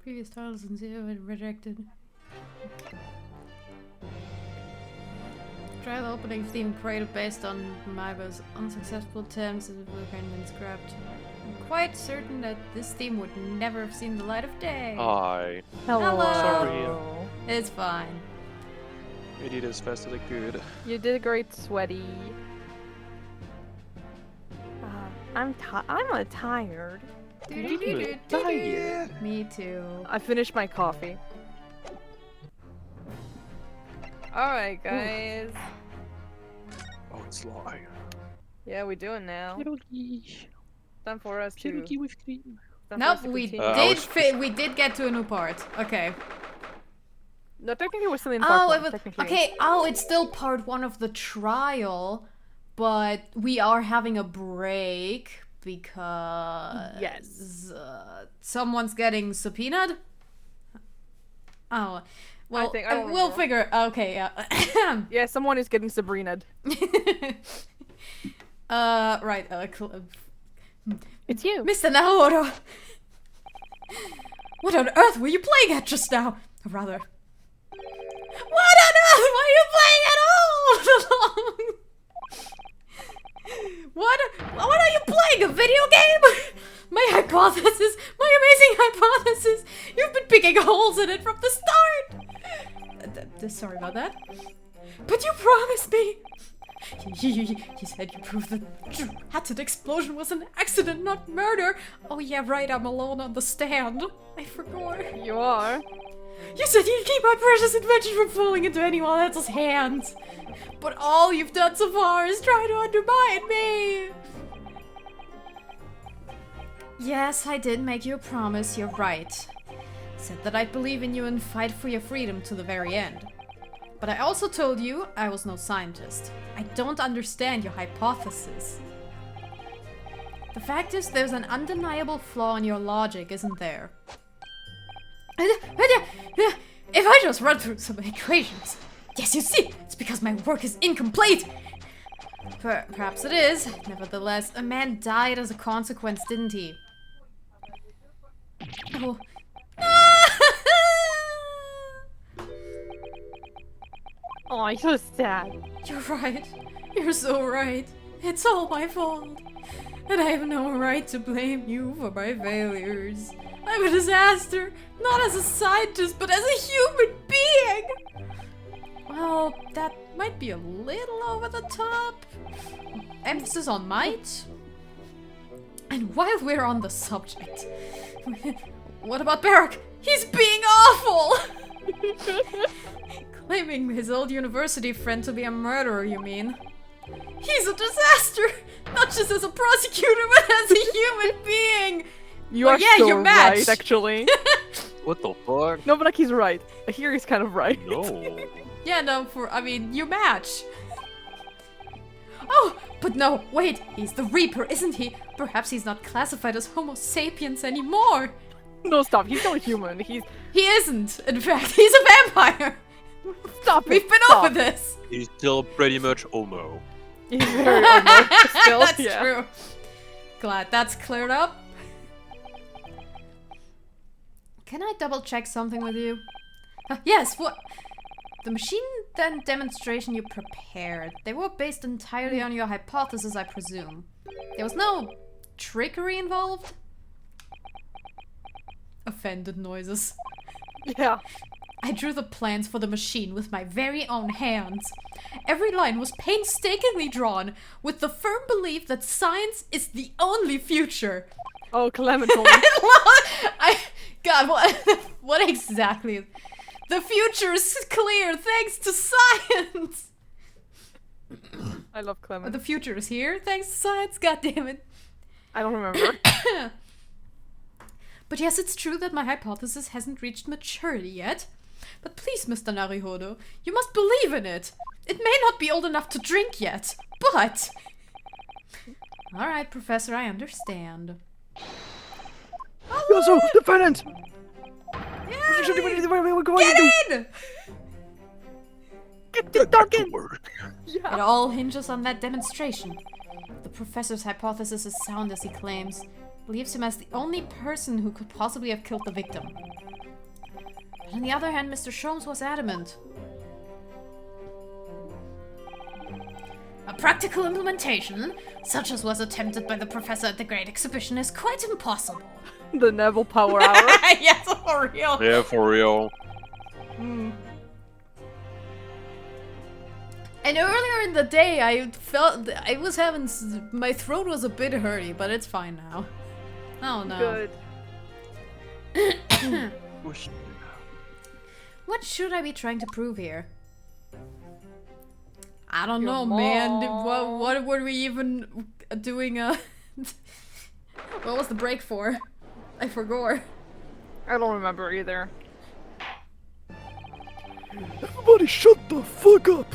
Previous titles and zero rejected. Trial opening theme created based on Maiba's unsuccessful attempts at been scrapped. I'm quite certain that this theme would never have seen the light of day. Hi. Hello. Sorry. It's fine. We did as fast as I could. You did great, Sweaty. I'm tired. Tired. Me too. I finished my coffee. Alright, guys. Oh, it's live. Yeah, we doing now. Time for us to... with cream. Nope, we did get to a new part. Okay. No, technically we're still in part one, technically. Okay, oh, it's still part 1 of the trial, but we are having a break because... Yes. Someone's getting subpoenaed? Oh, well, we'll figure... Okay, yeah. Yeah, someone is getting Sabrina-'d. Right, it's you. Mr. Naruto! What on earth were you playing at just now? Or rather... What on earth were you playing at all along? What are you playing? A video game? My hypothesis, my amazing hypothesis. You've been picking holes in it from the start. Sorry about that. But you promised me. You said you proved the acid explosion was an accident, not murder. Oh yeah, right, I'm alone on the stand. I forgot. You are. You said you'd keep my precious invention from falling into anyone else's hands. But all you've done so far is try to undermine me. Yes, I did make you a promise, you're right. Said that I'd believe in you and fight for your freedom to the very end. But I also told you I was no scientist. I don't understand your hypothesis. The fact is, there's an undeniable flaw in your logic, isn't there? If I just run through some equations... Yes, you see, it's because my work is incomplete! Perhaps it is. Nevertheless, a man died as a consequence, didn't he? Oh. Oh, you're so sad. You're right. You're so right. It's all my fault. And I have no right to blame you for my failures. I'm a disaster, not as a scientist, but as a human being! Well, that might be a little over the top. Emphasis on might. And while we're on the subject, what about Barrack? He's being awful! Claiming his old university friend to be a murderer, you mean? He's a disaster! Not just as a prosecutor, but as a human being! You are so right, actually. What the fuck? No, but like he's right. Here he's kind of right. No. Yeah, no, you match. Oh, but no, wait, he's the Reaper, isn't he? Perhaps he's not classified as Homo sapiens anymore. No, stop, he's not human. He isn't, in fact, he's a vampire. Stop it. We've been over this. He's still pretty much homo. He's very homo still. That's true. Glad that's cleared up. Can I double check something with you? Yes, what? The machine demonstration you prepared, they were based entirely on your hypothesis, I presume. There was no trickery involved? Offended noises. Yeah. I drew the plans for the machine with my very own hands. Every line was painstakingly drawn, with the firm belief that science is the only future. Oh, Clementine. God, what exactly? The future is clear thanks to science! I love Clement. The future is here thanks to science? God damn it. I don't remember. But yes, it's true that my hypothesis hasn't reached maturity yet. But please, Mr. Naruhodo, you must believe in it. It may not be old enough to drink yet, but... Alright, Professor, I understand. You're so defendant! Yeah! We're going Get in! Get the dog in! It all hinges on that demonstration. The professor's hypothesis is sound as he claims. Believes him as the only person who could possibly have killed the victim. On the other hand, Mr. Sholmes was adamant. A practical implementation, such as was attempted by the professor at the Great Exhibition, is quite impossible. The Nebel power hour. Yes, for real. Yeah, for real. And earlier in the day, I felt I was having my throat was a bit hurty, but it's fine now. Oh no. Good. What should I be trying to prove here? I don't Your know, man. mom. What were we even doing? What was the break for? I forgot. I don't remember either. Everybody shut the fuck up!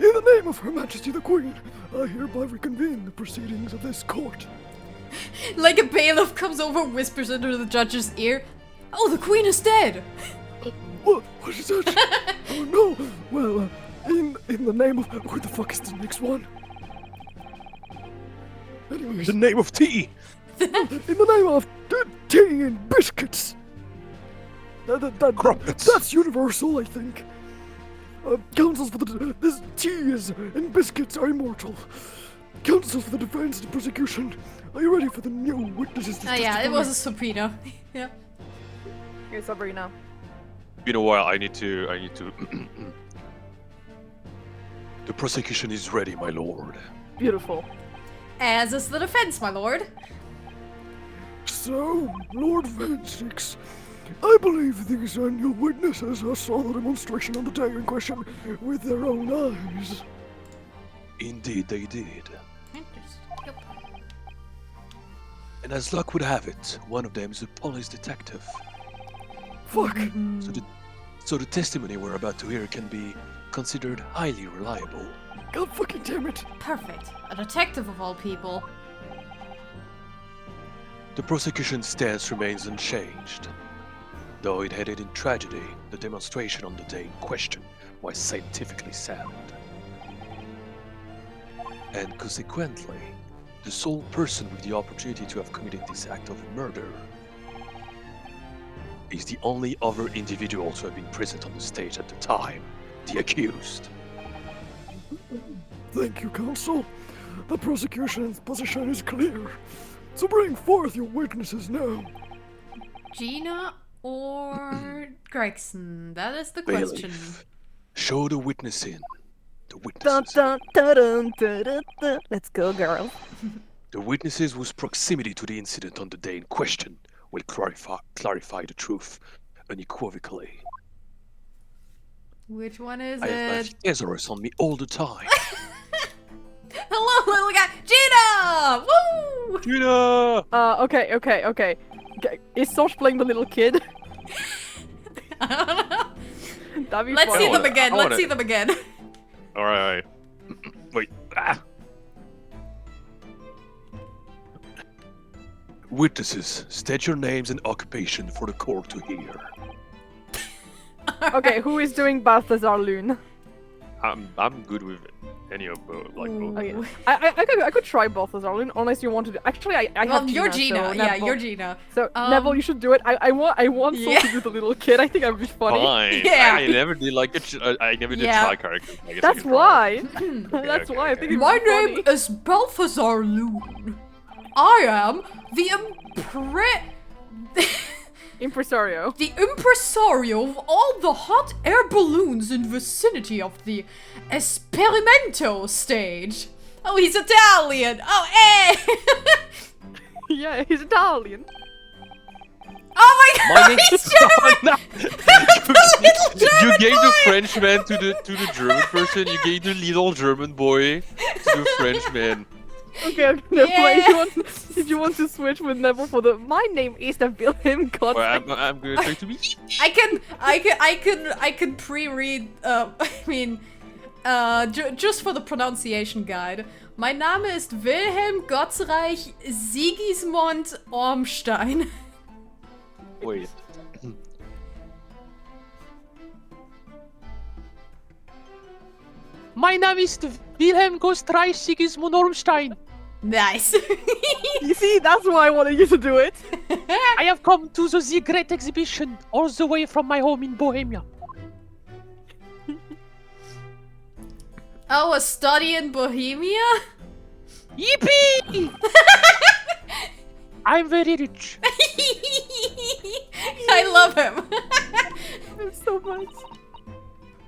In the name of Her Majesty the Queen, I hereby reconvene the proceedings of this court. Like a bailiff comes over, whispers into the judge's ear, "Oh, the queen is dead!" What? What is that? Oh no! Well, in the name of... Where the fuck is the next one? Anyways, the name of tea! In the name of tea and biscuits! That's universal, I think. Counsels for this tea is and biscuits are immortal. Counsels for the defense and the prosecution. Are you ready for the new witnesses? Oh yeah, it was a subpoena. Yeah. Here's Sabrina. Been a while. I need to. The prosecution is ready, my lord. Beautiful. As is the defense, my lord. So, Lord Vansix, I believe these new witnesses saw the demonstration on the day in question with their own eyes. Indeed, they did. Yep. And as luck would have it, one of them is a police detective. Fuck! So the testimony we're about to hear can be considered highly reliable. God fucking damn it! Perfect. A detective of all people. The prosecution's stance remains unchanged. Though it headed in tragedy, the demonstration on the day in question was scientifically sound. And consequently, the sole person with the opportunity to have committed this act of murder is the only other individual to have been present on the stage at the time, the accused. Thank you, counsel. The prosecution's position is clear. So bring forth your witnesses now. Gina or Gregson? That is the question. Bailiff, show the witness in. The Dun, witnesses. dun, dun, dun, dun, dun, dun. Let's go, girls. The witnesses whose proximity to the incident on the day in question will clarify the truth unequivocally. Which one is I have my it? thesaurus on me all the time. Hello, little guy. Gina! Woo! Gina! Okay. Is Songe playing the little kid? I don't know. That'd be Let's funny. see them again. I Let's wanna- see them again. Alright. Wait. Ah. Witnesses, state your names and occupation for the court to hear. Okay, who is doing Balthazar Loon? I'm good with any of both. Like both. Okay. I could try Balthazar Loon unless you want to do. Actually, I Well, have you're Gina. Gina. So Yeah, Neville- you're Gina. So Neville, you should do it. I want Songe Yeah. to do the little kid. I think that'd be funny. Fine. Yeah. I never did like I never did Yeah. try characters. I guess I That's can try. why. Okay, That's why I think it'd My be funny. name is Balthazar Loon. I am the Impresario. the impresario of all the hot air balloons in vicinity of the Esperimento stage. Oh, he's Italian. Oh, eh. Yeah, he's Italian. Oh my My god, name- he's German. You gave the Frenchman to the German person. You gave the little German boy to the Frenchman. Okay, Neville, Yeah. if you want to switch with Neville for the my name is the Wilhelm God. Well, I'm gonna try to be. I can pre-read. Just for the pronunciation guide. Mein Name ist Wilhelm Gottsreich Sigismund Ormstein. Wait. Mein Name ist Wilhelm Gostreich Sigismund Ormstein. Nice. You see, that's why I wanted you to do it. I have come to the great exhibition all the way from my home in Bohemia. Oh, a study in Bohemia? Yippee! I'm very rich. I love him. So much.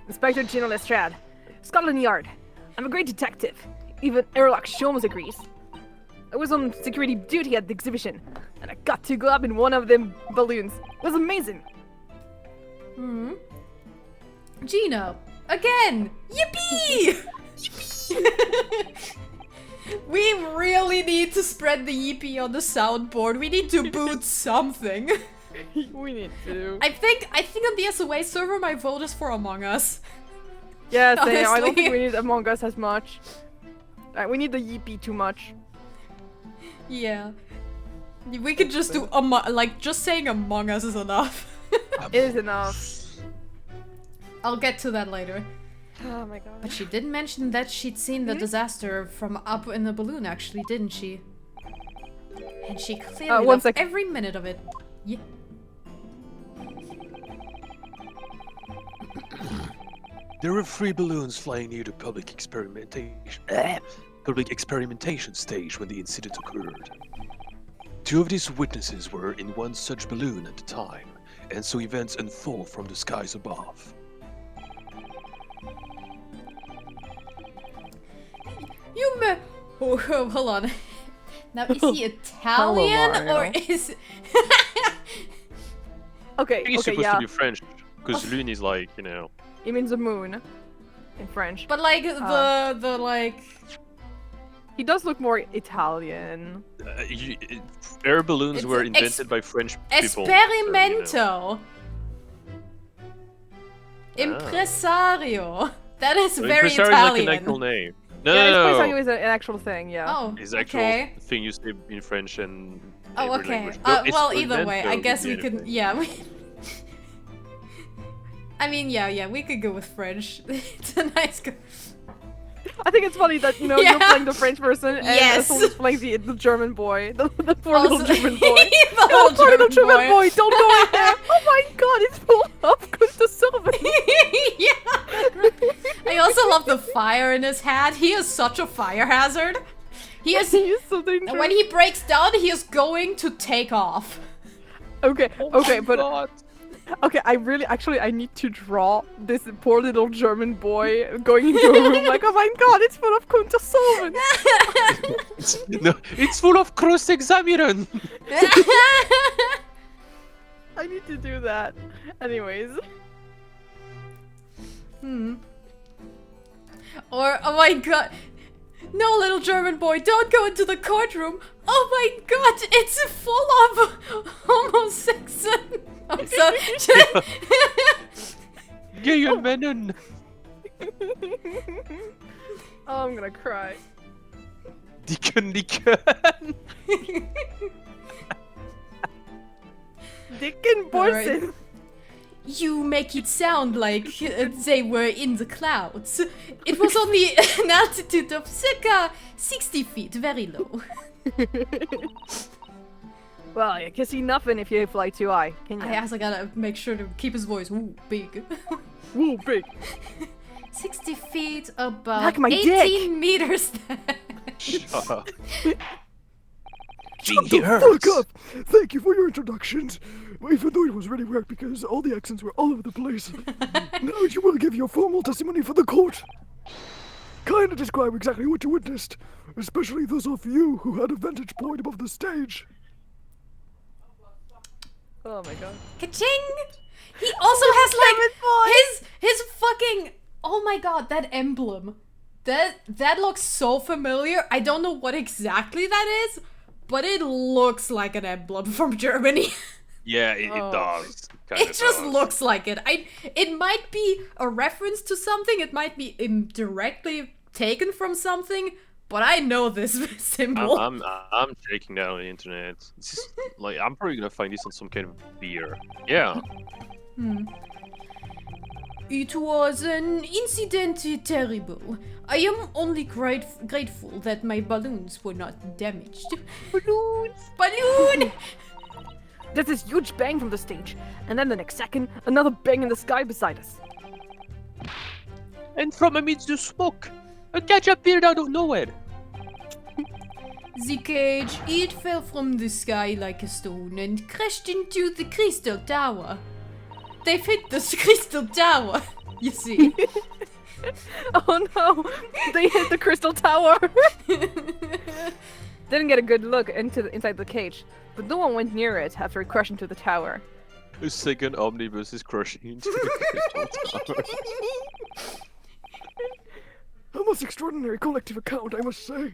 Inspector General Lestrade, Scotland Yard. I'm a great detective. Even Airlock Sholmes agrees. I was on security duty at the exhibition, and I got to go up in one of them balloons. It was amazing. Hmm. Gina, again! Yippee! We really need to spread the yippee on the soundboard. We need to boot something. We need to. I think on the SOA server my vote is for Among Us. Yeah, same. I don't Honestly. think we need Among Us as much. We need the Yeepy too much. Yeah. We could just do just saying Among Us is enough. It is enough. I'll get to that later. Oh my god. But she did mention that she'd seen the disaster from up in the balloon, actually, didn't she? And she clearly one loved second. every minute of it. Yeah. There were 3 balloons flying near the public experimentation stage when the incident occurred. 2 of these witnesses were in one such balloon at the time, and saw events unfold from the skies above. Oh, hold on. Now, is he Italian Mario. or is... Okay, He's okay, supposed yeah. to be French, because Lune is like, you know. It means the moon in French. But like, the like... He does look more Italian. Air balloons It's were a invented by French people. so, you know. Experimento. Impresario. That is So very impresario Italian. is like an actual name. No, Yeah, no, Espresso no. is an actual thing, yeah. Oh, It's actual okay. thing you say in French and Oh, every okay. language. But it's Well, either way, I Espresso guess would we be could. anything. Yeah. I mean, yeah, we could go with French. It's a nice. I think it's funny that, you know, Yeah. you're playing the French person and Yes. someone's playing the German boy. The poor Also- little German boy. the whole Poor little German German boy, don't go in there! Oh my god, it's full of Kunta Silva! Yeah. I also love the fire in his hat. He is such a fire hazard. He is. He is so dangerous. When he breaks down, he is going to take off. Okay, okay, but God. okay, I need to draw this poor little German boy going into a room like, oh my god, it's full of Kunta Silva! No, it's full of cross-examination. I need to do that. Anyways. Or, oh my god. No, little German boy, don't go into the courtroom. Oh my god, it's full of homosexual. I'm sorry. Gay men. Oh, I'm gonna cry. Dicken. Dick and Borson. Alright. You make it sound like they were in the clouds. It was only an altitude of circa 60 feet, very low. Well, you can see nothing if you fly too high, can you? I also gotta make sure to keep his voice big. Woo, big. 60 feet above Like my 18 dick. meters. Shut up. Gee, he hurts. Fuck up! Thank you for your introductions. Even though it was really weird because all the accents were all over the place. Now you will give your formal testimony for the court. Kindly describe exactly what you witnessed, especially those of you who had a vantage point above the stage. Oh my god. Ka-ching! He also has like his fucking, oh my god, that emblem. That looks so familiar. I don't know what exactly that is, but it looks like an emblem from Germany. Yeah, it Oh. does. It just looks like it. It might be a reference to something. It might be indirectly taken from something. But I know this symbol. I'm checking down on the internet. It's just, like, I'm probably gonna find this on some kind of beer. Yeah. It was an incident terrible. I am only grateful that my balloons were not damaged. Balloons! Balloon! There's this huge bang from the stage, and then the next second, another bang in the sky beside us. And from amidst the smoke, a cage appeared out of nowhere. The cage, it fell from the sky like a stone and crashed into the crystal tower. They've hit the crystal tower, you see. Oh no! They hit the crystal tower! Didn't get a good look inside the cage, but no one went near it after it crashed into the tower. A second omnibus is crushing into the crystal tower. A most extraordinary collective account, I must say.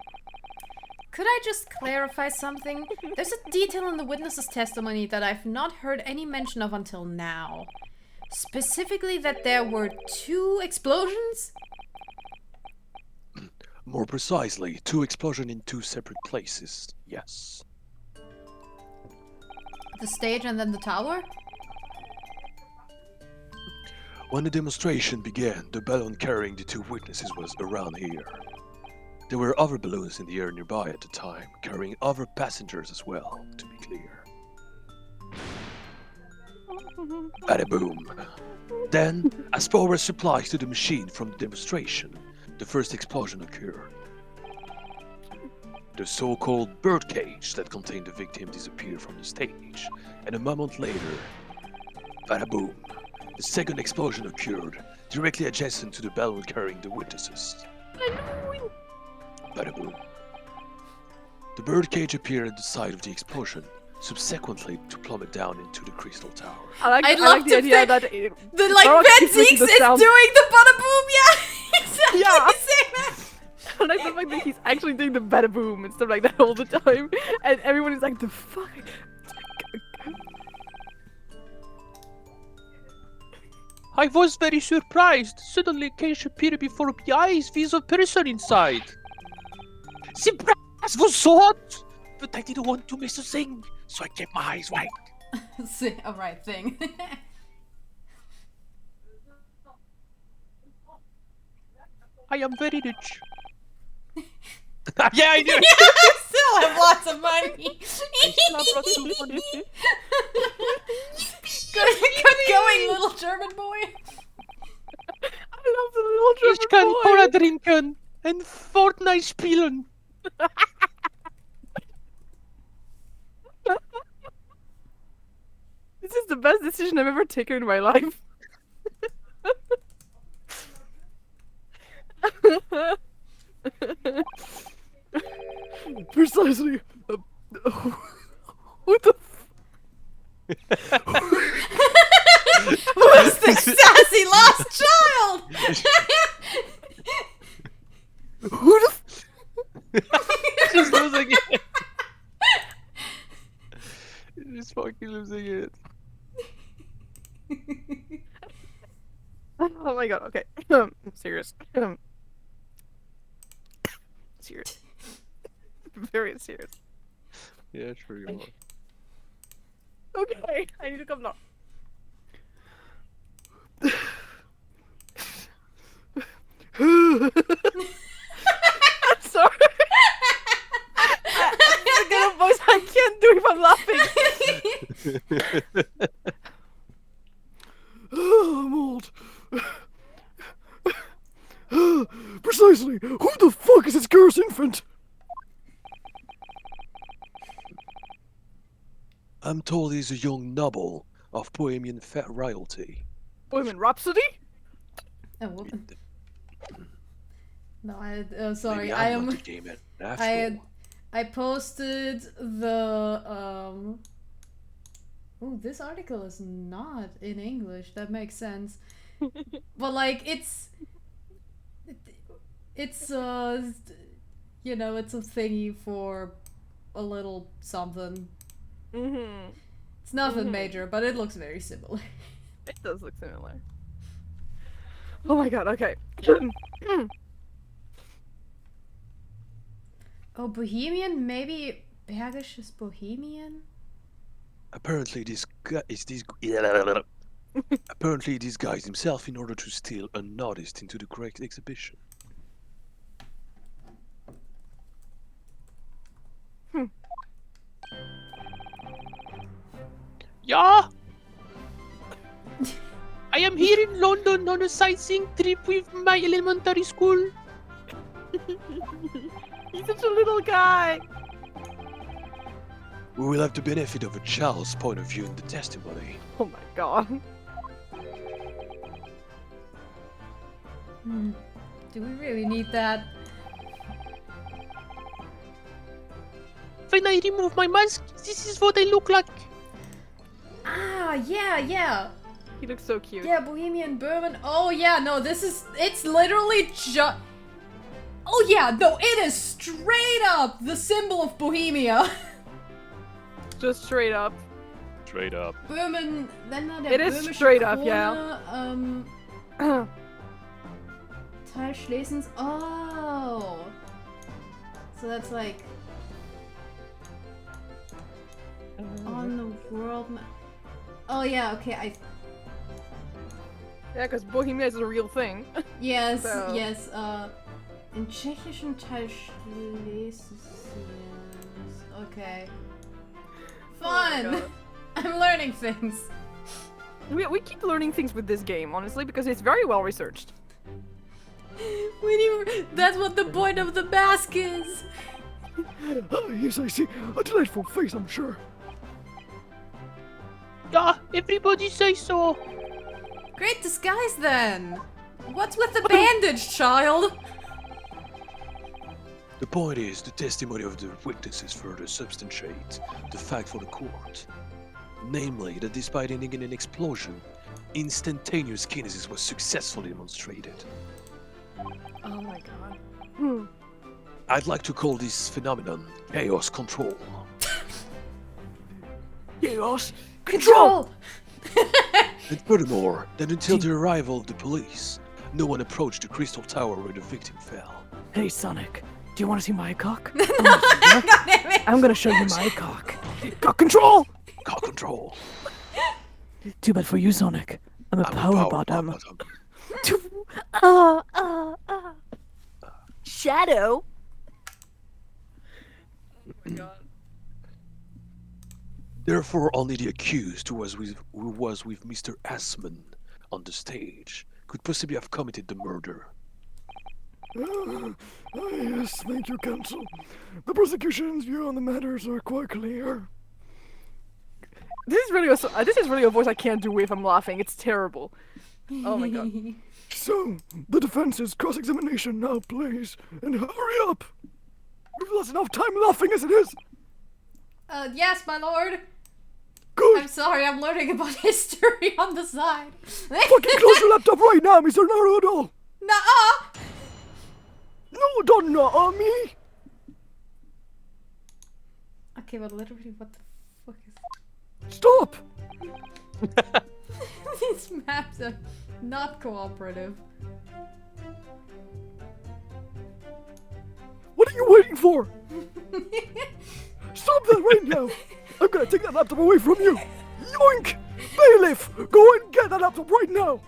Could I just clarify something? There's a detail in the witness's testimony that I've not heard any mention of until now. Specifically that there were 2 explosions? More precisely, 2 explosions in 2 separate places. Yes. The stage and then the tower? When the demonstration began, the balloon carrying the 2 witnesses was around here. There were other balloons in the air nearby at the time, carrying other passengers as well, to be clear. Bada boom. Then, as power supplies to the machine from the demonstration, the first explosion occurred. The so-called birdcage that contained the victim disappeared from the stage, and a moment later, bada boom, the second explosion occurred, directly adjacent to the balloon carrying the witnesses. Bada boom. The birdcage appeared at the side of the explosion, subsequently to plummet down into the crystal tower. I'd I love like the to idea think that The like Barak keeps Benzix making is the sound. doing the bada boom, yeah! Exactly Yeah. the same. I like the fact that he's actually doing the bada boom and stuff like that all the time, and everyone is like, the fuck? I was very surprised. Suddenly, a cage appeared before my eyes with a person inside. The brass was so hot, but I didn't want to miss a thing, so I kept my eyes wide. See, a right thing. I am very rich. Yeah, I do. I still have lots of money. Good going, little German boy. I love the little Ich kann German Cola boy. trinken and Fortnite spielen. This is the best decision I've ever taken in my life. Precisely. What the? Who's the sassy lost child? Who the Just losing it. Just fucking losing it. Oh my god. Okay. Serious. Serious. Very serious. Yeah, true. You are. Okay. I need to come now. I'm sorry. That's the kind of voice I can't do if I'm laughing. I'm old. Precisely. Who the fuck is this cursed infant? I'm told he's a young noble of Bohemian fat royalty. Bohemian Rhapsody? Oh, whoop. No, sorry. Maybe I I'm am. not the game after all. I posted the Oh, this article is not in English. That makes sense. But like, it's you know, it's a thingy for a little something. Mm-hmm. It's nothing major, but it looks very similar. It does look similar. Oh my god, okay. Oh, Bohemian? Maybe Bergisch is Bohemian? Apparently this guy apparently this guy's himself in order to steal unnoticed into the correct exhibition. Yeah. I am here in London on a sightseeing trip with my elementary school. He's such a little guy. We will have the benefit of a child's point of view in the testimony. Oh my god. Do we really need that? When I remove my mask, this is what I look like. Ah, yeah. He looks so cute. Yeah, Bohemian Bourbon. Oh yeah, no, it's literally just... Oh yeah, no, it is straight up the symbol of Bohemia. Just straight up. Straight up. Böhmen, then not It is straight up, yeah. Teil Schlesiens. Oh. So that's like on the world map. Oh yeah, okay, Yeah, because Bohemia is a real thing. yes, So- yes, in tschechischen Teil Schlesiens. Okay. Fun! God. I'm learning things. We keep learning things with this game, honestly, because it's very well researched. That's what the point of the mask is. Ah, yes, I see. A delightful face, I'm sure. Yeah, everybody say so. Great disguise then. What's with the bandage, child? The point is, the testimony of the witnesses further substantiate the fact for the court. Namely, that despite ending in an explosion, instantaneous kinesis was successfully demonstrated. Oh my god. I'd like to call this phenomenon chaos control. Chaos. Control! And furthermore, that until the arrival of the police, no one approached the crystal tower where the victim fell. Hey, Sonic. Do you want to see my cock? Goddammit. I'm gonna show you my cock. Cock control! Cock control. Too bad for you, Sonic. I'm a I'm a power bottom. Shadow? Oh my god. Therefore, only the accused who was with Mr. Assman on the stage could possibly have committed the murder. Yes, thank you, counsel. The prosecution's view on the matters are quite clear. This is really a voice I can't do if I'm laughing. It's terrible. Oh my god. So, the defense's cross-examination now, please. And hurry up! We've lost enough time laughing as it is! Yes, my lord. Good! I'm sorry, I'm learning about history on the side. Fucking close your laptop right now, Mr. Naruto! Nuh-uh! No, don't know me! Okay, but literally, what the fuck is... Stop! These maps are not cooperative. What are you waiting for? Stop that right now! I'm gonna take that laptop away from you! Yoink! Bailiff! Go and get that laptop right now!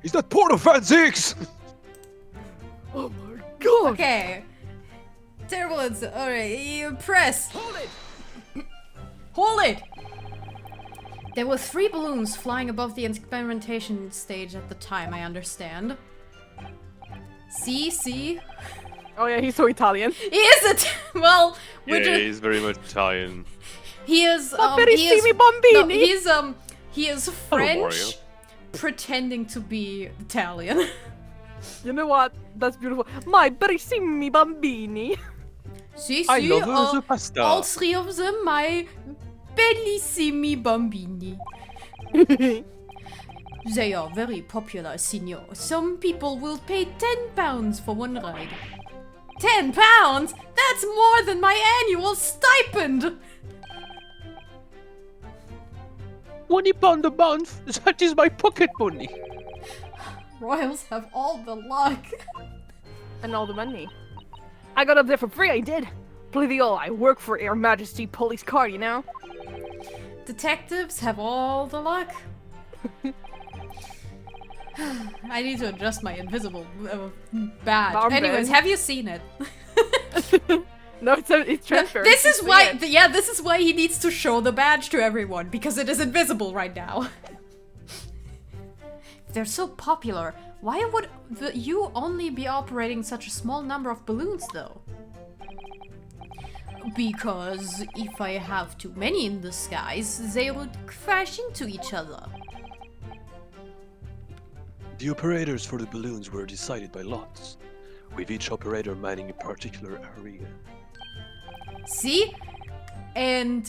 Is that Porno Fan 6? Oh my god! Okay. Terrible incident. Alright, you press. Hold it! Hold it! There were 3 balloons flying above the experimentation stage at the time, I understand. See? Oh yeah, he's so Italian. He is it! Well, we're Yeah, just... he's very much Italian. He is, Verissimi Bambini! No, he is Mario. French, pretending to be Italian. You know what? That's beautiful. My Verissimi Bambini! See, I love the pasta. all 3 of them, my bellissimi bambini. They are very popular, signor. Some people will pay £10 for one ride. £10? That's more than my annual stipend! £20 a month. That is my pocket money. Royals have all the luck. And all the money. I got up there for free, I did. Play the all, I work for Her Majesty Police Car, you know? Detectives have all the luck. I need to adjust my invisible badge. Armband. Anyways, have you seen it? No, it's transparent. This is so why, yeah. this is why he needs to show the badge to everyone, because it is invisible right now. If they're so popular, why would you only be operating such a small number of balloons, though? Because if I have too many in the skies, they would crash into each other. The operators for the balloons were decided by lots, with each operator manning a particular area. See? And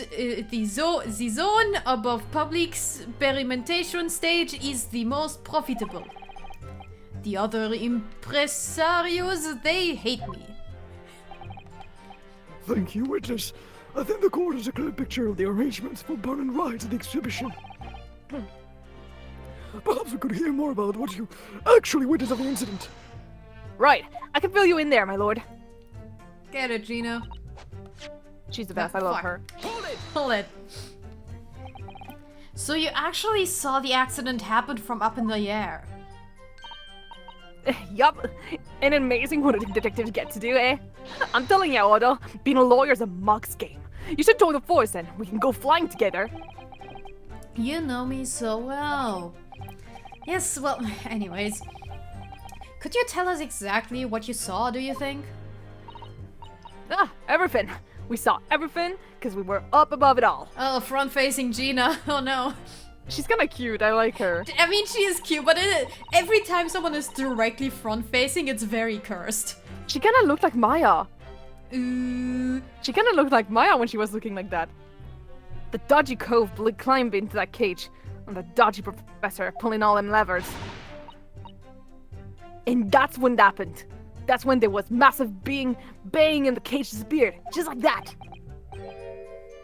the zone above public experimentation stage is the most profitable. The other impresarios, they hate me. Thank you, witness. I think the court has a clear picture of the arrangements for burn and rides at the exhibition. Perhaps we could hear more about what you actually witnessed of the incident. Right, I can fill you in there, my lord. Get it, Gina. She's the best. I love Fuck. her. Hold it. So you actually saw the accident happen from up in the air? Yup. An amazing what detectives get to do, eh? I'm telling you, Otto, being a lawyer's a mug's game. You should tour the force and we can go flying together. You know me so well. Yes, well, anyways. Could you tell us exactly what you saw, do you think? Everything. We saw everything because we were up above it all. Oh, front-facing Gina. Oh no. She's kinda cute, I like her. I mean, she is cute, but every time someone is directly front-facing, it's very cursed. She kinda looked like Maya. Ooh. She kinda looked like Maya when she was looking like that. The dodgy cove climbed into that cage, and the dodgy professor pulling all them levers. And that's when it happened. That's when there was massive bang and the cage disappeared. Just like that.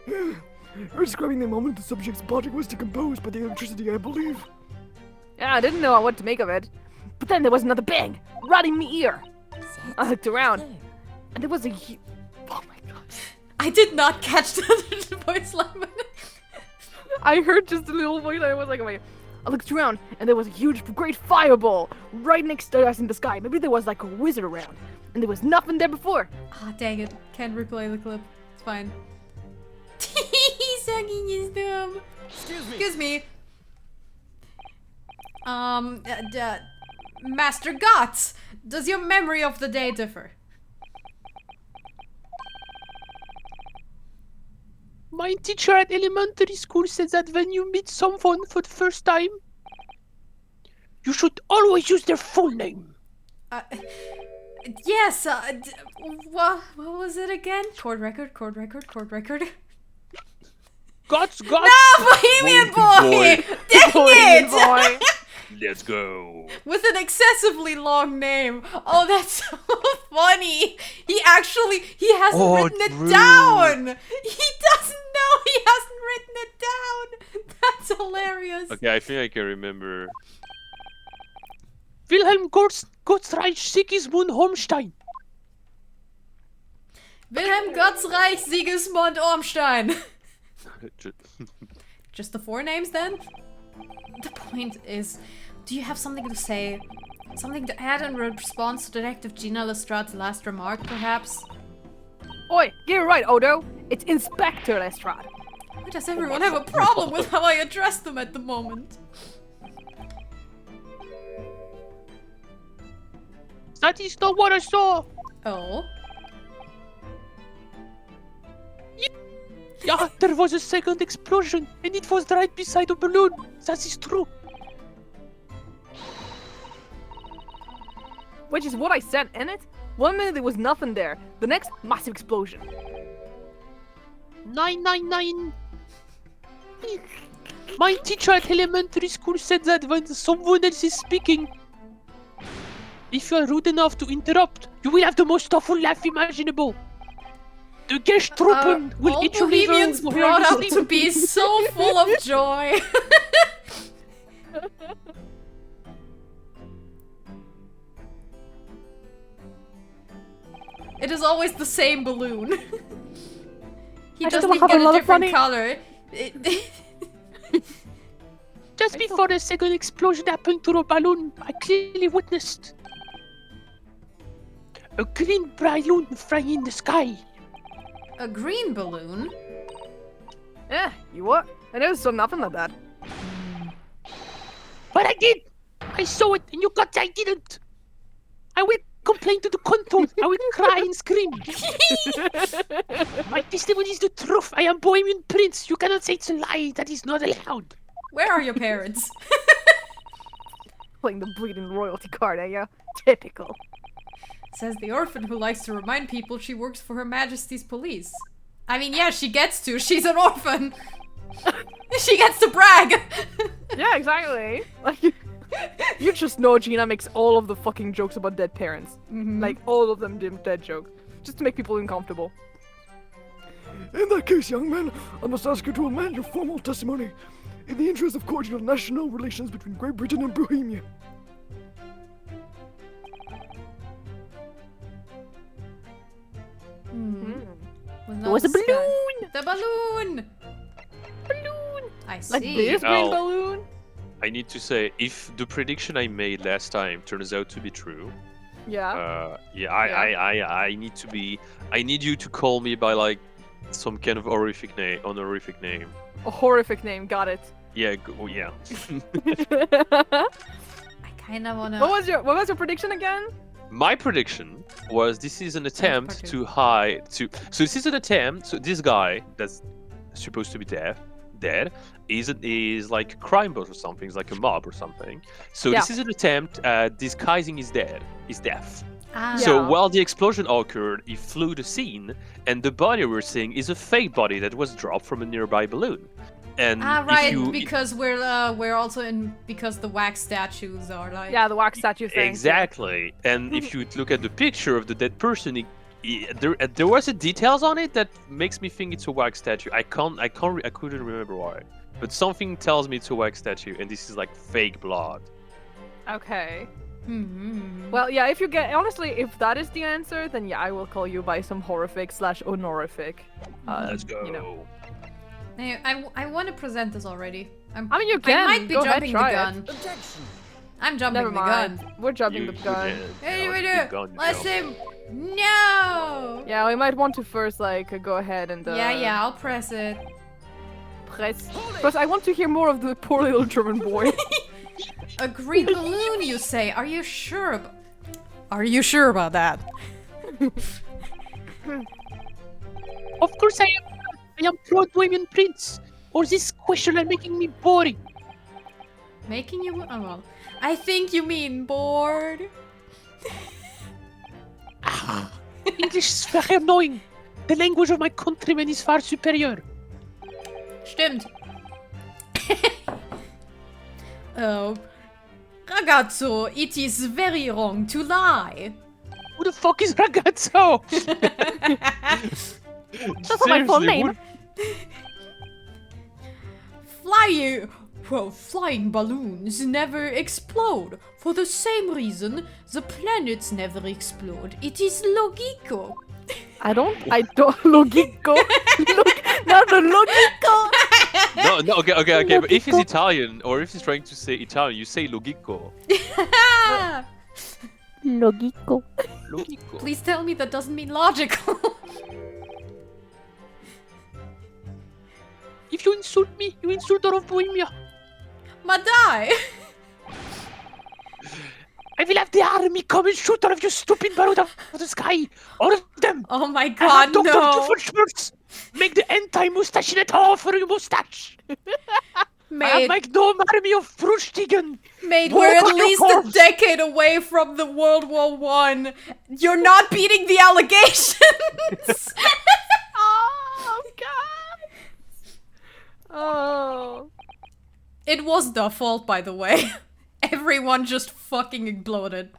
You're describing the moment the subject's body was decomposed by the electricity, I believe. Yeah, I didn't know what to make of it. But then there was another bang, right in my ear. I looked around, and there was a oh my god. I did not catch the voice line. I heard just a little voice and I was like, wait. I looked around and there was a huge, great fireball right next to us in the sky. Maybe there was like a wizard around and there was nothing there before. Ah, dang it. Can't replay the clip. It's fine. Sucking his thumb. Excuse me. Master Gotts, does your memory of the day differ? My teacher at elementary school said that when you meet someone for the first time, you should always use their full name. Yes, what was it again? Chord record. Gods. No, Bohemian Boy! Dang it! Let's go. With an excessively long name. Oh, that's so funny. He hasn't written it Drew. down. He doesn't know he hasn't written it down. That's hilarious. Okay, I think I can remember. Wilhelm Gottsreich Sigismund Holstein. Wilhelm Gottsreich Sigismund Ormstein. Just the four names then? The point is, do you have something to say? Something to add in response to Detective Gina Lestrade's last remark, perhaps? Oi, get it right, Odo. It's Inspector Lestrade. Why does everyone have a problem with how I address them at the moment? That is not what I saw. Oh? Yeah, there was a second explosion, and it was right beside a balloon. That is true. Which is what I said, in it. 1 minute there was nothing there. The next, massive explosion. 999. My teacher at elementary school said that when someone else is speaking, if you are rude enough to interrupt, you will have the most awful laugh imaginable. The Gesttruppen will all eat your liver Bohemians while brought you up sleep. to be so full of joy. It is always the same balloon. He I just doesn't have get a a lot of different funny- color. Just before the second explosion happened to the balloon, I clearly witnessed a green balloon flying in the sky. A green balloon? Yeah, you what? I never saw nothing like that. But I did! I saw it, and you got I didn't! I will complain to the control. I will cry and scream. My testimony is the truth. I am Bohemian Prince. You cannot say it's a lie. That is not allowed. Where are your parents? Playing the bleeding royalty card, eh? Yeah, typical. Says the orphan who likes to remind people she works for Her Majesty's police. I mean, yeah, she gets to. She's an orphan. She gets to brag. Yeah, exactly. Like, you just know Gina makes all of the fucking jokes about dead parents. Like, all of them dead jokes. Just to make people uncomfortable. In that case, young man, I must ask you to amend your formal testimony in the interest of cordial national relations between Great Britain and Bohemia. There was a balloon! The balloon! Balloon! I see. Like this green Oh. balloon? I need to say, if the prediction I made last time turns out to be true, Yeah. I need to be. I need you to call me by like some kind of honorific name. A horrific name, got it. Yeah, yeah. I kind of wanna. What was your prediction again? My prediction was this is an attempt part to hide to. So this is an attempt. So this guy that's supposed to be dead is like a crime boss or something. He's like a mob or something. So Yeah. this is an attempt at disguising his death. Ah. So Yeah. while the explosion occurred, he flew the scene, and the body we're seeing is a fake body that was dropped from a nearby balloon. And Ah, if right, you- because we're also in because the wax statues are like. Yeah, the wax statue thing. Exactly. And if you look at the picture of the dead person, there was a details on it that makes me think it's a wax statue. I couldn't remember why, but something tells me it's a wax statue, and this is like fake blood. Okay. Hmm. Well, yeah, if you get honestly, if that is the answer, then yeah, I will call you by some horrific/honorific. Let's go. You know. Hey, I want to present this already. I mean, you can. I might be Go ahead, jumping the try it. gun. I'm jumping Never the gun. mind. We're jumping the gun. Hey, we the do. gun, Let's yeah. see. No. Yeah, we might want to first like go ahead and Yeah, I'll press it. press. But I want to hear more of the poor little German boy. A green balloon, you say? Are you sure? Are you sure about that? Of course I am. I am proud Bohemian Prince. Or this question are making me boring. Making you? Oh well. I think you mean bored. English is very annoying. The language of my countrymen is far superior. Stimmt. Oh, ragazzo, it is very wrong to lie. Who the fuck is ragazzo? That's my full Seriously, name. Flying balloons never explode. For the same reason, the planets never explode. It is logico. I don't logico. Not the logico. No, okay. But if he's Italian or if he's trying to say Italian, you say logico. Logico. Logico. Please tell me that doesn't mean logical. If you insult me, you insult all of Bohemia. Madai. I will have the army come and shoot all of you stupid balloons out of the sky. All of them. Oh my And god, have Dr. no. Doofenshmirtz make the anti-mustache in a tower for your mustache. I have Mate, my gnome army of Fruchtigen. mate, Walk we're at on your least a corpse. decade away from the World War One. You're not beating the allegations. Oh god. Oh. It was their fault, by the way. Everyone just fucking exploded.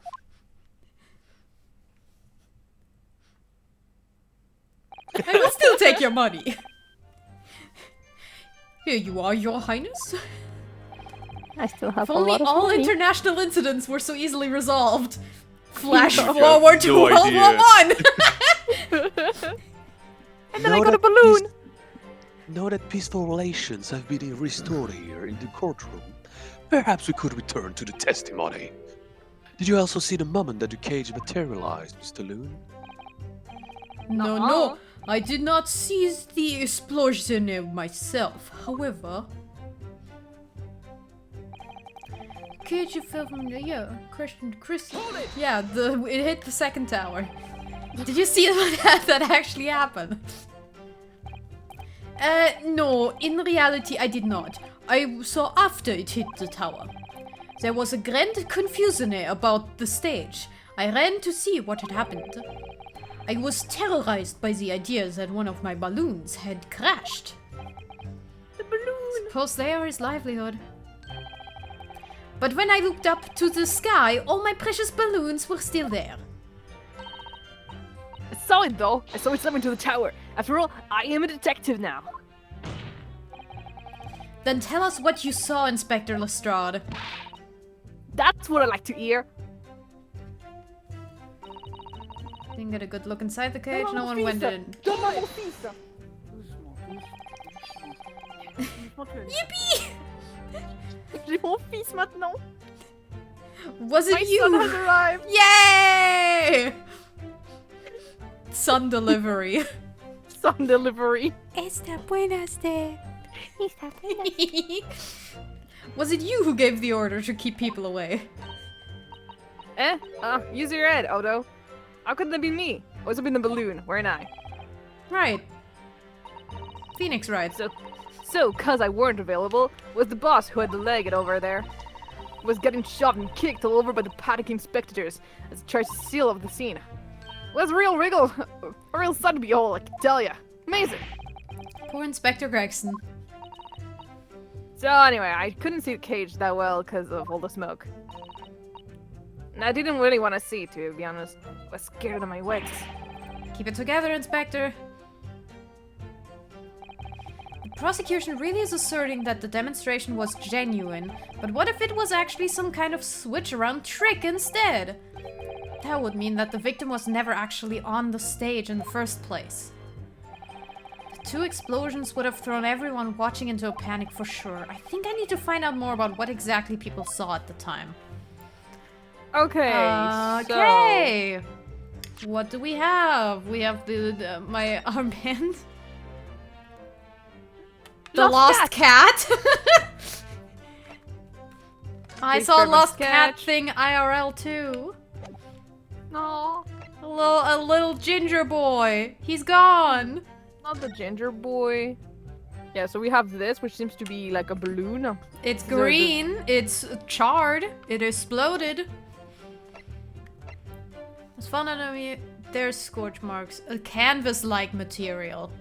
I will still take your money. Here you are, your highness. I still have If a only lot of all money. international incidents were so easily resolved. Flash have forward to no World War idea. One. And then I got a balloon. Now that peaceful relations have been restored here in the courtroom, perhaps we could return to the testimony. Did you also see the moment that the cage materialized, Mr. Loon? No, Nuh-uh. no. I did not see the explosion myself. However, cage fell from the Chris. Yeah, it hit the second tower. Did you see that actually happened? No, in reality I did not. I saw after it hit the tower. There was a grand confusion about the stage. I ran to see what had happened. I was terrorized by the idea that one of my balloons had crashed. The balloon! Suppose they are his livelihood. But when I looked up to the sky, all my precious balloons were still there. I saw it though. I saw it slam into the tower. After all, I am a detective now. Then tell us what you saw, Inspector Lestrade. That's what I like to hear. Didn't get a good look inside the cage, no one went in. Yippee! J'ai mon fils maintenant. Was it My you? son has arrived. Yay! Son delivery. Son delivery. Está buenas de. Was it you who gave the order to keep people away? Use your head, Odo. How could that be me? What's up in the balloon? Weren't I? Right. Phoenix right. So, cause I weren't available, was the boss who had the leg over there. Was getting shoved and kicked all over by the panicking spectators as he tries to seal off the scene. Was a real wriggle. A real sight to behold, I can tell ya. Amazing. Poor Inspector Gregson. So anyway, I couldn't see the cage that well because of all the smoke. And I didn't really want to see, to be honest. I was scared of my wits. Keep it together, Inspector. The prosecution really is asserting that the demonstration was genuine, but what if it was actually some kind of switch-around trick instead? That would mean that the victim was never actually on the stage in the first place. The 2 explosions would have thrown everyone watching into a panic for sure. I think I need to find out more about what exactly people saw at the time. Okay. Okay. What do we have? We have my armband. The lost cat. I Big saw a German lost cat sketch. thing IRL too. No, A little ginger boy. He's gone. not the ginger boy. Yeah, so we have this, which seems to be like a balloon. It's So green. It's charred. It exploded. Was found on there's scorch marks. A canvas-like material.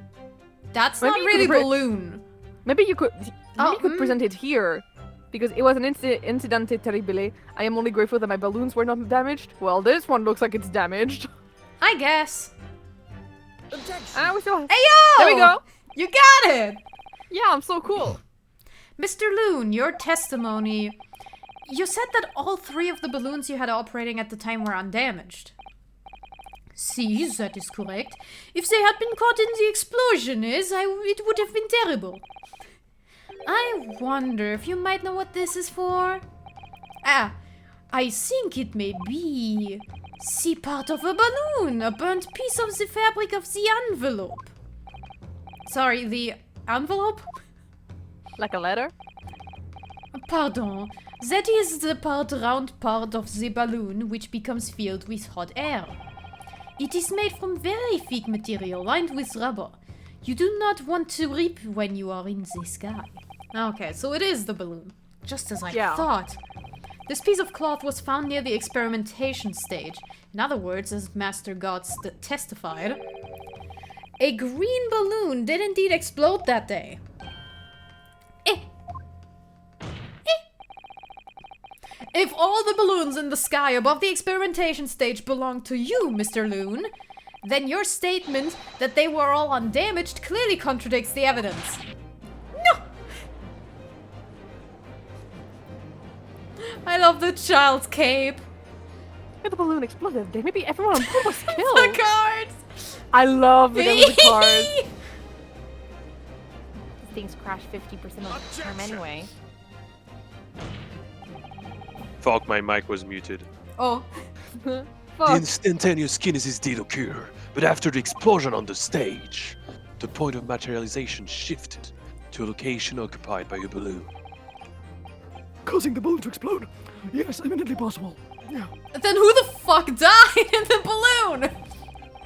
That's Maybe not you really could balloon. Maybe you could present it here. Because it was an incidente terribile. I am only grateful that my balloons were not damaged. Well, this one looks like it's damaged. I guess. And we still Hey yo! There we go. You got it! Yeah, I'm so cool. Mr. Loon, your testimony. You said that all 3 of the balloons you had operating at the time were undamaged. See, that is correct. If they had been caught in the explosion, it would have been terrible. I wonder if you might know what this is for? Ah, I think it may be the part of a balloon, a burnt piece of the fabric of the envelope. Sorry, the envelope? Like a letter? Pardon. That is the round part of the balloon which becomes filled with hot air. It is made from very thick material lined with rubber. You do not want to rip when you are in the sky. Okay, so it is the balloon. Just as I thought. This piece of cloth was found near the experimentation stage. In other words, as Master Gods testified, a green balloon did indeed explode that day. If all the balloons in the sky above the experimentation stage belong to you, Mr. Loon, then your statement that they were all undamaged clearly contradicts the evidence. No! I love the child's cape. If the balloon exploded, then maybe everyone on board was The killed. cards! I love the game with the cars. These things crash 50% of the time anyway. Fuck, my mic was muted. Oh. The Fuck. instantaneous kinesis did occur, but after the explosion on the stage, the point of materialization shifted to a location occupied by a balloon. Causing the balloon to explode. Yes, eminently possible. Yeah. Then who the fuck died in the balloon?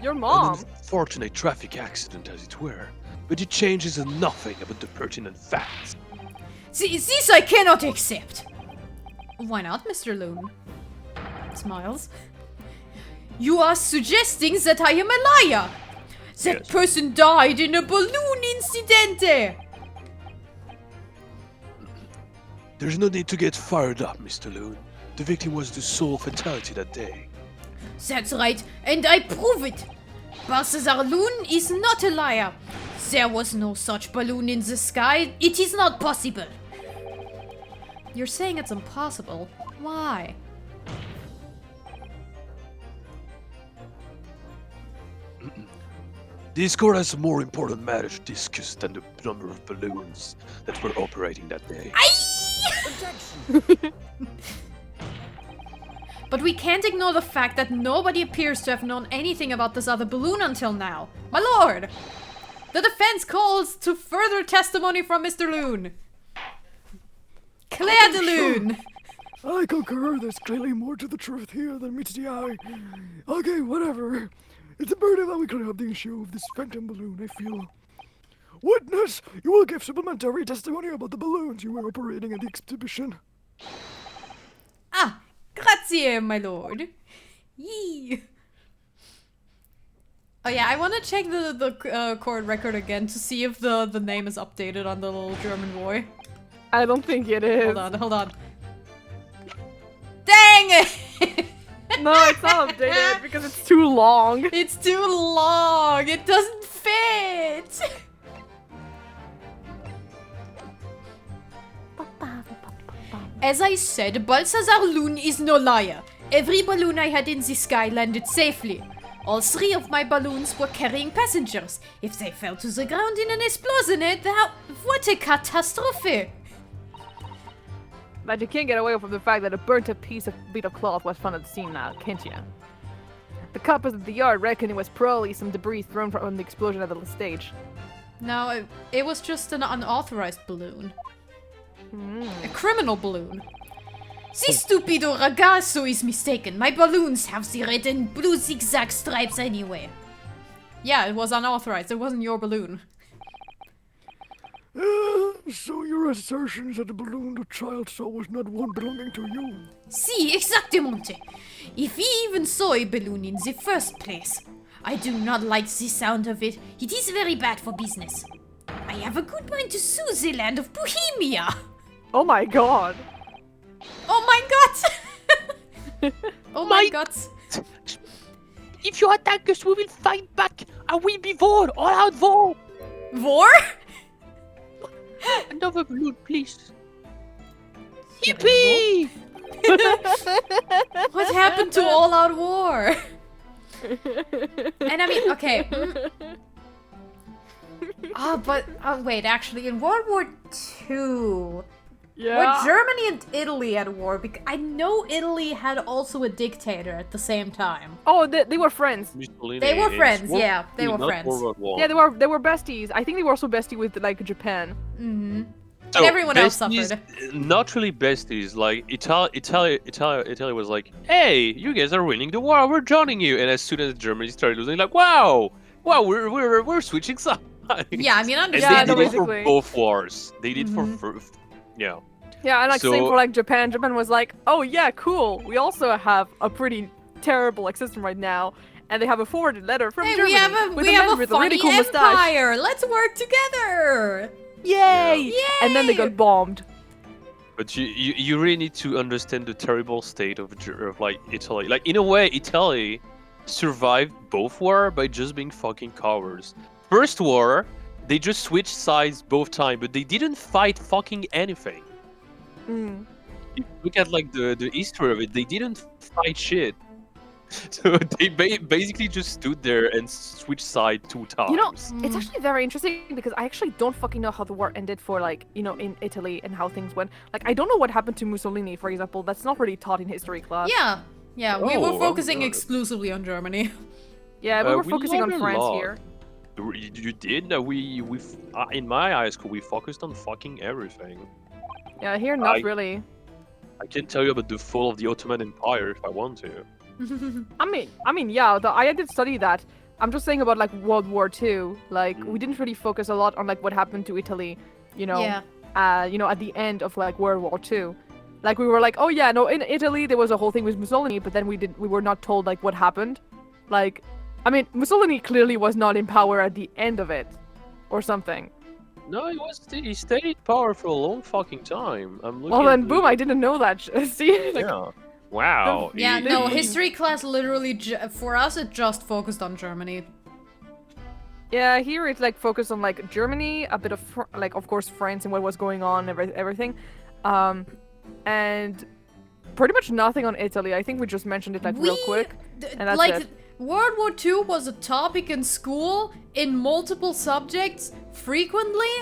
Your An mom. unfortunate traffic accident, as it were, but it changes nothing about the pertinent facts. This I cannot accept. Why not, Mr. Loon? Smiles. You are suggesting that I am a liar. That Yes. person died in a balloon incidente. There's no need to get fired up, Mr. Loon. The victim was the sole fatality that day. That's right, and I prove it. Balthazar Loon is not a liar. There was no such balloon in the sky. It is not possible. You're saying it's impossible. Why? This court has a more important matter to discuss than the number of balloons that were operating that day. But we can't ignore the fact that nobody appears to have known anything about this other balloon until now. My lord! The defense calls to further testimony from Mr. Loon. Claire de Loon! I concur. There's clearly more to the truth here than meets the eye. Okay, whatever. It's imperative that we clear up the issue of this phantom balloon, I feel. Witness, you will give supplementary testimony about the balloons you were operating at the exhibition. Ah, grazie, my lord. Yee. Oh yeah, I want to check the court record again to see if the name is updated on the little German boy. I don't think it is. Hold on. Dang it! No, it's not updated because it's too long. It's too long. It doesn't fit. As I said, Balthazar Loon is no liar. Every balloon I had in the sky landed safely. All 3 of my balloons were carrying passengers. If they fell to the ground in an explosion, what a catastrophe! But you can't get away from the fact that a burnt-up bit of cloth was found at the scene now, can't you? The coppers at the yard reckon it was probably some debris thrown from the explosion at the stage. No, it was just an unauthorized balloon. A criminal balloon. This stupido ragazzo is mistaken. My balloons have the red and blue zigzag stripes anyway. Yeah, it was unauthorized. It wasn't your balloon. So your assertion that the balloon the child saw was not one belonging to you? Si, exactamente. If he even saw a balloon in the first place. I do not like the sound of it. It is very bad for business. I have a good mind to sue the land of Bohemia. Oh my god. Oh my god! Oh my god. If you attack us, we will fight back. And we be war, all out war. War? Another balloon, please. Yippee! What happened to all out war? And I mean, okay. But wait, actually, in World War II, were Germany and Italy at war? Because I know Italy had also a dictator at the same time. Oh, they were friends. Mussolini They were is friends, World- yeah, they were not friends. World War I. Yeah, they were besties. I think they were also bestie with like Japan. Mm-hmm. So, And everyone else besties- suffered. Not really besties. Like Italy was like, "Hey, you guys are winning the war. We're joining you." And as soon as Germany started losing, like, "Wow, we're switching sides." Yeah, I mean, And understandably. they did it for basically. both wars. They did Mhm. for yeah. Yeah, and like same So- for like Japan. Japan was like, oh yeah, cool. We also have a pretty terrible like system right now, and they have a forwarded letter from Hey, Germany we have with a man with a funny really cool mustache. empire. Let's work together. Yay! And then they Yay! got bombed. But you really need to understand the terrible state of like Italy. Like in a way, Italy survived both war by just being fucking cowards. First war, they just switched sides both times, but they didn't fight fucking anything. Mm. If you look at like the history of it, they didn't fight shit. So they basically just stood there and switched side 2 times. You know, it's actually very interesting because I actually don't fucking know how the war ended for like, you know, in Italy and how things went. Like, I don't know what happened to Mussolini, for example. That's not really taught in history class. Yeah. Yeah, we were Oh, focusing I'm- exclusively on Germany. Yeah, we were we focusing on learned a France lot. here. You did? No, in my high school, we focused on fucking everything. Yeah, here not I- really. I can tell you about the fall of the Ottoman Empire if I want to. I mean, yeah, I did study that. I'm just saying about like World War II. Like we didn't really focus a lot on like what happened to Italy, you know, at the end of like World War II. Like we were like, oh yeah, no, in Italy there was a whole thing with Mussolini, but then we were not told like what happened. Like, I mean, Mussolini clearly was not in power at the end of it, or something. No, he stayed in power for a long fucking time. I'm looking. Well at then, the- boom! I didn't know that. See, like, Yeah. Wow. Yeah, he- no, he- history class literally, for us, it just focused on Germany. yeah, here it's like focused on like Germany, a bit of like of course France and what was going on, everything, and pretty much nothing on Italy. I think we just mentioned it like real quick, and that's like, it. World War II was a topic in school in multiple subjects frequently,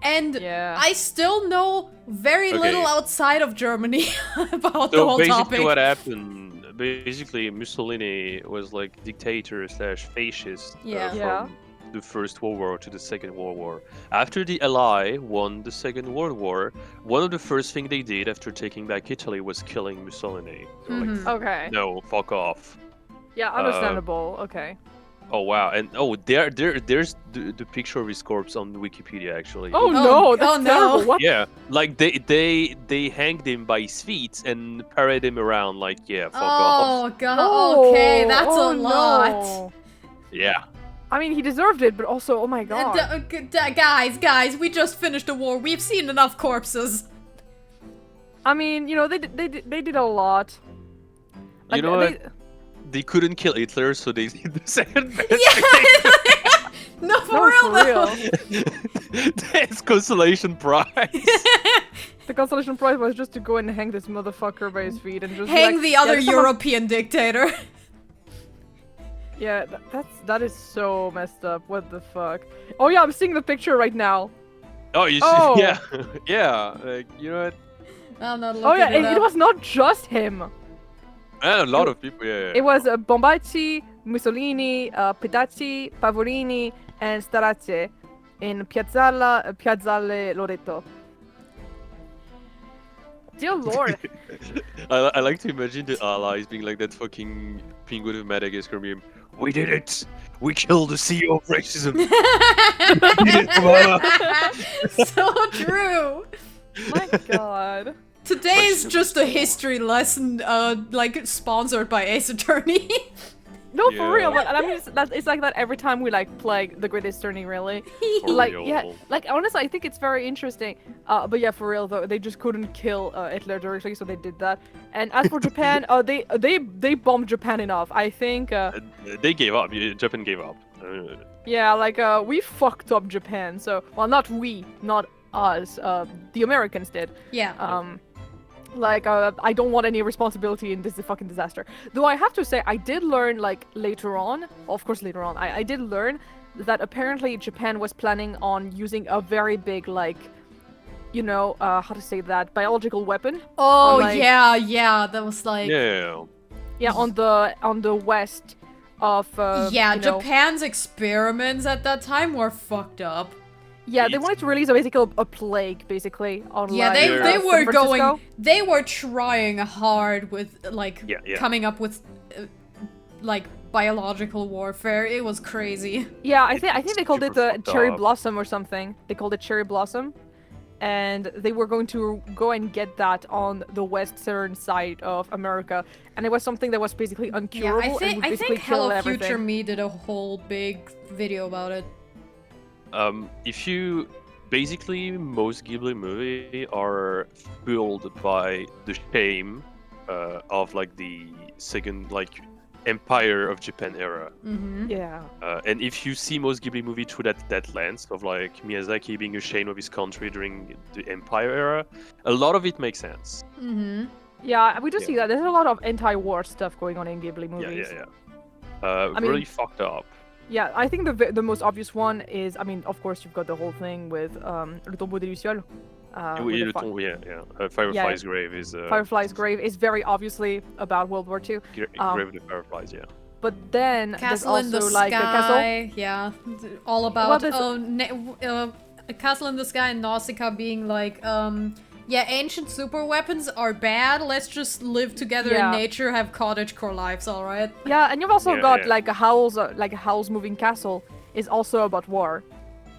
and Yeah. I still know very Okay. little outside of Germany about the So whole basically, topic. what happened? Basically, Mussolini was like dictator slash fascist Yeah. Yeah. from the First World War to the Second World War. After the Ally won the Second World War, one of the first thing they did after taking back Italy was killing Mussolini. They were like, Mhm. Okay. no, fuck off. Yeah, understandable. Okay. Oh wow, and there's the picture of his corpse on Wikipedia actually. Oh, Oh, no, that's oh, no. terrible. What? Yeah, like they hanged him by his feet and parade him around like yeah, fuck off. Oh god, okay, that's oh, a lot. no. Yeah. I mean, he deserved it, but also, oh my god. Guys, we just finished a war. We've seen enough corpses. I mean, you know, they did a lot. You know they, what? They couldn't kill Hitler, so they did the second best. Yeah. No, for No, real for though. real. That's consolation prize. The consolation prize was just to go and hang this motherfucker by his feet and just be Hang like, the yeah, other someone- European dictator. Yeah, that is so messed up. What the fuck? Oh yeah, I'm seeing the picture right now. Oh, you see? Oh. Yeah, yeah. Like you know what? I'm not looking Oh yeah, it it up. was not just him. And a lot of people. Yeah. It was Bombacci, Mussolini, Petacci, Pavorini, and Starace in Piazzale Loreto. Dear Lord. I like to imagine the allies being like that fucking penguin of Madagascar meme. We did it! We killed the CEO of racism! We did it, Obama! So true. My god. Today's just a history lesson, like sponsored by Ace Attorney. No, for real. Yeah. But I mean, it's like that every time we like play the Greatest Journey, really. For Like, real. yeah, like honestly, I think it's very interesting. But yeah, for real though, they just couldn't kill Hitler directly, so they did that. And as for Japan, they bombed Japan enough. I think. They gave up. Japan gave up. Yeah, like we fucked up Japan. So, well, not we, not us. The Americans did. Yeah. Like, I don't want any responsibility in this fucking disaster. Though I have to say, I did learn, like, later on, of course later on, I did learn that apparently Japan was planning on using a very big, like, you know, how to say that, biological weapon. Oh, like- yeah, that was like... Yeah. Yeah, on the west of, Yeah, you know- Japan's experiments at that time were fucked up. Yeah, they wanted to release basically a plague, basically, on Yeah, like, they San were going... Francisco. They were trying hard with, like, Yeah. coming up with, like, biological warfare. It was crazy. Yeah, I think they called it super the fucked cherry up. blossom or something. They called it cherry blossom, and they were going to go and get that on the western side of America, and it was something that was basically Yeah, uncurable I and think would I basically think kill Hello everything. Future Me did a whole big video about it. If you basically most Ghibli movie are fueled by the shame of like the second like Empire of Japan era. Mm-hmm. Yeah. And if you see most Ghibli movie through that lens of like Miyazaki being ashamed of his country during the Empire era, a lot of it makes sense. Mm-hmm. Yeah, we do see Yeah. that. There's a lot of anti-war stuff going on in Ghibli Yeah, movies. yeah. I mean- Really fucked up. Yeah, I think the most obvious one is, I mean, of course, you've got the whole thing with Le Tombeau des Lucioles, with the Firefly's grave is Firefly's grave is very obviously about World War II. Grave of the Fireflies, yeah. But then Castle there's in the also like a castle. sky. Yeah, all about there's- a castle in the sky and Nausicaa being like, yeah, ancient super weapons are bad. Let's just live together in Yeah. nature, have cottagecore lives, all right? Yeah, and you've also Yeah, got yeah. like a Howl's Moving Castle is also about war.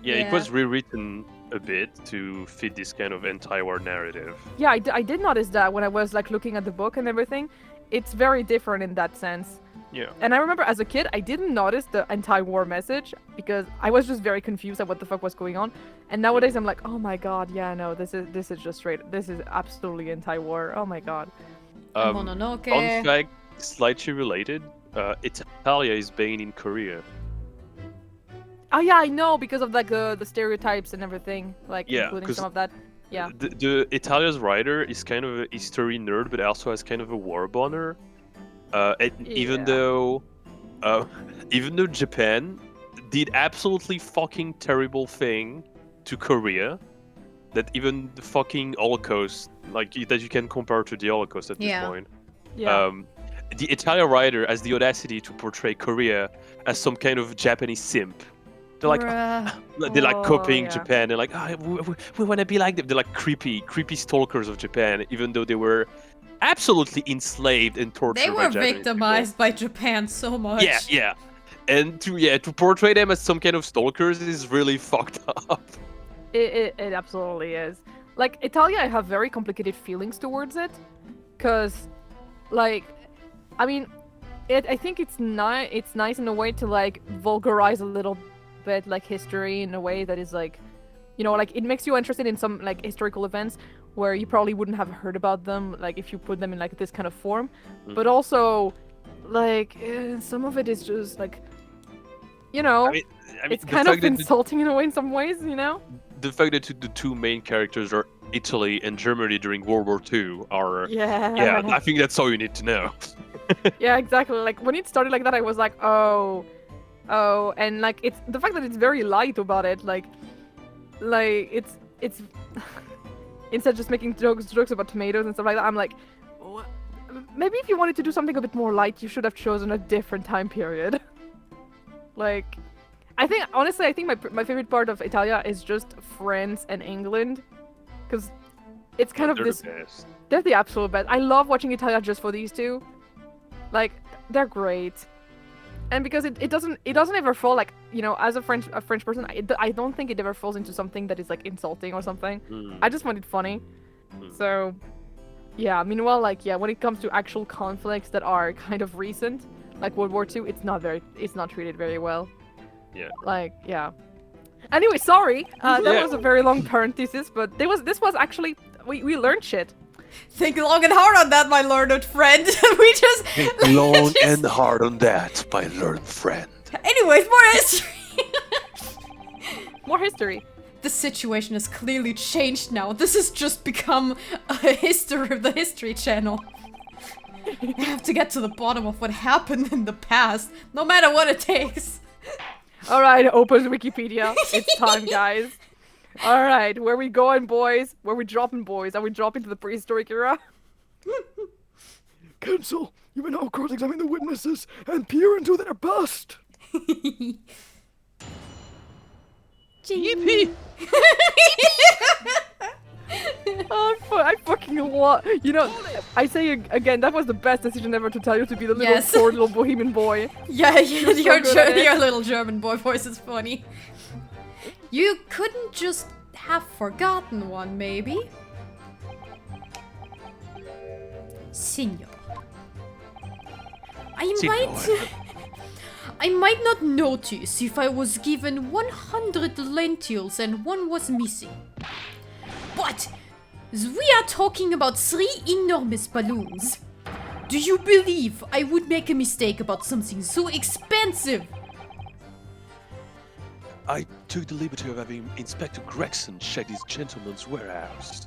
Yeah, Yeah. it was rewritten a bit to fit this kind of anti-war narrative. Yeah, I did notice that when I was like looking at the book and everything. It's very different in that sense. Yeah. And I remember as a kid, I didn't notice the anti-war message because I was just very confused at what the fuck was going on. And nowadays I'm like, oh my god, yeah, no, this is just straight. This is absolutely anti-war. Oh my god. Mononoke. Fun fact, slightly related, Italia is banned in Korea. Oh yeah, I know because of like the stereotypes and everything, like Yeah, including 'cause some of that. Yeah. The Italia's writer is kind of a history nerd, but also has kind of a war boner. And even though Japan did absolutely fucking terrible thing to Korea, that even the fucking Holocaust, like that you can compare to the Holocaust at this Yeah. point. Yeah. The Italian writer has the audacity to portray Korea as some kind of Japanese simp. They're like, they're like copying yeah. Japan. They're like, we want to be like them. They're like creepy stalkers of Japan, even though they were absolutely enslaved and tortured. They by were Japanese victimized by Japan so much. people. Yeah. And to portray them as some kind of stalkers is really fucked up. It absolutely is. Like Italia, I have very complicated feelings towards it, cause, like, I mean, I think it's nice in a way to like vulgarize a little bit like history in a way that is like, you know, like it makes you interested in some like historical events where you probably wouldn't have heard about them like if you put them in like this kind of form. But also, like some of it is just like, you know, I mean, it's the kind of fact that insulting in a way in some ways, you know. the fact that the two main characters are Italy and Germany during World War II are yeah. I think that's all you need to know. Yeah, exactly. Like when it started like that, I was like, oh, and like it's the fact that it's very light about it, like it's instead of just making jokes about tomatoes and stuff like that. I'm like, maybe if you wanted to do something a bit more light, you should have chosen a different time period. Like, I think honestly, my favorite part of Italia is just France and England, because it's kind of They're this. the best. They're the absolute best. I love watching Italia just for these two. Like, they're great. And because it doesn't ever fall like, you know, as a French person, I don't think it ever falls into something that is like insulting or something. I just find it funny. So, yeah. Meanwhile, like, yeah, when it comes to actual conflicts that are kind of recent, like World War II, it's not treated very well. Yeah. Like, yeah. Anyway, sorry. That was a very long parenthesis, but this was actually we learned shit. Think long and hard on that, my learned friend. We just Think long and hard on that, my learned friend. Anyways, more history. More history. The situation has clearly changed now. This has just become a history of the History Channel. I have to get to the bottom of what happened in the past, no matter what it takes. All right, open Wikipedia. It's time, guys. All right, where we going, boys? Where we dropping, boys? Are we dropping to the prehistoric era? Counsel, you may now cross-examine the witnesses and peer into their past. Yippee! I fucking love. You know, I say again, that was the best decision ever to tell you to be the little Yes. poor little bohemian boy. Yeah, You're so your good at it. your little German boy voice is funny. You couldn't just have forgotten one, maybe? Signor. I might not notice if I was given 100 lentils and one was missing. But we are talking about 3 enormous balloons. Do you believe I would make a mistake about something so expensive? I took the liberty of having Inspector Gregson check this gentleman's warehouse.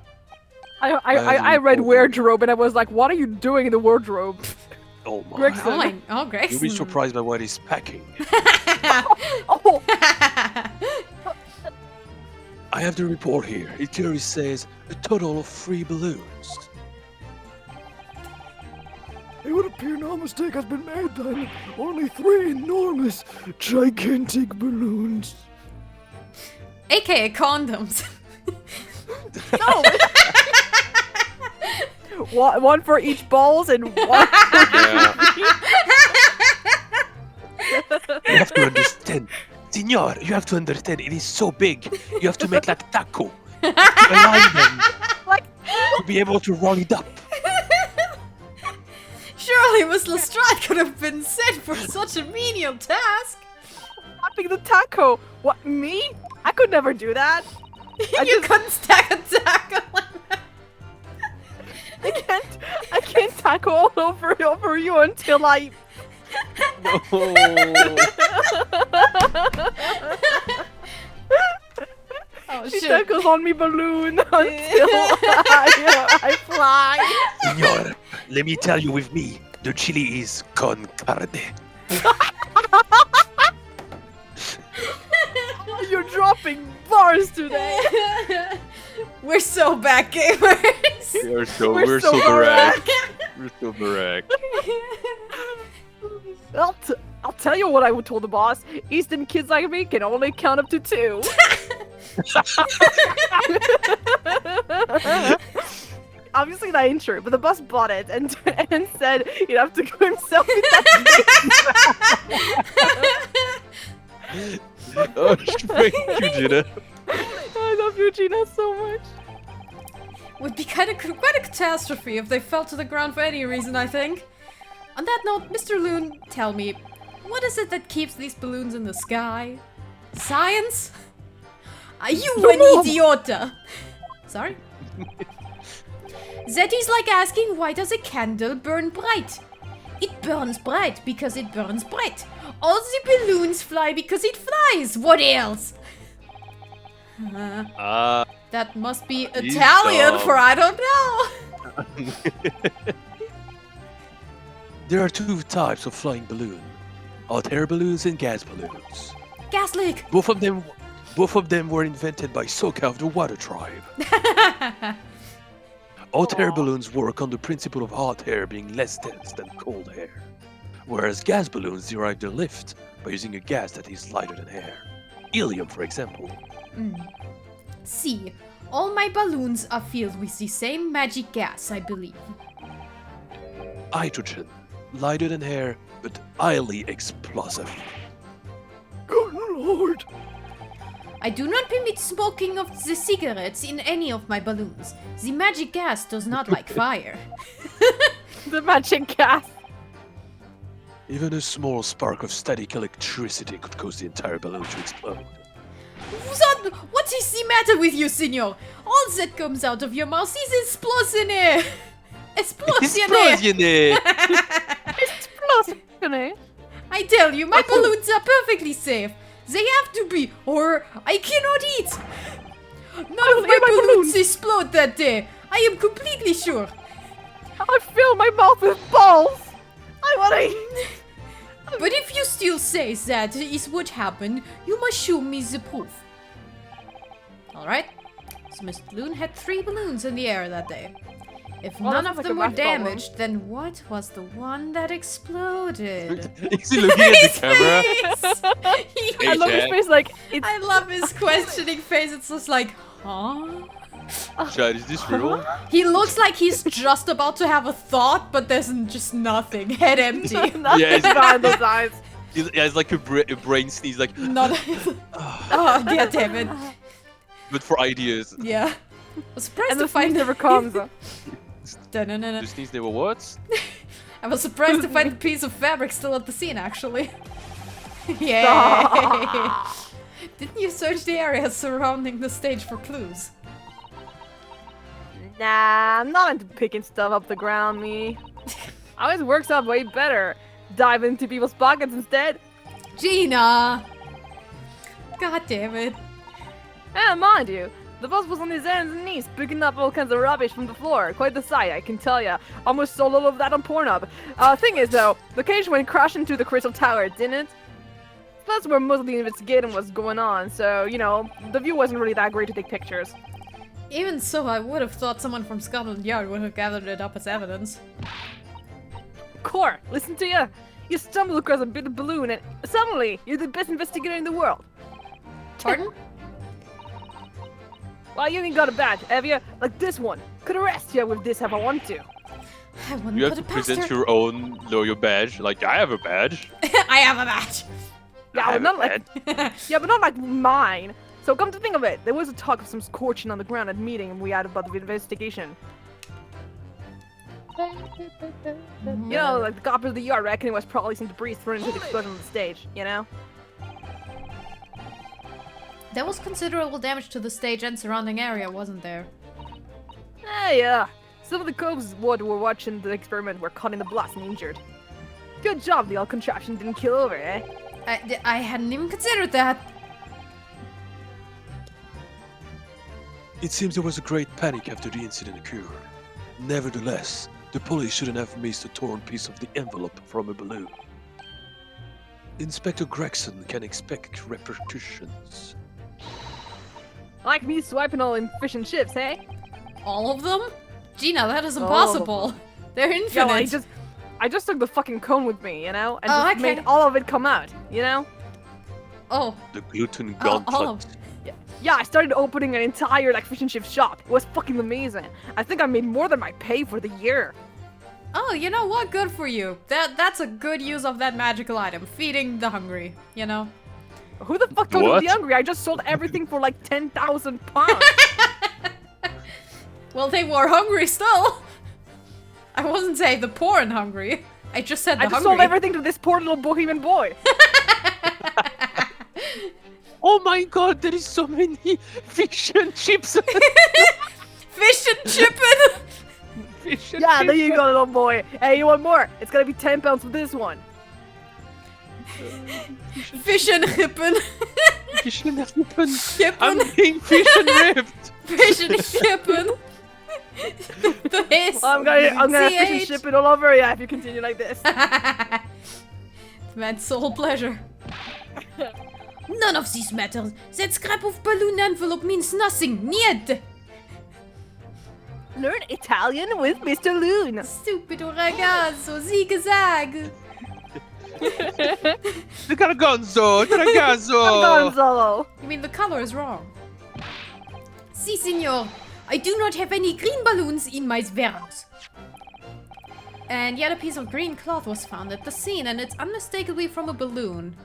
I read wardrobe and I was like, what are you doing in the wardrobe? Oh my. Gregson. Gregson. You'll be surprised by what he's packing. Oh, I have the report here. It clearly says a total of 3 balloons. It would appear no mistake has been made then. Only 3 enormous, gigantic balloons. AKA condoms. No! one for each balls and one Yeah. You have to understand. Senor, you have to understand. It is so big. You have to make like a taco. To align them. Like- To be able to roll it up. Surely Miss Lestrade could have been sent for such a menial task. Popping the taco. What, me? I could never do that. You couldn't stack a taco like that. I can't taco all over you until I. No. Oh She shit. tacos on me balloon until I fly. Senor, let me tell you with me, the chili is con carne. You're dropping bars today. We're so back gamers. We're so so correct. We're so correct. I'll tell you what I would told the boss. Easton kids like me can only count up to 2. Obviously that ain't true, but the boss bought it and said he'd have to go himself. Oh, thank you, Gina. I love you, Gina, so much. Would be quite a catastrophe if they fell to the ground for any reason, I think. On that note, Mr. Loon, tell me, what is it that keeps these balloons in the sky? Science? Are you an idiota? Sorry? That is like asking, why does a candle burn bright? It burns bright because it burns bright. All the balloons fly because it flies. What else? That must be He's Italian dumb. for I don't know. There are 2 types of flying balloon. Hot air balloons and gas balloons. Gas leak. Both of them were invented by Soka of the Water Tribe. Hot air balloons work on the principle of hot air being less dense than cold air, whereas gas balloons derive their lift by using a gas that is lighter than air. Helium, for example. See, all my balloons are filled with the same magic gas, I believe. Hydrogen, lighter than air, but highly explosive. Good lord. I do not permit smoking of the cigarettes in any of my balloons. The magic gas does not like fire. The magic gas. Even a small spark of static electricity could cause the entire balloon to explode. What is the matter with you, senor? All that comes out of your mouth is explosionaire. Explosionaire. Explosion. I tell you, my balloons are perfectly safe. They have to be, or I cannot eat. None of my balloons explode that day. I am completely sure. I fill my mouth with balls. I wanna eat. But if you still say that is what happened, you must show me the proof. Alright. So Mr. Loon had 3 balloons in the air that day. If Well, none that of sounds them like were a basketball one. damaged, then what was the one that exploded? Is he looking at the camera? I love his Jack. face like it's I love his questioning face. It's just like, huh? Chad, is this real? He looks like he's just about to have a thought, but there's just nothing. Head empty. nothing Yeah, it's- behind those eyes. He has like a brain sneeze, like, Not. Oh, yeah, damn it. but for ideas. Yeah. I was surprised And to the find sneeze never comes. Dun-dun-dun-dun. The sneeze never what? I was surprised to find a piece of fabric still at the scene, actually. Yay! Didn't you search the area surrounding the stage for clues? Nah, I'm not into picking stuff up the ground, me. Always works out way better. Dive into people's pockets instead. Gina! God damn it. And mind you, the boss was on his hands and knees picking up all kinds of rubbish from the floor. Quite the sight, I can tell ya. Almost saw all of that on Pornhub. Thing is though, the cage went crashing into the crystal tower, didn't it? That's where most of the investigating was going on, so, you know, the view wasn't really that great to take pictures. Even so, I would have thought someone from Scotland Yard would have gathered it up as evidence. Core, listen to you. You stumble across a bit of balloon and suddenly you're the best investigator in the world. Pardon? Well, you ain't got a badge, have you? Like this one. Could arrest you with this if I want to. I wouldn't You have put to it past present her. your own lawyer badge. Like, I have a badge. I have a match. Yeah, I but have not a like badge. yeah, but not like mine. So come to think of it, there was a talk of some scorching on the ground at a meeting we had about the investigation. You know, like the coppers of the yard reckon it was probably some debris thrown into the explosion on the stage, you know? There was considerable damage to the stage and surrounding area, wasn't there? Yeah. Some of the cops who were watching the experiment were caught in the blast and injured. Good job the old contraption didn't kill over, eh? I hadn't even considered that. It seems there was a great panic after the incident occurred. Nevertheless, the police shouldn't have missed a torn piece of the envelope from a balloon. Inspector Gregson can expect repercussions. Like me swiping all in fish and chips, hey? All of them? Gina, that is All of impossible. They're infinite. Yeah, well, I just took the fucking cone with me, you know? And Oh, just okay. made all of it come out, you know? Oh, The gluten all gauntlet. of Yeah, I started opening an entire like fish and chip shop. It was fucking amazing. I think I made more than my pay for the year. Oh, you know what? Good for you. That's a good use of that magical item. Feeding the hungry, you know? Who the fuck told you to What? be hungry? I just sold everything for like 10,000 pounds. Well, they were hungry still. I wasn't saying the poor and hungry. I just said the I just hungry. sold everything to this poor little bohemian boy. Oh my god, there is so many fish and chips. Fish and chippin'! Fish and Yeah, there chips. you go, little boy. Hey, you want more? It's gonna be 10 pounds for this one. Fish and chippin'. Fish and chippen. Chippin'. I'm being fish and ripped. Fish and chippin'. The hiss. I'm gonna fish and CH. ship it all over you if you continue like this. Man's sole pleasure. None of this matters. That scrap of balloon envelope means nothing. Niet. Learn Italian with Mr. Loon. Stupido ragazzo, zigue-zague. The gargonzo, the ragazzo. Gonzalo. You mean the color is wrong? Si, signor. I do not have any green balloons in my warehouse. And yet a piece of green cloth was found at the scene, and it's unmistakably from a balloon.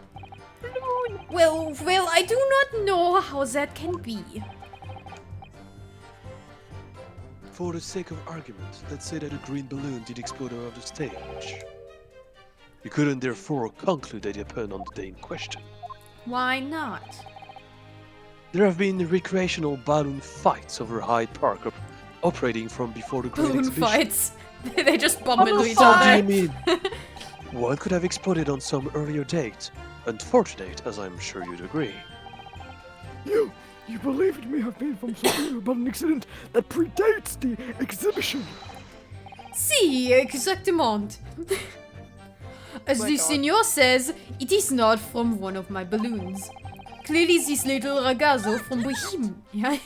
Well, I do not know how that can be. For the sake of argument, let's say that a green balloon did explode above the stage. You couldn't therefore conclude that it happened on the day in question. Why not? There have been recreational balloon fights over Hyde Park operating from before the Great Balloon Exhibition. fights. They just bump into each What do you other. mean? One could have exploded on some earlier date. Unfortunate, as I'm sure you'd agree. You believe it may have been from some about an incident that predates the exhibition. Si, exactement. As my the God. signor says, it is not from one of my balloons. Clearly this little ragazzo from Bohemia. Yeah?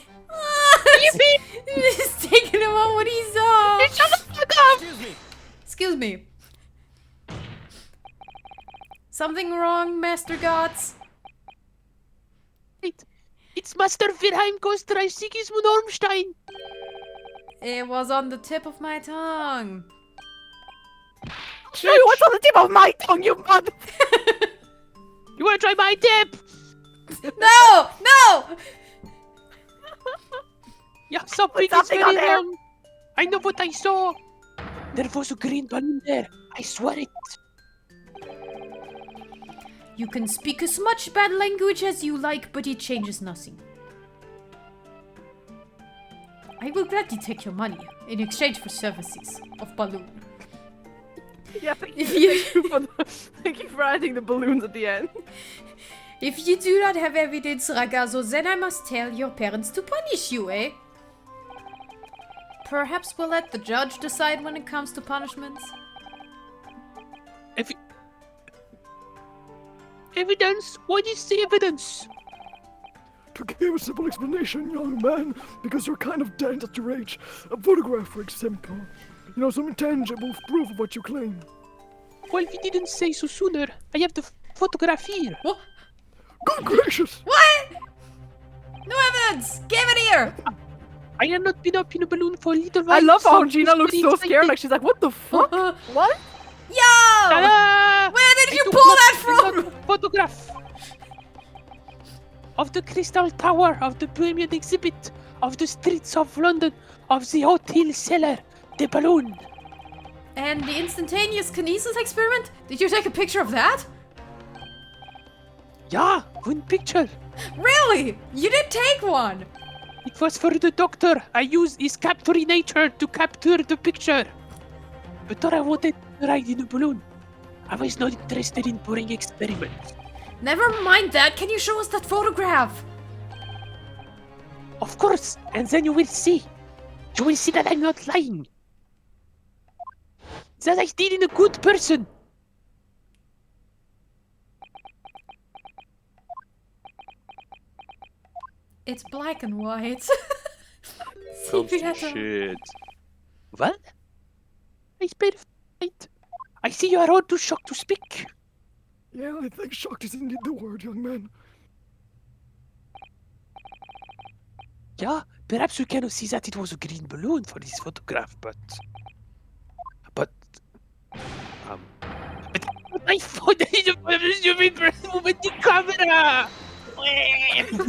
He's taking him on what he saw. Shut the fuck up! Excuse me. Something wrong, Master Gots? It's Master Wilhelm Kostreich Sigismund Ormstein. It was on the tip of my tongue. Show you what's on the tip of my tongue, you mother. You wanna try my dip? No! No! Yeah, something is something on very there? wrong. I know what I saw. There was a green balloon there. I swear it. You can speak as much bad language as you like, but it changes nothing. I will gladly take your money in exchange for services of balloon. Yeah, thank If you for adding the balloons at the end. If you do not have evidence, ragazzo, then I must tell your parents to punish you, eh? Perhaps we'll let the judge decide when it comes to punishments. Evidence? What is the evidence? To give a simple explanation, young man, because you're kind of dense at your age. A photograph, for example. You know, some intangible proof of what you claim. Well, if you didn't say so sooner, I have the photograph here. What? Good gracious! What? No evidence! Give it here! I have not been up in a balloon for a little while. I love so how I'm Gina just looks very so excited. scared. Like she's like, what the fuck? What? Yo! Ta-da! Where did I you took pull that a from? photograph of the Crystal Tower, of the Bohemian exhibit, of the streets of London, of the hotel cellar, the balloon. And the instantaneous kinesis experiment? Did you take a picture of that? Yeah, one picture. Really? You did take one! It was for the doctor. I used his capturinator to capture the picture. But I wanted to ride in a balloon. I was not interested in boring experiments. Never mind that, can you show us that photograph? Of course, and then you will see. You will see that I'm not lying. That I did in a good person. It's black and white. Comes to Sepia. shit. What? I spelled right. I see you are all too shocked to speak. Yeah, I think shocked is indeed the word, young man. Yeah, perhaps you cannot see that it was a green balloon for this photograph, but but my phone is a stupid person with the camera. Where? Whoa!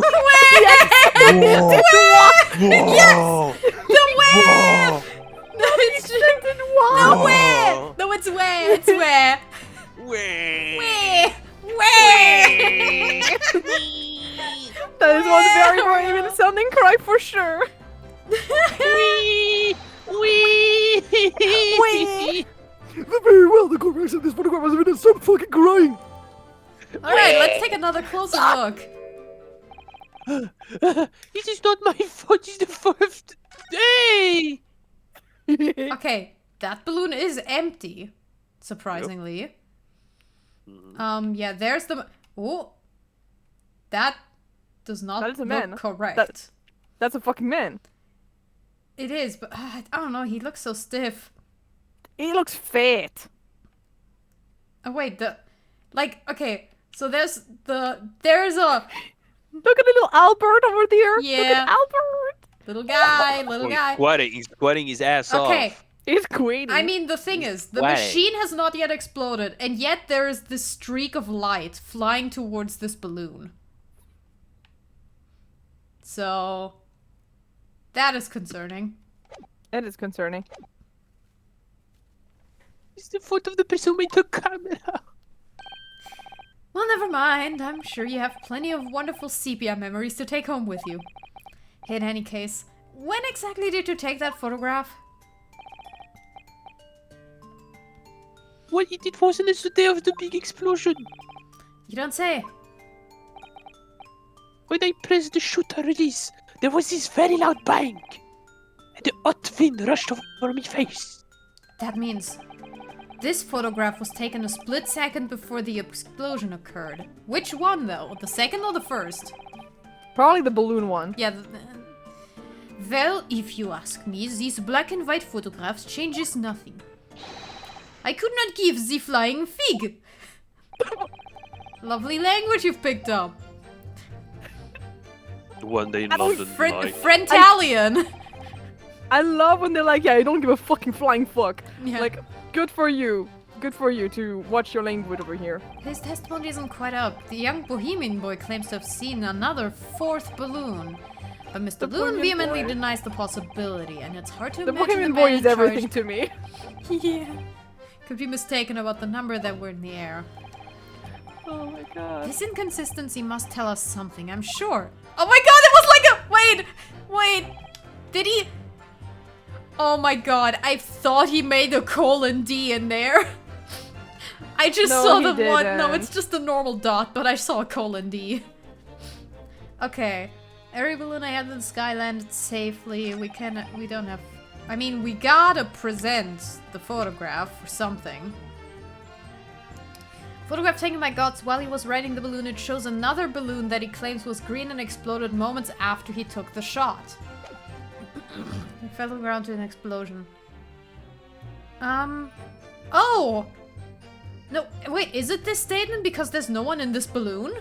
The where? Whoa! No, it's no where? No, it's where? It's where? Where? Where? That is one very Bohemian sounding cry for sure. Wee! Wee! Wee! Very well, the correct of this photograph has been some fucking crying. Alright, let's take another closer look. This is not my fault. It's the first day. Okay, that balloon is empty. Surprisingly. Yeah, there's the... Oh! That does not That is a look man. correct. That's a fucking man. It is, but I don't know, he looks so stiff. He looks fat. Oh wait, like, okay, so there's a Look at little Albert over there. Look Yeah. at Albert. little guy, little guy. He's squatting his ass Okay, off. He's queen. I mean, the thing is, the Why? machine has not yet exploded, and yet there is this streak of light flying towards this balloon. So, that is concerning. It is concerning. It's the fault of the person with the camera. Well, never mind. I'm sure you have plenty of wonderful sepia memories to take home with you. In any case, when exactly did you take that photograph? Well, it wasn't the day of the big explosion. You don't say. When I pressed the shutter release, there was this very loud bang. And the hot wind rushed over my face. That means this photograph was taken a split second before the explosion occurred. Which one, though? The second or the first? Probably the balloon one. Yeah. Well, if you ask me, these black and white photographs changes nothing. I could not give the flying fig. Lovely language you've picked up. One day in London, tonight. Frentalian. I love when they're like, yeah, I don't give a fucking flying fuck. Yeah. Like, good for you. Good for you to watch your language over here. His testimony isn't quite up. The young bohemian boy claims to have seen another fourth balloon. But Mr. The Balloon Bohemian vehemently Boy. denies the possibility, and it's hard to The imagine Bohemian the boy man is in charge everything to me. yeah. Could be mistaken about the number that were in the air. Oh my god. This inconsistency must tell us something, I'm sure. Oh my god, it was like a... Wait! Did he... Oh my god, I thought he made a :D in there. I just No, saw he the one... No, didn't. it's just a normal dot, but I saw a :D. Okay. Every balloon I had in the sky landed safely. We don't have... I mean, we gotta present the photograph or something. Photograph taken by Gods while he was riding the balloon. It shows another balloon that he claims was green and exploded moments after he took the shot. He fell to the ground to an explosion. Oh! No, wait, is it this statement because there's no one in this balloon?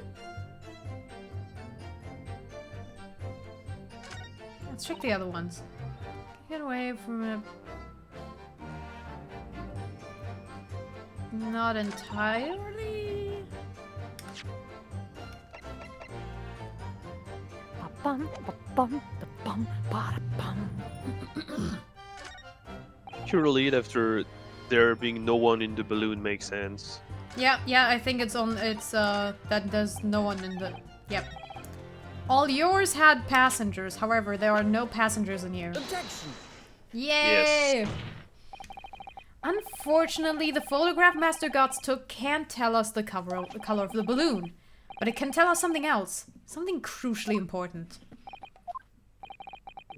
Let's check the other ones. Get away from it. Not entirely. Ba-bum, ba-bum, ba-bum, ba-da-bum. Pure lead after there being no one in the balloon makes sense. Yeah, I think it's that there's no one in the, yep. All yours had passengers, however, there are no passengers in here. Objection! Yay! Yes. Unfortunately, the photograph Master Gods took can't tell us the color of the balloon, but it can tell us something else, something crucially important.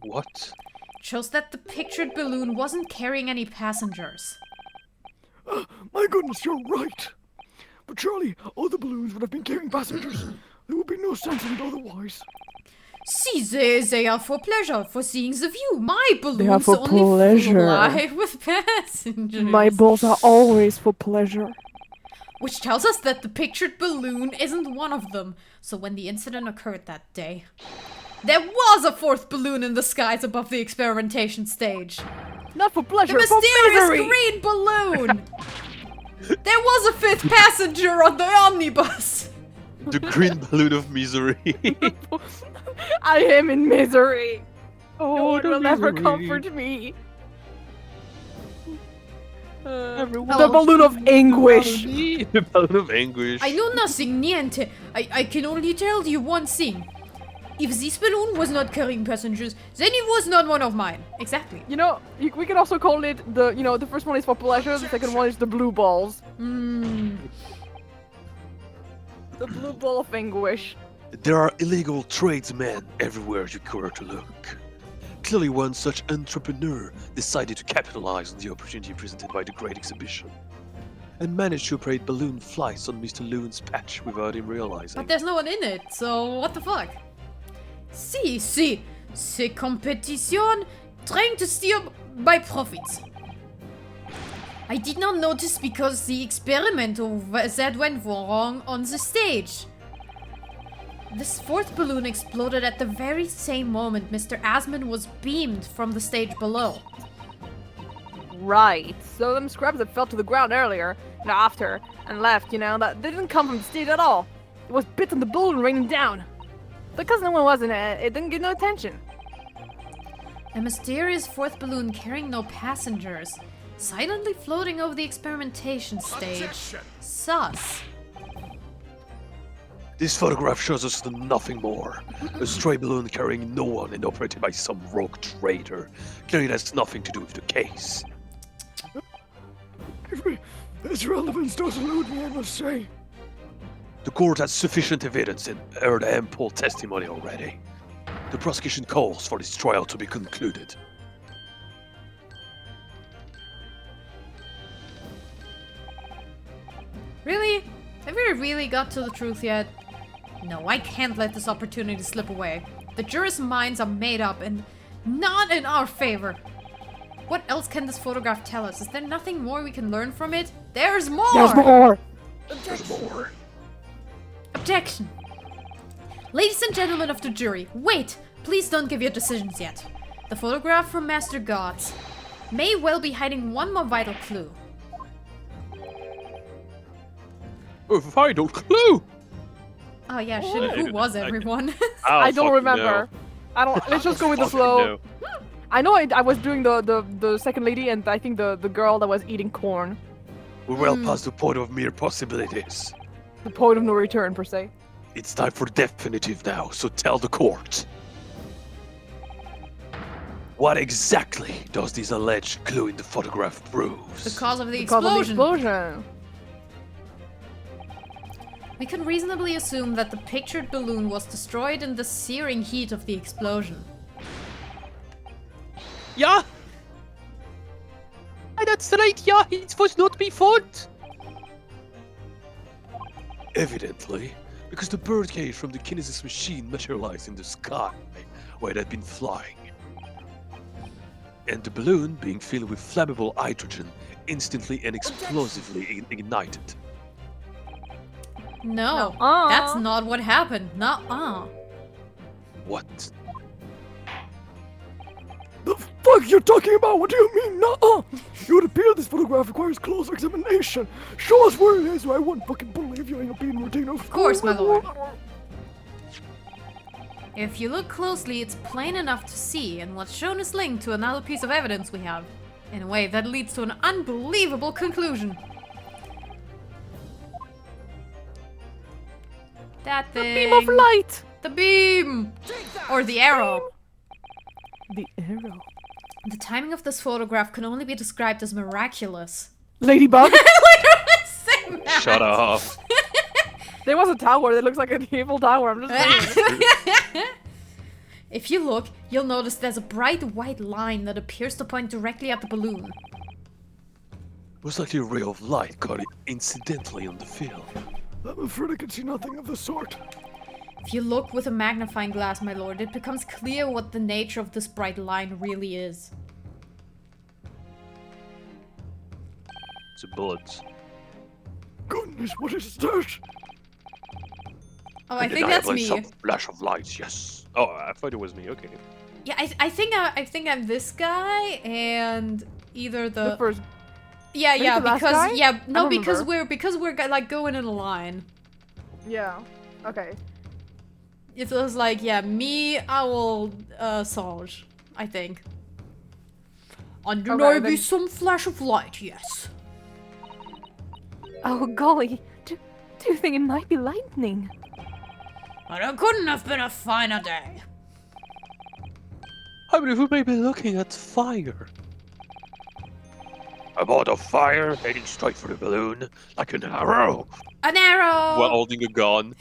What? It shows that the pictured balloon wasn't carrying any passengers. My goodness, you're right. But surely all the balloons would have been carrying passengers. There would be no sense in it otherwise. See, they are for pleasure, for seeing the view. My They are balloons for only pleasure. fly with passengers. My balls are always for pleasure. Which tells us that the pictured balloon isn't one of them. So when the incident occurred that day, there was a fourth balloon in the skies above the experimentation stage. Not for pleasure, The for mysterious misery! green balloon! There was a fifth passenger on the omnibus! The green balloon of misery. I am in misery. No Oh, one the will never misery. comfort me. Everyone The balloon of anguish. The balloon of anguish. I know nothing, niente. I can only tell you one thing. If this balloon was not carrying passengers, then it was not one of mine. Exactly. You know, we can also call it the first one is for pleasure, the second one is the blue balls. Hmm. The blue ball of anguish. There are illegal tradesmen everywhere you care to look. Clearly one such entrepreneur decided to capitalize on the opportunity presented by the Great Exhibition and managed to operate balloon flights on Mr. Loon's patch without him realizing. But there's no one in it, so what the fuck? Si, c'est competition trying to steal my profits. I did not notice because the experiment that went wrong on the stage. This fourth balloon exploded at the very same moment Mr. Asman was beamed from the stage below. Right. So them scraps that fell to the ground earlier, after, and left, that they didn't come from the stage at all. It was bits on the balloon raining down. Because no one was in it, it didn't get no attention. A mysterious fourth balloon carrying no passengers, silently floating over the experimentation stage. Sus. This photograph shows us nothing more. A stray balloon carrying no one and operated by some rogue trader. Clearly that's nothing to do with the case. Its relevance does elude me, I must say. The court has sufficient evidence and heard ample testimony already. The prosecution calls for this trial to be concluded. Really? Have we really got to the truth yet? No, I can't let this opportunity slip away. The jurors' minds are made up and not in our favor. What else can this photograph tell us? Is there nothing more we can learn from it? There's more! There's more! There's more. Objection! Ladies and gentlemen of the jury, wait! Please don't give your decisions yet. The photograph from Master Gods may well be hiding one more vital clue. A vital clue! Oh yeah, shit, who was everyone? I don't remember. I don't. Let's just go with the flow. I know I was doing the second lady and I think the girl that was eating corn. We're well past the point of mere possibilities. The point of no return, per se. It's time for definitive now, so tell the court. What exactly does this alleged clue in the photograph prove? The cause of the Because of the explosion. explosion. We can reasonably assume that the pictured balloon was destroyed in the searing heat of the explosion. Yeah. That's right, yeah, it was not my fault. Evidently, because the birdcage from the kinesis machine materialized in the sky where it had been flying. And the balloon, being filled with flammable hydrogen, instantly and explosively ignited. No, Nuh-uh. that's not what happened. Nuh-uh. What? The fuck you talking about? What do you mean? Nuh-uh. It would appear this photograph requires close examination. Show us where it is, or I won't fucking believe you ain't being routine. Of course, my lord. If you look closely, it's plain enough to see, and what's shown is linked to another piece of evidence we have. In a way that leads to an unbelievable conclusion. That thing. Beam of light! The beam! Or the arrow. The arrow. The timing of this photograph can only be described as miraculous. Ladybug? Same that. Shut up. There was a tower that looks like an evil tower. I'm just saying. If you look, you'll notice there's a bright white line that appears to point directly at the balloon. Most likely a ray of light caught it incidentally on the field. I'm afraid I can see nothing of the sort. If you look with a magnifying glass, my lord, it becomes clear what the nature of this bright line really is. It's a bullet. Goodness, what is that? Oh, I think that's Undeniably me. some flash of light, yes. Oh, I thought it was me. Okay. Yeah, I think I'm this guy and either The first. yeah Maybe the last because guy? yeah I no don't because remember. we're like going in a line. Yeah. Okay. It was like yeah me Owl Songe, I think. Undeniably then- some flash of light, yes. Oh golly. Do you think it might be lightning? But it couldn't have been a finer day. I believe we may be looking at fire. About a fire heading straight for the balloon, like an arrow. An arrow. While holding a gun.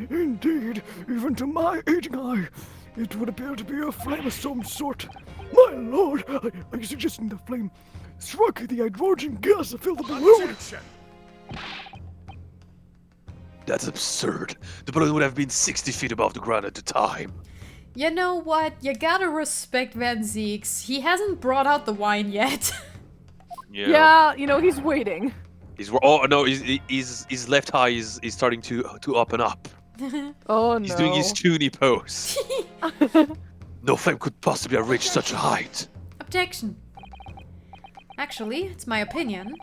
Indeed, even to my aging eye, it would appear to be a flame of some sort. My lord, are you suggesting the flame struck the hydrogen gas that filled the balloon? That's absurd. The balloon would have been 60 feet above the ground at the time. You know what? You gotta respect Van Zeeks. He hasn't brought out the wine yet. Yeah, you know, he's waiting. He's oh no, his left eye is starting to open up. Oh no. He's doing his Toonie pose. No flame could possibly have reached such a height. Objection. Actually, it's my opinion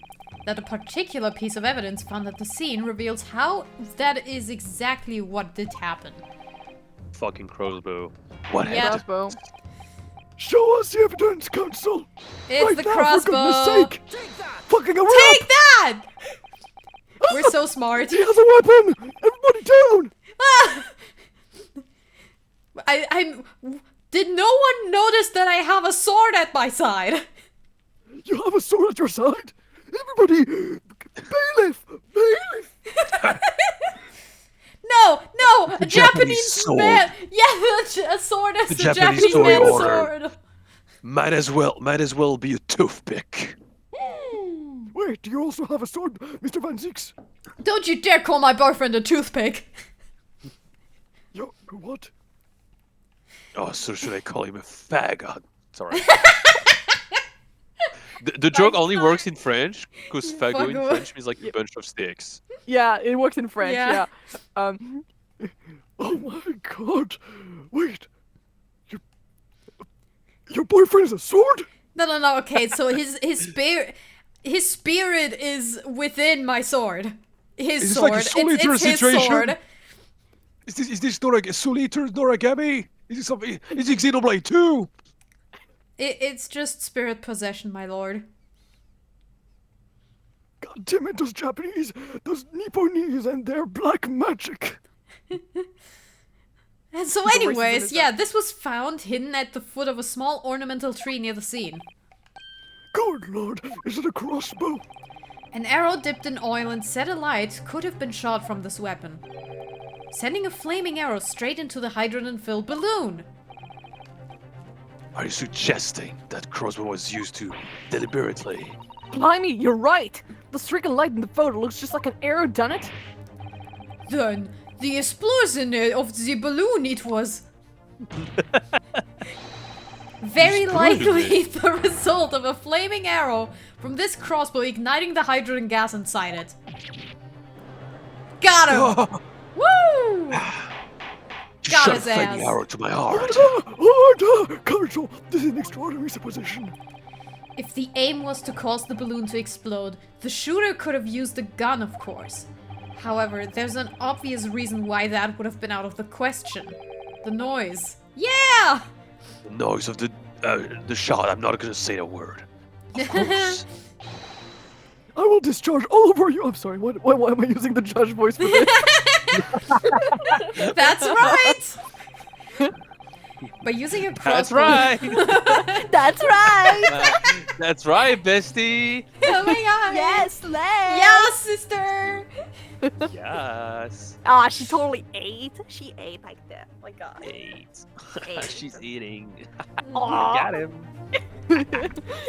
that a particular piece of evidence found at the scene reveals how that is exactly what did happen. Fucking crossbow. What Yeah. happened? Crossbow. Show us the evidence, Council! It's right the now, crossbow. For goodness sake! Fucking hurry Take up! that! We're so smart. He has a weapon! Everybody down! I'm. Did no one notice that I have a sword at my side? You have a sword at your side? Everybody! Bailiff! Bailiff! No, a The Japanese Japanese sword. man. Yeah, a sword is The the Japanese Japanese sword man's order. sword. Might as well be a toothpick. Wait, do you also have a sword, Mr. Van Zeeks? Don't you dare call my boyfriend a toothpick. Yo, what? Oh, so should I call him a faggot? Sorry. The joke only works in French, because fagot in Fagot. French means like a bunch of sticks. Yeah, it works in French. Yeah. Yeah. Oh my god! Wait! Your boyfriend is a sword? No. Okay, so his spirit is within my sword. His Is this sword. like a Soul Eater it's his situation? sword. Is this Soul Eater Noragami? Is this something? Is it Xenoblade 2? It's just spirit possession, my lord. God damn it, those Japanese, those Nipponese and their black magic. And so, The racism anyways, is yeah, this was found hidden at the foot of a small ornamental tree near the scene. Good lord, is it a crossbow? An arrow dipped in oil and set alight could have been shot from this weapon, sending a flaming arrow straight into the hydrogen-filled balloon. Are you suggesting that crossbow was used to deliberately? Blimey, you're right. the stricken light in the photo looks just like an arrow done it. Then the explosion of the balloon, it was very likely the result of a flaming arrow from this crossbow igniting the hydrogen gas inside it. Got him! Woo! You Got shot a his flaming ass. arrow to my heart. Council, this is an extraordinary supposition. If the aim was to cause the balloon to explode, the shooter could have used a gun, of course. However, there's an obvious reason why that would have been out of the question. The noise. Yeah! The noise of the shot. I'm not gonna say a word. Of course. I will discharge all over you. I'm sorry, why am I using the judge voice for this? That's right! By using a crossbow. That's right. That's right! That's right, bestie. Oh my god! Yes, Slay! Yes, sister! Yes. Ah, she totally ate. She ate like that. Oh my god. Eight. Eight. She's eating. Aw. Got him.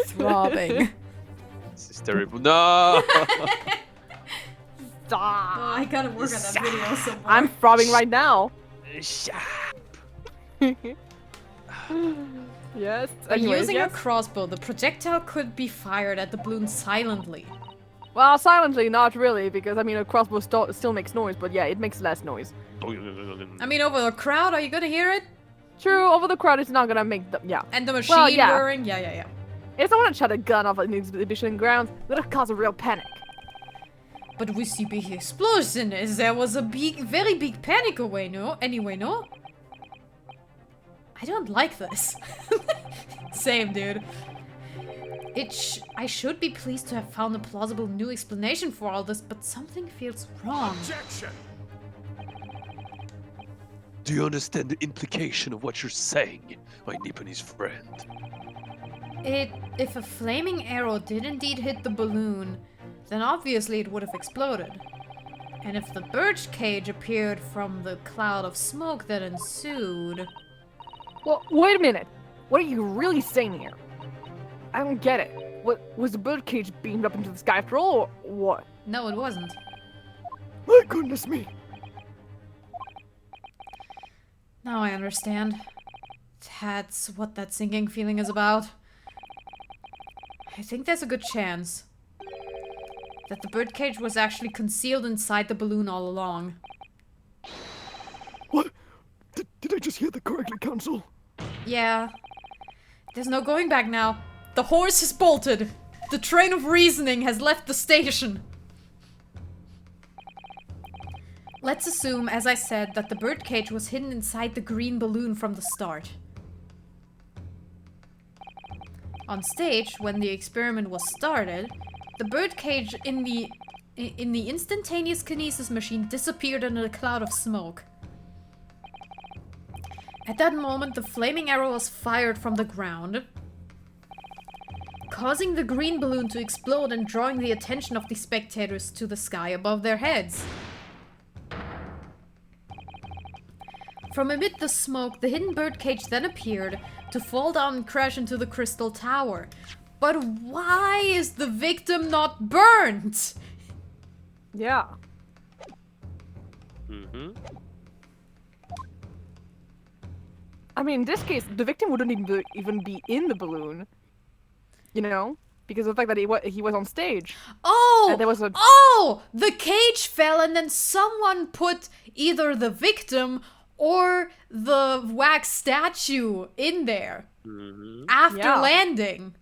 Throbbing. This is terrible. No. Stop. Oh, I gotta work on that video some more. I'm throbbing right now. Yes. By Anyways, using yes. a crossbow, the projectile could be fired at the balloon silently. Well, silently, not really, because I mean, a crossbow still makes noise, but yeah, it makes less noise. I mean, over the crowd, are you gonna hear it? True, over the crowd, it's not gonna make the yeah. And the machine Well, yeah. whirring? Yeah. If someone had shot a gun off an exhibition grounds, that would cause a real panic. But with the big explosion, there was a very big panic anyway, no? I don't like this. Same, dude. I should be pleased to have found a plausible new explanation for all this, but something feels wrong. Objection. Do you understand the implication of what you're saying, my Nipponese friend? If a flaming arrow did indeed hit the balloon, then obviously it would have exploded. And if the birch cage appeared from the cloud of smoke that ensued... Well, wait a minute. What are you really saying here? I don't get it. What was the birdcage beamed up into the sky after all, or what? No, it wasn't. My goodness me. Now I understand. That's what that sinking feeling is about. I think there's a good chance that the birdcage was actually concealed inside the balloon all along. What? Did I just hear that correctly, Council? Yeah. There's no going back now. The horse is bolted. The train of reasoning has left the station. Let's assume, as I said, that the birdcage was hidden inside the green balloon from the start. On stage, when the experiment was started, the birdcage in the instantaneous kinesis machine disappeared in a cloud of smoke. At that moment, the flaming arrow was fired from the ground, causing the green balloon to explode and drawing the attention of the spectators to the sky above their heads. From amid the smoke, the hidden birdcage then appeared to fall down and crash into the crystal tower. But why is the victim not burnt? Yeah. Mm-hmm. I mean, in this case, the victim wouldn't even be in the balloon. You know? Because of the fact that he was on stage. Oh! And there was a... Oh! The cage fell and then someone put either the victim or the wax statue in there after Yeah. landing.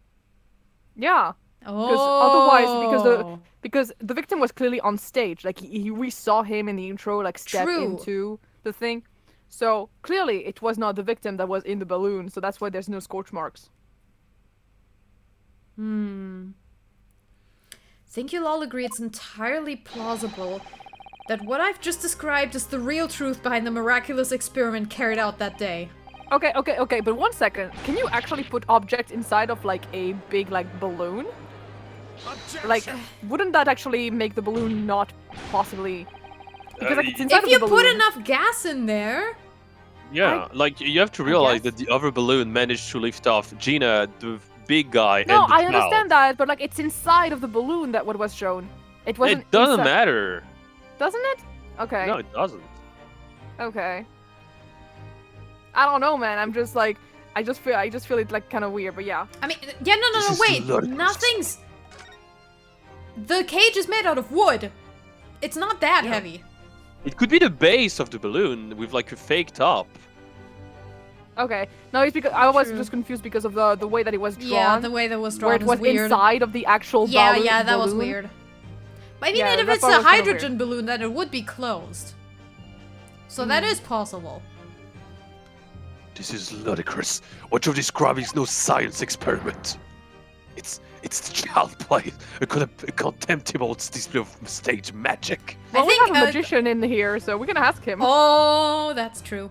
Yeah. Oh. Because the victim was clearly on stage. Like, we saw him in the intro, like, step True. into the thing. So, clearly, it was not the victim that was in the balloon, so that's why there's no scorch marks. Think you'll all agree it's entirely plausible that what I've just described is the real truth behind the miraculous experiment carried out that day. Okay, but 1 second. Can you actually put objects inside of, like, a big, like, balloon? Objection. Like, wouldn't that actually make the balloon not possibly... Because, like, it's inside If of you the put balloon. enough gas in there... Yeah, like you have to realize guess. that the other balloon managed to lift off. Gina, big guy No, and the I cloud. understand that, but like it's inside of the balloon that what was shown. It wasn't. It doesn't inside- matter. Doesn't it? Okay. No, it doesn't. Okay. I don't know, man. I'm just like, I just feel it like kind of weird, but yeah. I mean, yeah, no, This is wait. ludicrous. Nothing's. The cage is made out of wood. It's not that heavy. It could be the base of the balloon with like a fake top. Okay. No, it's because I was True. just confused because of the way that it was drawn. Yeah, the way that was drawn where it was weird. inside of the actual Yeah, balloon. yeah, that was balloon. weird. But I mean, Yeah, if that it's part a was kinda hydrogen balloon, then it would be closed. So that is possible. This is ludicrous. What you're describing is no science experiment. It's child play, a contemptible display of stage magic. Well, I we think, have a magician in here, so we can ask him. Oh, that's true.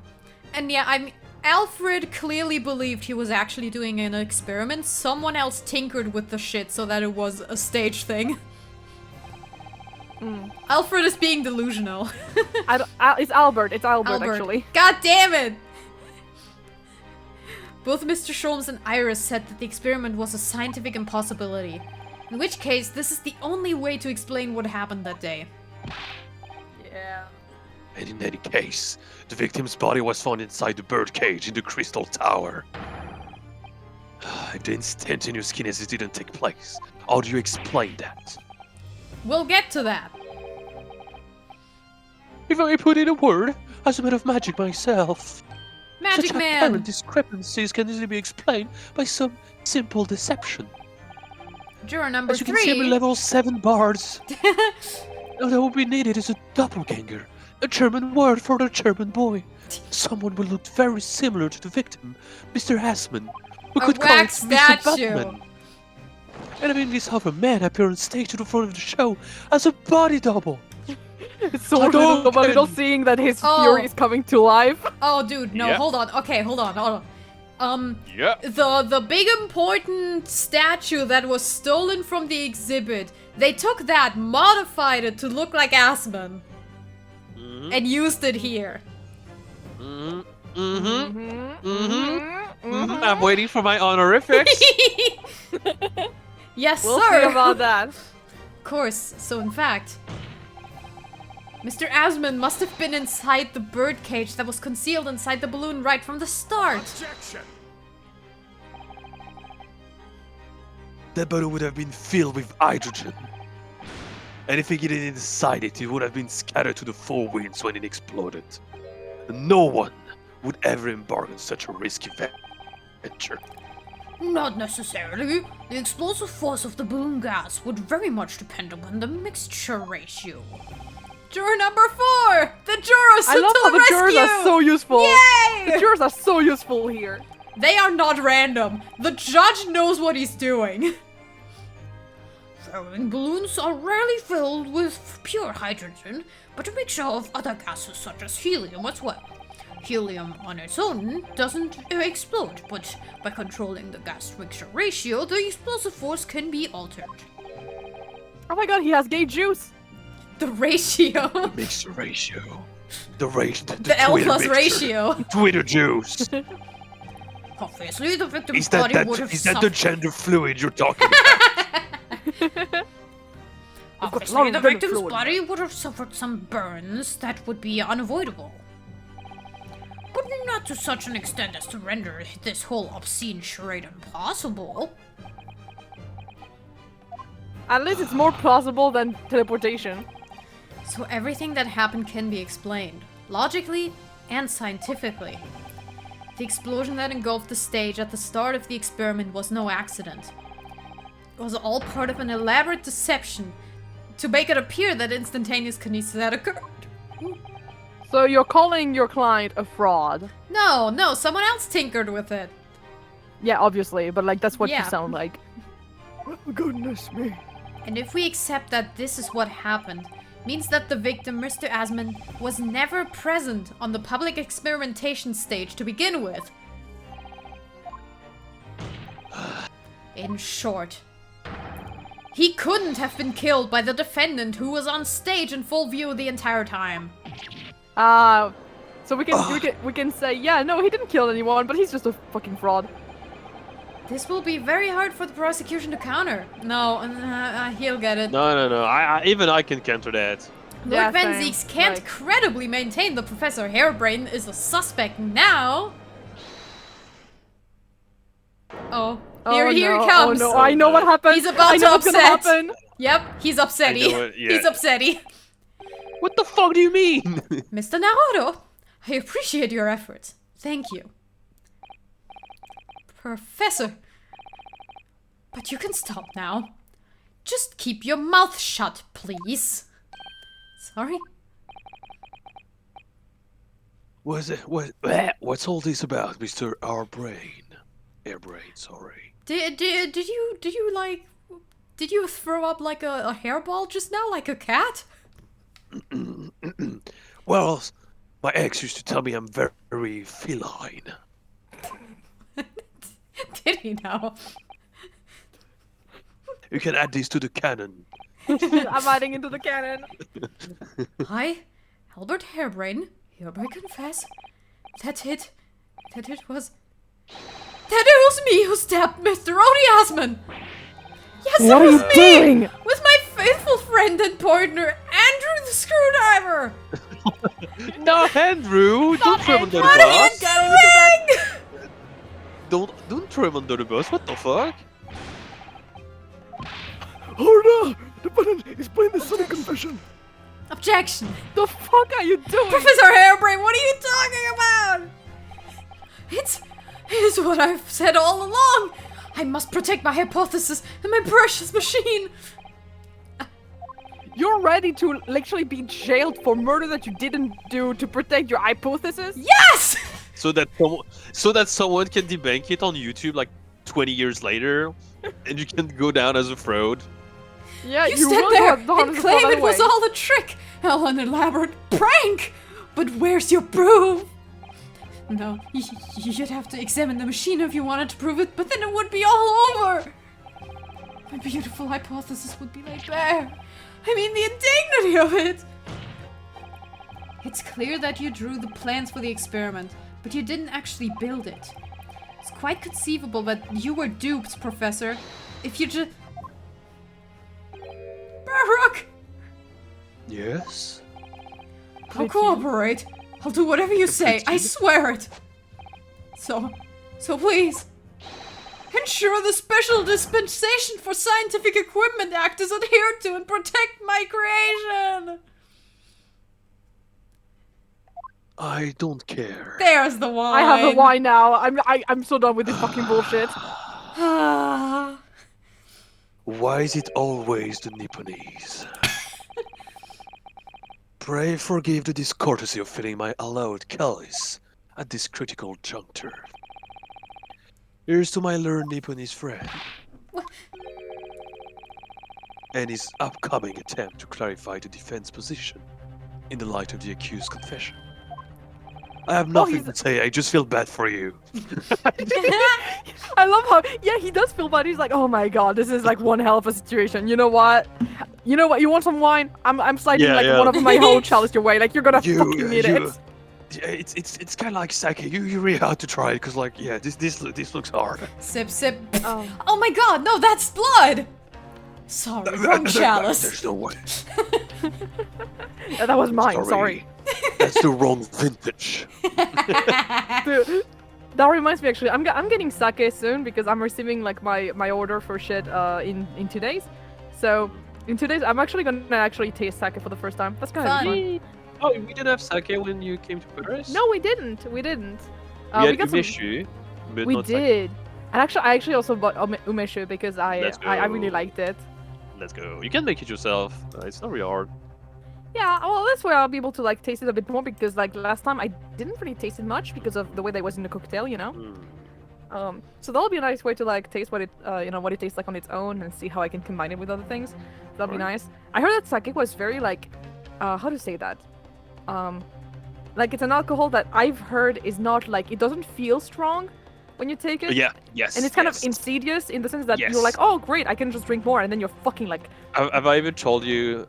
And yeah, I mean, Alfred clearly believed he was actually doing an experiment. Someone else tinkered with the shit so that it was a stage thing. Alfred is being delusional. It's Albert. It's Albert, actually. God damn it! Both Mr. Sholmes and Iris said that the experiment was a scientific impossibility. In which case, this is the only way to explain what happened that day. Yeah. And in any case, the victim's body was found inside the birdcage in the Crystal Tower. If the instantaneous kinesis didn't take place, how do you explain that? We'll get to that. If I may put in a word, as a man of magic myself, Magic such Man! apparent discrepancies can easily be explained by some simple deception. Juror number As you can see, I'm a 3. level 7 bards. All that will be needed is a doppelganger, a German word for the German boy. Someone who looked very similar to the victim, Mr. Hassman. We A could call it wax Mr. statue. Batman. And I mean, this other man appear on stage to the front of the show as a body double. It's so little by little seeing that his fury is coming to life. Oh, dude, no, Yeah. hold on. Okay, hold on. Yeah. The big important statue that was stolen from the exhibit, they took that, modified it to look like Asman, and used it here. I'm waiting for my honorifics. Yes, We'll sir. see about that. Of course. So in fact, Mr. Asman must have been inside the birdcage that was concealed inside the balloon right from the start. That balloon would have been filled with hydrogen. And if it get inside it, it would have been scattered to the four winds when it exploded. No one would ever embark on such a risky venture. Not necessarily. The explosive force of the balloon gas would very much depend upon the mixture ratio. Juror number 4! The jurors I to love the how the rescue! jurors are so useful. Yay! The jurors are so useful here. They are not random. The judge knows what he's doing. Traveling balloons are rarely filled with pure hydrogen, but a mixture of other gases such as helium as well. Helium on its own doesn't explode, but by controlling the gas mixture ratio, the explosive force can be altered. Oh my god, he has gay juice. The ratio. Mixture ratio. The The L Twitter plus mixture. ratio. Twitter juice. Obviously, the victim's Is that, body would have is that the suffered. gender fluid you're talking about? Obviously, the gender victim's fluid. body would have suffered some burns that would be unavoidable. But not to such an extent as to render this whole obscene charade impossible. At least it's more plausible than teleportation. So everything that happened can be explained, logically and scientifically. The explosion that engulfed the stage at the start of the experiment was no accident. It was all part of an elaborate deception to make it appear that instantaneous kinesis had occurred. So you're calling your client a fraud. No, someone else tinkered with it. Yeah, obviously, but like that's what Yeah. you sound like. Oh, goodness me. And if we accept that this is what happened, means that the victim, Mr. Asman, was never present on the public experimentation stage to begin with. In short, he couldn't have been killed by the defendant who was on stage in full view the entire time. So we can say, yeah, no, he didn't kill anyone, but he's just a fucking fraud. This will be very hard for the prosecution to counter. No, he'll get it. No. Even I can counter that. Yeah, Lord Van same. Zieks can't Like- credibly maintain that Professor Hairbrain is a suspect now. Oh, here he comes. Oh no, I know what happened. He's about I know to what's gonna upset. happen. Yep, he's upsetty. I know it, yeah. He's upsetty. What the fuck do you mean? Mr. Naruto, I appreciate your efforts. Thank you. Professor. But you can stop now. Just keep your mouth shut, please. Sorry? What's all this about, Mr. Airbrain, sorry. Did you throw up like a hairball just now, like a cat? Well, my ex used to tell me I'm very feline. Did he now? You can add this to the canon. I'm adding into the cannon. I, Albert Hairbrain, hereby confess that it was me who stabbed Mr. Odiasman. Yes, What it are was you me! doing? With my faithful friend and partner, Andrew the Screwdriver! No, Andrew! Don't throw him under the What are you bus! doing? Don't throw him under the bus, what the fuck? Oh no! Defendant is playing the Songe confession. Objection! The fuck are you doing? Professor Hairbrain, what are you talking about? It's what I've said all along. I must protect my hypothesis and my precious machine. You're ready to literally be jailed for murder that you didn't do to protect your hypothesis? Yes! So that someone can debunk it on YouTube like 20 years later, and you can go down as a fraud. Yeah, You will stand there go and claim it was anyway. all a trick, all an elaborate prank. But where's your proof? No, you'd have to examine the machine if you wanted to prove it, but then it would be all over. My beautiful hypothesis would be laid bare. I mean, the indignity of it. It's clear that you drew the plans for the experiment, but you didn't actually build it. It's quite conceivable that you were duped, Professor. If you just... Baruch! Yes? I'll cooperate. I'll do whatever you say. I swear it. So please, ensure the Special Dispensation for Scientific Equipment Act is adhered to and protect my creation. I don't care. There's the wine. I have the wine now. I'm so done with this fucking bullshit. Ah. Why is it always the Nipponese? Pray forgive the discourtesy of filling my allowed callous at this critical juncture. Here's to my learned Nipponese friend. And his upcoming attempt to clarify the defense position in the light of the accused's confession. I have nothing to say, I just feel bad for you. I love how, yeah, he does feel bad. He's like, oh my god, this is like one hell of a situation. You know what? You want some wine? I'm sliding one of my whole chalice your way. Like, you're gonna fucking need it. Yeah, it's kind of like sake. You really have to try it, cause like, yeah, this looks hard. Sip, sip. Oh. Oh my god, no, that's blood. Sorry, wrong chalice. There's no way. Yeah, that was mine. Sorry. That's the wrong vintage. Dude, that reminds me, actually, I'm getting sake soon because I'm receiving like my order for shit in 2 days. So in 2 days, I'm actually gonna taste sake for the first time. That's kind of Fun. fun. Oh, we didn't have sake when you came to Paris? No, we didn't. We didn't. We had got some- umeshu, but We not sake. did. And I actually also bought umeshu because I really go. liked it. Let's go. You can make it yourself. It's not really hard. Yeah, well, that's where I'll be able to like taste it a bit more because like last time I didn't really taste it much because of the way that it was in the cocktail, you know. So that'll be a nice way to like taste what it what it tastes like on its own and see how I can combine it with other things. That'll be nice. I heard that sake was very like, how to say that, like it's an alcohol that I've heard is not like, it doesn't feel strong when you take it. Yeah. Yes. And it's kind yes. of insidious in the sense that Yes. you're like, oh great, I can just drink more, and then you're fucking like. Have I even told you?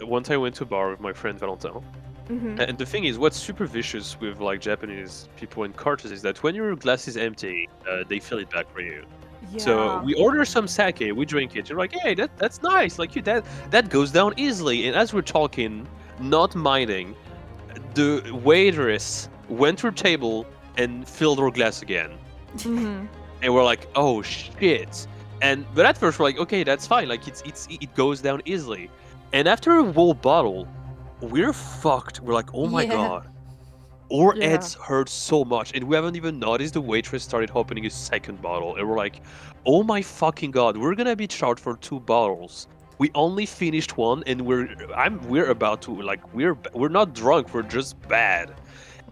One time I went to a bar with my friend Valentin. And the thing is, what's super vicious with like Japanese people in cartes is that when your glass is empty, they fill it back for you. So we order some sake, we drink it. You're like, hey, that's nice. Like that goes down easily. And as we're talking, not minding, the waitress went to her table and filled her glass again. Mhm. And we're like, oh shit. But at first we're like, okay, that's fine. Like it goes down easily. And after a whole bottle, we're fucked. We're like, oh my Yeah. god. Our Yeah. heads hurt so much, and we haven't even noticed the waitress started opening a second bottle, and we're like, "Oh my fucking god, we're gonna be charged for 2 bottles. We only finished one, and we're about to like we're not drunk, we're just bad."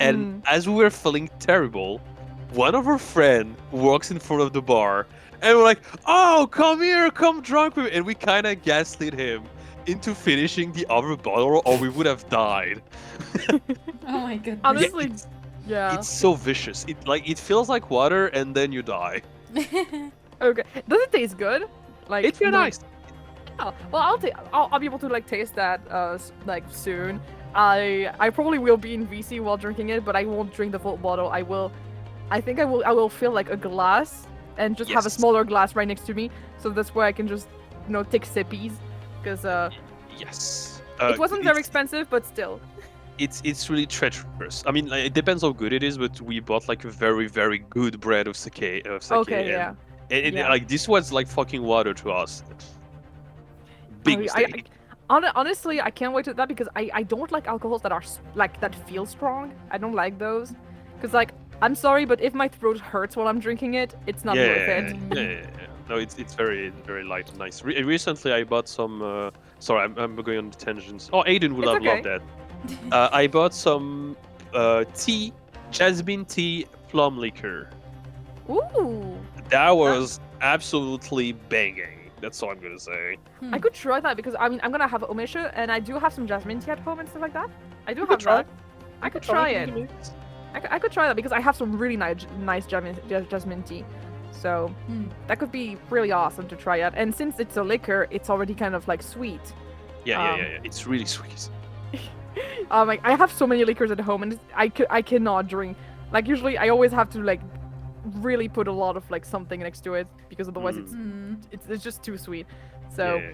And as we were feeling terrible, one of our friend walks in front of the bar, and we're like, "Oh, come here, come drunk with me," and we kind of gaslit him into finishing the other bottle, or we would have died. Oh my goodness. Honestly, it's- yeah. It's so vicious. It feels like water, and then you die. Okay. Does it taste good? Like It's very no- nice. Oh, well, I'll be able to like taste that like soon. I probably will be in VC while drinking it, but I won't drink the full bottle. I think I will fill like a glass and just have a Yes. smaller glass right next to me, so that's where I can just take sippies, because Yes. it wasn't very it's- expensive, but still. It's really treacherous. I mean, like, it depends how good it is, but we bought like a very very good bread of sake. Okay, and, yeah. And Yeah. like this was like fucking water to us. Big I- mistake. Honestly, I can't wait to that, because I don't like alcohols that are like that feel strong. I don't like those, because like I'm sorry, but if my throat hurts while I'm drinking it, it's not worth it. Yeah. No, it's very very light and nice. Recently, I bought some. Sorry, I'm going on tangents. Oh, Aiden would It's have loved okay. that. I bought some tea, jasmine tea, plum liquor. Ooh, That was absolutely banging. That's all I'm gonna say. I could try that, because I mean I'm gonna have omesha, and I do have some jasmine tea at home and stuff like that. I do You have could try that. I could try it. I could try that, because I have some really nice jasmine tea. So that could be really awesome to try out. And since it's a liquor, it's already kind of like sweet. Yeah. It's really sweet. Like I have so many liquors at home, and I cannot drink. Like usually, I always have to like really put a lot of like something next to it, because otherwise it's just too sweet. So Yeah.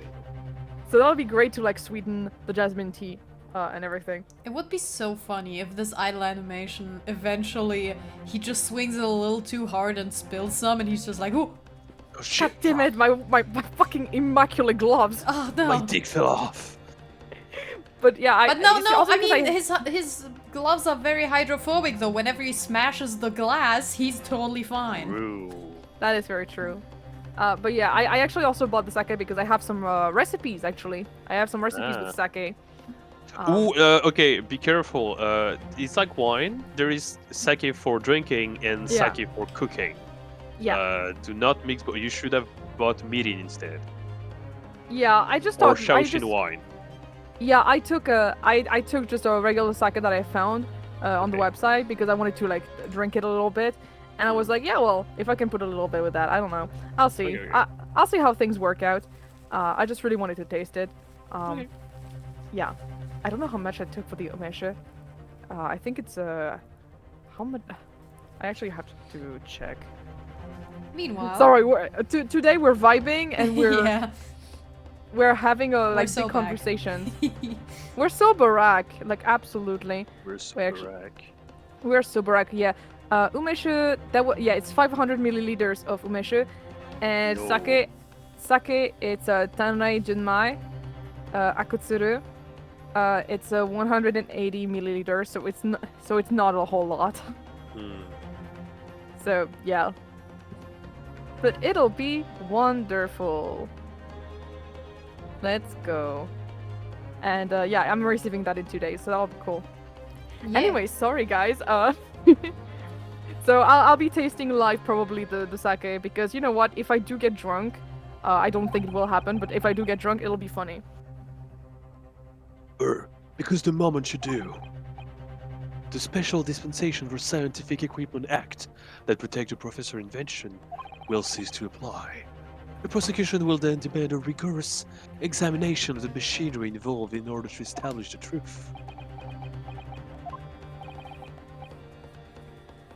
so that would be great to like sweeten the jasmine tea and everything. It would be so funny if this idle animation eventually he just swings it a little too hard and spills some, and he's just like, "Ooh, Oh shit! God damn it, my fucking immaculate gloves. oh no!" My dick fell off. But yeah, But no, you see, no. also I because mean, his gloves are very hydrophobic, though. Whenever he smashes the glass, he's totally fine. True. that is very true. But yeah, I actually also bought the sake because I have some recipes. Actually, I have some recipes with sake. Ooh, okay, be careful. It's like wine. There is sake for drinking and Yeah. sake for cooking. Yeah, Do not mix, but you should have bought mirin instead. yeah. I just Or thought I Shaoxin just, wine. yeah, I took just a regular sake that I found on the Okay. website, because I wanted to like drink it a little bit, and I was like, yeah, well, if I can put a little bit with that, I don't know. I'll see. Okay. I'll see how things work out. I just really wanted to taste it. Okay. Yeah. I don't know how much I took for the omesha. I think it's how much? I actually have to check. Meanwhile, Sorry, today we're vibing and yeah. we're having a like so big back. conversation. We're so barack, like absolutely. We're Wait, super rack. We're so barack, yeah. Umeshu, it's 500 milliliters of umeshu, and Yo. sake, it's Tanrai Junmai, Akutsuru. It's 180 milliliters, so it's not a whole lot. Hmm. So yeah. But it'll be wonderful. Let's go. And yeah, I'm receiving that in 2 days, so that'll be cool. Yeah. Anyway, sorry guys. So I'll be tasting live probably the sake, because you know what? If I do get drunk, I don't think it will happen, but if I do get drunk, it'll be funny. Because the moment you do, the Special Dispensation for Scientific Equipment Act that protects the professor invention will cease to apply. The prosecution will then demand a rigorous examination of the machinery involved in order to establish the truth.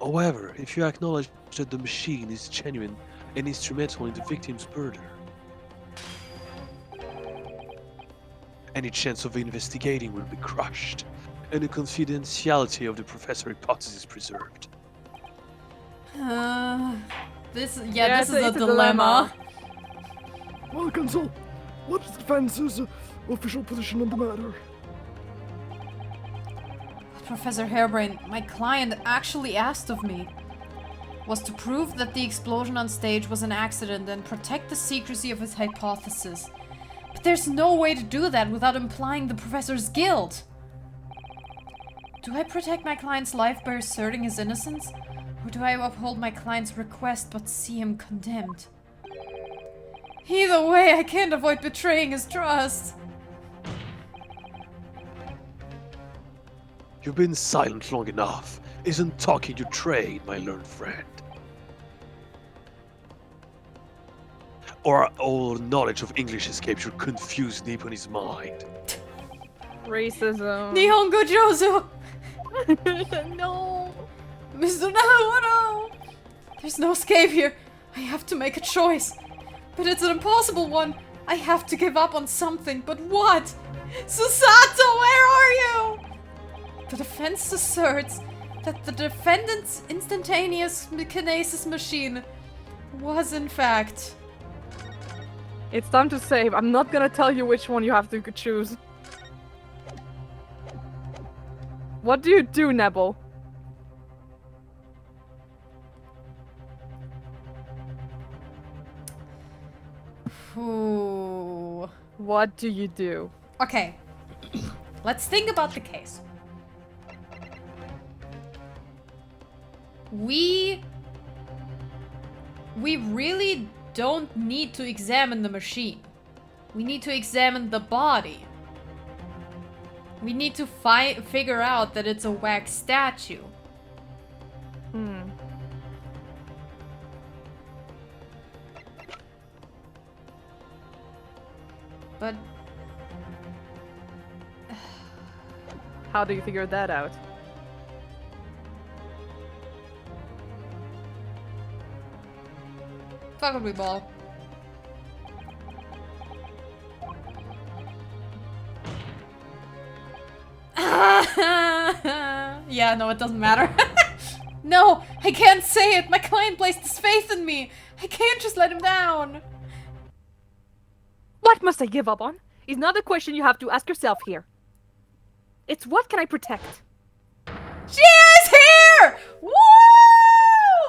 However, if you acknowledge that the machine is genuine and instrumental in the victim's murder. Any chance of investigating will be crushed, and the confidentiality of the professor hypothesis preserved. This is it's a a dilemma. Well, Counsel, what is the defense's official position on the matter? Professor Harebrain, my client actually asked of me was to prove that the explosion on stage was an accident and protect the secrecy of his hypothesis. But there's no way to do that without implying the professor's guilt. Do I protect my client's life by asserting his innocence? Or do I uphold my client's request but see him condemned? Either way, I can't avoid betraying his trust. You've been silent long enough. Isn't talking your trade, my learned friend? Or all knowledge of English escapes your confused Nipponese mind? Racism. Nihongo Jozu! No. Mr. Naruto! There's no escape here. I have to make a choice. But it's an impossible one. I have to give up on something, but what? Susato, where are you? The defense asserts that the defendant's instantaneous kinesis machine was in fact... It's time to save. I'm not gonna tell you which one you have to choose. What do you do, Nebel? Ooh. What do you do? Okay. Let's think about the case. We really don't need to examine the machine. We need to examine the body. We need to figure out that it's a wax statue. But how do you figure that out? fuck we ball. Yeah, no, it doesn't matter. No, I can't say it. My client placed his faith in me. I can't just let him down. What must I give up on? Is not a question you have to ask yourself here. It's what can I protect? She is here! Woo!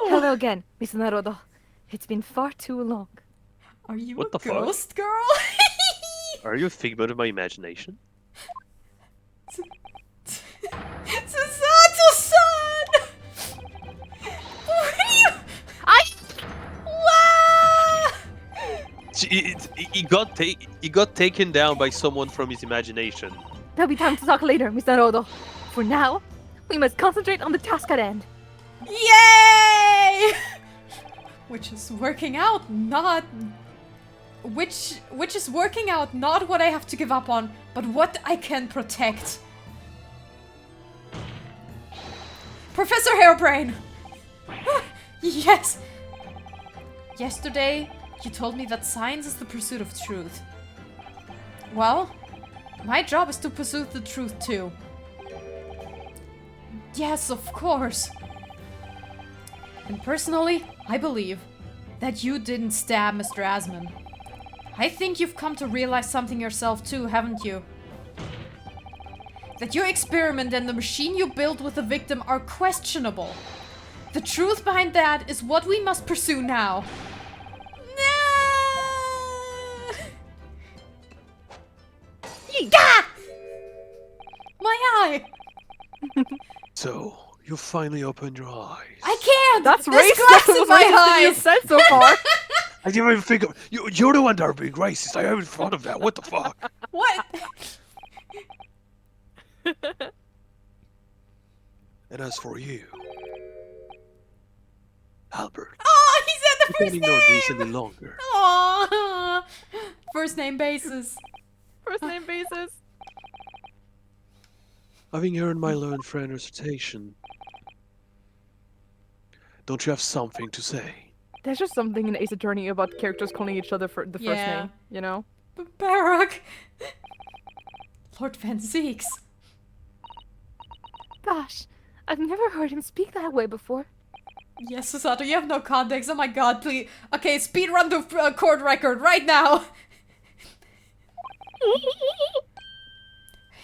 Hello again, Miss Naruto. It's been far too long. Are you What a the fuck? ghost girl? Are you a figment of my imagination? Susato-san! What are you? Wow! He got taken down by someone from his imagination. There'll be time to talk later, Miss Naruto. For now, we must concentrate on the task at hand. Yay! Which is working out not what I have to give up on, but what I can protect. Professor Harebrain! Yes! Yesterday, you told me that science is the pursuit of truth. Well, my job is to pursue the truth too. Yes, of course. And personally, I believe that you didn't stab Mr. Asman. I think you've come to realize something yourself too, haven't you? That your experiment and the machine you built with the victim are questionable. The truth behind that is what we must pursue now. Gah! My eye! So, you finally opened your eyes. I can't! That's There's racist. glass That in was my racist that you eyes! said so far. I didn't even think of you're the one that are being racist. I haven't thought of that. What the fuck? What? And as for you, Albert, Oh, he said the you first can't ignore this name! any longer. Aww. First name basis. First name basis. Having heard my learned friend recitation, don't you have something to say? There's just something in Ace Attorney about characters calling each other for the first Yeah. name, you know? Barak! Lord Van Zeeks. Gosh, I've never heard him speak that way before. Yes, Susato, you have no context. Oh my god, please. Okay, speedrun the chord record right now.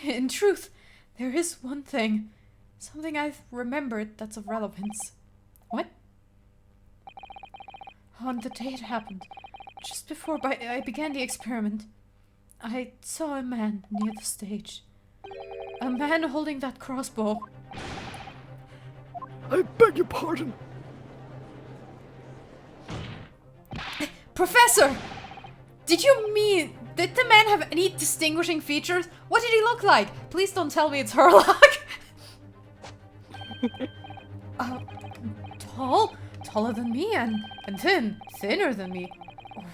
In truth, there is one thing. Something I've remembered that's of relevance. What? On the day it happened, just before I began the experiment, I saw a man near the stage. A man holding that crossbow. I beg your pardon. Professor! Did the man have any distinguishing features? What did he look like? Please don't tell me it's Herlock. Taller than me and thin, thinner than me.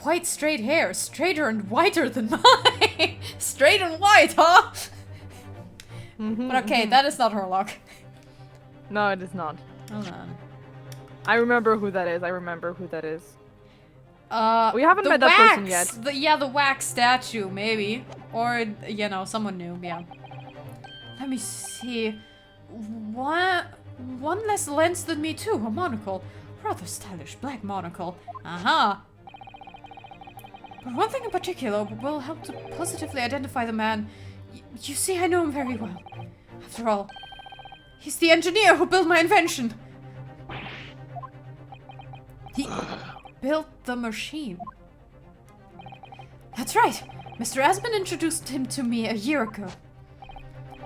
White straight hair, straighter and whiter than mine. Straight and white, huh? But okay, that is not Herlock. No, it is not. Hold on. I remember who that is. We haven't the met that person yet. The wax statue, maybe. Or, you know, someone new, yeah. Let me see. One less lens than me too, a monocle. Rather stylish black monocle. Aha! But one thing in particular will help to positively identify the man. You see, I know him very well. After all, he's the engineer who built my invention. He built the machine. That's right. Mr. Aspen introduced him to me a year ago.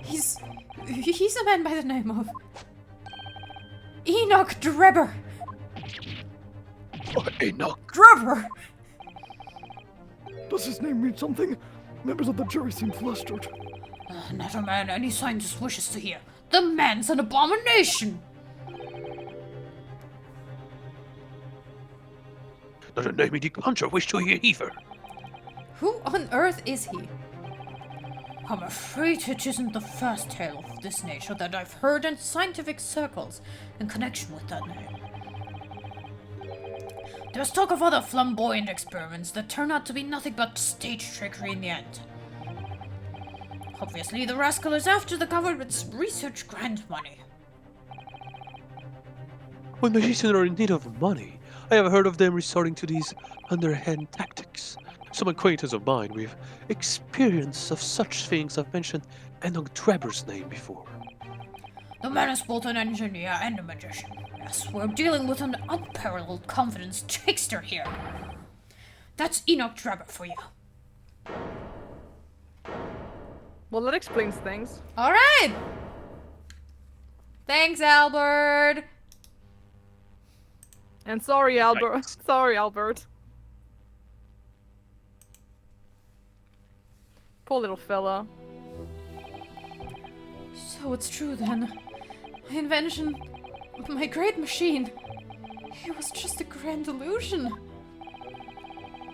He's a man by the name of Enoch Drebber. Enoch. Drebber! Does his name mean something? Members of the jury seem flustered. Not a man any scientist wishes to hear. The man's an abomination! Not a name any puncher wish to hear either. Who on earth is he? I'm afraid it isn't the first tale of this nature that I've heard in scientific circles in connection with that name. There's talk of other flamboyant experiments that turn out to be nothing but stage trickery in the end. Obviously, the rascal is after the government's research grant money. When magicians are in need of money, I have heard of them resorting to these underhand tactics. Some acquaintance of mine with experience of such things have mentioned Enoch Drebber's name before. The man is both an engineer and a magician. Yes, we're dealing with an unparalleled confidence trickster here. That's Enoch Drebber for you. Well, that explains things. Alright! Thanks, Albert! And sorry, Albert. Thanks. Sorry, Albert. Poor little fella. So it's true then. My invention, my great machine, it was just a grand illusion.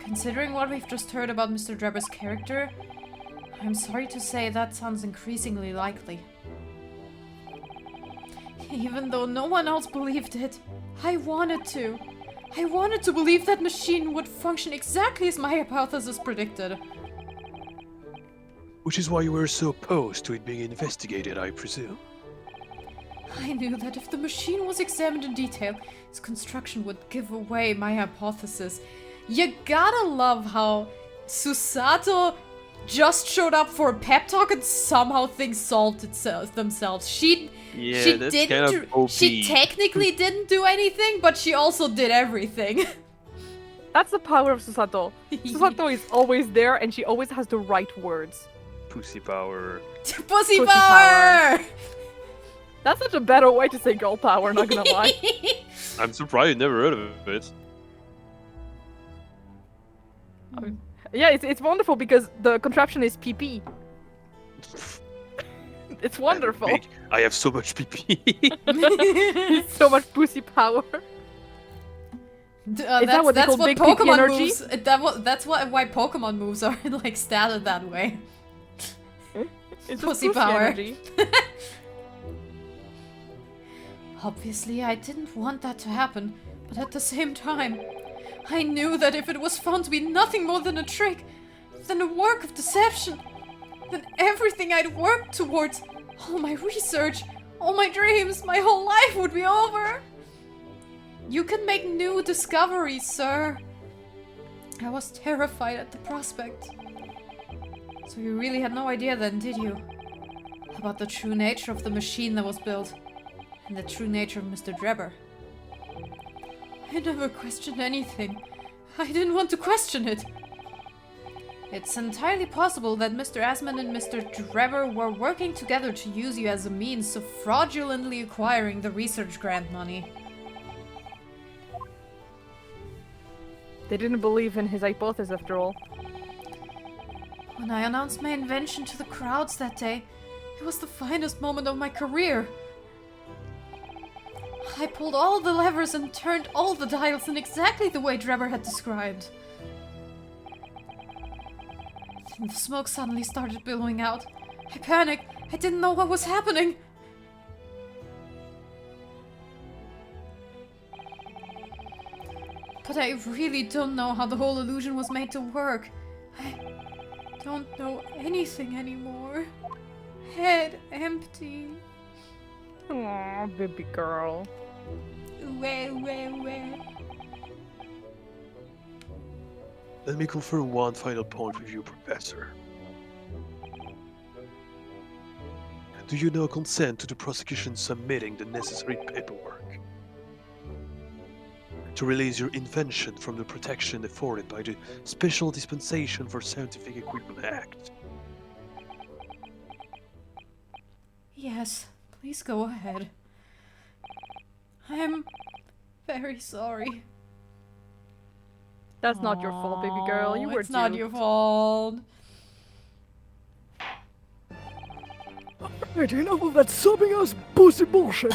Considering what we've just heard about Mr. Drebber's character, I'm sorry to say that sounds increasingly likely. Even though no one else believed it, I wanted to. I wanted to believe that machine would function exactly as my hypothesis predicted. Which is why you were so opposed to it being investigated, I presume. I knew that if the machine was examined in detail, its construction would give away my hypothesis. You gotta love how Susato just showed up for a pep talk and somehow things solved themselves. She that's didn't kind of OP. she technically didn't do anything, but she also did everything. That's the power of Susato. Susato is always there and she always has the right words. Pussy power. Pussy Pussy power! That's such a better way to say girl power, not gonna lie. I'm surprised you never heard of it. Yeah, it's wonderful because the contraption is PP. It's wonderful. I have so much PP. It's so much pussy power. That's what they call what big PP Pokemon energy? moves. That's why Pokemon moves are like stated that way. It's just Pussy power. energy. Obviously, I didn't want that to happen, But at the same time, I knew that if it was found to be nothing more than a trick, than a work of deception, then everything I'd worked towards, all my research, all my dreams, my whole life would be over. You can make new discoveries, sir. I was terrified at the prospect. So you really had no idea then, did you? About the true nature of the machine that was built, and the true nature of Mr. Drebber. I never questioned anything. I didn't want to question it. It's entirely possible that Mr. Asman and Mr. Drebber were working together to use you as a means of fraudulently acquiring the research grant money. They didn't believe in his hypothesis after all. When I announced my invention to the crowds that day, it was the finest moment of my career. I pulled all the levers and turned all the dials in exactly the way Drebber had described. Then the smoke suddenly started billowing out. I panicked. I didn't know what was happening. But I really don't know how the whole illusion was made to work. I don't know anything anymore. Head empty. Aw, baby girl. Where? Let me confirm one final point with you, Professor. Do you now consent to the prosecution submitting the necessary paperwork to release your invention from the protection afforded by the Special Dispensation for Scientific Equipment Act? Yes, please go ahead. I'm very sorry. That's not your fault, baby girl. You were It's not duped. your fault. Alright, enough of that sobbing ass pussy bullshit.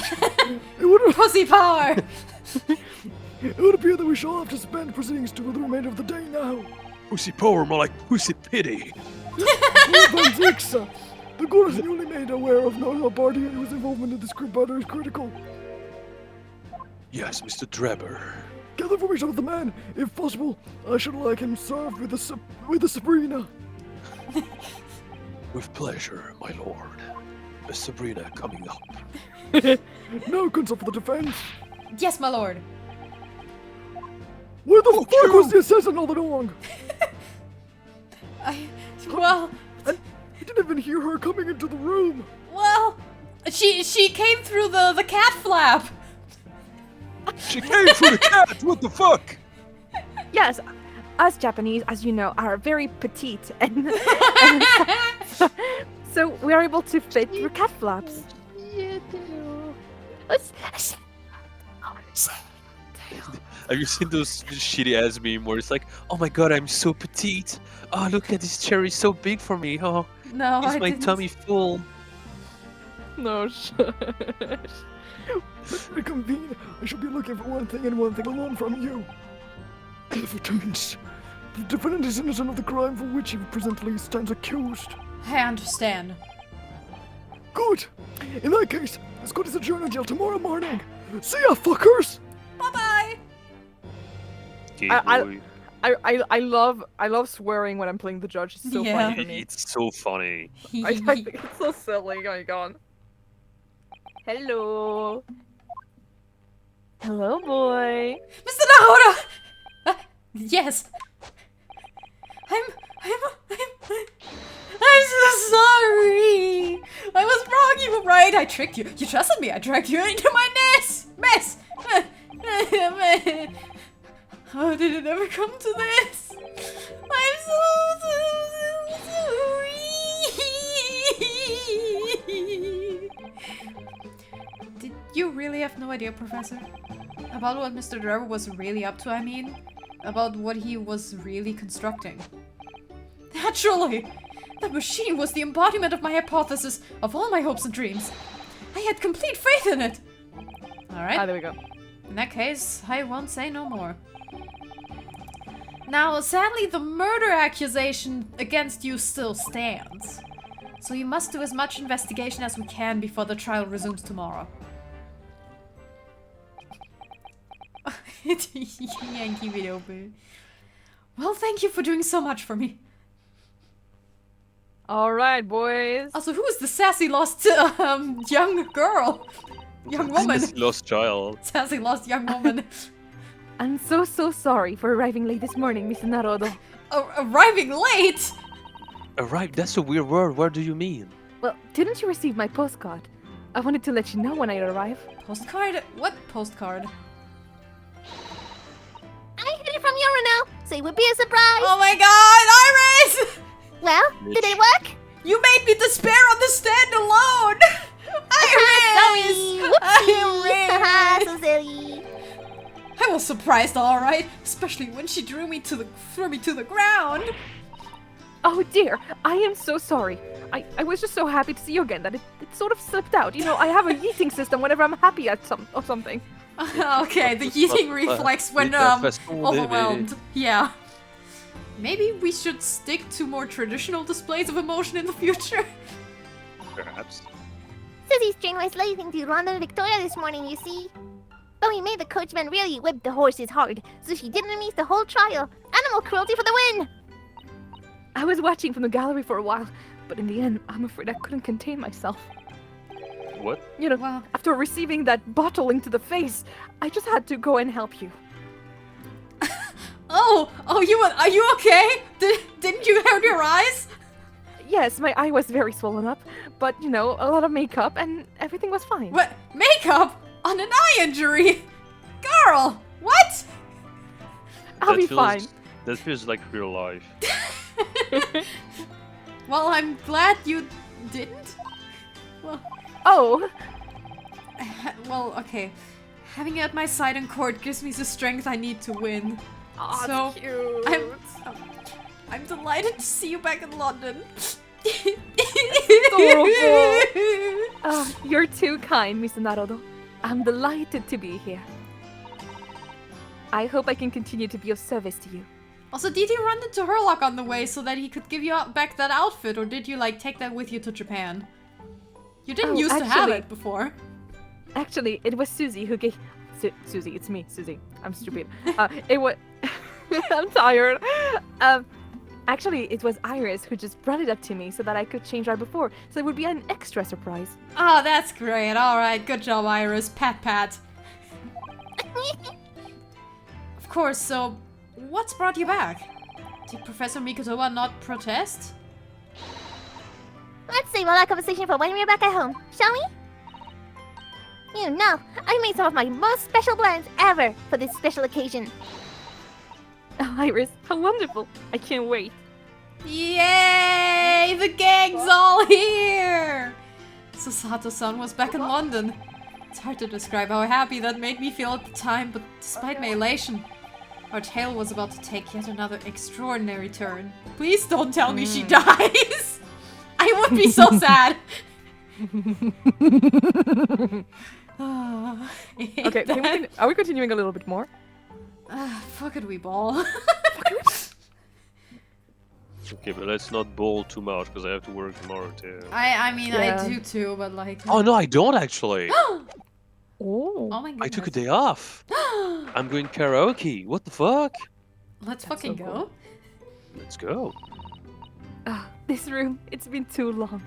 Pussy power! It would appear that we shall have to suspend proceedings to the remainder of the day now. Pussy power, more like pussy pity. Van Zixa, the court is newly made aware of no party whose involvement in this group matter is critical. Yes, Mr. Drebber. Gather information of the man, if possible. I should like him served with the Sabrina. With pleasure, my lord. Miss Sabrina coming up. Now consult for the defense. Yes, my lord. Where the Fuck fuck you! was the assassin all along? Well, I didn't even hear her coming into the room. she came through the cat flap. She came through the cat! What the fuck? Yes, us Japanese, as you know, are very petite, and so we are able to fit through cat flaps. Have you seen those shitty ass meme where it's like, oh my god, I'm so petite. Oh, look at this cherry, so big for me. Oh, No, is I my didn't. tummy full? No, To convene, I shall be looking for one thing and one thing alone from you. Evidence. The defendant is innocent of the crime for which he presently stands accused. I understand. Good. In that case, let's go to the journal jail tomorrow morning. See ya, fuckers! Bye-bye! Okay, I- boy. I love swearing when I'm playing the judge. It's so Yeah. funny for me. It's so funny. I think it's so silly. Oh my god. Hello. Hello, boy. Mr. Nahora! Yes. I'm so sorry. I was wrong. You were right. I tricked you. You trusted me. I dragged you into my mess. How did it ever come to this? I'm so sorry. Did you really have no idea, Professor? About what Mr. Drebber was really up to, I mean? About what he was really constructing? Naturally! That machine was the embodiment of my hypothesis, of all my hopes and dreams. I had complete faith in it! Alright. There we go. In that case, I won't say no more. Now, sadly, the murder accusation against you still stands. So you must do as much investigation as we can before the trial resumes tomorrow. Yankee it open. Well, thank you for doing so much for me. Alright, boys. Also, who is the sassy lost young girl? Young woman. Lost child. Sassy lost young woman. I'm so sorry for arriving late this morning, Mr. Narodo. Arriving late? Arrived? That's a weird word. What do you mean? Well, didn't you receive my postcard? I wanted to let you know when I arrive. Postcard? What postcard? I hid it from Yora now, so it would be a surprise. Oh my god, Iris! Well, did it work? You made me despair on the stand alone! Iris! Haha, Iris! so silly. I was surprised, alright, especially when she threw me to the ground. Oh dear, I am so sorry. I was just so happy to see you again that it sort of slipped out. You know, I have a yeeting system whenever I'm happy at something. Okay, the yeeting reflex when overwhelmed. Yeah. Maybe we should stick to more traditional displays of emotion in the future. Perhaps. Susie's train was leaving to London and Victoria this morning, you see. But we made the coachman really whip the horses hard, so she didn't miss the whole trial. Animal cruelty for the win! I was watching from the gallery for a while, but in the end, I'm afraid I couldn't contain myself. What? You know, Well, after receiving that bottle into the face, I just had to go and help you. are you okay? Didn't you hurt your eyes? Yes, my eye was very swollen up, but you know, a lot of makeup and everything was fine. What? Makeup? On an eye injury? Girl! What? I'll be fine. That feels like real life. Well, I'm glad you didn't. Well, Oh, well, okay. Having you at my side in court gives me the strength I need to win. aw, So, it's cute. I'm delighted to see you back in London. Oh, you're too kind, Mr. Narodo. I'm delighted to be here. I hope I can continue to be of service to you. Also, did you run into Herlock on the way so that he could give you back that outfit, or did you, like, take that with you to Japan? You didn't Oh, used to have actually- it before. Actually, it was Susie who gave... Susie, it's me, Susie. I'm stupid. It was... I'm tired. Actually, it was Iris who just brought it up to me so that I could change right before, so it would be an extra surprise. Oh, that's great. Alright, good job, Iris. Pat, pat. Of course, so what's brought you back? Did Professor Mikotowa not protest? Let's save all that conversation for when we're back at home, shall we? You know, I made some of my most special blends ever for this special occasion. Oh, Iris, how wonderful. I can't wait. Yay! The gang's all here! So Sato-san was back in London. It's hard to describe how happy that made me feel at the time, but despite my elation, our tale was about to take yet another extraordinary turn. Please don't tell me she dies! I would be so sad! Okay, are we continuing a little bit more? Fuck it, we ball. Okay, but let's not bowl too much because I have to work tomorrow too. I mean, Yeah. I do too, but like... Oh no, I don't actually. Oh. Oh my goodness. I took a day off. I'm going karaoke. What the fuck? Let's That's fucking so go. cool. Let's go. Ah, this room, it's been too long.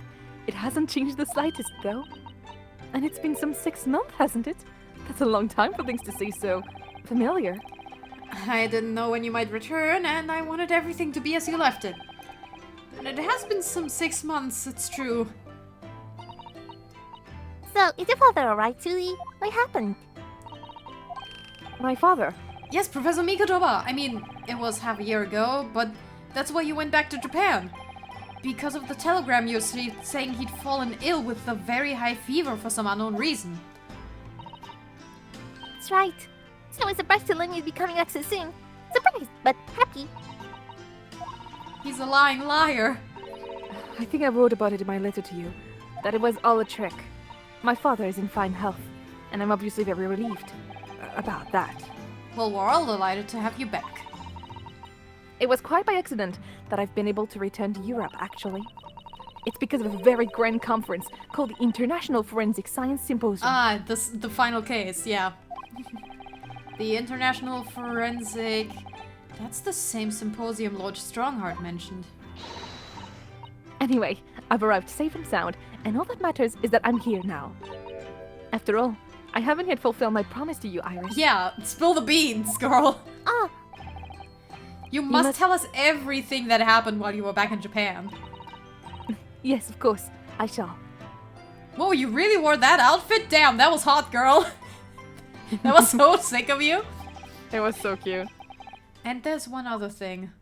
It hasn't changed the slightest, though. And it's been some 6 months, hasn't it? That's a long time for things to stay so familiar. I didn't know when you might return, and I wanted everything to be as you left it. And it has been some 6 months, it's true. So, is your father alright, Susie? What happened? My father. Yes, Professor Mikotoba. I mean, it was half a year ago, but that's why you went back to Japan. Because of the telegram you received saying he'd fallen ill with a very high fever for some unknown reason. That's right. So I was surprised to learn you'd be coming back so soon. Surprised, but happy. He's a lying liar. I think I wrote about it in my letter to you. That it was all a trick. My father is in fine health, and I'm obviously very relieved about that. Well, we're all delighted to have you back. It was quite by accident that I've been able to return to Europe, actually. It's because of a very grand conference called the International Forensic Science Symposium. Ah, the final case, yeah. The International Forensic... That's the same symposium Lord Strongheart mentioned. Anyway, I've arrived safe and sound, and all that matters is that I'm here now. After all, I haven't yet fulfilled my promise to you, Iris. Yeah, spill the beans, girl. Oh, You must tell us everything that happened while you were back in Japan. Yes, of course, I shall. Whoa, you really wore that outfit? Damn, that was hot, girl. That was so sick of you. It was so cute. And there's one other thing.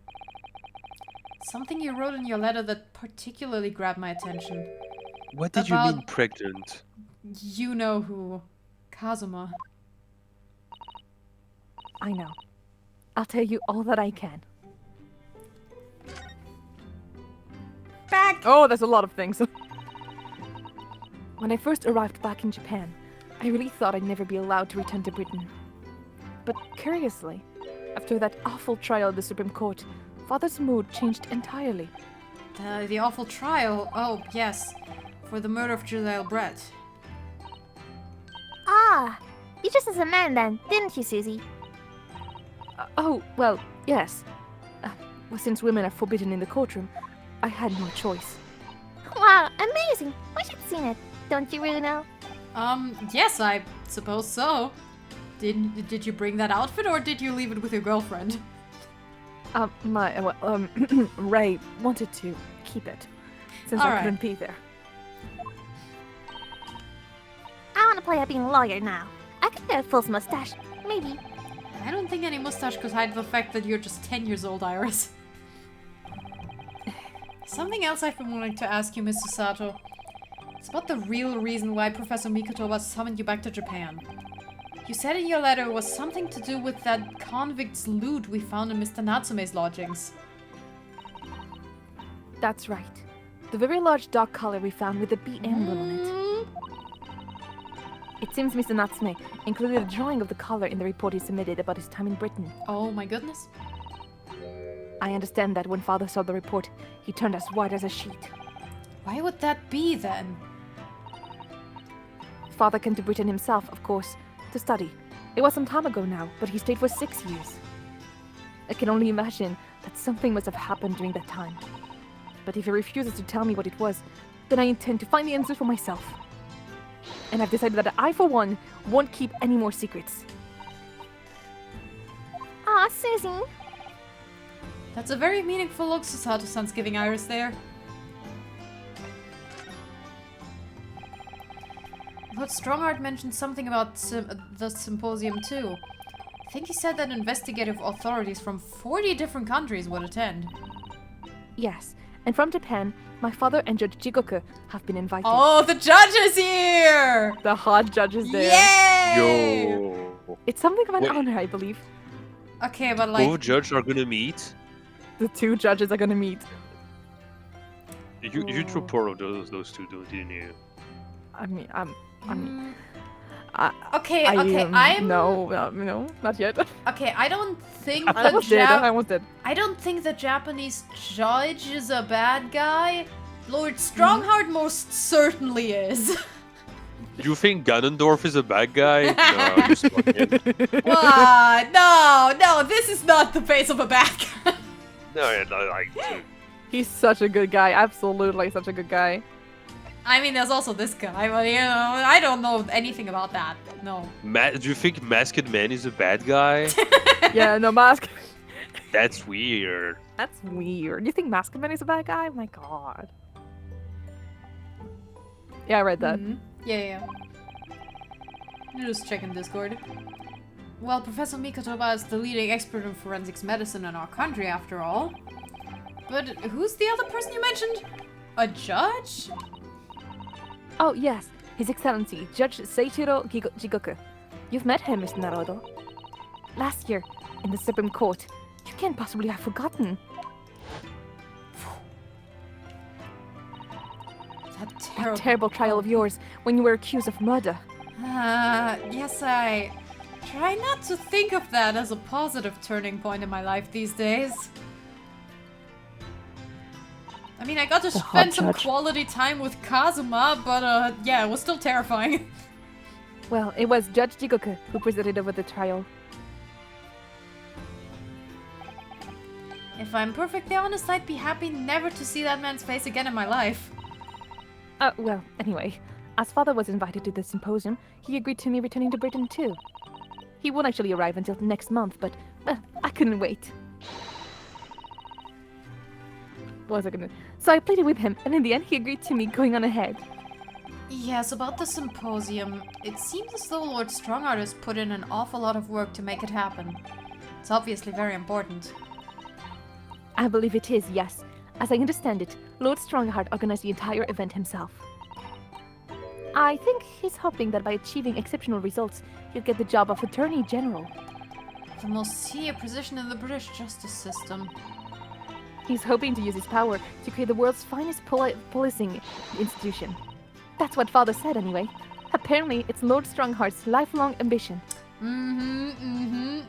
Something you wrote in your letter that particularly grabbed my attention. What did you mean pregnant? You know who. Kazuma. I know. I'll tell you all that I can. Back! Oh, there's a lot of things. When I first arrived back in Japan, I really thought I'd never be allowed to return to Britain. But curiously, after that awful trial at the Supreme Court, Father's mood changed entirely. The awful trial. Oh, yes. For the murder of Giselle Brett. ah. You just as a man then, didn't you, Susie? Oh, well, yes. Well, since women are forbidden in the courtroom, I had no choice. Wow, amazing. We should have seen it. Don't you, Bruno? Yes, I suppose so. Did you bring that outfit or did you leave it with your girlfriend? Ray wanted to keep it, since I couldn't be there. I want to play at being a lawyer now. I could get a false mustache. Maybe. I don't think any mustache could hide the fact that you're just 10 years old, Iris. Something else I've been wanting to ask you, Mr. Sato. It's about the real reason why Professor Mikotoba summoned you back to Japan. You said in your letter it was something to do with that convict's loot we found in Mr. Natsume's lodgings. That's right. The very large dog collar we found with the B emblem on it. It seems Mr. Natsume included a drawing of the collar in the report he submitted about his time in Britain. Oh my goodness. I understand that when Father saw the report, he turned as white as a sheet. Why would that be then? Father came to Britain himself, of course, to study. It was some time ago now, but he stayed for 6 years. I can only imagine that something must have happened during that time. But if he refuses to tell me what it was, then I intend to find the answers for myself. And I've decided that I, for one, won't keep any more secrets. Aw, Susie. That's a very meaningful look Susato-san's giving Iris there. Lord Strongheart mentioned something about the symposium too. I think he said that investigative authorities from 40 different countries would attend. Yes, and from Japan, my father and Judge Jigoku have been invited. Oh, the judge is here! The hot judge is there. Yay! Yo. It's something of an Wait. honor, I believe. Okay, but like... Both judges are gonna meet. The two judges are gonna meet. You drew four of those two, didn't you? Okay, No, not yet. Okay, I don't think I almost did. I don't think the Japanese judge is a bad guy. Lord Strongheart most certainly is. You think Ganondorf is a bad guy? No, just fucking. What? No, this is not the face of a bad guy. No, He's such a good guy. Absolutely such a good guy. I mean, there's also this guy, but you know, I don't know anything about that. No. Do you think Masked Man is a bad guy? Yeah, no, Mask. That's weird. That's weird. You think Masked Man is a bad guy? Oh my god. Yeah, I read that. Mhm. Yeah. I'm just checking Discord. Well, Professor Mikotoba is the leading expert in forensics medicine in our country, after all. But who's the other person you mentioned? A judge? Oh, yes. His Excellency, Judge Seichiro Jigoku. You've met him, Mr. Naruto. Last year, in the Supreme Court. You can't possibly have forgotten. That terrible trial of yours, when you were accused of murder. Yes, I try not to think of that as a positive turning point in my life these days. I mean, I got to spend some quality time with Kazuma, but yeah, it was still terrifying. Well, it was Judge Jigoku who presided over the trial. If I'm perfectly honest, I'd be happy never to see that man's face again in my life. Well, anyway, as father was invited to the symposium, he agreed to me returning to Britain too. He won't actually arrive until next month, but, well, I couldn't wait. What was I gonna... So I pleaded with him, and in the end he agreed to me going on ahead. Yes, about the symposium. It seems as though Lord Strongheart has put in an awful lot of work to make it happen. It's obviously very important. I believe it is, yes. As I understand it, Lord Strongheart organized the entire event himself. I think he's hoping that by achieving exceptional results, he'll get the job of Attorney General. The most senior position in the British justice system. He's hoping to use his power to create the world's finest policing institution. That's what father said anyway. Apparently, it's Lord Strongheart's lifelong ambition.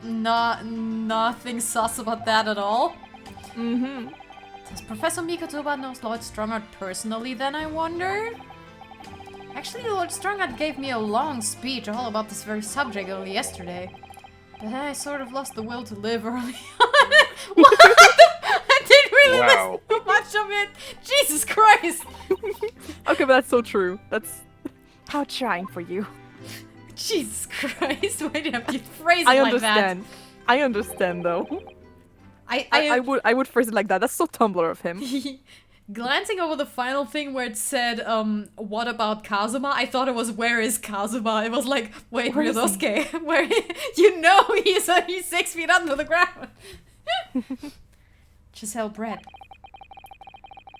Nothing sus about that at all. Mm-hmm. Does Professor Mikotoba know Lord Strongheart personally then, I wonder? Actually, Lord Strongheart gave me a long speech all about this very subject only yesterday. But I sort of lost the will to live early on. What? I didn't really listen to much of it. Jesus Christ. Okay, but that's so true. That's how trying for you. Jesus Christ. Why do you have to phrase it like that? I understand. I understand, though. I would phrase it like that. That's so Tumblr of him. Glancing over the final thing where it said, what about Kazuma? I thought it was, where is Kazuma? It was like, wait, Ryosuke, where, you know he's 6 feet under the ground. Giselle Brett.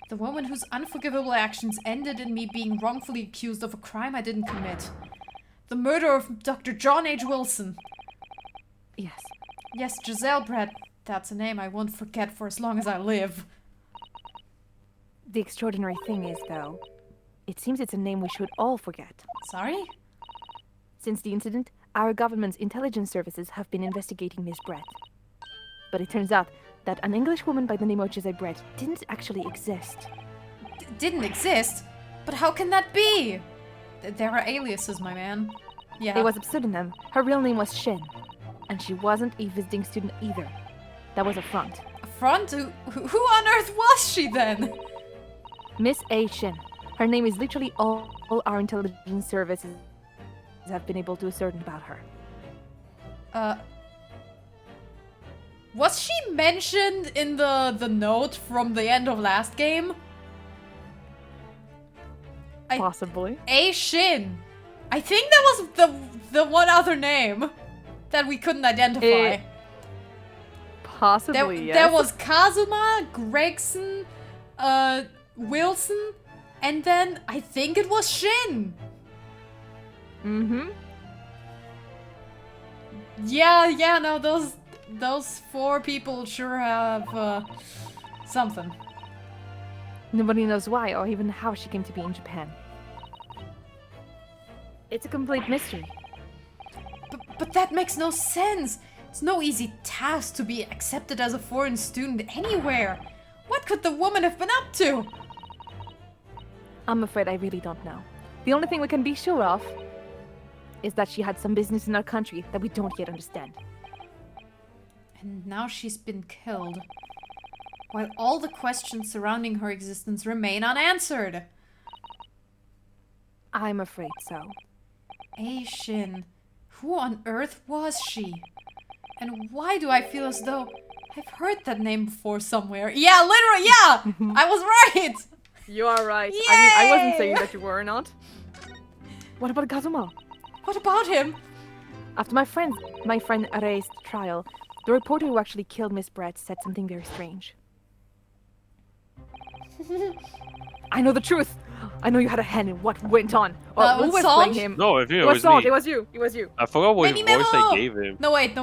The woman whose unforgivable actions ended in me being wrongfully accused of a crime I didn't commit. The murder of Dr. John H. Wilson. Yes. Yes, Giselle Brett. That's a name I won't forget for as long as I live. The extraordinary thing is, though, it seems it's a name we should all forget. Sorry? Since the incident, our government's intelligence services have been investigating Miss Brett. But it turns out that an English woman by the name of Giselle Brett didn't actually exist. Didn't exist? But how can that be? There are aliases, my man. Yeah. It was a pseudonym. Her real name was Shin. And she wasn't a visiting student either. That was a front. A front? Who on earth was she then? Miss A. Shin. Her name is literally all our intelligence services have been able to ascertain about her. Was she mentioned in the note from the end of last game? Possibly. A. Shin. I think that was the one other name that we couldn't identify. Possibly, yes. There was Kazuma, Gregson, Wilson, and then I think it was Shin. Mm-hmm. Yeah, no, those 4 people sure have, something. Nobody knows why or even how she came to be in Japan. It's a complete mystery. But that makes no sense. It's no easy task to be accepted as a foreign student anywhere. What could the woman have been up to? I'm afraid I really don't know. The only thing we can be sure of is that she had some business in our country that we don't yet understand. And now she's been killed. While all the questions surrounding her existence remain unanswered. I'm afraid so. A. Shin. Who on earth was she? And why do I feel as though I've heard that name before somewhere? Yeah, literally, yeah! I was right! You are right. Yay! I mean, I wasn't saying that you were not. What about Kazuma? What about him? After my friend Rei's trial, the reporter who actually killed Miss Brett said something very strange. I know the truth! I know you had a hand in what went on. Or who was playing him? No, I think It was Songe. me. It was you. It was you. I forgot what Maybe voice I Memo! gave him. No, wait.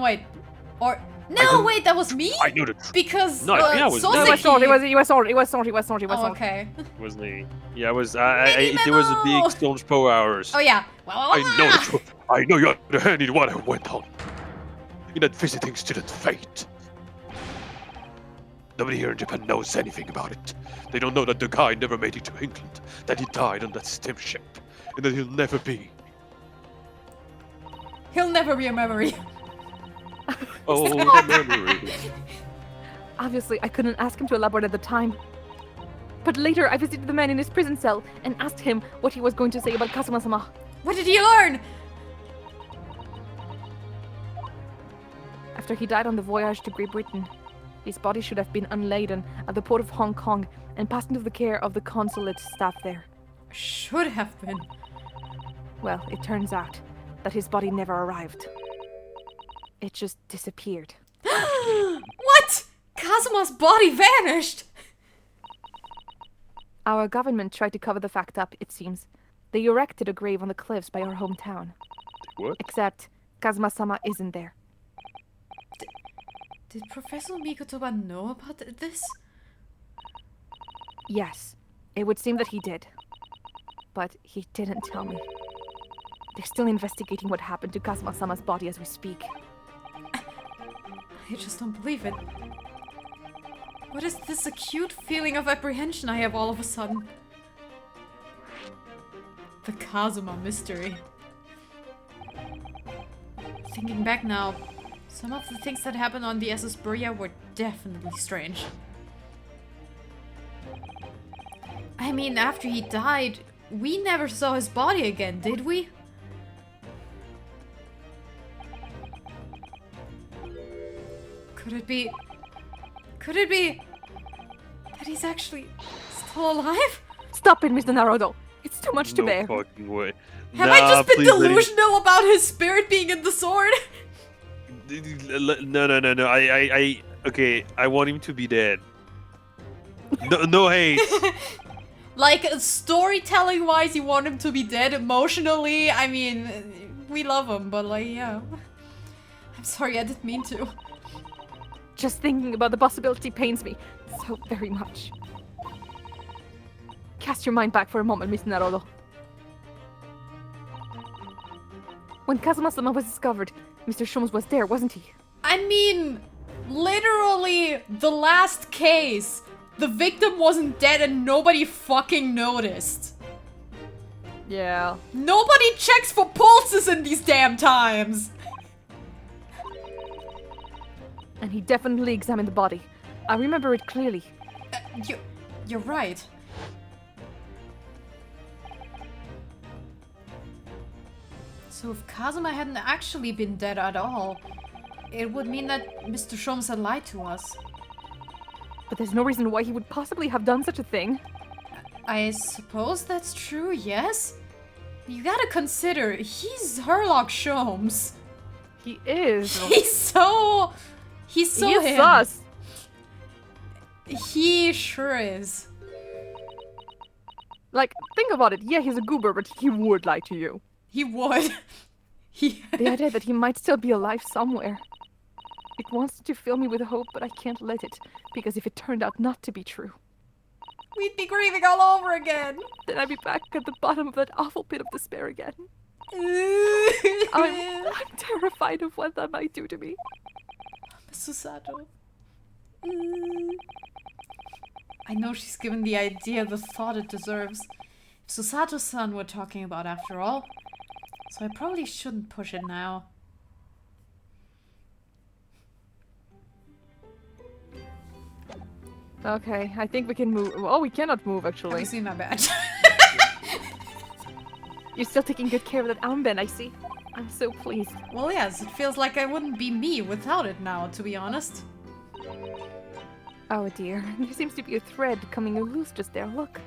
Or... No, wait, that was me? I knew the truth. Because, No, I think I was No, it was Songe. It was Songe. It was Songe. It was Songe. It was Oh, Songe. okay. It was me. Yeah, it was. There was a Memo! big Stone's Power hours. Oh, yeah. I know the truth. I know you had a hand in what went on. In that visiting student fate. Nobody here in Japan knows anything about it. They don't know that the guy never made it to England, that he died on that steamship, and that he'll never be. He'll never be a memory. Oh, the memory. Obviously, I couldn't ask him to elaborate at the time. But later, I visited the man in his prison cell and asked him what he was going to say about Kazuma-sama. What did he learn? After he died on the voyage to Great Britain, his body should have been unladen at the port of Hong Kong and passed into the care of the consulate staff there. Should have been. Well, it turns out that his body never arrived. It just disappeared. What? Kazuma's body vanished! Our government tried to cover the fact up, it seems. They erected a grave on the cliffs by our hometown. What? Except Kazuma-sama isn't there. Did Professor Mikotoba know about this? Yes, it would seem that he did. But he didn't tell me. They're still investigating what happened to Kazuma-sama's body as we speak. I just don't believe it. What is this acute feeling of apprehension I have all of a sudden? The Kazuma mystery. Thinking back now, some of the things that happened on the SS Burya were definitely strange. I mean, after he died, we never saw his body again, did we? Could it be that he's actually still alive? Stop it, Mr. Naruto! It's too much to No bear. fucking way. Have I just been please let him- delusional about his spirit being in the sword? No. Okay, I want him to be dead. No hate. Like, storytelling wise, you want him to be dead. Emotionally, I mean, we love him, but like, yeah. I'm sorry, I didn't mean to. Just thinking about the possibility pains me so very much. Cast your mind back for a moment, Mr. Naruto. When Kazuma-sama was discovered, Mr. Sholmes was there, wasn't he? I mean, literally, the last case, the victim wasn't dead and nobody fucking noticed. Yeah. Nobody checks for pulses in these damn times. And he definitely examined the body. I remember it clearly. You're right. So if Kazuma hadn't actually been dead at all, it would mean that Mr. Sholmes had lied to us. But there's no reason why he would possibly have done such a thing. I suppose that's true, yes? You gotta consider, he's Herlock Sholmes. He is. He's so He is him. sus. He sure is. Like, think about it. Yeah, he's a goober, but he would lie to you. He would. The idea that he might still be alive somewhere. It wants to fill me with hope, but I can't let it. Because if it turned out not to be true, We'd be grieving all over again. then I'd be back at the bottom of that awful pit of despair again. I'm terrified of what that might do to me. Susato. I know she's given the idea the thought it deserves. If Susato-san we're talking about after all. So I probably shouldn't push it now. Okay, I think we can move. Oh, we cannot move, Have actually. you seen my badge? You're still taking good care of that armband, I see. I'm so pleased. Well, yes, it feels like I wouldn't be me without it now, to be honest. Oh dear, there seems to be a thread coming loose just there, look.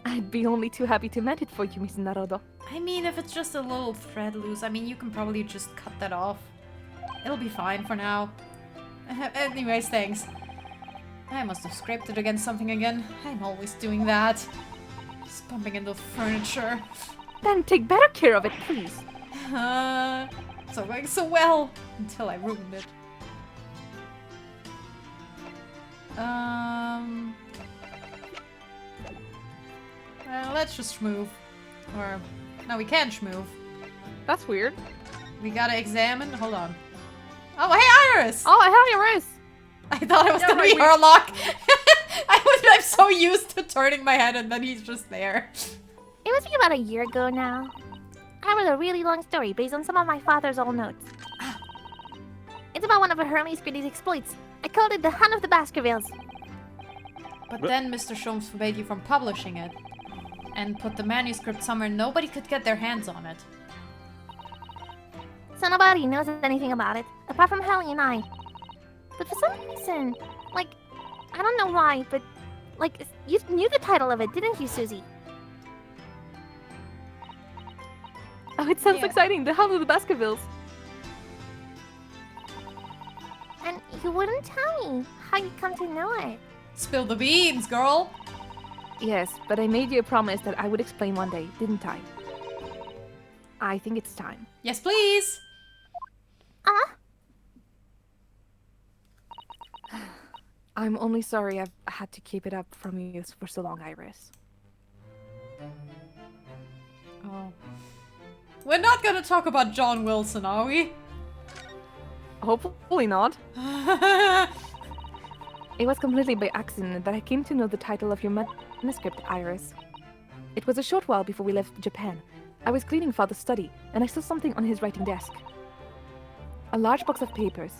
I'd be only too happy to mend it for you, Miss Naruto. I mean, if it's just a little thread loose, I mean, you can probably just cut that off. It'll be fine for now. Anyways, thanks. I must have scraped it against something again. I'm always doing that. Just bumping into furniture. Then take better care of it, please. It's all going so well until I ruined it. Let's just move. Or, no, we can't schmove. That's weird. We gotta examine. Hold on. Oh, hey, Iris! Oh, hi, Iris! I thought it was gonna right, be Herlock. I'm so used to turning my head and then he's just there. It must be about a year ago now. I wrote a really long story based on some of my father's old notes. It's about one of Hermes' greatest exploits, I called it The Hunt of the Baskervilles. But then Mr. Sholmes forbade you from publishing it. And put the manuscript somewhere nobody could get their hands on it. So nobody knows anything about it, apart from Hallie and I. But for some reason, like, I don't know why, but, like, you knew the title of it, didn't you, Susie? Oh, it sounds Yeah. exciting. The Hunt of the Baskervilles. And you wouldn't tell me how you come to know it. Spill the beans, girl! Yes, but I made you a promise that I would explain one day, didn't I? I think it's time. Yes, please! I'm only sorry I've had to keep it up from you for so long, Iris. Oh. We're not gonna talk about John Wilson, are we? Hopefully not. It was completely by accident that I came to know the title of your manuscript, Iris. It was a short while before we left Japan. I was cleaning Father's study, and I saw something on his writing desk. A large box of papers.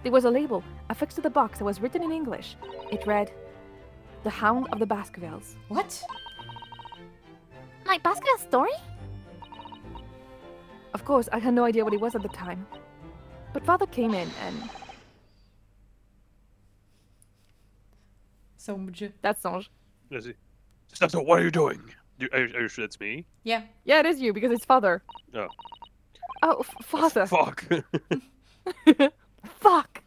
There was a label affixed to the box that was written in English. It read, The Hound of the Baskervilles. What? Like Baskerville's story? Of course, I had no idea what it was at the time. But Father came in and... Songe. That's Songe. Is he? Sato, what are you doing? Are you sure that's me? Yeah. Yeah, it is you, because it's Father. Oh. Oh, Father. Fuck. Fuck!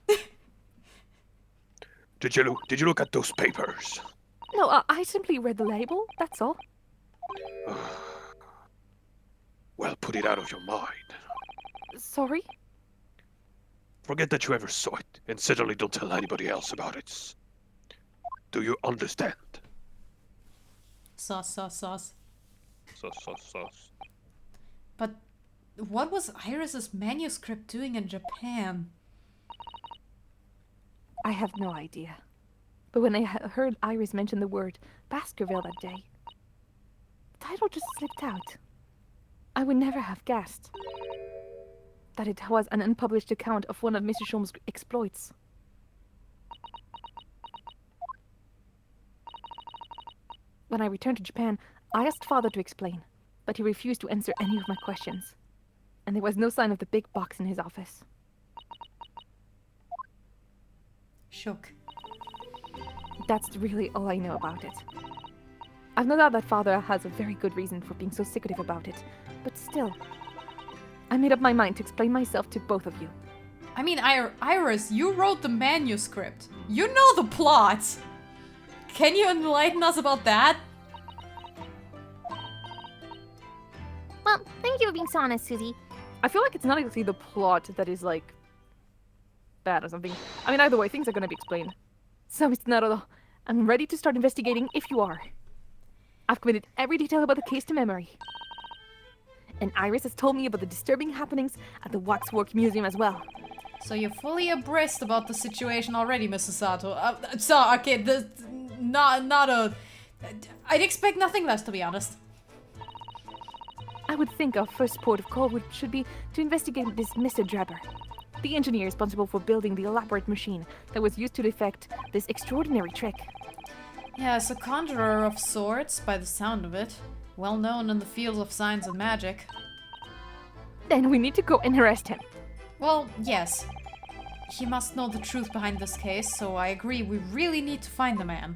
Did you look at those papers? No, I simply read the label, that's all. Well, put it out of your mind. Sorry? Forget that you ever saw it, and certainly don't tell anybody else about it. Do you understand? Sauce, sauce, sauce. Sauce. But what was Iris's manuscript doing in Japan? I have no idea. But when I heard Iris mention the word Baskerville that day, the title just slipped out. I would never have guessed that it was an unpublished account of one of Mr. Sholmes' exploits. When I returned to Japan, I asked Father to explain, but he refused to answer any of my questions. And there was no sign of the big box in his office. Shook. That's really all I know about it. I've no doubt that Father has a very good reason for being so secretive about it, but still, I made up my mind to explain myself to both of you. I mean, Iris, you wrote the manuscript. You know the plot. Can you enlighten us about that? Well, thank you for being so honest, Susie. I feel like it's not exactly the plot that is, like, bad or something. I mean, either way, things are gonna be explained. So, Mr. Naruto, I'm ready to start investigating if you are. I've committed every detail about the case to memory. And Iris has told me about the disturbing happenings at the Waxwork Museum as well. So you're fully abreast about the situation already, Mrs. Sato. Okay, not a... I'd expect nothing less, to be honest. I would think our first port of call should be to investigate this Mr. Drebber, the engineer responsible for building the elaborate machine that was used to effect this extraordinary trick. Yes, a conjurer of sorts, by the sound of it. Well known in the fields of science and magic. Then we need to go and arrest him. Well, yes. He must know the truth behind this case, so I agree we really need to find the man.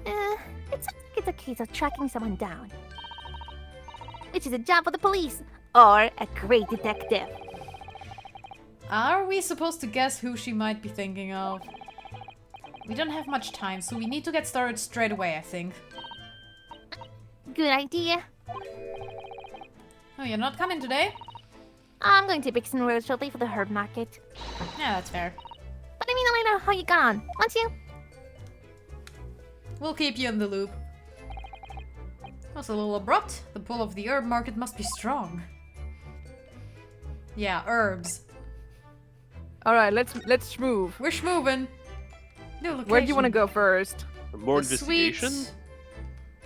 It sounds like it's a case of tracking someone down. Which is a job for the police, or a great detective. Are we supposed to guess who she might be thinking of? We don't have much time, so we need to get started straight away, I think. Good idea. Oh, you're not coming today? I'm going to Brixton Road shortly for the herb market. Yeah, that's fair. But I mean, I know how you got on, won't you? We'll keep you in the loop. That was a little abrupt. The pull of the herb market must be strong. Yeah, herbs. All right, let's move. We're schmoving. New location. Where do you want to go first? More The investigation? suite.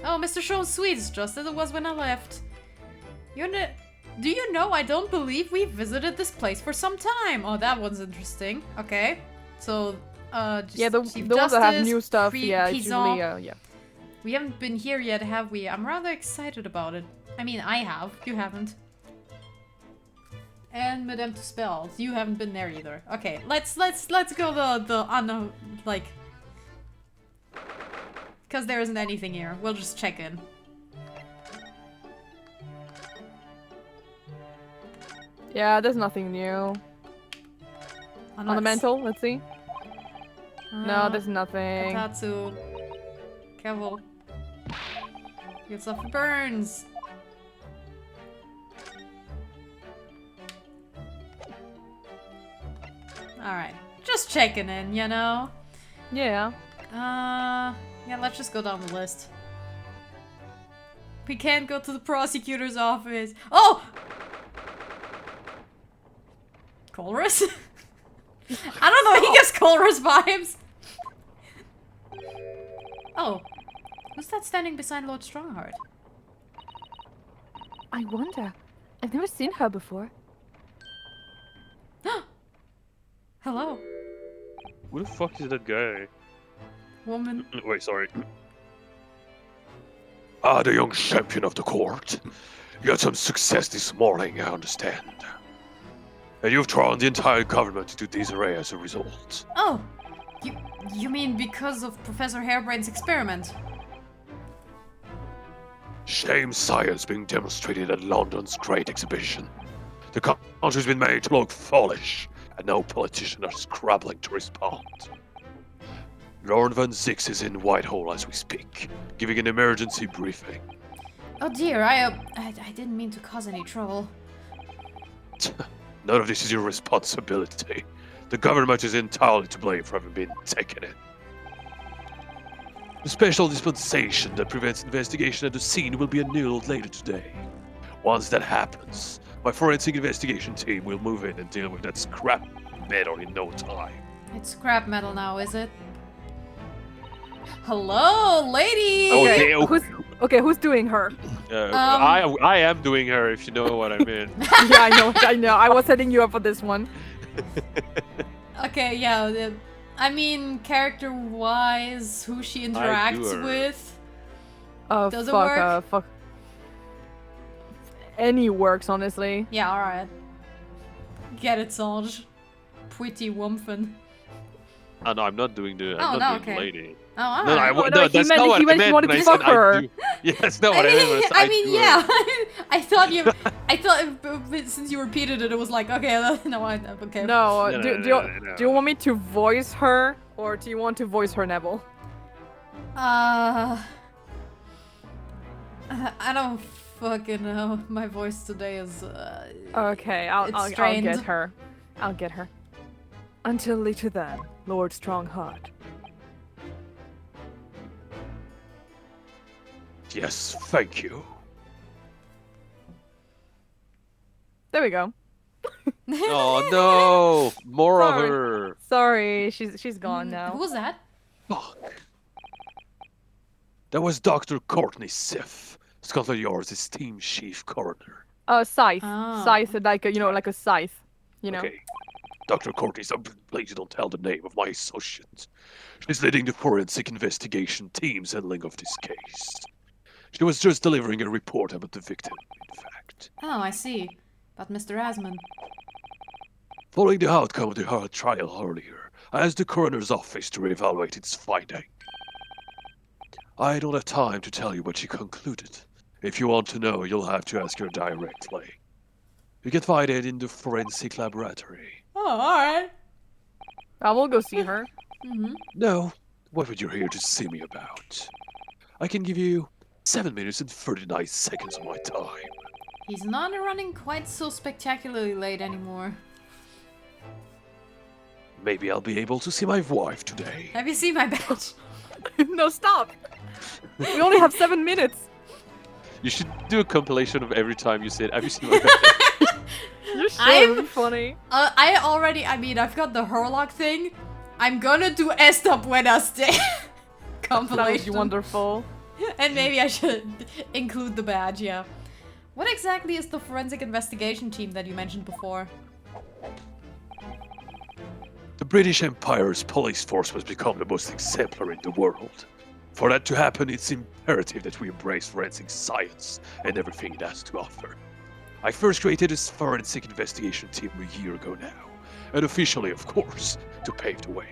Oh, Mr. Show's suite is just as it was when I left. You're in the... Do you know, I don't believe we visited this place for some time. Oh, that one's interesting. Okay. So, just Yeah, the Chief ones that have Justice, new stuff, Pri- yeah, it's Pizan. usually, yeah. We haven't been here yet, have we? I'm rather excited about it. I mean, I have. You haven't. And Madame Tuspel. You haven't been there either. Okay, let's go the unknown, like, because there isn't anything here. We'll just check in. Yeah, there's nothing new. On the mental, let's see. No, there's nothing. Katatsu. Careful. You suffer burns. Alright. Just checking in, you know? Yeah. Yeah, let's just go down the list. We can't go to the prosecutor's office. Oh! Colrus? I don't know, he gives Colrus vibes. Oh. Who's that standing beside Lord Strongheart? I wonder. I've never seen her before. Hello, Who the fuck is that guy? woman. Wait, sorry. Ah, the young champion of the court. You had some success this morning, I understand. And you've thrown the entire government into disarray as a result. Oh, you mean because of Professor Hairbrain's experiment? Shame science being demonstrated at London's great exhibition. The country's been made to look foolish, and no politician are scrabbling to respond. Lord Van Zix is in Whitehall as we speak, giving an emergency briefing. Oh dear, I didn't mean to cause any trouble. None of this is your responsibility. The government is entirely to blame for having been taken in. The special dispensation that prevents investigation at the scene will be annulled later today. Once that happens, my forensic investigation team will move in and deal with that scrap metal in no time. It's scrap metal now, is it? Hello, lady! Oh, Who's doing her? I am doing her, if you know what I mean. Yeah, I know. I was setting you up for this one. Okay, yeah. I mean, character-wise, who she interacts her. with. Oh, Does it fuck, work? fuck. Any works, honestly. Yeah, alright. Get it, Songe. Pretty woman. Oh, no, I'm not doing the. Oh, I'm no, not doing okay. the lady. Oh, alright. No, no, no, he that's meant- not what he I meant he meant wanted when to I said fuck her. I do. Yeah, that's not what I meant. When I said I mean, do yeah. her. I thought you. I thought since you repeated it, it was like, okay, no, okay. No, No, do no. you want me to voice her, or do you want to voice her, Nebel? I don't fucking know. My voice today is. Okay, I'll strained. get her. I'll get her. Until later then, Lord Strongheart. Yes, thank you. There we go. Oh no! More of Sorry. her. Sorry, she's gone Who now. was that? Fuck. That was Dr. Courtney Sif, Scotland Yard's esteemed chief coroner. Scythe. Oh. Scythe, like like a scythe. You know. Okay. Dr. Courtney's. Please don't tell the name of my associate. She's leading the forensic investigation team's handling of this case. She was just delivering a report about the victim, in fact. Oh, I see. But Mr. Asman. Following the outcome of the Hart trial earlier, I asked the coroner's office to reevaluate its finding. I don't have time to tell you what she concluded. If you want to know, you'll have to ask her directly. You can find it in the forensic laboratory. Oh, alright. I will go see her. No, what would you here to see me about? I can give you 7 minutes and 39 seconds of my time. He's not running quite so spectacularly late anymore. Maybe I'll be able to see my wife today. Have you seen my badge? No, stop. We only have 7 minutes. You should do a compilation of every time you said, "Have you seen my bed?" You should. I'm- It'd be funny. I mean, I've got the Herlock thing. I'm gonna do Esta Buenas Day That would be compilation. wonderful. And maybe I should include the badge, yeah. What exactly is the forensic investigation team that you mentioned before? The British Empire's police force must become the most exemplary in the world. For that to happen, it's imperative that we embrace forensic science and everything it has to offer. I first created this forensic investigation team a year ago now, and officially, of course, to pave the way.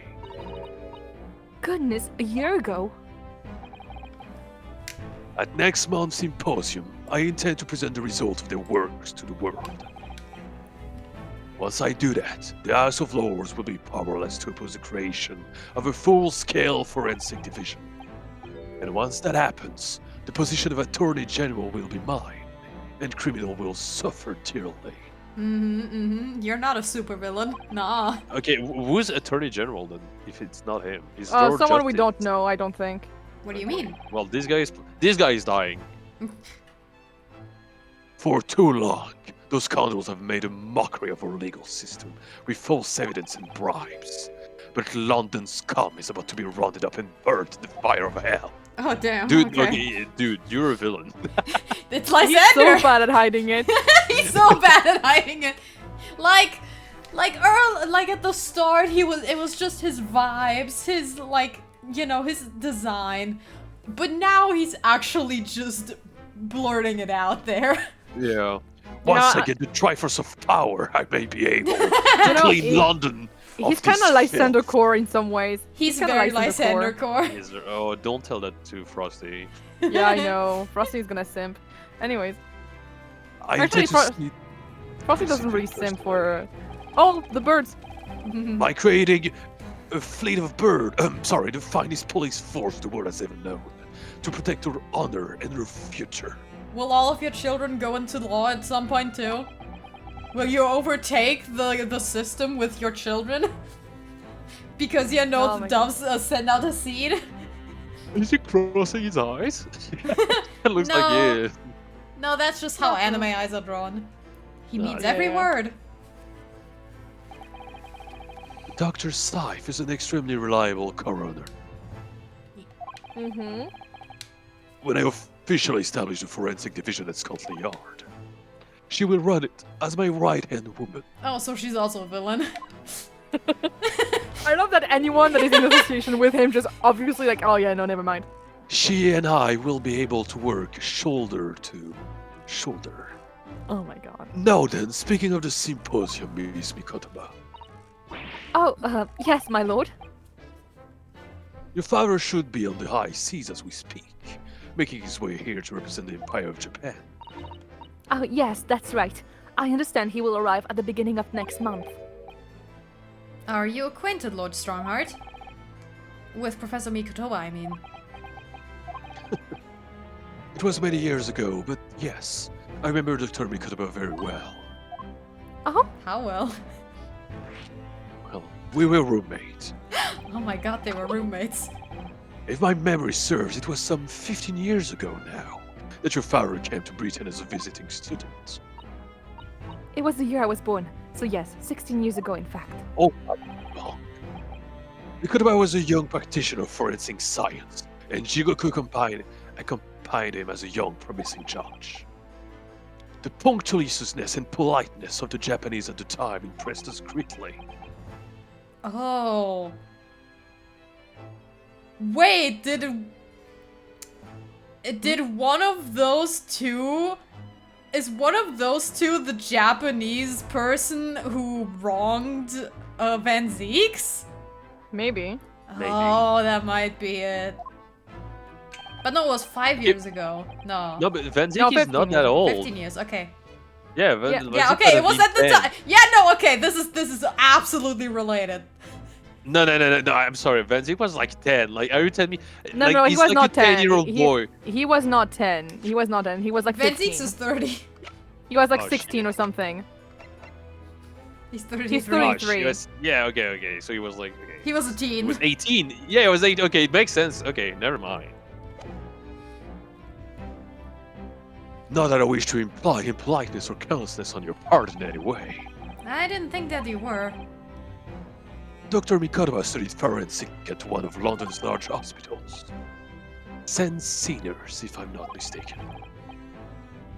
Goodness, a year ago? At next month's symposium, I intend to present the results of their works to the world. Once I do that, the House of Lords will be powerless to oppose the creation of a full-scale forensic division. And once that happens, the position of Attorney General will be mine, and criminal will suffer dearly. You're not a supervillain. Nah. Okay, who's Attorney General then? If it's not him, he's Someone we don't know, I don't think. What do you mean? Well, this guy is dying. For too long, those scoundrels have made a mockery of our legal system with false evidence and bribes. But London's scum is about to be rounded up and burned in the fire of hell. Oh damn. Dude, okay. dude, you're a villain. It's He's Lysander. so bad at hiding it. He's so bad at hiding it. Like at the start, it was just his vibes, his his design. But now he's actually just blurting it out there. Yeah. Once I get the Triforce of Power, I may be able to clean London. He's kind of Lysander Core in some ways. He's kinda very Lysander Core. Oh, don't tell that to Frosty. Yeah, I know. Frosty's gonna simp. Anyways, I Actually, intend to see Frosty doesn't really simp for... Oh, the birds! by creating a fleet of the finest police force the world has ever known, to protect her honor and her future. Will all of your children go into law at some point too? Will you overtake the system with your children? Because the my doves send out a seed? Is he crossing his eyes? It looks No. like he is. No, that's just how anime eyes are drawn. He means yeah, every yeah. word. Dr. Scythe is an extremely reliable coroner. Mm-hmm. When I officially establish the forensic division at Scotland Yard, she will run it as my right-hand woman. Oh, so she's also a villain. I love that anyone that is in association with him just obviously like, oh yeah, no, never mind. She and I will be able to work shoulder to shoulder. Oh my god. Now then, speaking of the symposium, Miss Mikotaba, Oh, yes, my lord. your father should be on the high seas as we speak, making his way here to represent the Empire of Japan. Oh, yes, that's right. I understand he will arrive at the beginning of next month. Are you acquainted, Lord Strongheart? With Professor Mikotoba, I mean. It was many years ago, but yes, I remember Dr. Mikotaba very well. Oh, How well? Well, we were roommates. Oh my god, they were roommates. If my memory serves, it was some 15 years ago now that your father came to Britain as a visiting student. it was the year I was born. So yes, 16 years ago, in fact. Oh, wrong. Mikotaba was a young practitioner of forensic science, and Jigoku accompanied him as a young, promising judge. The punctiliousness and politeness of the Japanese at the time impressed us greatly. Oh. Wait, did one of those two... Is one of those two the Japanese person who wronged Van Zeeks? Maybe. Maybe. Oh, that might be it. But no, it was 5 years ago. No. No, but Van No, Zyk is not 15 that old. 15 years, okay. Yeah, Yeah. Van Yeah, Zyk okay, it would was have at the been time. 10. Yeah, no, okay, this is absolutely related. No, I'm sorry. Van Zyk was like 10. Like, are you telling me? No, like, no, he he's was like not a 10. 10-year-old He- boy. He was not 10. He was not 10. He was like Van 15. Zeeks is 30. He was like Oh, 16 shit. or something. He's 33. He's Oh, 33. she was- yeah, okay. So he was like, okay. He was a He teen. was 18. Yeah, it was 8. Okay, it makes sense. Okay, never mind. Not that I wish to imply impoliteness or carelessness on your part in any way. I didn't think that you were. Dr. Mikotaba studied forensic at one of London's large hospitals. St. Seniors, if I'm not mistaken.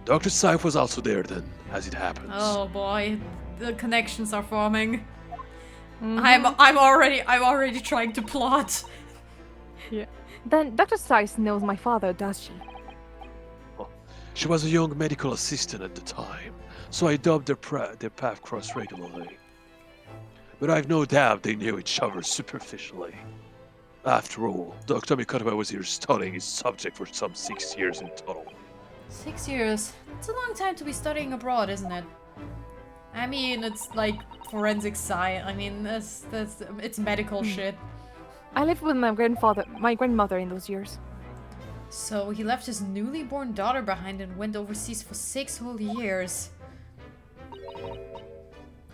Dr. Syph was also there then, as it happens. Oh boy, the connections are forming. Mhm. I'm already trying to plot. Then Dr. Sykes knows my father, does she? She was a young medical assistant at the time, so I dubbed their path cross regularly. But I've no doubt they knew each other superficially. After all, Dr. Mikotaba was here studying his subject for some 6 years in total. 6 years. It's a long time to be studying abroad, isn't it? I mean, it's like forensic science. I mean, it's medical shit. I lived with my grandmother in those years. So he left his newly born daughter behind and went overseas for 6 whole years.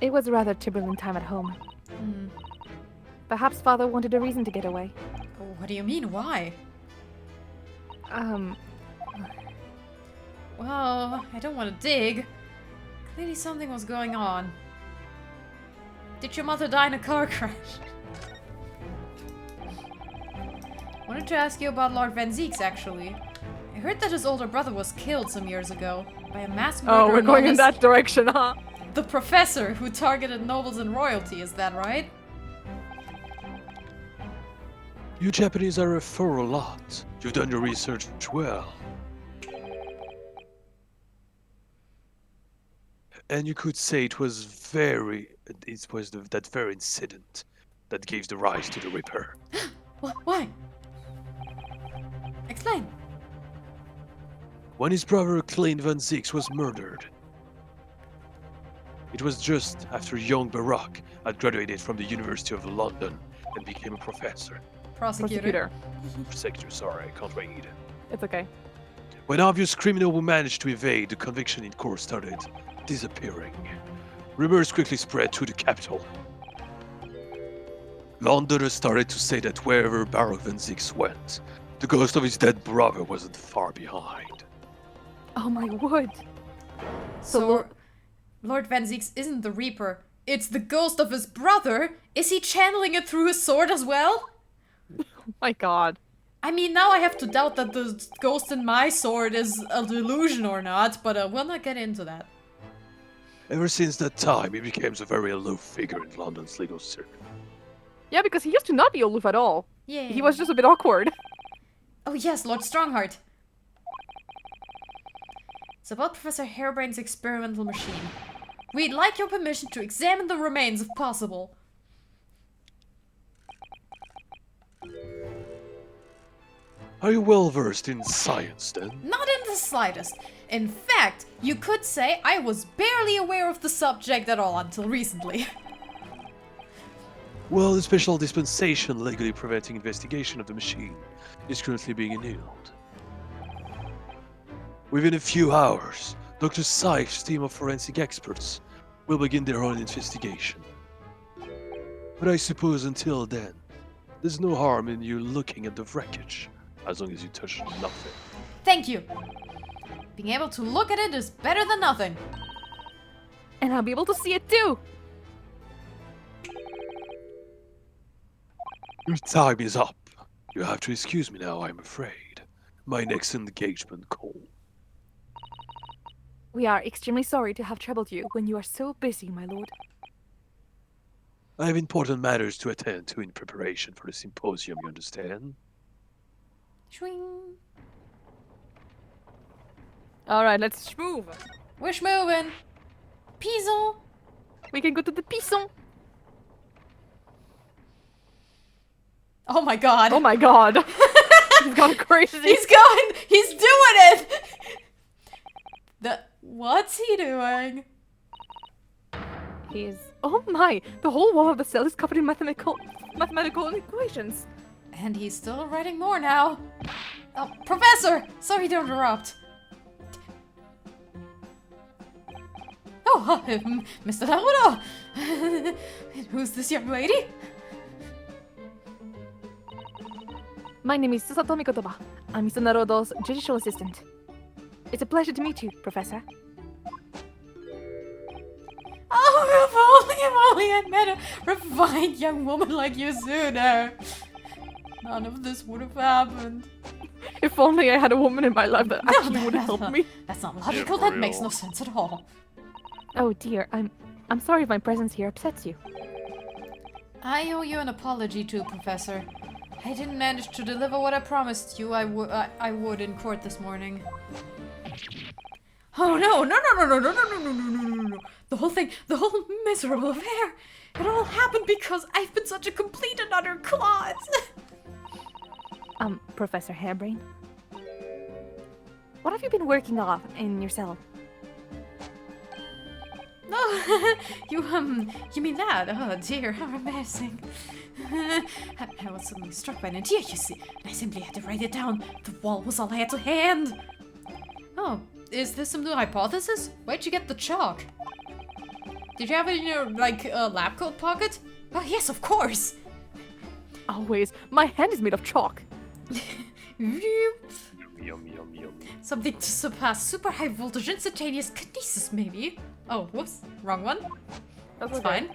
It was a rather turbulent time at home. Perhaps father wanted a reason to get away. What do you mean? Why? Well, I don't want to dig. Clearly something was going on. Did your mother die in a car crash? Wanted to ask you about Lord Van Zieks, actually. I heard that his older brother was killed some years ago by a mass murderer. Oh, we're going known in as that direction, huh? the professor who targeted nobles and royalty. Is that right? You Japanese are a thorough lot. You've done your research well. And you could say it was that very incident that gave the rise to the Ripper. Why? Explain. When his brother Klim Van Zieks was murdered. It was just after young Barak had graduated from the University of London and became a professor. Prosecutor. Prosecutor, sorry, I can't read. It's okay. When obvious criminal who managed to evade the conviction in court started disappearing, rumors quickly spread to the capital. Londoners started to say that wherever Barak Van Zieks went, the ghost of his dead brother wasn't far behind. Oh my word. So Lord Van Zieks isn't the Reaper. It's the ghost of his brother? Is he channeling it through his sword as well? My god. I mean, now I have to doubt that the ghost in my sword is a delusion or not, but we'll not get into that. Ever since that time, he became a very aloof figure in London's legal circle. Yeah, because he used to not be aloof at all. Yeah. He was just a bit awkward. Oh yes, Lord Strongheart. It's about Professor Harebrain's experimental machine. We'd like your permission to examine the remains if possible. Are you well versed in science, then? Not in the slightest. In fact, you could say I was barely aware of the subject at all until recently. Well, the special dispensation legally preventing investigation of the machine is currently being annulled. Within a few hours, Dr. Syph's team of forensic experts will begin their own investigation. But I suppose until then, there's no harm in you looking at the wreckage, as long as you touch nothing. Thank you. Being able to look at it is better than nothing. And I'll be able to see it too. Your time is up. You have to excuse me now, I'm afraid. My next engagement call. We are extremely sorry to have troubled you when you are so busy, my lord. I have important matters to attend to in preparation for the symposium, you understand? Swing. Alright, let's move. We're moving. Pison. We can go to the Pisson. Oh my god. Oh my god. He's gone crazy. He's doing it! What's he doing? He's... Oh my! The whole wall of the cell is covered in mathematical equations. And he's still writing more now. Oh, Professor! Sorry to interrupt. Oh, Mr. Naruto! Who's this young lady? My name is Susato Mikotoba. I'm Mr. Naruto's judicial assistant. It's a pleasure to meet you, Professor. Oh, if only I'd met a refined young woman like you sooner. None of this would have happened. If only I had a woman in my life that actually would that's help not- me. That's not logical. for That makes real. no sense at all. Oh dear, I'm sorry if my presence here upsets you. I owe you an apology too, Professor. I didn't manage to deliver what I promised you I would in court this morning. Oh no, no, no, no, no, no, no, no, no, no, no, no. The whole thing, the whole miserable affair. It all happened because I've been such a complete and utter clod. Professor Hairbrain? What have you been working on in your cell? No, you mean that? Oh dear, how embarrassing. I was suddenly struck by an idea, you see, and I simply had to write it down. The wall was all I had to hand. Oh, is this some new hypothesis? Where'd you get the chalk? Did you have it in your, lab coat pocket? Oh yes, of course. Always. My hand is made of chalk. Yum, yum, yum. Something to surpass super high voltage instantaneous kinesis, maybe? Oh, whoops, wrong one. That's okay. fine.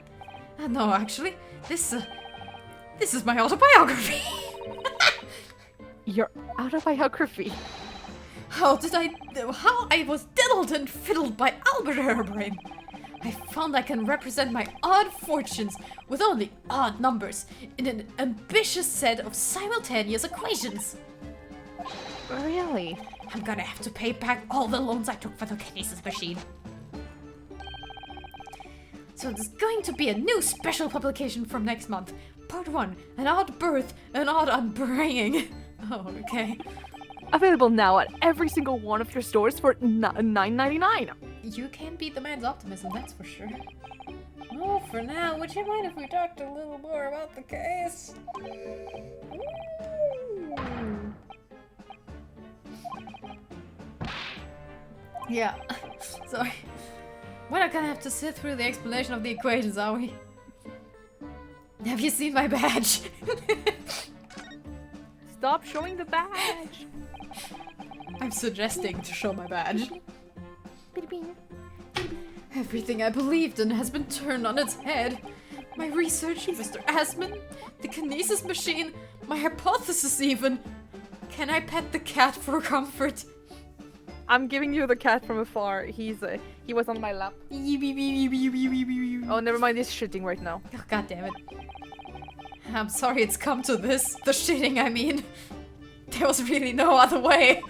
No, actually, this is my autobiography. Your autobiography. How I was diddled and fiddled by Albert Hairbrain. I found I can represent my odd fortunes with only odd numbers in an ambitious set of simultaneous equations. Really? I'm gonna have to pay back all the loans I took for the kinesis machine. So there's going to be a new special publication from next month. Part 1, an odd birth, an odd unbringing. Oh, okay. Available now at every single one of your stores for $9.99. You can beat the man's optimism, that's for sure. Oh, for now, would you mind if we talked a little more about the case? Ooh. Yeah, sorry. We're not gonna have to sit through the explanation of the equations, are we? Have you seen my badge? Stop showing the badge. I'm suggesting to show my badge. Everything I believed in has been turned on its head. My research, Mr. Asman, the kinesis machine, my hypothesis even. Can I pet the cat for comfort? I'm giving you the cat from afar. He was on my lap. Oh, never mind. He's shitting right now. Oh, God damn it. I'm sorry it's come to this. The shitting, I mean. There was really no other way.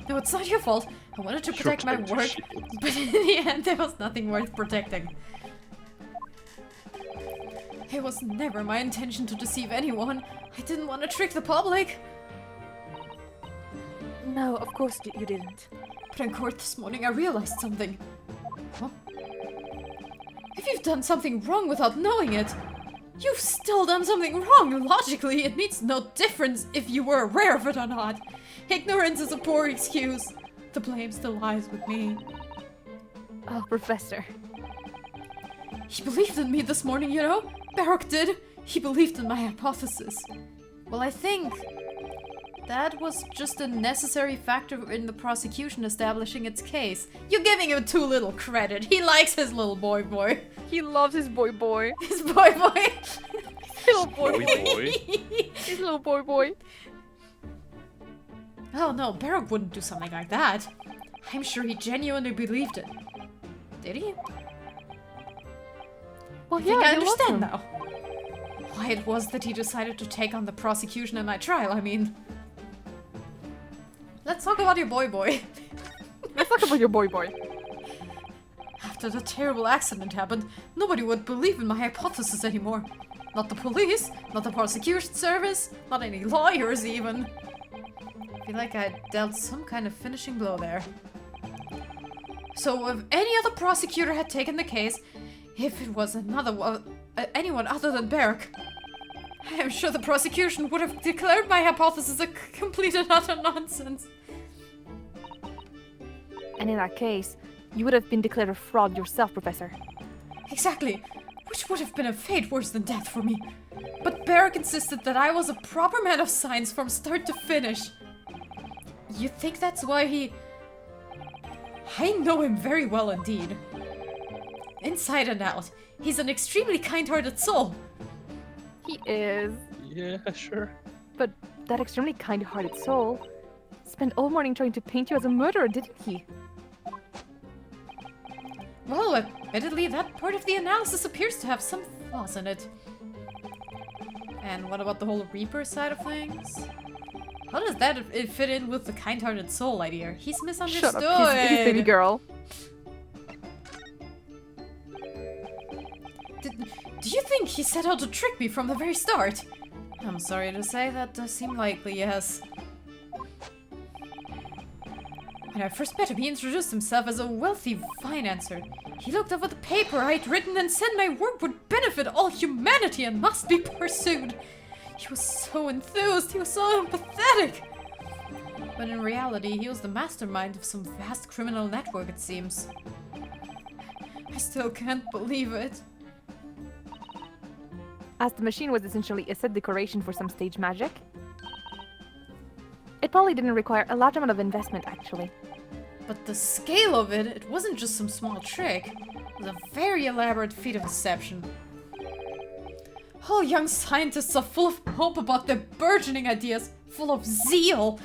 No, it's not your fault. I wanted to protect my time to work, shit. but in the end, there was nothing worth protecting. It was never my intention to deceive anyone. I didn't want to trick the public. No, of course you didn't. But in court this morning, I realized something. Huh? If you've done something wrong without knowing it, you've still done something wrong. Logically, it makes no difference if you were aware of it or not. Ignorance is a poor excuse. The blame still lies with me. Oh, Professor. He believed in me this morning, you know? Baroque did. He believed in my hypothesis. Well, I think that was just a necessary factor in the prosecution establishing its case. You're giving him too little credit. He likes his little boy. He loves his boy. His boy. Little boy. Boy. His little boy. Oh no, Baroque wouldn't do something like that. I'm sure he genuinely believed it. Did he? Well, I think yeah, I he loves understand him. now. Why it was that he decided to take on the prosecution in my trial, I mean. Let's talk about your boy. Let's talk about your boy. After the terrible accident happened, nobody would believe in my hypothesis anymore. Not the police, not the prosecution service, not any lawyers even. I feel like I dealt some kind of finishing blow there. So if any other prosecutor had taken the case, if it was anyone other than Baroque, I am sure the prosecution would have declared my hypothesis a complete and utter nonsense. And in that case, you would have been declared a fraud yourself, Professor. Exactly, which would have been a fate worse than death for me. But Baroque insisted that I was a proper man of science from start to finish. You think that's why he... I know him very well indeed. Inside and out, he's an extremely kind-hearted soul. He is. Yeah, sure. But that extremely kind-hearted soul spent all morning trying to paint you as a murderer, didn't he? Well, admittedly, that part of the analysis appears to have some flaws in it. And what about the whole Reaper side of things? How does that fit in with the kind-hearted soul idea? He's misunderstood. Shut up, his baby girl. Do you think he set out to trick me from the very start? I'm sorry to say, that does seem likely, yes. When I first met him, he introduced himself as a wealthy financier. He looked over the paper I'd written and said my work would benefit all humanity and must be pursued. He was so enthused, he was so empathetic. But in reality, he was the mastermind of some vast criminal network, it seems. I still can't believe it. As the machine was essentially a set decoration for some stage magic, it probably didn't require a large amount of investment, actually. But the scale of it, it wasn't just some small trick. It was a very elaborate feat of deception. All young scientists are full of hope about their burgeoning ideas, full of zeal.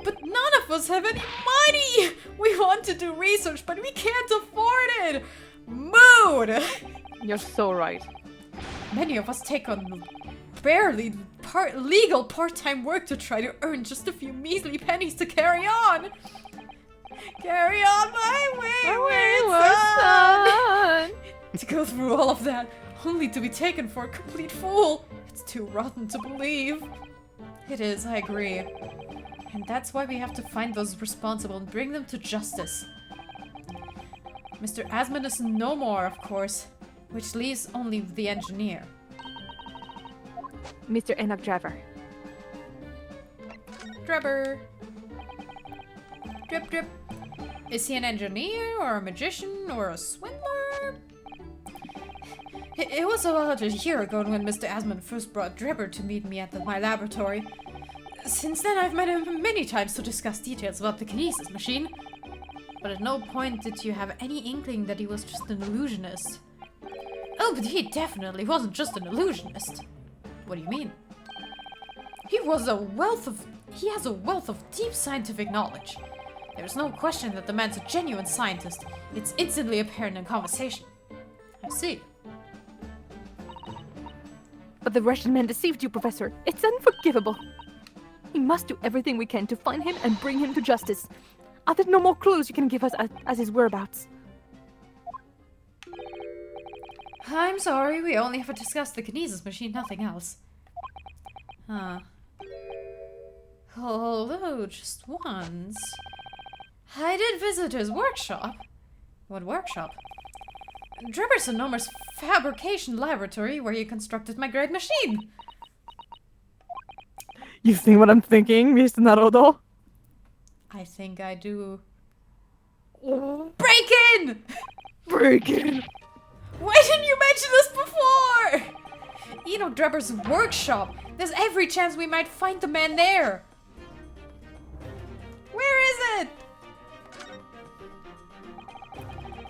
But none of us have any money! We want to do research, but we can't afford it! Mood! You're so right. Many of us take on barely legal part-time work to try to earn just a few measly pennies to carry on. Carry on my wayward son! To go through all of that, only to be taken for a complete fool. It's too rotten to believe. It is, I agree. And that's why we have to find those responsible and bring them to justice. Mr. Asmund is no more, of course, which leaves only the engineer. Mr. Enoch Driver. Drebber. Drip drip. Is he an engineer, or a magician, or a swindler? It was about a year ago when Mr. Asmund first brought Drebber to meet me at my laboratory. Since then, I've met him many times to discuss details about the kinesis machine. But at no point did you have any inkling that he was just an illusionist. Oh, but he definitely wasn't just an illusionist. What do you mean? He has a wealth of deep scientific knowledge. There's no question that the man's a genuine scientist. It's instantly apparent in conversation. I see. But the Russian man deceived you, Professor. It's unforgivable. We must do everything we can to find him and bring him to justice. Are there no more clues you can give us as his whereabouts? I'm sorry, we only have to discuss the kinesis machine, nothing else. Huh. Although, just once... I did visit his workshop. What workshop? Drebber's enormous fabrication laboratory where he constructed my great machine. You think what I'm thinking, Mr. Naruto? I think I do. Break in! Break in! Why didn't you mention this before? You know Drebber's workshop. There's every chance we might find the man there. Where is it?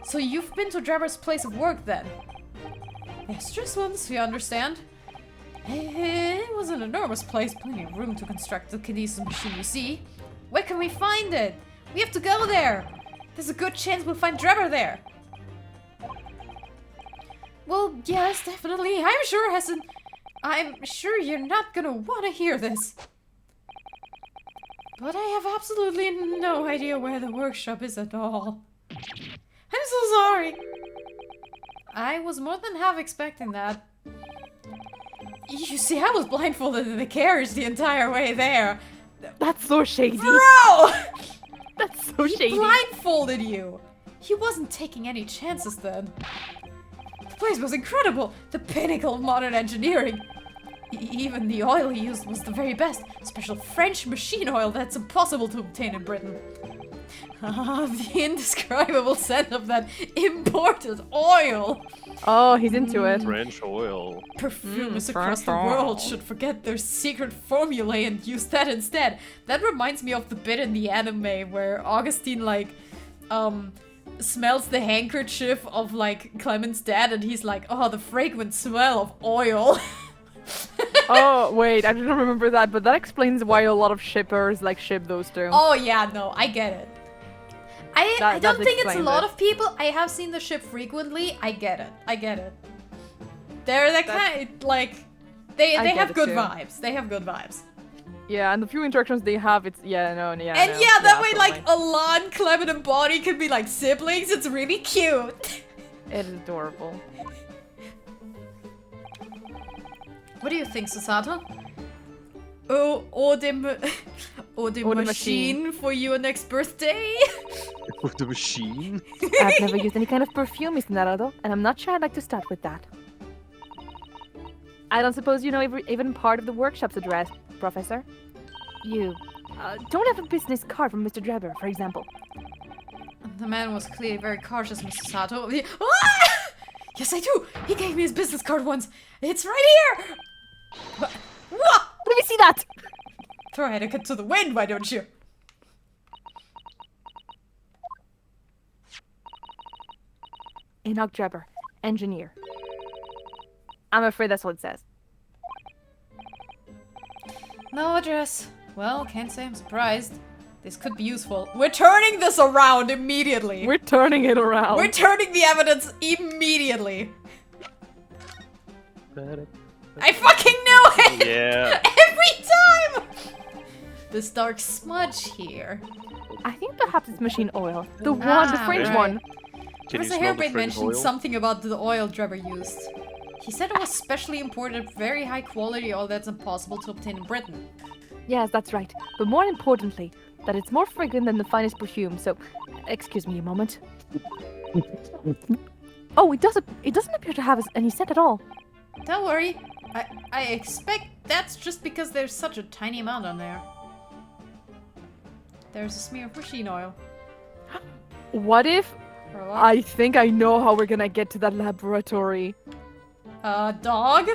So you've been to Drebber's place of work then? Yes, just once, you understand. It was an enormous place, plenty of room to construct the kinesis machine, you see. Where can we find it? We have to go there. There's a good chance we'll find Drebber there. Well, yes, definitely. I'm sure you're not gonna want to hear this. But I have absolutely no idea where the workshop is at all. I'm so sorry. I was more than half expecting that. You see, I was blindfolded in the carriage the entire way there. That's so shady. Bro! That's so shady. He blindfolded you. He wasn't taking any chances then. The place was incredible. The pinnacle of modern engineering. Even the oil he used was the very best. Special French machine oil that's impossible to obtain in Britain. Ah, the indescribable scent of that imported oil. Oh, he's into it. French oil. Perfumers across the world should forget their secret formulae and use that instead. That reminds me of the bit in the anime where Augustine, like, smells the handkerchief of, like, Clement's dad and he's like, oh, the fragrant smell of oil. Oh, wait, I didn't remember that, but that explains why a lot of shippers like ship those two. Oh yeah, no, I get it. I That don't think it's a explains lot it. of people. I have seen the ship frequently. I get it. I get it. They're the kind like they get have it good too. vibes. They have good vibes. Yeah, and the few interactions they have, it's yeah, no, yeah. And no, yeah, that way totally. like Alan, Clement, and Bonnie could be like siblings. It's really cute. It is adorable. What do you think, Susato? Or the machine. machine for your next birthday? With the machine? I've never used any kind of perfume, Miss Naruto, and I'm not sure I'd like to start with that. I don't suppose you know even part of the workshop's address, Professor? You don't have a business card from Mr. Drebber, for example. The man was clearly very cautious, Mr. Sato. Ah! Yes, I do. He gave me his business card once. It's right here. What? Let me see that! Throw Anakin to the wind, why don't you? Enoch Drebber, engineer. I'm afraid that's what it says. No address. Well, can't say I'm surprised. This could be useful. We're turning this around immediately. We're turning it around. We're turning the evidence immediately. I fucking knew it! Yeah. Every time! This dark smudge here. I think perhaps it's machine oil. The French right. one. Can you Professor smell the Hairbrain French mentioned oil? something about the oil Drebber used. He said it was specially imported, very high quality oil that's impossible to obtain in Britain. Yes, that's right. But more importantly, that it's more fragrant than the finest perfume, so... Excuse me a moment. Oh, it doesn't appear to have any scent at all. Don't worry. I expect that's just because there's such a tiny amount on there. There's a smear of machine oil. What if... For a lot. I think I know how we're gonna get to that laboratory. Dog?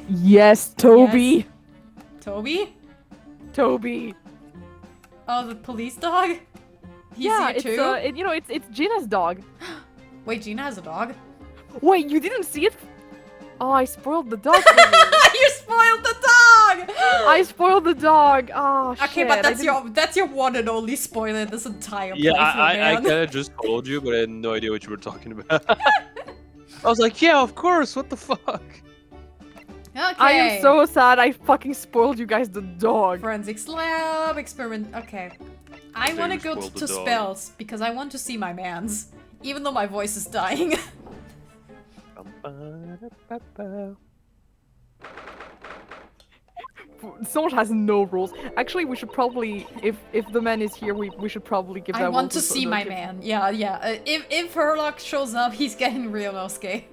Yes, Toby! Toby? Toby! Oh, the police dog? He's yeah, here it's too? it's Gina's dog. Wait, Gina has a dog? Wait, you didn't see it? Oh, I spoiled the dog for you. You spoiled the dog! I spoiled the dog. Oh shit. Okay, but I that's your one and only spoiler in this entire Yeah, playthrough, I man. kind of just told you, but I had no idea what you were talking about. I was like, yeah, of course, what the fuck? Okay. I am so sad I fucking spoiled you guys the dog. Forensics lab, experiment. Okay. I So want to you go spoiled to the dog. spells because I want to see my mans. Even though my voice is dying. Songe has no rules. Actually, we should probably, if the man is here, we should probably give that I rule want to so see that my if- man. Yeah, yeah. If Herlock shows up, he's getting real Nosuke.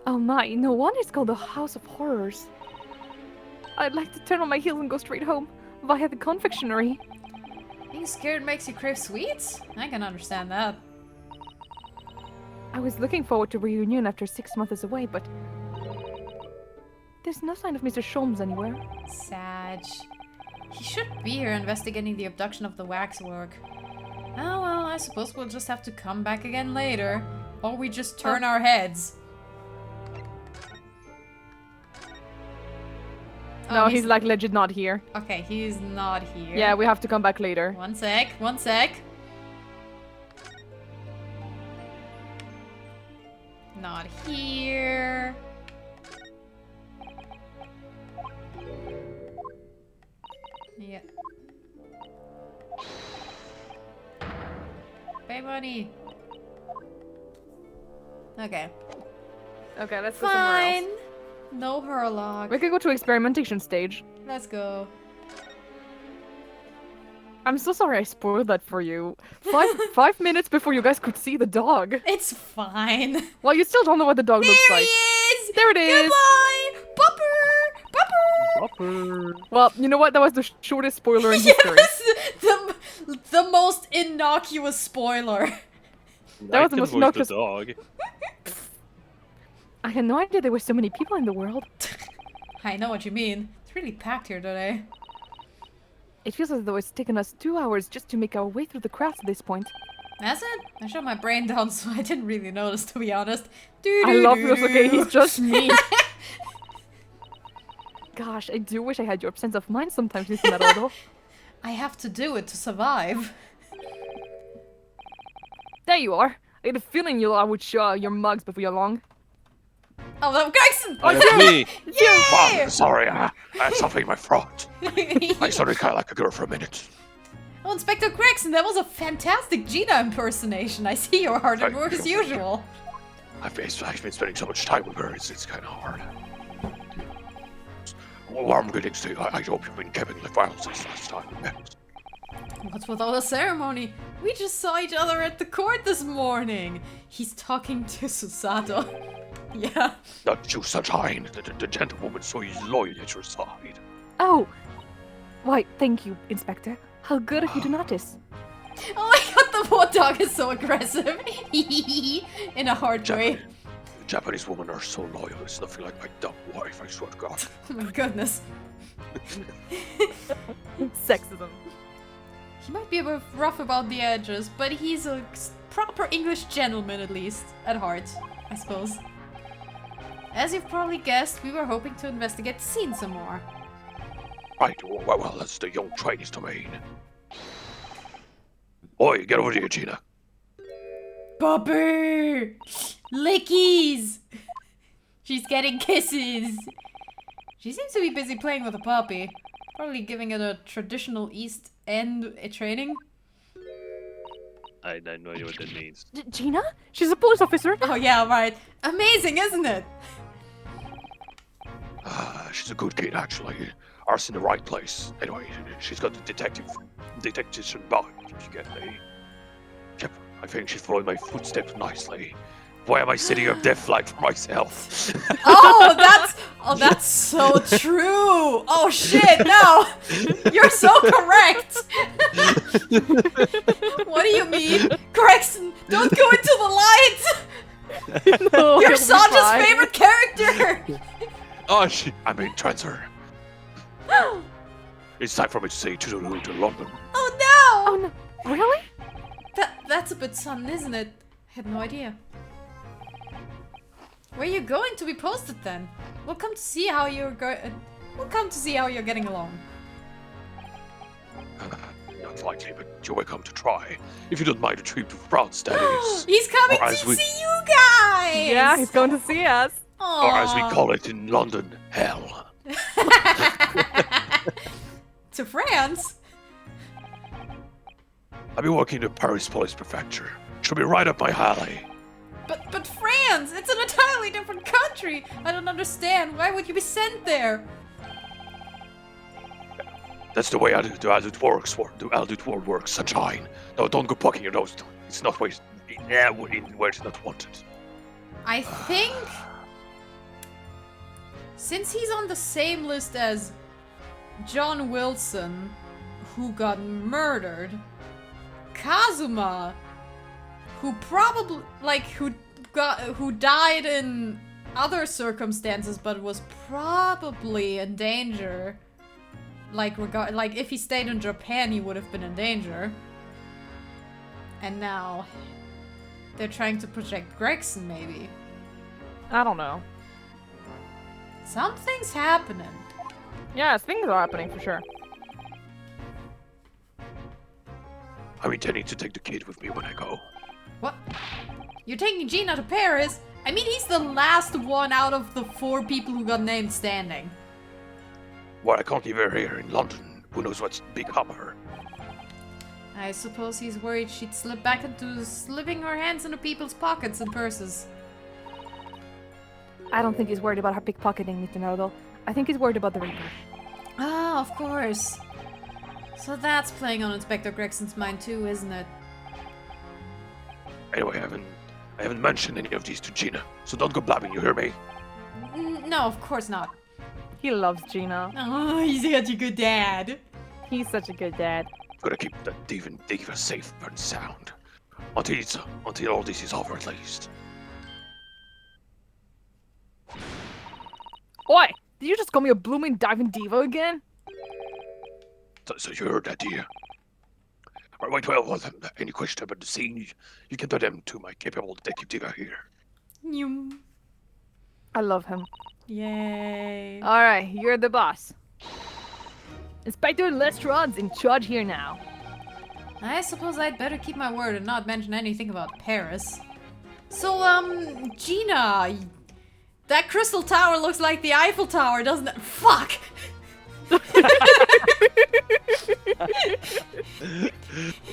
Oh my, no wonder it's called the House of Horrors. I'd like to turn on my heels and go straight home, via the confectionery. Being scared makes you crave sweets? I can understand that. I was looking forward to reunion after 6 months away, but... There's no sign of Mr. Sholmes anywhere. Sag. He should be here investigating the abduction of the waxwork. Oh well, I suppose we'll just have to come back again later. Or we just turn our heads. No, Oh, he's like legit not here. Okay, he's not here. Yeah, we have to come back later. One sec, one sec. Not here. Yeah. Pay money. Okay. Okay, let's go somewhere else. Fine. No Herlock. We could go to experimentation stage. Let's go. I'm so sorry I spoiled that for you. 5 minutes before you guys could see the dog. It's fine. Well, you still don't know what the dog There looks he like. is! There it is! Goodbye! Bupper! Bupper! Whopper. Well, you know what? That was the shortest spoiler in history. Yes! The most innocuous spoiler. That was the I most can voice innocuous- the dog. I had no idea there were so many people in the world. I know what you mean. It's really packed here today. It feels as though it's taken us 2 hours just to make our way through the crowds at this point. That's it? I shut my brain down, so I didn't really notice, to be honest. I love this. Okay, he's just me. Gosh, I do wish I had your sense of mind sometimes, Mr. Naruto. I have to do it to survive. There you are. I had a feeling I would show your mugs before you're long. Oh, that Gregson! Oh, that's me. Wow, sorry, I had something in my throat. I started kind of like a girl for a minute. Oh, Inspector Gregson, that was a fantastic Gina impersonation. I see you're hard at work as usual. I've been spending so much time with her, it's kind of hard. Warm greetings to you. I hope you've been keeping the files since last time we met. What's with all the ceremony? We just saw each other at the court this morning. He's talking to Susato. Yeah. Not you, sunshine. The gentlewoman so he's loyal at your side. Oh! Why, thank you, Inspector. How good of you to notice. Oh my god, the warthog is so aggressive. In a hard way. Japanese women are so loyal. It's nothing like my dumb wife, I swear to God. Oh my goodness. Sexism. He might be a bit rough about the edges, but he's a proper English gentleman at least, at heart, I suppose. As you've probably guessed, we were hoping to investigate the scene some more. Right, well, that's the young trainee's domain. Oi, get over here, Gina. Puppy! Lickies! She's getting kisses! She seems to be busy playing with a puppy. Probably giving it a traditional East End training. I have no idea what that means. Gina? She's a police officer. Oh yeah, right. Amazing, isn't it? She's a good kid, actually. Ours in the right place. Anyway, she's got the detective bug, if you get me. Yep, I think she's following my footsteps nicely. Why am I sitting up deaf like for myself? That's so true. Oh shit, no. You're so correct. What do you mean? Gregson, don't go into the light. No, You're you'll be Songe's fine. favorite character. Oh, I mean, transfer. It's time for me to say toodaloo to London. Oh no. Oh no. Really? That's a bit sudden, isn't it? I had no idea. Where are you going to be posted then? We'll come to see how you're getting along. Not likely, but you're welcome to try. If you don't mind a trip to France, that is. He's coming Or to as we- see you guys. Yeah, he's going to see us. Or as we call it in London, hell. To France. I've been working in the Paris Police Prefecture. Should be right up my alley. But France, it's an entirely different country. I don't understand. Why would you be sent there? That's the way adult world works, sunshine. No, don't go poking your nose. It's not where it's not wanted. I think since he's on the same list as John Wilson, who got murdered, Kazuma, who probably who died in other circumstances but was probably in danger. Like if he stayed in Japan, he would have been in danger. And now they're trying to protect Gregson, maybe. I don't know. Something's happening. Yes, things are happening for sure. I'm intending to take the kid with me when I go. What? You're taking Gina to Paris? I mean, he's the last one out of the 4 people who got named standing. Well, I can't leave her here in London. Who knows what's become of her? I suppose he's worried she'd slip back into slipping her hands into people's pockets and purses. I don't think he's worried about her pickpocketing, Mr. Naruto. I think he's worried about the Reaper. Ah, of course. So that's playing on Inspector Gregson's mind too, isn't it? Anyway, I haven't mentioned any of these to Gina, so don't go blabbing, you hear me? No, of course not. He loves Gina. Oh, he's such a good dad. He's such a good dad. Gotta keep that diva safe and sound. Until all this is over, at least. Oi! Did you just call me a blooming diving diva again? So you heard that, dear? Right, well, any question about the scene, you can tell them to my capable detective diva here. Nyum. I love him. Yay. Alright, you're the boss. Inspector Lestrod's in charge here now. I suppose I'd better keep my word and not mention anything about Paris. So, Gina, that crystal tower looks like the Eiffel Tower, doesn't it? Fuck!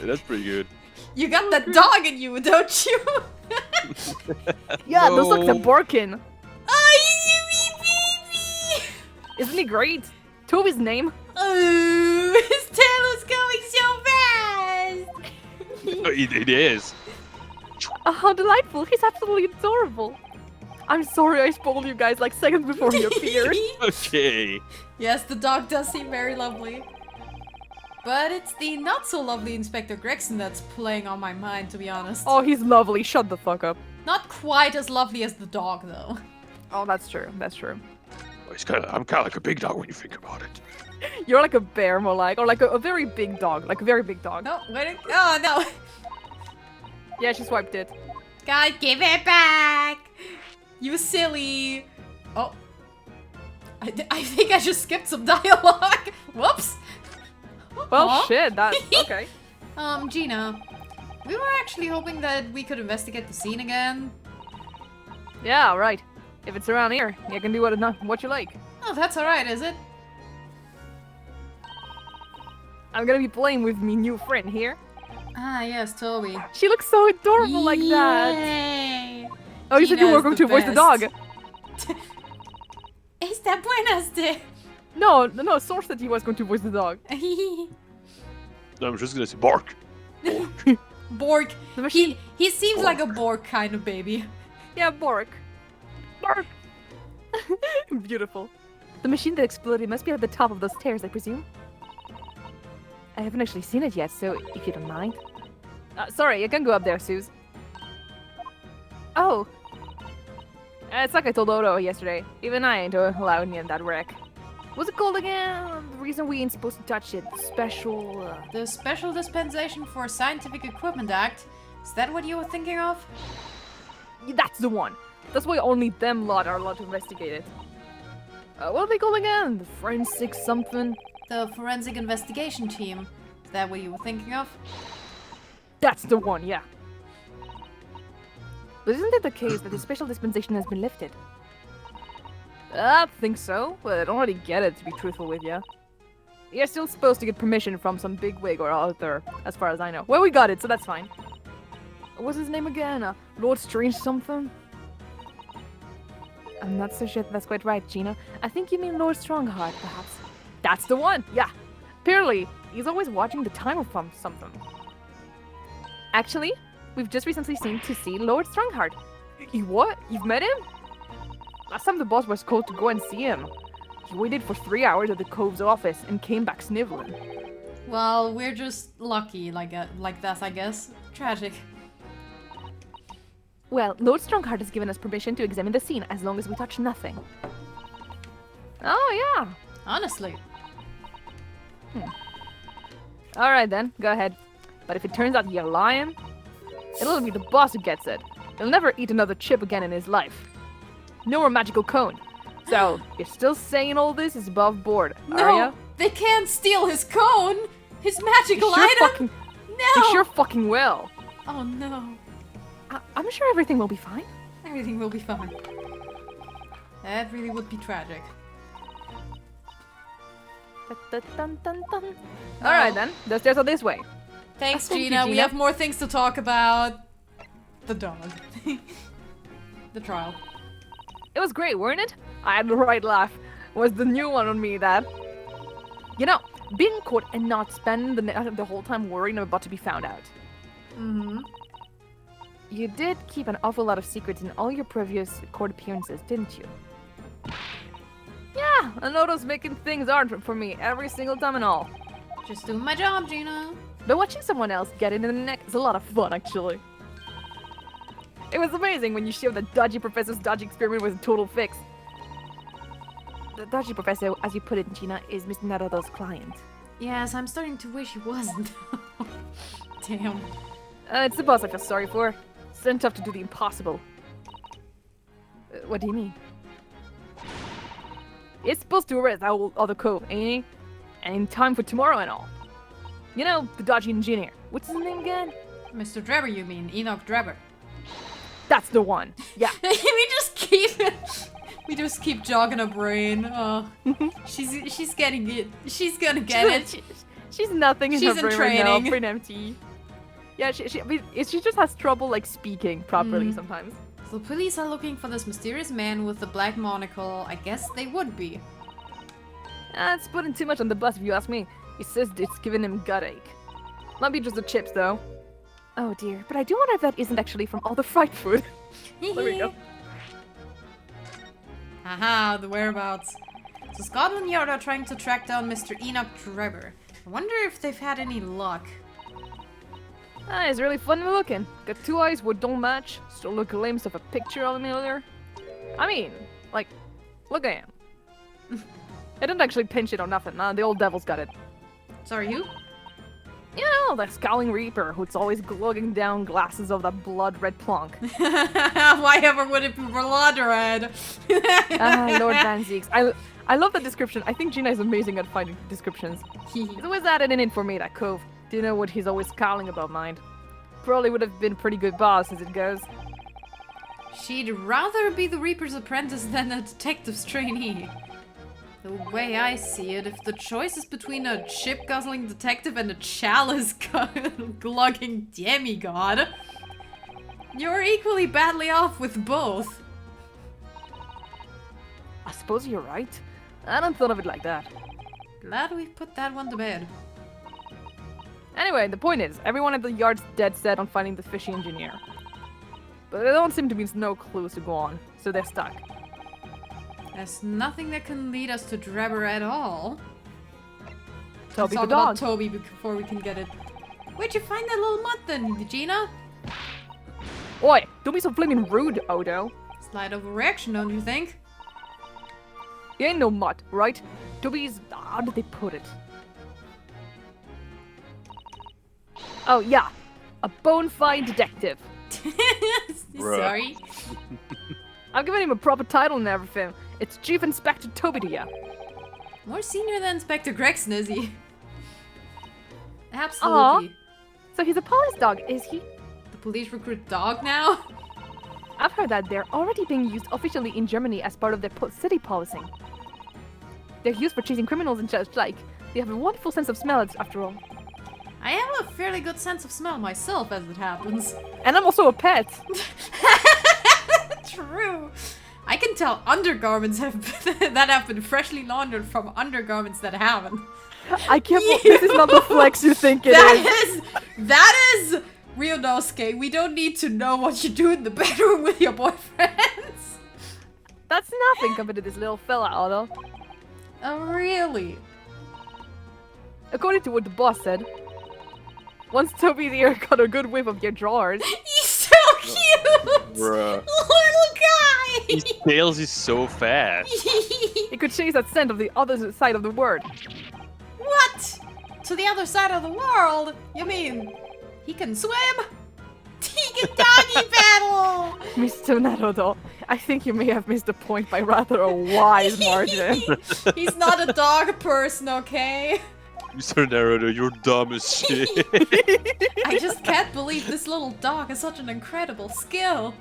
That's pretty good. You got that dog in you, don't you? Yeah, those look No. the Borkin. Oh, baby! Isn't he great? Toby's name. Oh, his tail is going so fast! It is. Oh, how delightful. He's absolutely adorable. I'm sorry I spoiled you guys like seconds before he appeared. Okay. Yes, the dog does seem very lovely. But it's the not so lovely Inspector Gregson that's playing on my mind, to be honest. Oh, he's lovely. Shut the fuck up. Not quite as lovely as the dog, though. Oh, that's true. That's true. Well, I'm kind of like a big dog when you think about it. You're like a bear, more like, or like a very big dog, like a very big dog. No, wait. Oh, no. Yeah, she swiped it. God, give it back! You silly. Oh. I think I just skipped some dialogue. Whoops. Well, Aw. shit. That okay. Gina, we were actually hoping that we could investigate the scene again. Yeah, right. If it's around here, you can do what you like. Oh, that's alright, is it? I'm gonna be playing with me new friend here. Ah, yes, Toby. She looks so adorable like that. Yay! Oh, you said you Gina were is going the to voice the best. dog. Está buenas de. No, Source said he was going to voice the dog. No, I'm just gonna say bark. Bork. The machine. He seems like a Bork kind of baby. Yeah, Bork. Bork. Beautiful. The machine that exploded must be at the top of those stairs, I presume. I haven't actually seen it yet, so if you don't mind. Sorry, you can go up there, Suze. Oh. It's like I told Odo yesterday. Even I ain't allowed me in that wreck. What's it called again? The reason we ain't supposed to touch it. Special... The Special Dispensation for Scientific Equipment Act. Is that what you were thinking of? That's the one. That's why only them lot are allowed to investigate it. What are they called again? The forensic something? The Forensic Investigation Team. Is that what you were thinking of? That's the one, yeah. But isn't it the case that the special dispensation has been lifted? I think so, but I don't really get it, to be truthful with you. You're still supposed to get permission from some bigwig or other, as far as I know. Well, we got it, so that's fine. What's his name again? Lord Strange something? I'm not so sure that's quite right, Gina. I think you mean Lord Strongheart, perhaps. That's the one, yeah. Apparently, he's always watching the timer from something. Actually, we've just recently seen to see Lord Strongheart. You what? You've met him? Last time the boss was called to go and see him. He waited for 3 hours at the Cove's office and came back sniveling. Well, we're just lucky like that, I guess. Tragic. Well, Lord Strongheart has given us permission to examine the scene as long as we touch nothing. Oh, yeah. Honestly. Alright then, go ahead. But if it turns out you're lying, it'll be the boss who gets it. He'll never eat another chip again in his life. No more magical cone. So, you're still saying all this is above board, are No, ya? they can't steal his cone! His magical Sure item! fucking, No! they sure fucking will. Oh no. I'm sure everything will be fine. Everything will be fine. That really would be tragic. Alright then, the stairs are this way. Thanks, Thank you, Gina. We Gina. have more things to talk about. The dog. The trial. It was great, weren't it? I had the right laugh. Was the new one on me that? You know, being caught and not spending the whole time worrying I'm about to be found out. Mm-hmm. You did keep an awful lot of secrets in all your previous court appearances, didn't you? Yeah, I know those making things hard for me every single time and all. Just doing my job, Gina. But watching someone else get it in the neck is a lot of fun, actually. It was amazing when you showed that dodgy professor's dodgy experiment was a total fix. The dodgy professor, as you put it, Gina, is Miss Naruto's client. Yes, I'm starting to wish he wasn't. Damn. It's the boss I feel sorry for. Sent up to do the impossible. What do you mean? It's supposed to arrest that other cove, ain't he? And in time for tomorrow and all. You know, the dodgy engineer. What's his name again? Mr. Drebber, you mean? Enoch Drebber. That's the one. Yeah. we just keep jogging her brain. Oh, she's getting it. She's gonna get it. She's nothing in She's her in brain right now. training. Brain empty. Yeah, she just has trouble like speaking properly sometimes. The police are looking for this mysterious man with the black monocle. I guess they would be. It's putting too much on the bus if you ask me. He says it's giving him gut ache. Might be just the chips though. Oh dear, but I do wonder if that isn't actually from all the fried food. There we go. Haha, the whereabouts. So Scotland Yard are trying to track down Mr. Enoch Drebber. I wonder if they've had any luck. He's really fun looking. Got two eyes what don't match. Still a glimpse of a picture of him earlier. I mean, like, look at him. I didn't actually pinch it or nothing. Nah, the old devil's got it. Sorry, who? You know, the Scowling Reaper who's always glugging down glasses of that blood-red plonk. Why ever would it be blood red? Lord Van Zeeks. I love that description. I think Gina is amazing at finding descriptions. He's always added in it for me, that cove. Do you know what he's always scowling about, mind? Probably would have been a pretty good boss as it goes. She'd rather be the Reaper's apprentice than a detective's trainee. The way I see it, if the choice is between a chip-guzzling detective and a chalice-glugging demigod, you're equally badly off with both. I suppose you're right. I hadn't thought of it like that. Glad we put that one to bed. Anyway, the point is, everyone at the yard's dead set on finding the fishy engineer. But there don't seem to be no clues to go on, so they're stuck. There's nothing that can lead us to Drebber at all. Toby Let's the talk dog. about Toby before we can get it. Where'd you find that little mutt then, Gina? Oi, don't be so flaming rude, Odo. Slight overreaction, don't you think? He ain't no mutt, right? Toby's... how did they put it? Oh, yeah. A bona fide detective. Sorry. I've given him a proper title and everything. It's Chief Inspector Toby to ya. More senior than Inspector Gregson, is he? Absolutely. So he's a police dog, is he? The police recruit dog now? I've heard that they're already being used officially in Germany as part of their city policing. They're used for chasing criminals and such like. They have a wonderful sense of smell after all. I have a fairly good sense of smell myself, as it happens. And I'm also a pet. True. I can tell undergarments that have been freshly laundered from undergarments that haven't. I can't believe this is not the flex you think it is. That is Ryunosuke. We don't need to know what you do in the bedroom with your boyfriends. That's nothing compared to this little fella, Otto. Oh, really? According to what the boss said, once Toby the ear got a good whiff of your drawers. He's so cute! Bruh. Little guy! His tails is so fast. He could chase that scent of the other side of the word. What? To the other side of the world? You mean he can swim? He can doggy paddle! Mr. Naruto, I think you may have missed the point by rather a wide margin. He's not a dog person, okay? Mr. Naruto, you're dumb as shit. I just can't believe this little dog has such an incredible skill.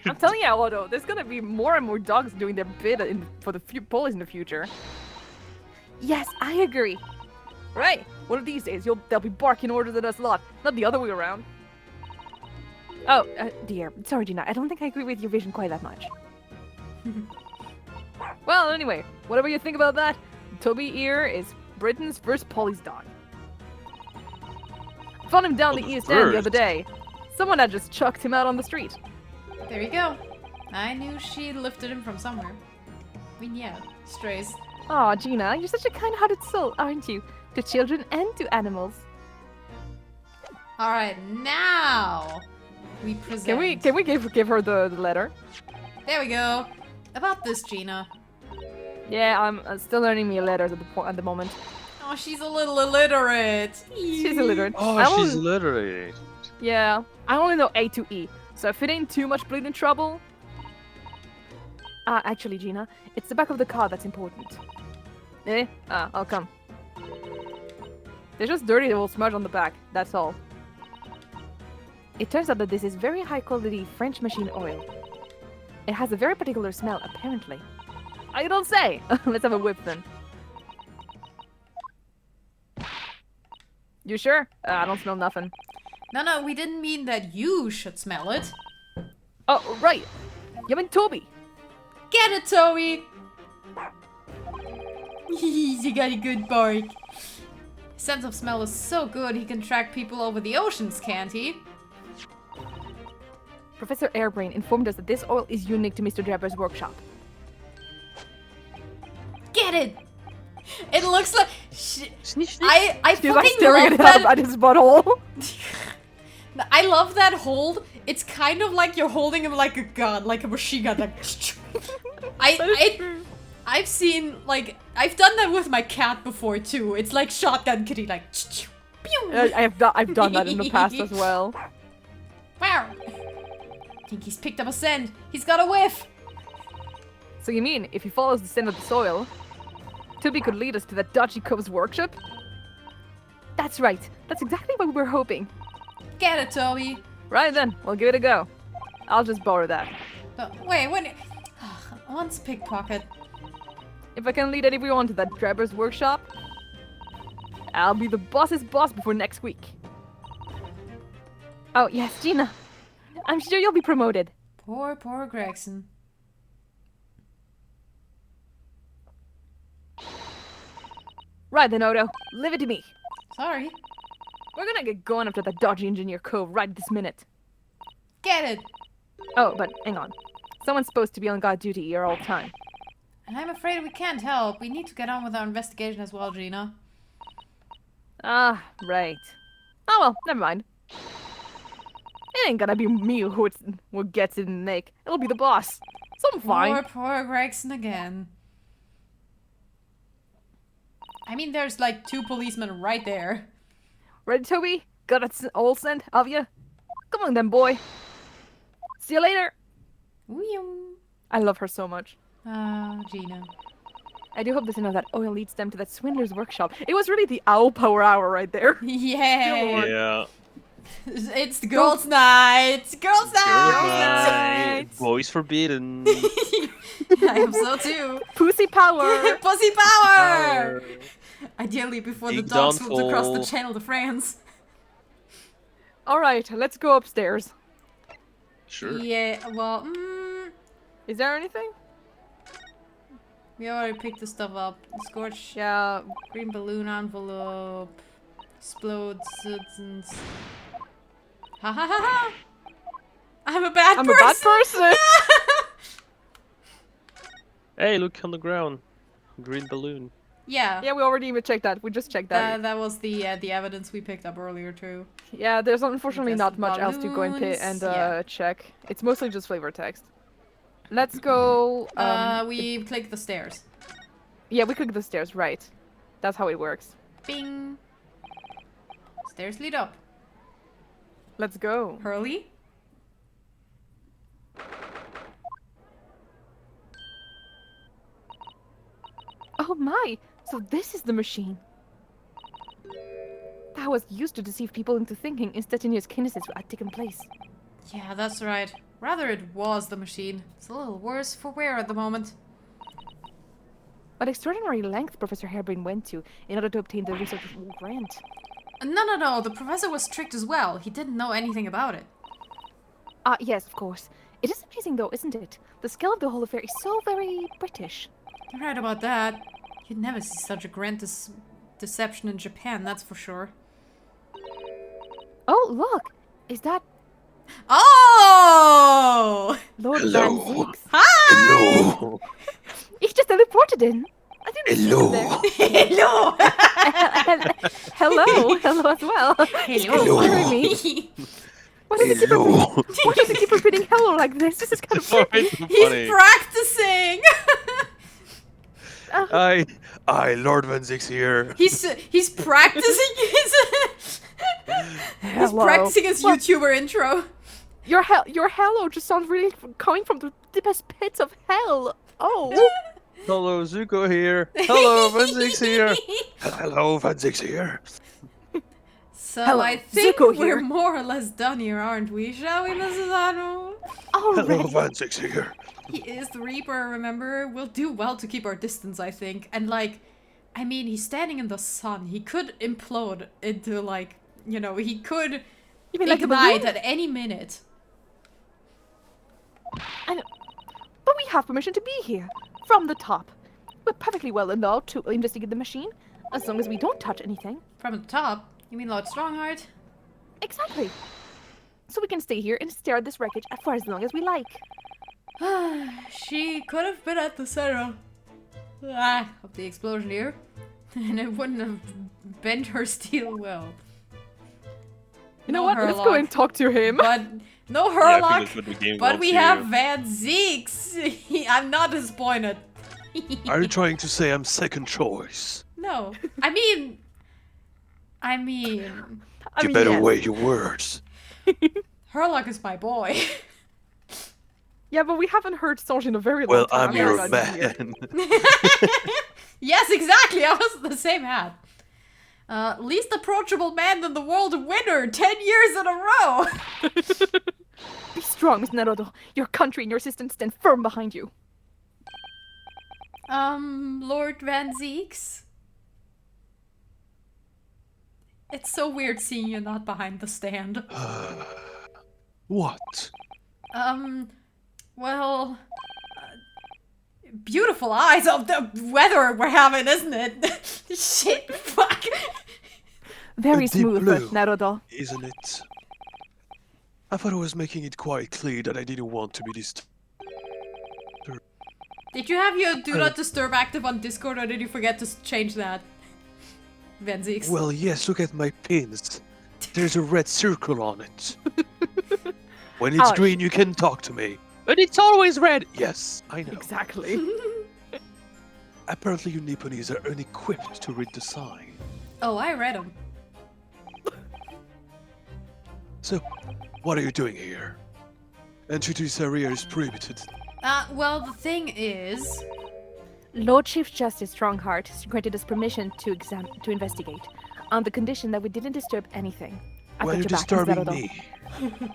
I'm telling you, Otto, there's gonna be more and more dogs doing their bit for the police in the future. Yes, I agree. Right, one of these days they'll be barking orders at us lot, not the other way around. Oh, dear. Sorry, Gina. I don't think I agree with your vision quite that much. Well, anyway, whatever you think about that, Toby Ear is Britain's first police dog. Found him down the East End the other day. Someone had just chucked him out on the street. There you go. I knew she lifted him from somewhere. I mean, yeah, strays. Aw, Gina, you're such a kind-hearted soul, aren't you? To children and to animals. Alright, now we present. Can we give her the letter? There we go. About this, Gina. Yeah, I'm still learning me letters at the moment. Oh, she's a little illiterate. She's illiterate. Oh, she's literate. Yeah, I only know A to E, so if it ain't too much bleeding trouble, Actually, Gina, it's the back of the car that's important. Eh? I'll come. There's just dirty little smudge on the back, that's all. It turns out that this is very high quality French machine oil. It has a very particular smell, apparently. I don't say! Let's have a whip then. You sure? I don't smell nothing. No, we didn't mean that you should smell it. Oh, right! You mean Toby! Get it, Toby! He got a good bark. His sense of smell is so good he can track people over the oceans, can't he? Professor Airbrain informed us that this oil is unique to Mr. Jabber's workshop. Get it! It looks like... Sniff, I She's like fucking staring love at him that... at his butthole. I love that hold. It's kind of like you're holding him like a gun, like a machine gun. Like... I've seen, like... I've done that with my cat before, too. It's like Shotgun Kitty, like... Pew! I've done that in the past as well. Wow! I think he's picked up a scent. He's got a whiff! So you mean, if he follows the scent of the soil, Toby could lead us to that dodgy Cub's workshop? That's right. That's exactly what we were hoping. Get it, Toby! Right then, we'll give it a go. I'll just borrow that. But wait, when... Once pickpocket. If I can lead everyone to that Jabber's workshop, I'll be the boss's boss before next week. Oh, yes, Gina. I'm sure you'll be promoted. Poor Gregson. Right then, Odo. Leave it to me. Sorry. We're gonna get going after that dodgy engineer Cove right this minute. Get it! Oh, but hang on. Someone's supposed to be on guard duty here all the time. And I'm afraid we can't help. We need to get on with our investigation as well, Gina. Ah, right. Oh well, never mind. It ain't gonna be me who gets it in the neck. It'll be the boss. So I'm fine. Poor Gregson again. I mean, there's like 2 policemen right there. Ready, Toby? Got that old scent of you? Come on then, boy. See you later. Wee-oo. I love her so much. Ah, Gina. I do hope this that oil leads them to that swindler's workshop. It was really the owl power hour right there. Yeah! Yeah. It's the girls' night! Girls' night! Boys forbidden. I hope so too. Pussy power. Pussy power! Ideally before the Big dogs moved across the downfall. channel to France. All right, let's go upstairs. Sure. Yeah, well, Is there anything? we already picked the stuff up. Scorch, Yeah. green balloon envelope, explode citizens. Ha ha ha ha! I'm a bad I'm person! a bad person. Hey, look on the ground. Green balloon. Yeah. Yeah, we already even checked that. We just checked that. That was the evidence we picked up earlier too. Yeah, there's unfortunately Just not much else to go and balloons, and yeah. check. It's mostly just flavor text. Let's go. We click the stairs. Yeah, we click the stairs, right? That's how it works. Bing. Stairs lead up. Let's go. Hurley. Oh my! So this is the machine. That was used to deceive people into thinking instantaneous kinesis had taken place. Yeah, that's right. Rather, it was the machine. It's a little worse for wear at the moment. What extraordinary length Professor Harebrain went to in order to obtain the research grant. No. The professor was strict as well. He didn't know anything about it. Yes, of course. It is amazing though, isn't it? The scale of the whole affair is so very British. You're right about that. You'd never see such a grand deception in Japan, that's for sure. Oh, look! Is that Oh! Lord Hello. Van Zix? Hi! Hello. He's just teleported in. I didn't see him there. Hello. Hello! Hello as well. He's kind of scaring me. Why does he keep repeating hello like this? This is kind of creepy. It's so He's funny. practicing! I, Lord Van Zix here. He's practicing his... He's Hello. practicing his What? YouTuber intro. Your hello just sounds really coming from the deepest pits of hell. Oh. Hello, Zuko here. Hello, Venzix here. Hello, Venzix here. So Hello, I think Zuko we're here. more or less done here, aren't we? Shall we, Mrs. Anu? Hello, Already. Venzix here. He is the Reaper, remember? We'll do well to keep our distance, I think. And like, I mean, he's standing in the sun. He could implode into like, you know, he could You mean like a ignite balloon? at any minute. But we have permission to be here. From the top. We're perfectly well endowed to investigate the machine. As long as we don't touch anything. From the top? You mean Lord Strongheart? Exactly. So we can stay here and stare at this wreckage for as long as we like. She could have been at the center of the explosion here. And it wouldn't have bent her steel well. You know No what? Let's go Herlock. and talk to him. But no Yeah, I think Herlock. that's what the game But wants we to have do. Van Zeeks. I'm not disappointed. Are you trying to say I'm second choice? No. I mean, I You mean, better yes. weigh your words. Herlock is my boy. Yeah, but we haven't heard Songe in a very long Well, time. I'm Oh your my God, he's here. man. Yes, exactly. I was the same hat. Least approachable man in the world winner 10 years in a row. Be strong, Miss Naruto. Your country and your system stand firm behind you. Lord Van Zeeks? It's so weird seeing you not behind the stand. What? Well... beautiful eyes of the weather we're having, isn't it? Shit, fuck. Very deep smooth, blue. Naruto. Isn't it? I thought I was making it quite clear that I didn't want to be disturbed. Did you have your do not disturb active on Discord, or did you forget to change that? Van Zeeks. Well, yes, look at my pins. There's a red circle on it. When it's Ouch. green, you can talk to me. But it's always red. Yes, I know. Exactly. Apparently, you Nipponese are unequipped to read the sign. Oh, I read them. So, what are you doing here? Entry to this area is prohibited. Well, the thing is... Lord Chief Justice Strongheart granted us permission to investigate, on the condition that we didn't disturb anything. I Why are got you your back, Miss disturbing Naruto. me?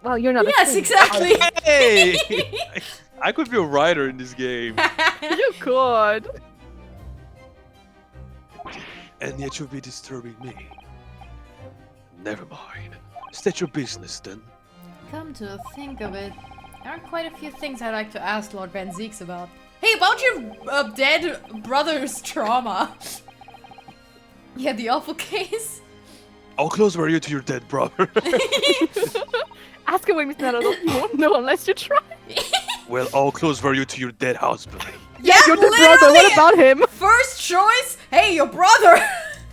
Well, you're not. Yes, a thing. exactly! Hey! I could be a writer in this game. You could. And yet you'll be disturbing me. Never mind. State your business then. Come to think of it, there are quite a few things I'd like to ask Lord Van Zeeks about. Hey, about your dead brother's trauma. Yeah, the awful case. How close were you to your dead brother? Ask away, Miss Naruto. You won't know unless you try. Well, how close were you to your dead husband? Yeah, Your dead brother. What about him? First choice? Hey, your brother!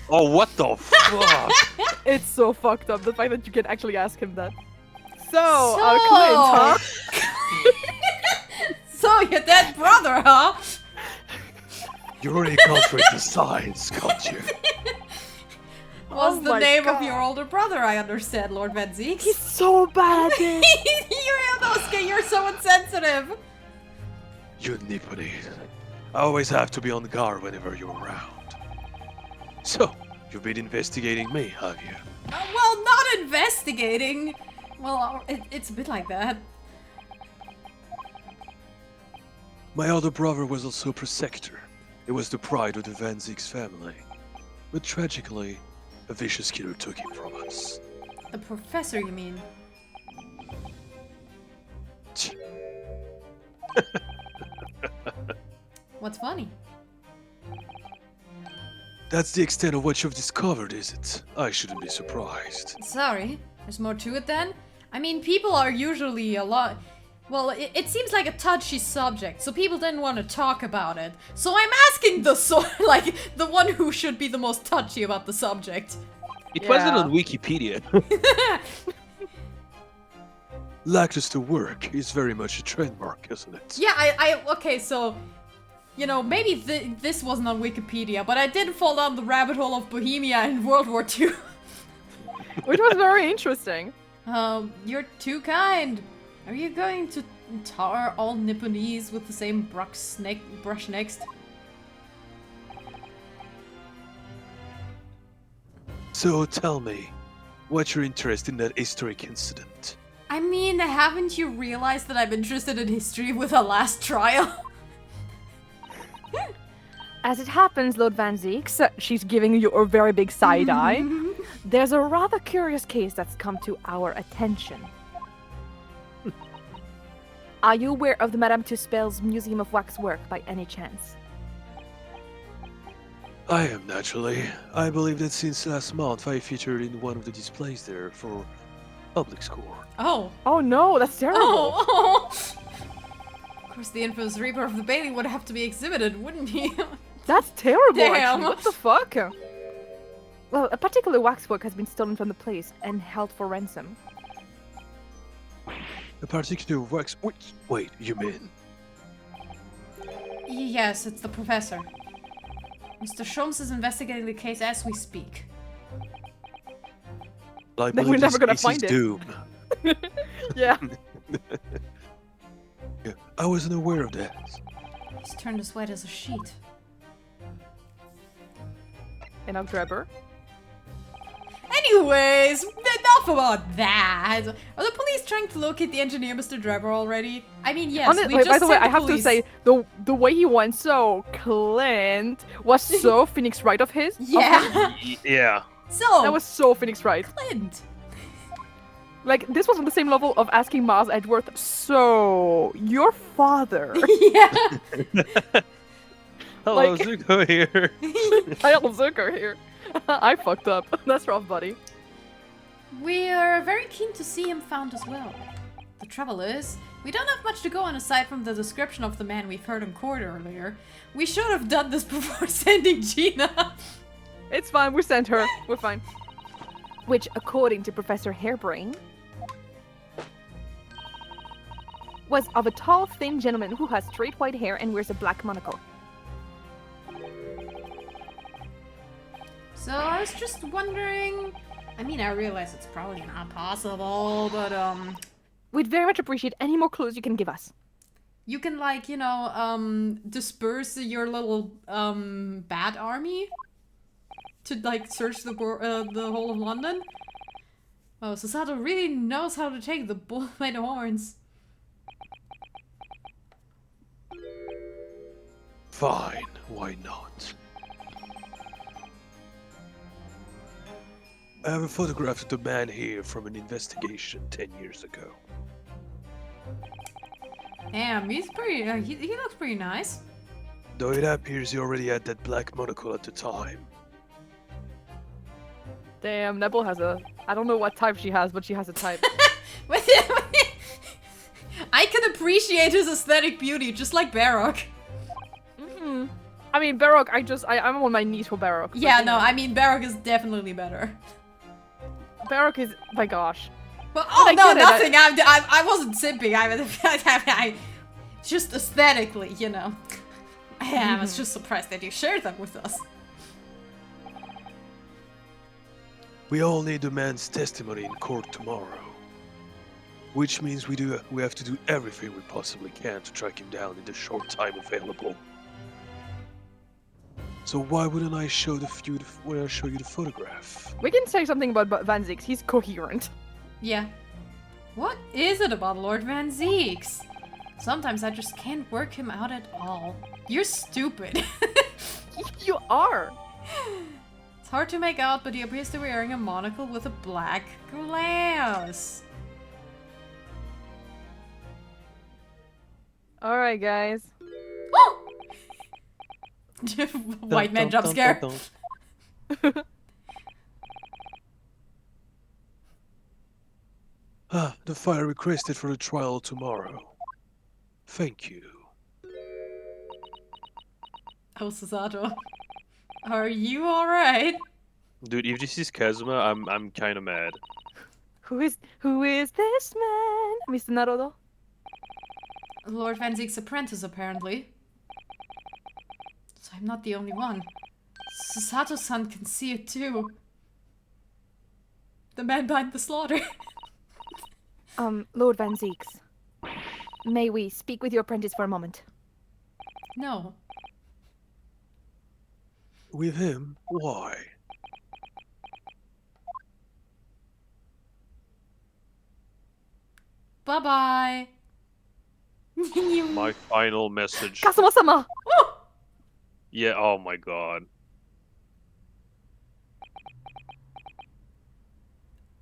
Oh, what the fuck? It's so fucked up. The fact that you can actually ask him that. So, So- Clint, huh? So, your dead brother, huh? You already gone with the signs, can't you? What's Oh the my name God. of your older brother, I understand, Lord Van Zeeks? He's so bad at this. Inosuke, you're so insensitive! You Nipponese. I always have to be on guard whenever you're around. So, you've been investigating me, have you? Well, not investigating. Well, it's a bit like that. My older brother was also a prosector. It was the pride of the Van Zeeks family. But tragically, a vicious killer took him from us. The professor, you mean? What's funny? That's the extent of what you've discovered, is it? I shouldn't be surprised. Sorry, there's more to it then? I mean, people are usually a lot... Well, it seems like a touchy subject, so people didn't want to talk about it. So I'm asking the the one who should be the most touchy about the subject. It wasn't Yeah. on Wikipedia. Lackluster work is very much a trademark, isn't it? Yeah, okay, so... You know, maybe this wasn't on Wikipedia, but I did fall down the rabbit hole of Bohemia in World War II. Which was very interesting. You're too kind. Are you going to tar all Nipponese with the same brush next. So tell me, what's your interest in that historic incident? I mean, haven't you realized that I'm interested in history with a last trial? As it happens, Lord Van Zeeks, she's giving you a very big side eye. There's a rather curious case that's come to our attention. Are you aware of the Madame Tuspel's Museum of Waxwork by any chance? I am, naturally. I believe that since last month I featured in one of the displays there for public score. Oh. Oh no, that's terrible. Oh. Of course, the infamous Reaper of the Bailey would have to be exhibited, wouldn't he? That's terrible, Damn. actually. What the fuck? Well, a particular waxwork has been stolen from the place and held for ransom. A particular wax. Wait, you mean? Yes, it's the professor. Mr. Sholmes is investigating the case as we speak. I Then believe we're never this gonna case find is it. doom. Yeah. Yeah, I wasn't aware of that. He's turned as white as a sheet. And I'll grab her. Anyways, enough about that. Are the police trying to locate the engineer, Mr. Drebber, already? I mean, yes, we just by the way, sent I have to police. say, the way he went so Clint was so Phoenix Wright of his. Yeah. Yeah. So, That was so Phoenix Wright. Clint. Like, this was on the same level of asking Miles Edgeworth, so, your father. Yeah. Hello, Like- Zuko here. I have Zucker here. I fucked up. That's rough, buddy. We are very keen to see him found as well. The trouble is, we don't have much to go on aside from the description of the man we've heard in court earlier. We should have done this before sending Gina. It's fine, we sent her. We're fine. Which, according to Professor Hairbrain, was of a tall, thin gentleman who has straight white hair and wears a black monocle. So I was just wondering... I mean, I realize it's probably not possible, but We'd very much appreciate any more clues you can give us. you can, like, you know, disperse your little bat army to, like, search the whole of London. Oh, Susato really knows how to take the bull by the horns. Fine, why not? I have a photograph of the man here from an investigation 10 years ago. Damn, he's pretty. He looks pretty nice. Though it appears he already had that black monocle at the time. Damn, Nebel has a... I don't know what type she has, but she has a type. I can appreciate his aesthetic beauty, just like Barrock. Mm-hmm. I mean, Barrock, I'm on my knees for Barrock. but, Yeah, you no, know. I mean Barrock is definitely better. Barrock is... My gosh. But oh I no, get it, nothing. I wasn't simping. I just aesthetically, you know. I was just surprised that you shared that with us. We all need the man's testimony in court tomorrow. Which means we have to do everything we possibly can to track him down in the short time available. So why wouldn't I show you the photograph? We can say something about Van Zeeks. He's coherent. Yeah. What is it about Lord Van Zeeks? Sometimes I just can't work him out at all. You're stupid. You are. It's hard to make out, but he appears to be wearing a monocle with a black glass. Alright, guys. White man jump scare. Ah, the file requested for the trial tomorrow. Thank you. Oh, Susato. Are you alright? Dude, if this is Kazuma, I'm kind of mad. Who is this man? Mr. Naruto? Lord Van Zeek's apprentice, apparently. So I'm not the only one. Susato-san can see it too. The man behind the slaughter. Lord Van Zeeks. May we speak with your apprentice for a moment? No. With him? Why? Bye-bye. My final message. Kazuma-sama! Yeah, oh my god.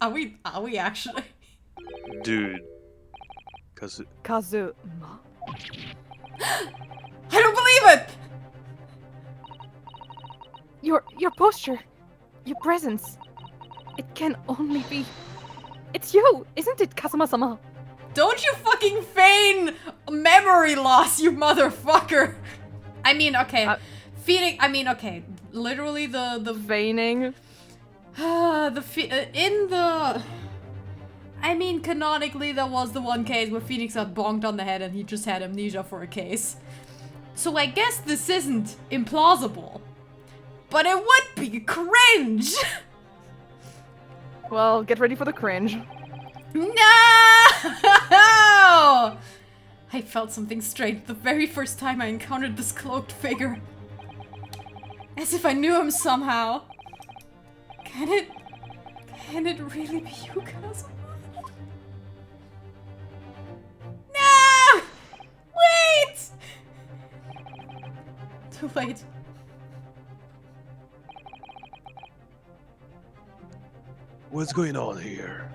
Are we actually? Dude. Cause Kazuma. I don't believe it! Your posture, your presence. It can only be. It's you, isn't it, Kazuma-sama? Don't you fucking feign memory loss, you motherfucker! I mean, okay. Okay. Literally the Feigning. I mean, canonically, that was the one case where Phoenix got bonked on the head and he just had amnesia for a case. So I guess this isn't implausible. But it would be cringe! Well, get ready for the cringe. No! I felt something strange the very first time I encountered this cloaked figure. As if I knew him somehow. Can it really be you, Kazuma? No! Wait! Too late. What's going on here?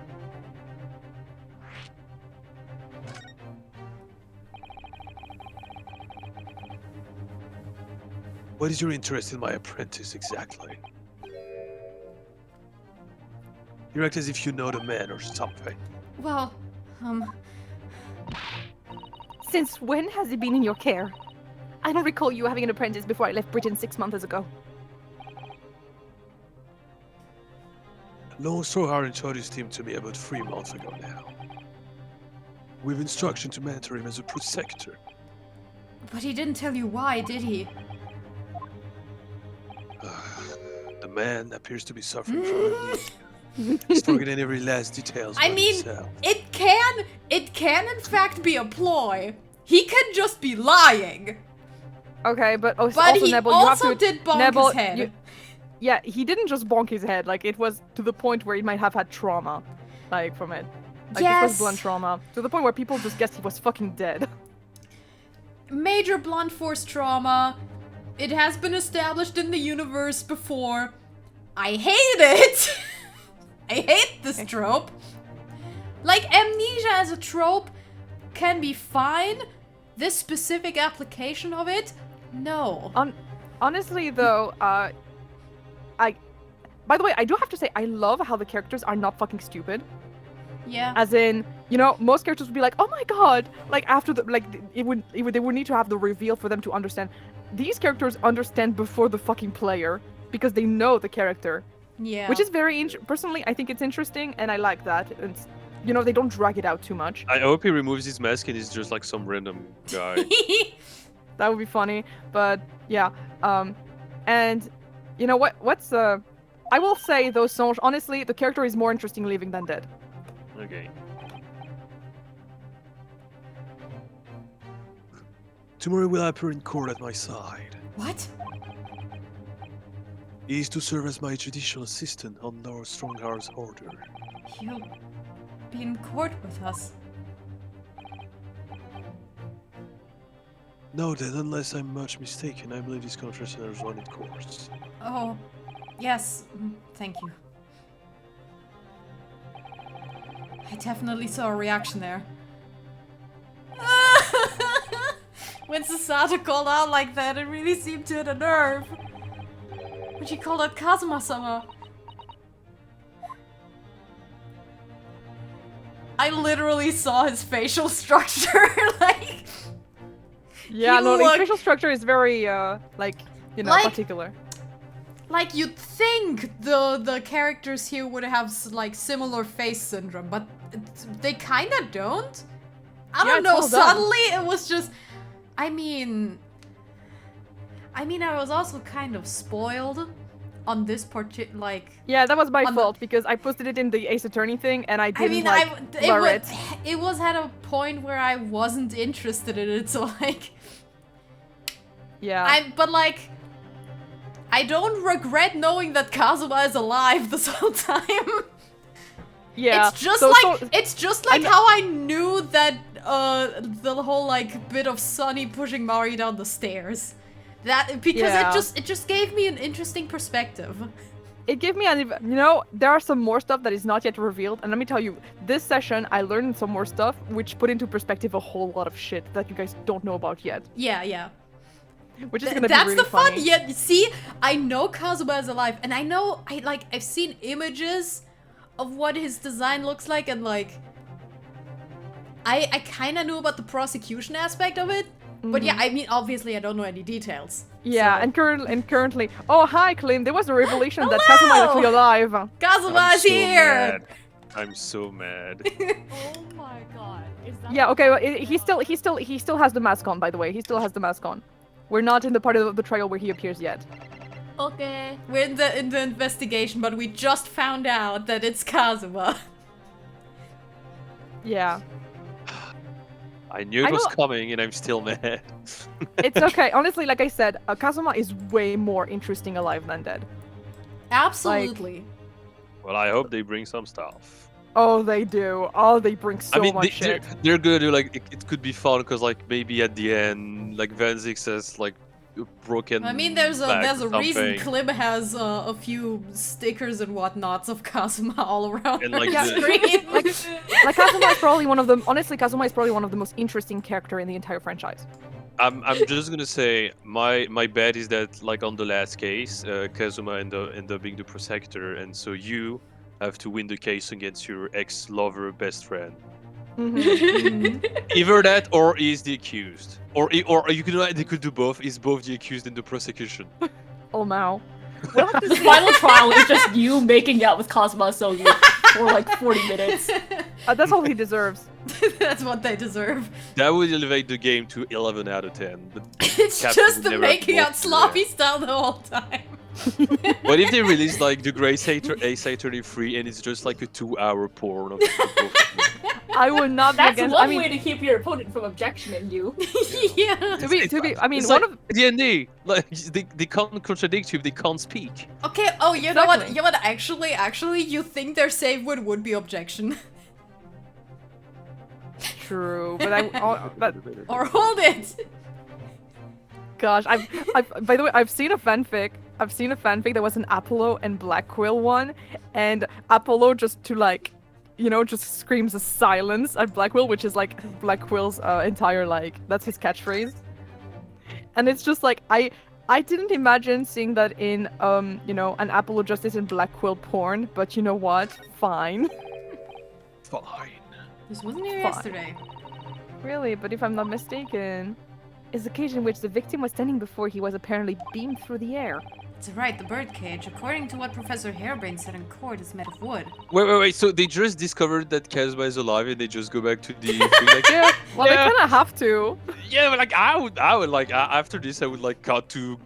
What is your interest in my apprentice exactly? You act as if you know the man or something. Well, Since when has he been in your care? I don't recall you having an apprentice before I left Britain 6 months ago. Lone Strawhar introduced him to me about 3 months ago now. With instruction to mentor him as a protector. but he didn't tell you why, did he? The man appears to be suffering from amnesia. He's forgetting every last details. I about mean, himself. it can in fact be a ploy. He could just be lying. Okay, but also, But he Nebel, you have also to... did bonk Nebel, his head. Yeah, he didn't just bonk his head. Like, it was to the point where he might have had trauma, like, from it. Like, this was blunt trauma. To the point where people just guessed he was fucking dead. Major blunt force trauma. It has been established in the universe before. I hate it! I hate this trope. Like, amnesia as a trope can be fine. This specific application of it, no. Honestly, though, by the way, I do have to say, I love how the characters are not fucking stupid. Yeah. As in, you know, most characters would be like, "Oh my god!" Like after the they would need to have the reveal for them to understand. These characters understand before the fucking player because they know the character. Yeah. Which is very personally, I think it's interesting, and I like that. It's, you know, they don't drag it out too much. I hope he removes his mask and he's just like some random guy. That would be funny, but yeah. And you know what? I will say though, Songe, honestly, the character is more interesting living than dead. Okay. Tomorrow will appear in court at my side. What? He is to serve as my judicial assistant on Lord Stronghar's order. He'll be in court with us. No, then, unless I'm much mistaken, I believe this conversation has run its course. Oh, yes. Thank you. I definitely saw a reaction there. When Sasata called out like that, it really seemed to hit a nerve. When she called out Kazuma-sama. I literally saw his facial structure, like... Yeah, he no, the looked- facial structure is very, like, you know, Like- particular. Like, you'd think the characters here would have, like, similar face syndrome, but they kinda don't. I don't it's know, well done. suddenly it was just... I mean, I was also kind of spoiled on this like. Yeah, that was my On the- fault because I posted it in the Ace Attorney thing and I I didn't mean, blur it. it was at a point where I wasn't interested in it, so like, Yeah. but like, I don't regret knowing that Kazuma is alive this whole time. Yeah. It's just so- like so- it's just like I'm- how I knew that the whole like bit of Sunny pushing Mari down the stairs. That because Yeah. it just gave me an interesting perspective. It gave me an, you know, there are some more stuff that is not yet revealed, and let me tell you, this session I learned some more stuff, which put into perspective a whole lot of shit that you guys don't know about yet, Yeah, yeah. which is gonna be That's really the fun. funny. Yeah, see, I know Kazuma is alive, and I know I've seen images of what his design looks like, and like I kind of knew about the prosecution aspect of it, but yeah, I mean, obviously I don't know any details. Yeah, so- and currently, oh hi Klim, there was a revelation that Kazuma is actually alive. Kazuma I'm is so here. mad. I'm so mad. Oh my god. Is that Yeah, okay, well, he still has the mask on, by the way. He still has the mask on. We're not in the part of the trial where he appears yet. okay? We're in the investigation, but we just found out that it's Kazuma. Yeah. I knew it I was know- coming, and I'm still mad. It's okay. Honestly, like I said, Kazuma is way more interesting alive than dead. Absolutely. Well, I hope they bring some stuff. Oh, they do. Oh, they bring so I mean, much shit. they're gonna do like it could be fun because like maybe at the end, like Van Zix has like a broken. I mean, there's a back or reason something, Klim has a few stickers and whatnots of Kazuma all around And, like, the the- screen. Like Kazuma is probably one of the honestly Kazuma is probably one of the most interesting character in the entire franchise. I'm just gonna say my bet is that like on the last case, Kazuma end up being the prosecutor, and so you have to win the case against your ex-lover best friend. Mhm. Either that or he's the accused, or you could they could do both. Is both the accused and the prosecution. Oh Mao. The final trial is just you making out with Kazuma Songe for like 40 minutes. That's all he deserves. That's what they deserve. That would elevate the game to 11 out of 10. But It's Captain just would the never have making walked out through sloppy style the whole time. what if they release like the Grace Ace Attorney 3 and it's just like a 2-hour porn of both of them? I would not be That's against. one I mean, way to keep your opponent from objectioning you. Yeah. to be. I mean, It's one like of D&D. Like they can't contradict you if they can't speak. Okay. Oh, you know what? Exactly. You know what? Actually, you think their save word would be objection, true, but but or hold it. gosh, I've by the way, I've seen a fanfic. I've seen a fanfic that was an Apollo and Black Quill one, and Apollo just to like, you know, just screams a silence at Black Quill, which is like Black Quill's entire like that's his catchphrase, and it's just like I didn't imagine seeing that in you know an Apollo Justice and Black Quill porn, but you know what? Fine. Fine. This wasn't here Fine. yesterday. Really, but if I'm not mistaken, is the cage in which the victim was standing before he was apparently beamed through the air. That's right, the birdcage. According to what Professor Harebrain said in court, is made of wood. Wait. So they just discovered that Kazuma is alive and they just go back to the thing like, yeah, Well, yeah, they kind of have to. yeah, but like I would like after this I would like cut to,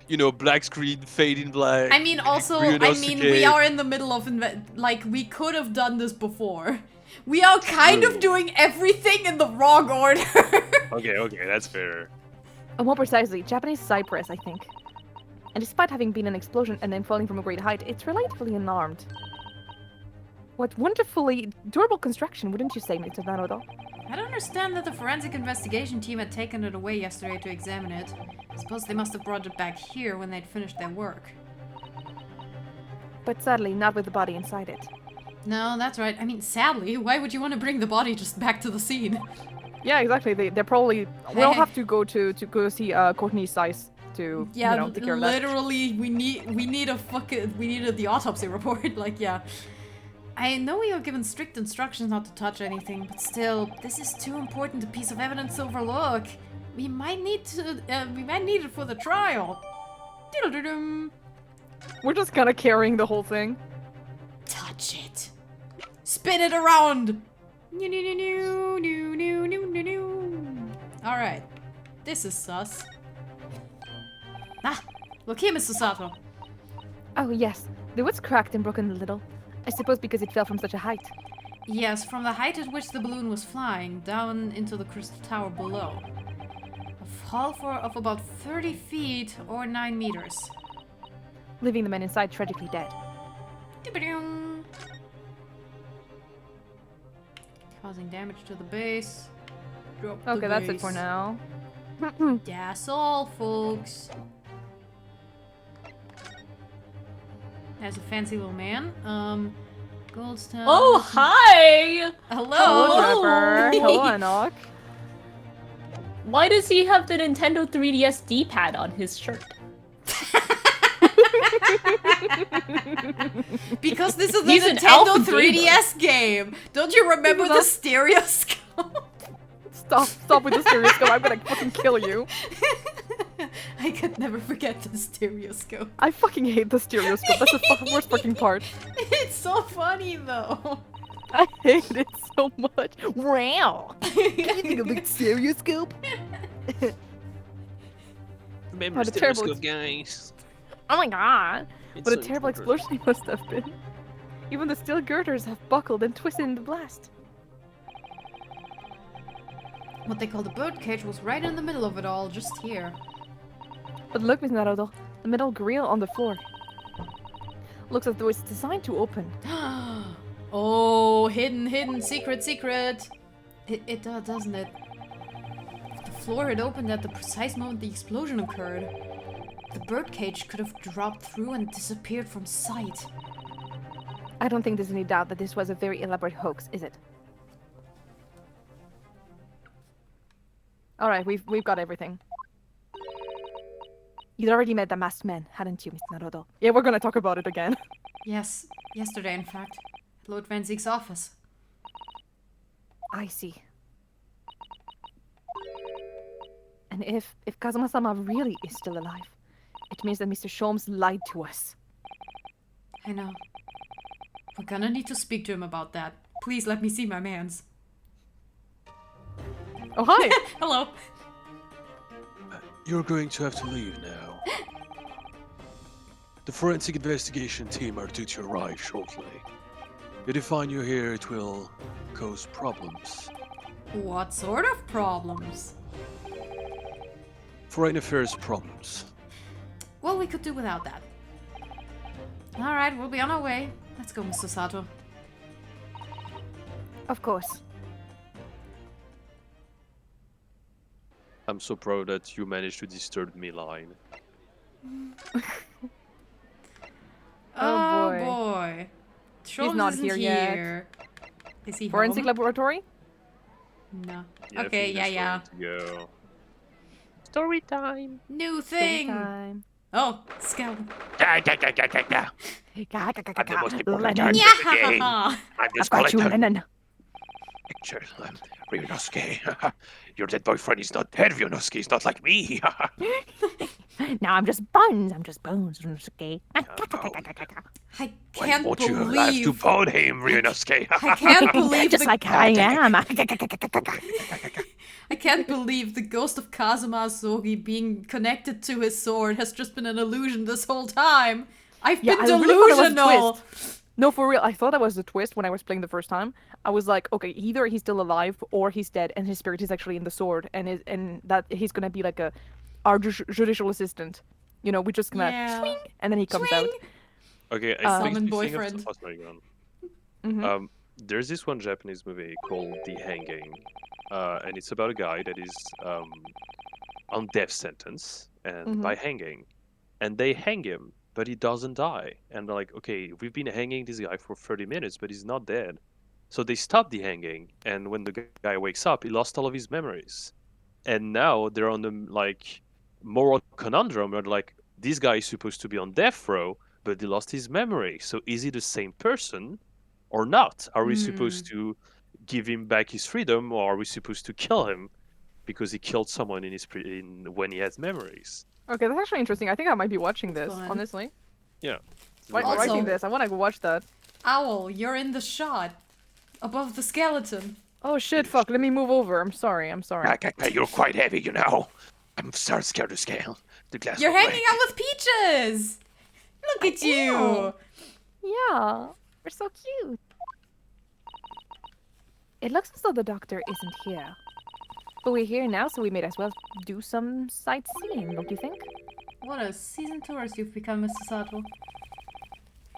you know, black screen, fade in black. I mean, also, Weird I mean, we Osuke. are in the middle of like we could have done this before. We are kind of True. doing everything in the wrong order. Okay, that's fair. More precisely, Japanese cypress, I think. And despite having been an explosion and then falling from a great height, it's relatively unarmed. What wonderfully durable construction, wouldn't you say, Mr. Vanodo? I don't understand that the forensic investigation team had taken it away yesterday to examine it. I suppose they must have brought it back here when they'd finished their work. But sadly, not with the body inside it. No, that's right. I mean, sadly, why would you want to bring the body just back to the scene? Yeah, exactly. They're probably. We'll have to go to go see Courtney's size to Yeah, you know take care of that. literally, we need the autopsy report. Like, yeah. I know we were given strict instructions not to touch anything, but still, this is too important a piece of evidence to overlook. We might need it for the trial. Diddle-doo-dum. We're just kind of carrying the whole thing. Touch it. Spin it around. New, new, new, new, new, new, new, new, new. All right, this is sus. Ah, look here, Mr. Sato. Oh, yes. The wood's cracked and broken a little. I suppose because it fell from such a height. Yes, from the height at which the balloon was flying, down into the crystal tower below. A fall of about 30 feet or 9 meters. Leaving the men inside tragically dead. Doo-ba-doom. Causing damage to the base. Drop the Okay, that's it base. for now. That's all, folks. There's a fancy little man. Goldstone. Oh, hi! Hello. Hello, Trevor. Hello, Enoch. Why does he have the Nintendo 3DS D-pad on his shirt? Because this is the He's an Nintendo alpha 3DS game. Don't you remember the stereoscope? Stop with the stereoscope. I'm gonna fucking kill you. I could never forget the stereoscope. I fucking hate the stereoscope. That's the worst fucking part. It's so funny though. I hate it so much. Wow. You think of the stereoscope? Remember What a terrible stereoscope, guys. Oh my god. It's What a so terrible important. explosion it must have been. Even the steel girders have buckled and twisted in the blast. What they call the birdcage was right in the middle of it all, just here. But look, Miss Naruto, the metal grill on the floor. Looks as though it's designed to open. Oh, hidden, secret. It does, doesn't it? If the floor had opened at the precise moment the explosion occurred, the birdcage could have dropped through and disappeared from sight. I don't think there's any doubt that this was a very elaborate hoax, is it? All right, we've got everything. You'd already met the masked men, hadn't you, Miss Naruto? Yeah, we're gonna talk about it again. Yes, yesterday in fact, at Lord Van Ziek's office. I see. And if Kazuma-sama really is still alive, it means that Mr. Sholmes lied to us. I know. We're gonna need to speak to him about that. Please let me see my mans. Oh, hi! Hello. You're going to have to leave now. The forensic investigation team are due to arrive shortly. If they find you here, it will cause problems. What sort of problems? Foreign affairs problems. Well, we could do without that. Alright, we'll be on our way. Let's go, Mr. Sato. Of course. I'm so proud that you managed to disturb me line. Oh, boy. boy. Sholmes not isn't here yet. here. Is he Forensic home? laboratory? No. Yeah, I Okay, think yeah. that's where we need to go. Story time. New thing! Time. Oh, skeleton. I'm the most important Lennon. character of the game. Yeah! I'm the I've got you, skeleton. Lennon. Picture, Ryunosuke. Your dead boyfriend is not dead, Ryunosuke. He's not like me. Now I'm just bones. I'm just bones. Okay. I Why can't won't you have to believe... bone him, Ryunosuke? I can't believe Just the... like I am. I can't believe the ghost of Kazuma Asogi being connected to his sword has just been an illusion this whole time. I've Yeah, been I really thought it was a delusional. twist. No, for real. I thought that was the twist when I was playing the first time. I was like, okay, either he's still alive or he's dead, and his spirit is actually in the sword, and that he's gonna be like our judicial assistant. You know, we're just gonna Yeah. swing, and then he comes out. Swing. Okay, it Summon makes me think boyfriend. of... Oh, sorry, go on. Mhm. There's this one Japanese movie called The Hanging, and it's about a guy that is on death sentence and by hanging, and they hang him, but he doesn't die. And they're like, okay, we've been hanging this guy for 30 minutes, but he's not dead. So they stop the hanging, and when the guy wakes up, he lost all of his memories. And now they're on the like moral conundrum where they're like, this guy is supposed to be on death row, but he lost his memory. So is he the same person or not? Are we supposed to give him back his freedom, or are we supposed to kill him because he killed someone in his when he has memories? Okay, that's actually interesting. I think I might be watching this, Fun. honestly. Yeah. Why Also- writing this? I want to go watch that. Owl, you're in the shot. Above the skeleton. Oh shit! Fuck! Let me move over. I'm sorry. You're quite heavy, you know. I'm so scared to scale. The glass You're will hanging break. out with Peaches! Look at you! Yeah, we're so cute. It looks as though the doctor isn't here. But we're here now, so we may as well do some sightseeing, don't you think? What a seasoned tourist you've become, Mr. Sato.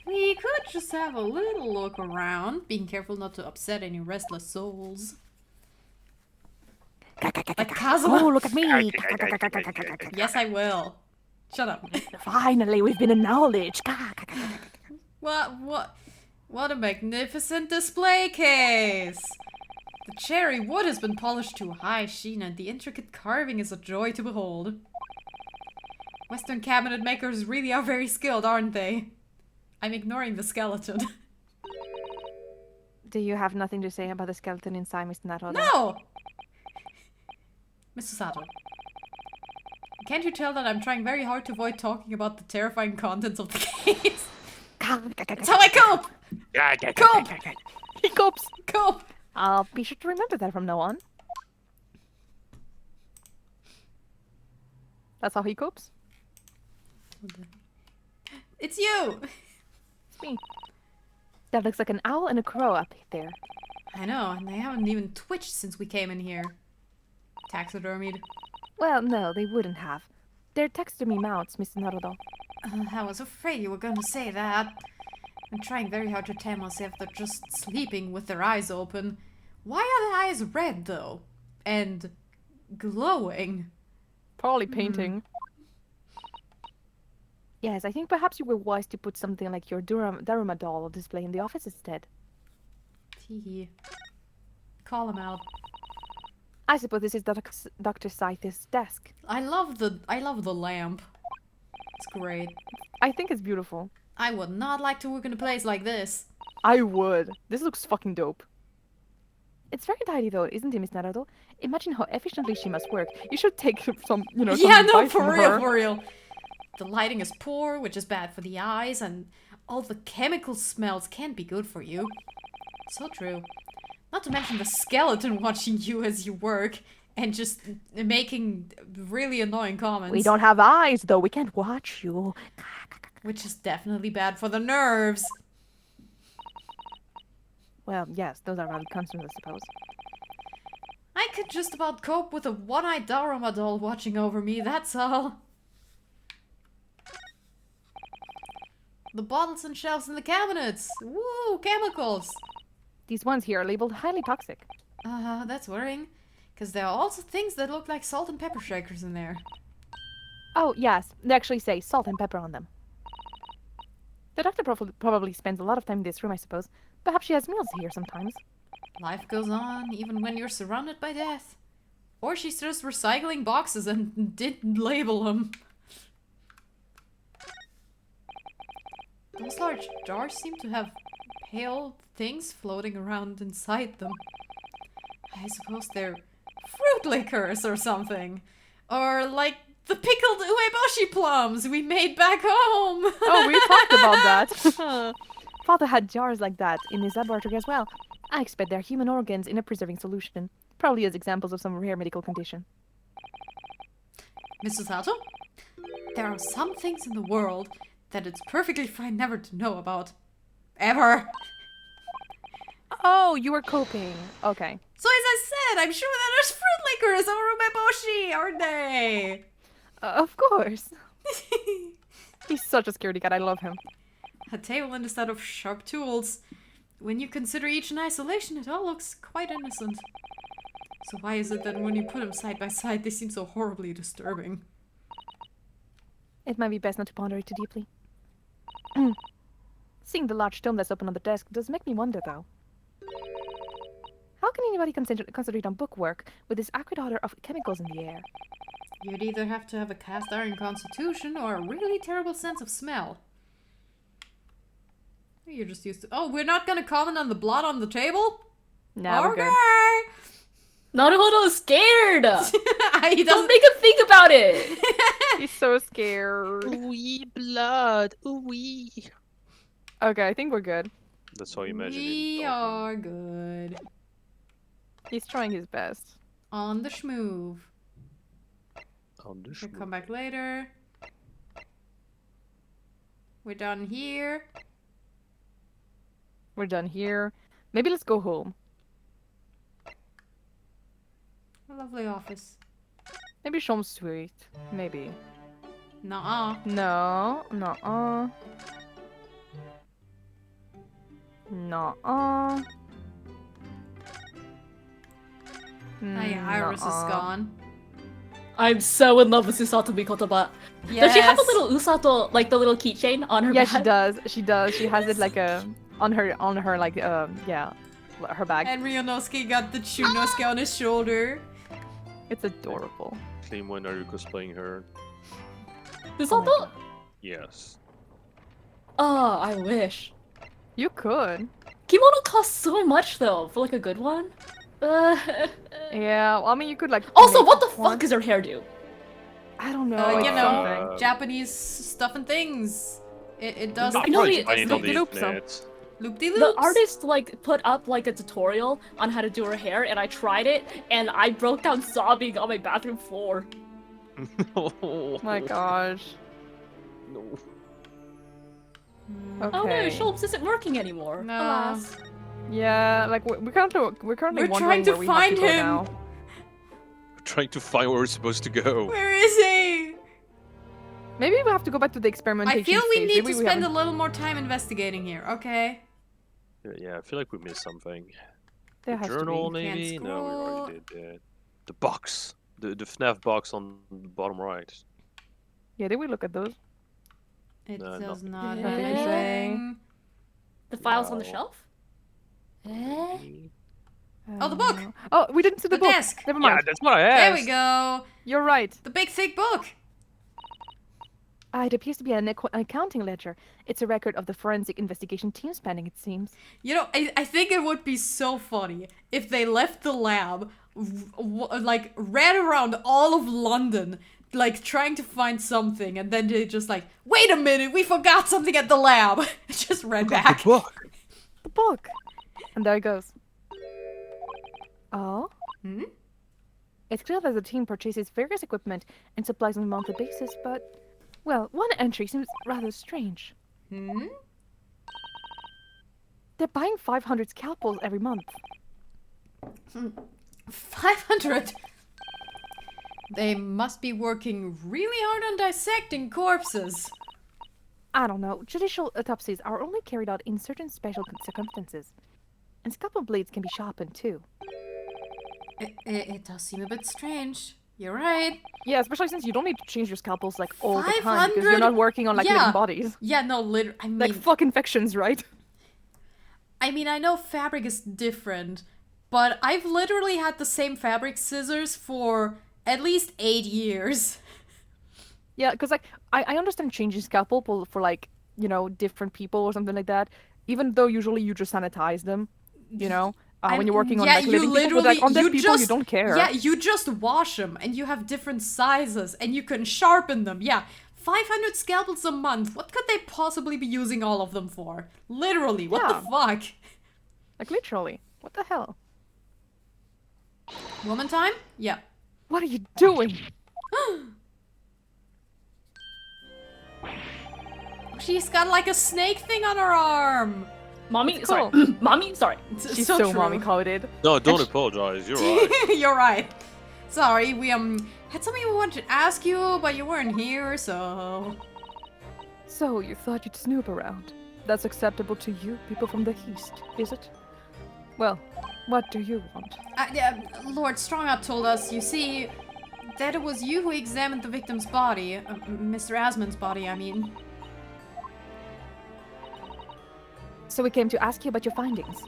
We could just have a little look around, being careful not to upset any restless souls. Like Kazuma. Oh, look at me! Yes, I will. Shut up. Finally, we've been acknowledged. What a magnificent display case! The cherry wood has been polished to high sheen and the intricate carving is a joy to behold. Western cabinet makers really are very skilled, aren't they? I'm ignoring the skeleton. Do you have nothing to say about the skeleton inside, Mr. Nato? No! Mr. Sato. Can't you tell that I'm trying very hard to avoid talking about the terrifying contents of the case? That's how I cope! Cope! He copes! Cope! I'll be sure to remember that from now on. That's how he copes? It's you! It's me. That looks like an owl and a crow up there. I know, and they haven't even twitched since we came in here. Taxidermied. Well, no, they wouldn't have. They're taxidermy mounts, Mr. Naruto. I was afraid you were gonna say that. I'm trying very hard to tell myself they're just sleeping with their eyes open. Why are the eyes red, though? And glowing? Probably painting. Yes, I think perhaps you were wise to put something like your Daruma doll on display in the office instead. Teehee. Call him out. I suppose this is Dr. Scythe's desk. I love the lamp. It's great. I think it's beautiful. I would not like to work in a place like this. I would. This looks fucking dope. It's very tidy though, isn't it, Miss Naruto? Imagine how efficiently she must work. You should take some, some yeah, no, advice for from real, her. for real. The lighting is poor, which is bad for the eyes, and all the chemical smells can't be good for you. So true. Not to mention the skeleton watching you as you work and just making really annoying comments. We don't have eyes though, we can't watch you. Which is definitely bad for the nerves. Well, yes, those are valid concerns, I suppose. I could just about cope with a one-eyed Daruma doll watching over me, that's all. The bottles and shelves in the cabinets. Woo, chemicals. These ones here are labeled highly toxic. That's worrying. Because there are also things that look like salt and pepper shakers in there. Oh, yes, they actually say salt and pepper on them. The doctor probably spends a lot of time in this room, I suppose. Perhaps she has meals here sometimes. Life goes on, even when you're surrounded by death. Or she's just recycling boxes and didn't label them. Those large jars seem to have pale things floating around inside them. I suppose they're fruit liquors or something. Or like the pickled umeboshi plums we made back home. Oh, we talked about that. Father had jars like that in his laboratory as well. I expect they're human organs in a preserving solution. Probably as examples of some rare medical condition. Mrs. Sato, there are some things in the world that it's perfectly fine never to know about. Ever. Oh, you were coping. Okay. So as I said, I'm sure that there's fruit liquors or umeboshi, aren't they? Of course. He's such a scaredy cat. I love him. A table and a set of sharp tools. When you consider each in isolation, it all looks quite innocent. So why is it that when you put them side by side, they seem so horribly disturbing? It might be best not to ponder it too deeply. Seeing the large tome that's open on the desk does make me wonder, though. How can anybody concentrate on bookwork with this accurate odor of chemicals in the air? You'd either have to have a cast iron constitution or a really terrible sense of smell. You're just used to— Oh, we're not gonna comment on the blood on the table? No, we're good. Naruto is scared! He Don't make him think about it! He's so scared. Ooh-wee blood. Ooh-wee. Okay, I think we're good. That's how you imagine We it. are good. He's trying his best. On the schmoove. On the We'll come back later. We're done here. We're done here. Maybe let's go home. A lovely office. Maybe Shom Street. Maybe. Nuh-uh. No. Nuh-uh. Nuh-uh. Hey, Iris is gone. I'm so in love with Usato Mikotoba. Yes. Does she have a little Usato, like the little keychain on her Yeah, back? she does. She does. She has it like on her like yeah, her bag. And Ryunosuke got the Chunosuke on his shoulder. It's adorable. Klim, when are you cosplaying her? Usato? Yes. Oh, I wish. You could. Kimono costs so much though, for like a good one. Yeah, well, I mean, you could like. Also, make what the one. fuck is her hairdo? I don't know. You it's know, something. Japanese stuff and things. It does I I'm know probably the- finding it on the loop-de-loops, so- internet. loop-de-loops. The artist like put up like a tutorial on how to do her hair, and I tried it, and I broke down sobbing on my bathroom floor. Oh My gosh. No. Okay. Oh no, Schultz isn't working anymore. No. Alas. Yeah, like we're currently We're wondering trying to where we find have to go him. now. Trying to find where we're supposed to go. Where is he? Maybe we have to go back to the experimentation I feel we stage. need Maybe to we spend a haven't- little more time investigating here. Okay. Yeah, I feel like we missed something. There The has journal, to be. maybe? Can't No, we scroll. already did that. The box. The FNAF box on the bottom right. Yeah, did we look at those? It No, does nothing. not Nothing have to say. anything. The file's on the No. shelf? Oh, the book! Oh, we didn't see the, The book. desk. Never Yeah, mind. that's what I There asked. we go. You're right. The big thick book. It appears to be an accounting ledger. It's a record of the forensic investigation team spending, it seems. You know, I think it would be so funny if they left the lab, like, ran around all of London, like, trying to find something, and then they just like, wait a minute, we forgot something at the lab. Just ran back. Book. The book. And there it goes. Oh? Hmm? It's clear that the team purchases various equipment and supplies on a monthly basis, but, well, one entry seems rather strange. Hmm? They're buying 500 scalpels every month. 500? They must be working really hard on dissecting corpses. I don't know. Judicial autopsies are only carried out in certain special circumstances. And scalpel blades can be sharpened too. It does seem a bit strange. You're right. Yeah, especially since you don't need to change your scalpels like all the time because 500? you're not working on like Yeah. living bodies. Yeah, no, I mean, Like fuck infections, right? I know fabric is different, but I've literally had the same fabric scissors for at least 8 years. Yeah, because like I understand changing scalpel for like, you know, different people or something like that. Even though usually you just sanitize them, you know, when you're working on like living people, but like on dead people you don't care. Yeah, you just wash them, and you have different sizes, and you can sharpen them. Yeah, 500 scalpels a month. What could they possibly be using all of them for? Literally, what the fuck? Like literally, what the hell? Woman time? Yeah. What are you doing? She's got like a snake thing on her arm. Mommy, It's sorry. cool. Mommy, sorry. She's so so true. mommy coded. No, don't apologize. You're right. You're right. Sorry, we had something we wanted to ask you, but you weren't here, so. So you thought you'd snoop around? That's acceptable to you, people from the East, is it? Well, what do you want? Lord Strongup told us, you see, that it was you who examined the victim's body. Mr. Asmon's body, I mean. So we came to ask you about your findings.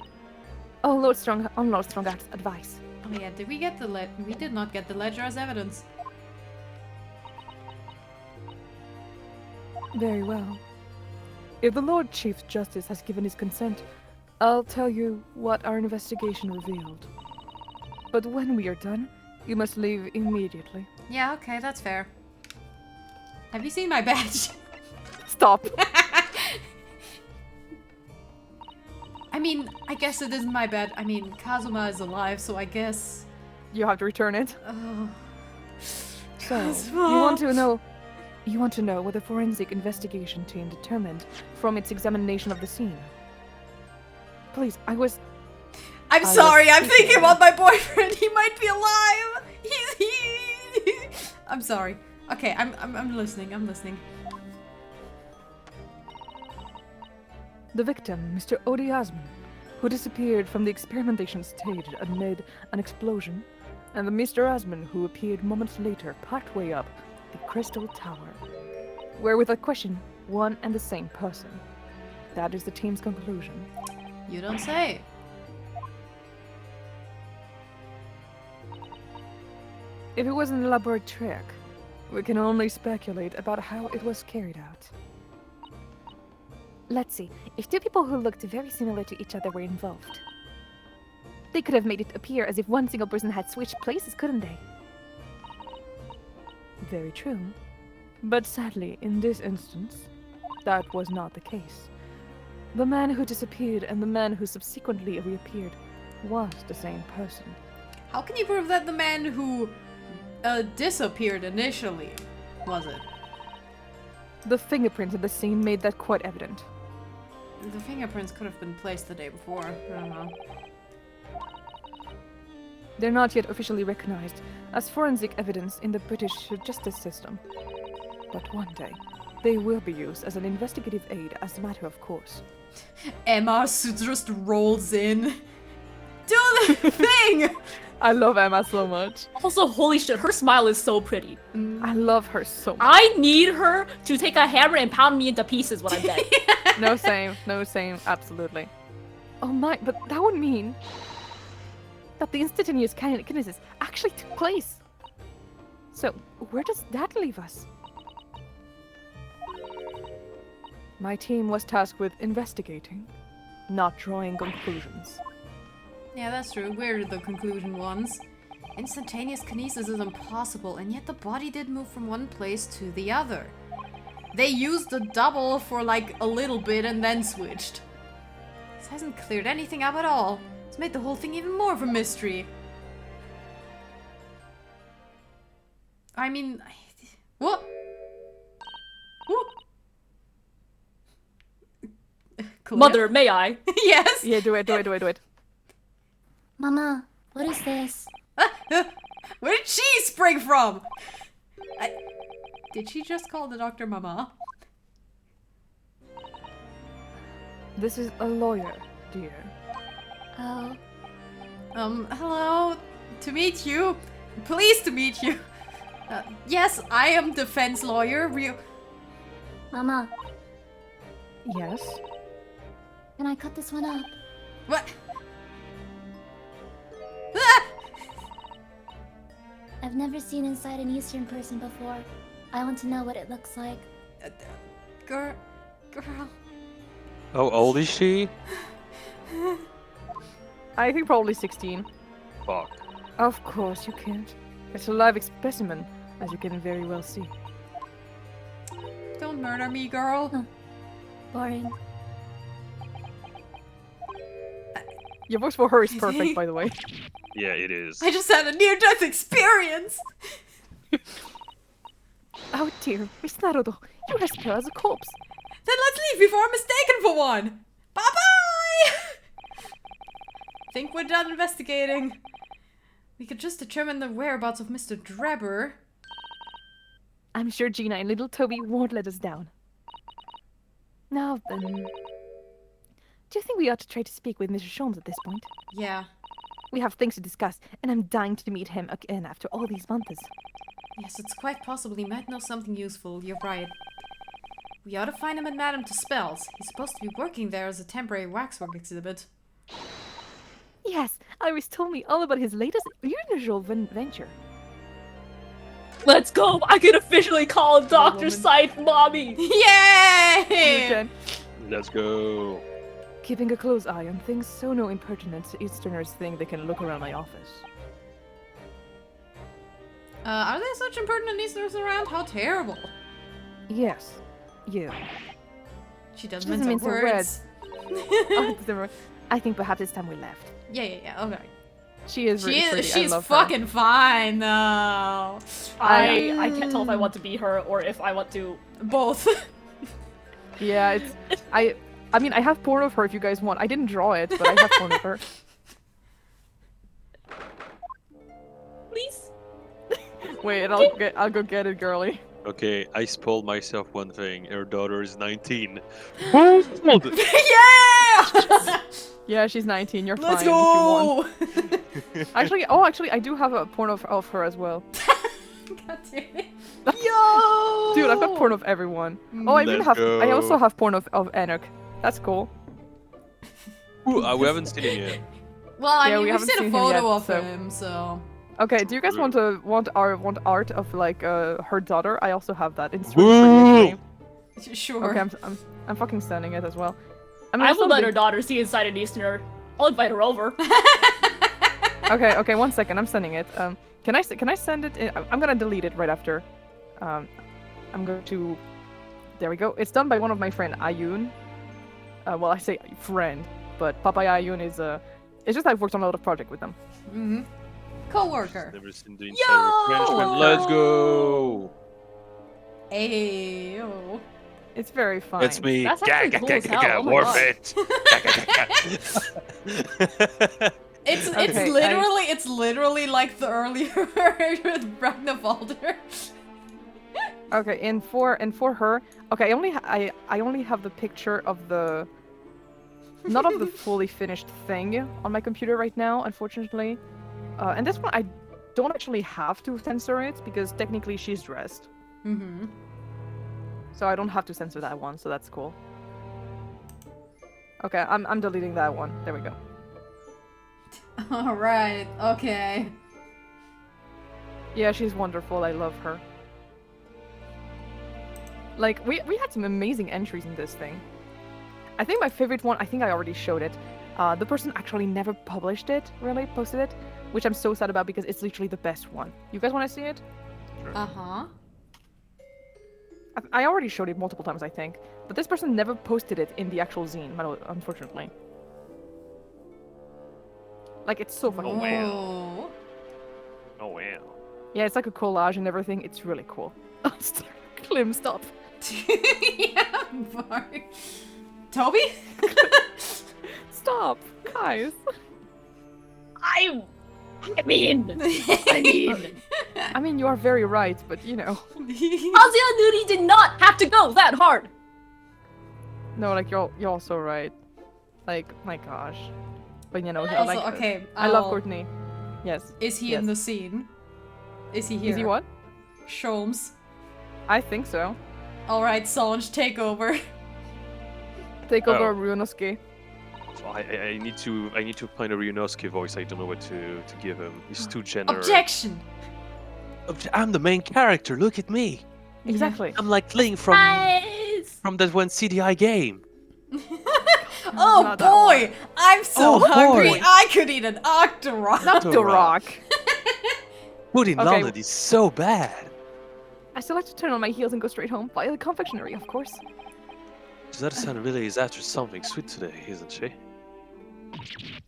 On Lord Strongup's advice. Oh yeah, did we get the we did not get the ledger as evidence. Very well. If the Lord Chief Justice has given his consent, I'll tell you what our investigation revealed. But when we are done, you must leave immediately. Yeah, okay, that's fair. Have you seen my badge? Stop! I mean, I guess it isn't my bad. I mean, Kazuma is alive, so I guess... You have to return it. Oh. So, Kazuma. you want to know You want to know what the forensic investigation team determined from its examination of the scene? Please, I'm I sorry, was I'm thinking thinking- about my boyfriend. He might be alive. I'm sorry. Okay, I'm listening. I'm listening. The victim, Mr. Odi Osman, who disappeared from the experimentation stage amid an explosion, and the Mr. Osman who appeared moments later partway up the Crystal Tower, were without question one and the same person. That is the team's conclusion. You don't say. If it was an elaborate trick, we can only speculate about how it was carried out. Let's see, if two people who looked very similar to each other were involved, they could have made it appear as if one single person had switched places, couldn't they? Very true. But sadly, in this instance, that was not the case. The man who disappeared and the man who subsequently reappeared was the same person. How can you prove that the man who disappeared initially was it? The fingerprints at the scene made that quite evident. The fingerprints could have been placed the day before. I don't know. They're not yet officially recognized as forensic evidence in the British justice system. But one day, they will be used as an investigative aid as a matter of course. Emma just rolls in. Do the thing! I love Emma so much. Also, holy shit, her smile is so pretty. I love her so much. I need her to take a hammer and pound me into pieces when I'm dead. No same, absolutely. Oh my, but that would mean that the instantaneous kinesis actually took place. So, where does that leave us? My team was tasked with investigating, not drawing conclusions. Yeah, that's true. We're the conclusion ones. Instantaneous kinesis is impossible, and yet the body did move from one place to the other. They used the double for like a little bit and then switched. This hasn't cleared anything up at all. It's made the whole thing even more of a mystery. I mean... What? What? Claire? Mother, may I? Yes! Yeah, do it. Mama, what is this? Where did she spring from? Did she just call the doctor Mama? This is a lawyer, dear. Oh, Hello. To meet you. Pleased to meet you. Yes, I am defense lawyer. Mama, Yes? can I cut this one up? What? Ah! I've never seen inside an Eastern person before. I want to know what it looks like. Girl. How old is she? I think probably 16. Fuck. Of course you can't. It's a live specimen, as you can very well see. Don't murder me, girl. Boring. Your voice for her is perfect, by the way. Yeah, it is. I just had a near-death experience. Oh dear, Miss Naruto, you respire as a corpse. Then let's leave before I'm mistaken for one. Bye-bye! Think we're done investigating. We could just determine the whereabouts of Mr. Drebber. I'm sure Gina and little Toby won't let us down. Now then, do you think we ought to try to speak with Mr. Sholmes at this point? Yeah. We have things to discuss, and I'm dying to meet him again after all these months. Yes, it's quite possible he might know something useful. You're right. We ought to find him at Madame Tuspel's. He's supposed to be working there as a temporary waxwork exhibit. Yes, Iris told me all about his latest unusual venture. Let's go! I can officially call Dr. woman. Scythe mommy! Yay! Let's go. Keeping a close eye on things so no impertinent Easterners think they can look around my office. Are there such impertinent Easterners around? How terrible. Yes, you. She doesn't She doesn't mince her mince her words. I think perhaps it's time we left. Yeah, okay. She is really pretty. I She's love her. fucking fine though. I can't tell if I want to be her or if I want to. Both. Yeah, it's I mean I have porn of her if you guys want. I didn't draw it, but I have porn of her. Please. Wait, I'll go get it, girly. Okay, I spoiled myself one thing. Her daughter is 19. Yeah! Yeah, she's 19. You're Let's fine if you want. go! Actually, I do have a porn of her as well. God damn it. Yo! Dude, I've got porn of everyone. Oh, I even Let's have. I also go. have porn of Enoch. That's cool. Ooh, we haven't seen him yet. Well, I Yeah, mean, we we've haven't seen a seen him photo yet, of so- him, so. Okay, do you guys want art of like her daughter? I also have that. It's Woo! really pretty, Sure. actually. Okay, I'm fucking sending it as well. I mean, I it's will not let big- her daughter see inside an Easterner. I'll invite her over. Okay, 1 second. I'm sending it. Can I send it? I'm gonna delete it right after. I'm going to. There we go. It's done by one of my friend Ayun. Well, I say friend, but Papaya Ayun is It's just I've worked on a lot of project with them. Mm-hmm. Co-worker. Never seen the inside of a Frenchman. Let's go! Ayo. It's very fun. It's me. That's actually cool as hell. Oh my God. Warfit. It's Okay, it's literally like the earlier version with Ragnarvalder. Okay, and for her, okay, I only have the picture of the, not of the fully finished thing on my computer right now, unfortunately. And this one I don't actually have to censor it because technically she's dressed, Mm-hmm. so I don't have to censor that one. So that's cool. Okay, I'm deleting that one. There we go. All right. Okay. Yeah, she's wonderful. I love her. Like, we had some amazing entries in this thing. I think my favorite one, I think I already showed it. The person actually never published it, really, posted it, which I'm so sad about because it's literally the best one. You guys want to see it? Uh-huh. I already showed it multiple times, I think. But this person never posted it in the actual zine, unfortunately. Like, it's so fucking wow. Whoa. Oh, wow. Yeah, it's like a collage and everything. It's really cool. Klim, stop. Yeah, Bart. Toby? Stop, guys. I mean, I mean, you are very right, but you know. Azia Nudi did not have to go that hard. No, like you're also right. Like, my gosh. But you know, Also, like, okay. I love Courtney. Yes. Is he yes. in the scene? Is he here? Is he what? Sholmes. I think so. Alright, Songe, take over. Take over Ryunosuke. I need to find a Ryunosuke voice. I don't know what to give him. He's too generous. Objection! I'm the main character. Look at me. Exactly. I'm like Klim from that one CDI game. Oh Not that boy! I'm so Oh, hungry, boy. I could eat an octorok! Not the rock. Food in Okay. London is so bad. I still like to turn on my heels and go straight home via the confectionery, of course. Zara-san really is after something sweet today, isn't she?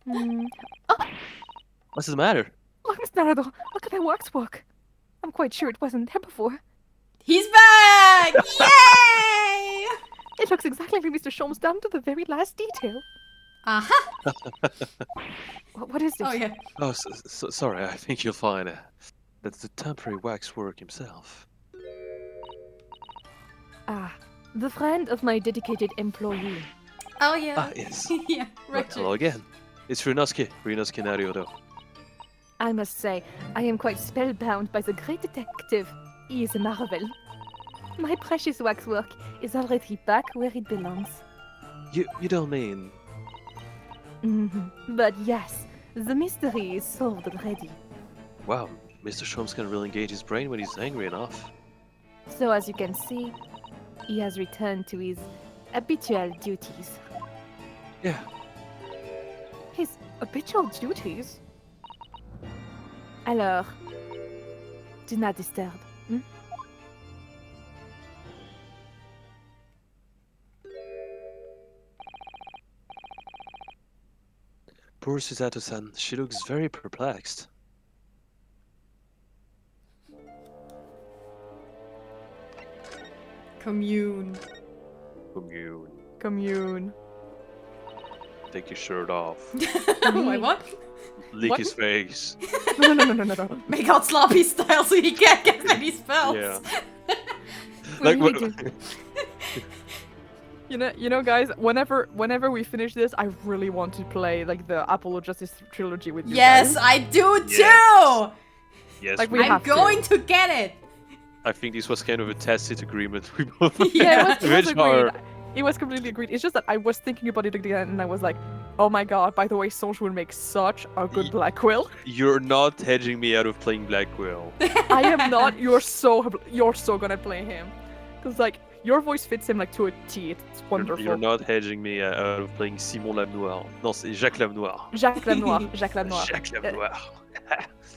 Hmm. What's the matter? Look, Miss Naruto, look at that waxwork. I'm quite sure it wasn't there before. He's back! Yay! It looks exactly like Mr. Sholmes down to the very last detail. Uh-huh. What is it? Oh yeah. Oh, sorry. I think you'll find that's the temporary waxwork himself. Ah, the friend of my dedicated employee. Oh yeah. Ah, yes. Yeah, right. Hello again. It's Ryunosuke Narioto. I must say, I am quite spellbound by the great detective. He is a marvel. My precious waxwork is already back where it belongs. You don't mean... But yes, the mystery is solved already. Wow, Mr. Sholmes can really engage his brain when he's angry enough. So as you can see, he has returned to his habitual duties. Yeah. His habitual duties? Alors, do not disturb. Hmm? Poor Susato-san, she looks very perplexed. Commune. Commune. Take your shirt off. Wait, what? Lick What? his face. No. Make out sloppy style so he can't get any spells. Yeah. We Like, need to- You know, guys. Whenever we finish this, I really want to play like the Apollo Justice trilogy with you. Yes, guys. I do too! Yes. Yes, Like, we we I'm have to. going to get it! I think this was kind of a tacit agreement. We both Yeah, it was Which are- agreed. It was completely agreed. It's just that I was thinking about it again, and I was like, oh my god, by the way, Songe will make such a good Black Quill. You're not hedging me out of playing Black Quill. I am not. You're so gonna play him. Because, like, your voice fits him, like, to a T. It's wonderful. You're not hedging me out of playing Simon Lamenoir. Non, c'est Jacques Lamenoir. Jacques Lamenoir. Jacques Lamenoir. Jacques Lamenoir.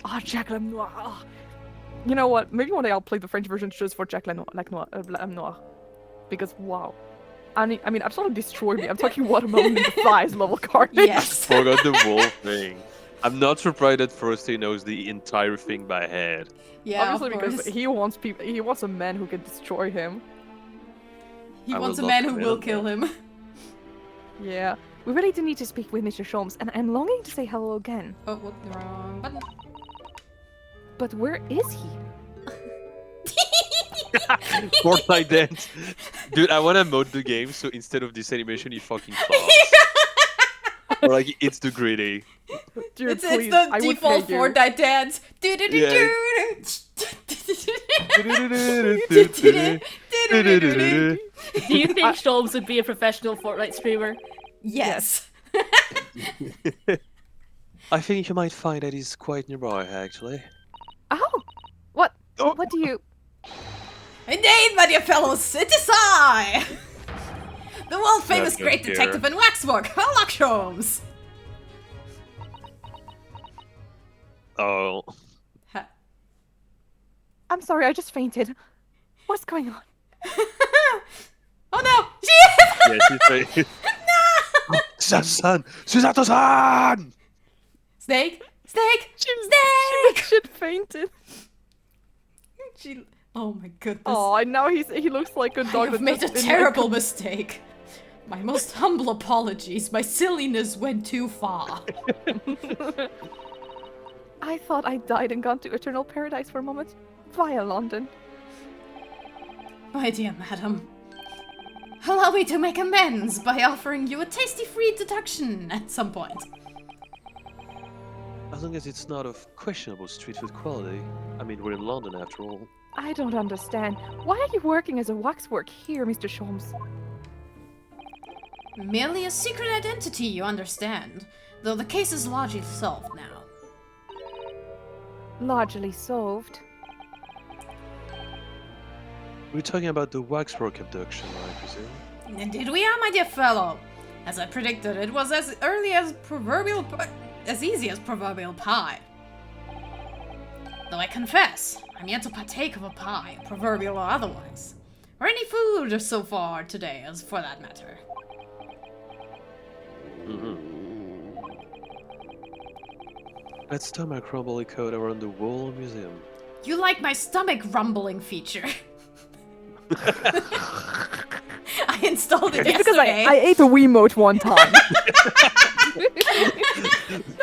Ah, Jacques Lamenoir. Ah. You know what? Maybe one day I'll play the French version just for Jacques Lamenoir. Because, wow. I mean, absolutely destroyed me. I'm talking watermelon in the thighs level carnage. Yes. Forgot the whole thing. I'm not surprised that Frosty knows the entire thing by head. Yeah, Obviously, of because course. he wants people. He wants a man who can destroy him. He I wants a will man not who comment will on kill that. him. Yeah. We really do need to speak with Mr. Sholmes, and I'm longing to say hello again. Oh, what? Wrong button. But where is he? Fortnite dance. Dude, I wanna mode the game so instead of this animation he fucking falls. Or like it's the gritty. Dude, It's please, the I would default pay you. Fortnite dance. Do you think Sholmes would be a professional Fortnite streamer? Yes. I think you might find that he's quite nearby actually. Oh, what? What do you? Indeed, my dear fellows, it is I! The world-famous I don't great care. detective in waxwork, Sherlock Holmes! Oh. I'm sorry, I just fainted. What's going on? Oh no! She is! Yeah, she's no! Susato-san! Susato-san! Snake! Snake! She Snake! shit fainted. She... Oh my goodness. Oh, and now he looks like a I dog have that made a just been, terrible mistake. My most humble apologies. My silliness went too far. I thought I died and gone to eternal paradise for a moment via London. My dear madam, allow me to make amends by offering you a tasty free deduction at some point. As long as it's not of questionable street food quality. I mean, we're in London after all. I don't understand. Why are you working as a waxwork here, Mr. Sholmes? Merely a secret identity, you understand. Though the case is largely solved now. Largely solved. We're talking about the waxwork abduction, I presume. Indeed we are, my dear fellow. As I predicted, it was as easy as proverbial pie. Though I confess, I'm yet to partake of a pie, proverbial or otherwise. Or any food so far today, as for that matter. Let's stomach rumbly code around the wall of the museum. You like my stomach rumbling feature. I installed it It's because yesterday. I ate a Wiimote one time.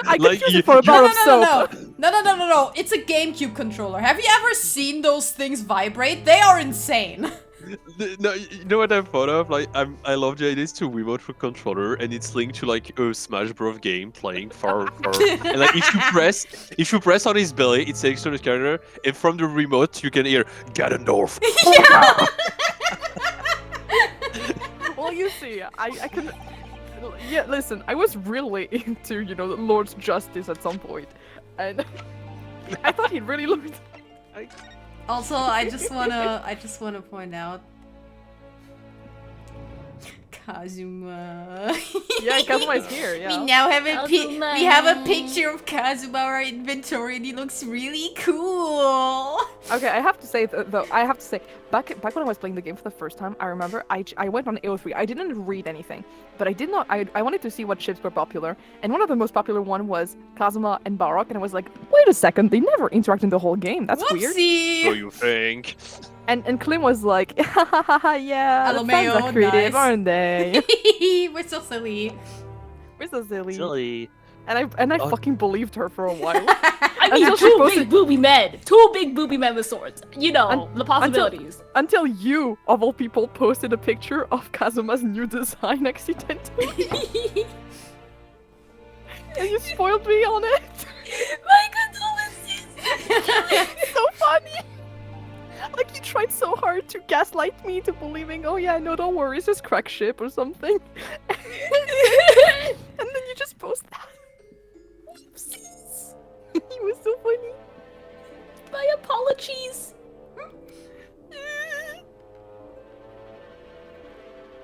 I could Like use you- it for a bar of soap. No. It's a GameCube controller. Have you ever seen those things vibrate? They are insane. No, you know what I thought of? Like, I love the idea to Wiimote for controller, and it's linked to like a Smash Bros. Game playing far. And like, if you press on his belly, it takes to the character, and from the remote you can hear Ganondorf. Yeah. Well, you see, I can. Yeah, listen, I was really into, the Lord's Justice at some point, and I thought he really looked. Also, I just wanna point out. Kazuma. Yeah, Kazuma is here. Yeah. We now have Kazuma. we have a picture of Kazuma in our inventory, and he looks really cool. Okay, I have to say though, back when I was playing the game for the first time, I remember I went on AO3. I didn't read anything, but I wanted to see what ships were popular, and one of the most popular one was Kazuma and Barok, and I was like, wait a second, they never interact in the whole game. That's weird. Whoopsie. So you think? And Klim was like, yeah, the fans LMAO, are creative, nice. aren't they? We're so silly. We're so silly. Silly. And I fucking believed her for a while. I mean, Until she two posted- big booby men. Two big booby men with swords. You know, the possibilities. Until you, of all people, posted a picture of Kazuma's new design accidentally. And you spoiled me on it. My condolences. So funny. Like you tried so hard to gaslight me to believing, oh yeah, no, don't worry, it's just crack ship or something. And then you just post that. It was so funny. My apologies.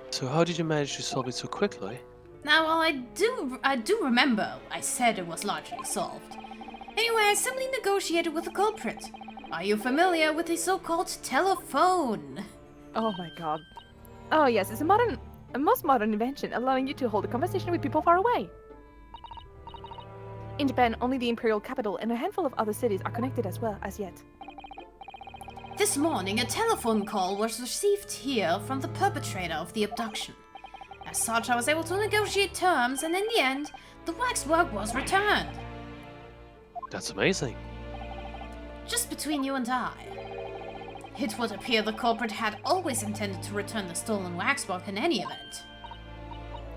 So how did you manage to solve it so quickly? Now, while I do remember, I said it was largely solved. Anyway, I simply negotiated with the culprit. Are you familiar with the so-called telephone? Oh my god. Oh yes, it's a most modern invention, allowing you to hold a conversation with people far away. In Japan, only the imperial capital and a handful of other cities are connected as well as yet. This morning, a telephone call was received here from the perpetrator of the abduction. As such, I was able to negotiate terms, and in the end, the waxwork was returned. That's amazing. Just between you and I. It would appear the culprit had always intended to return the stolen waxwork in any event.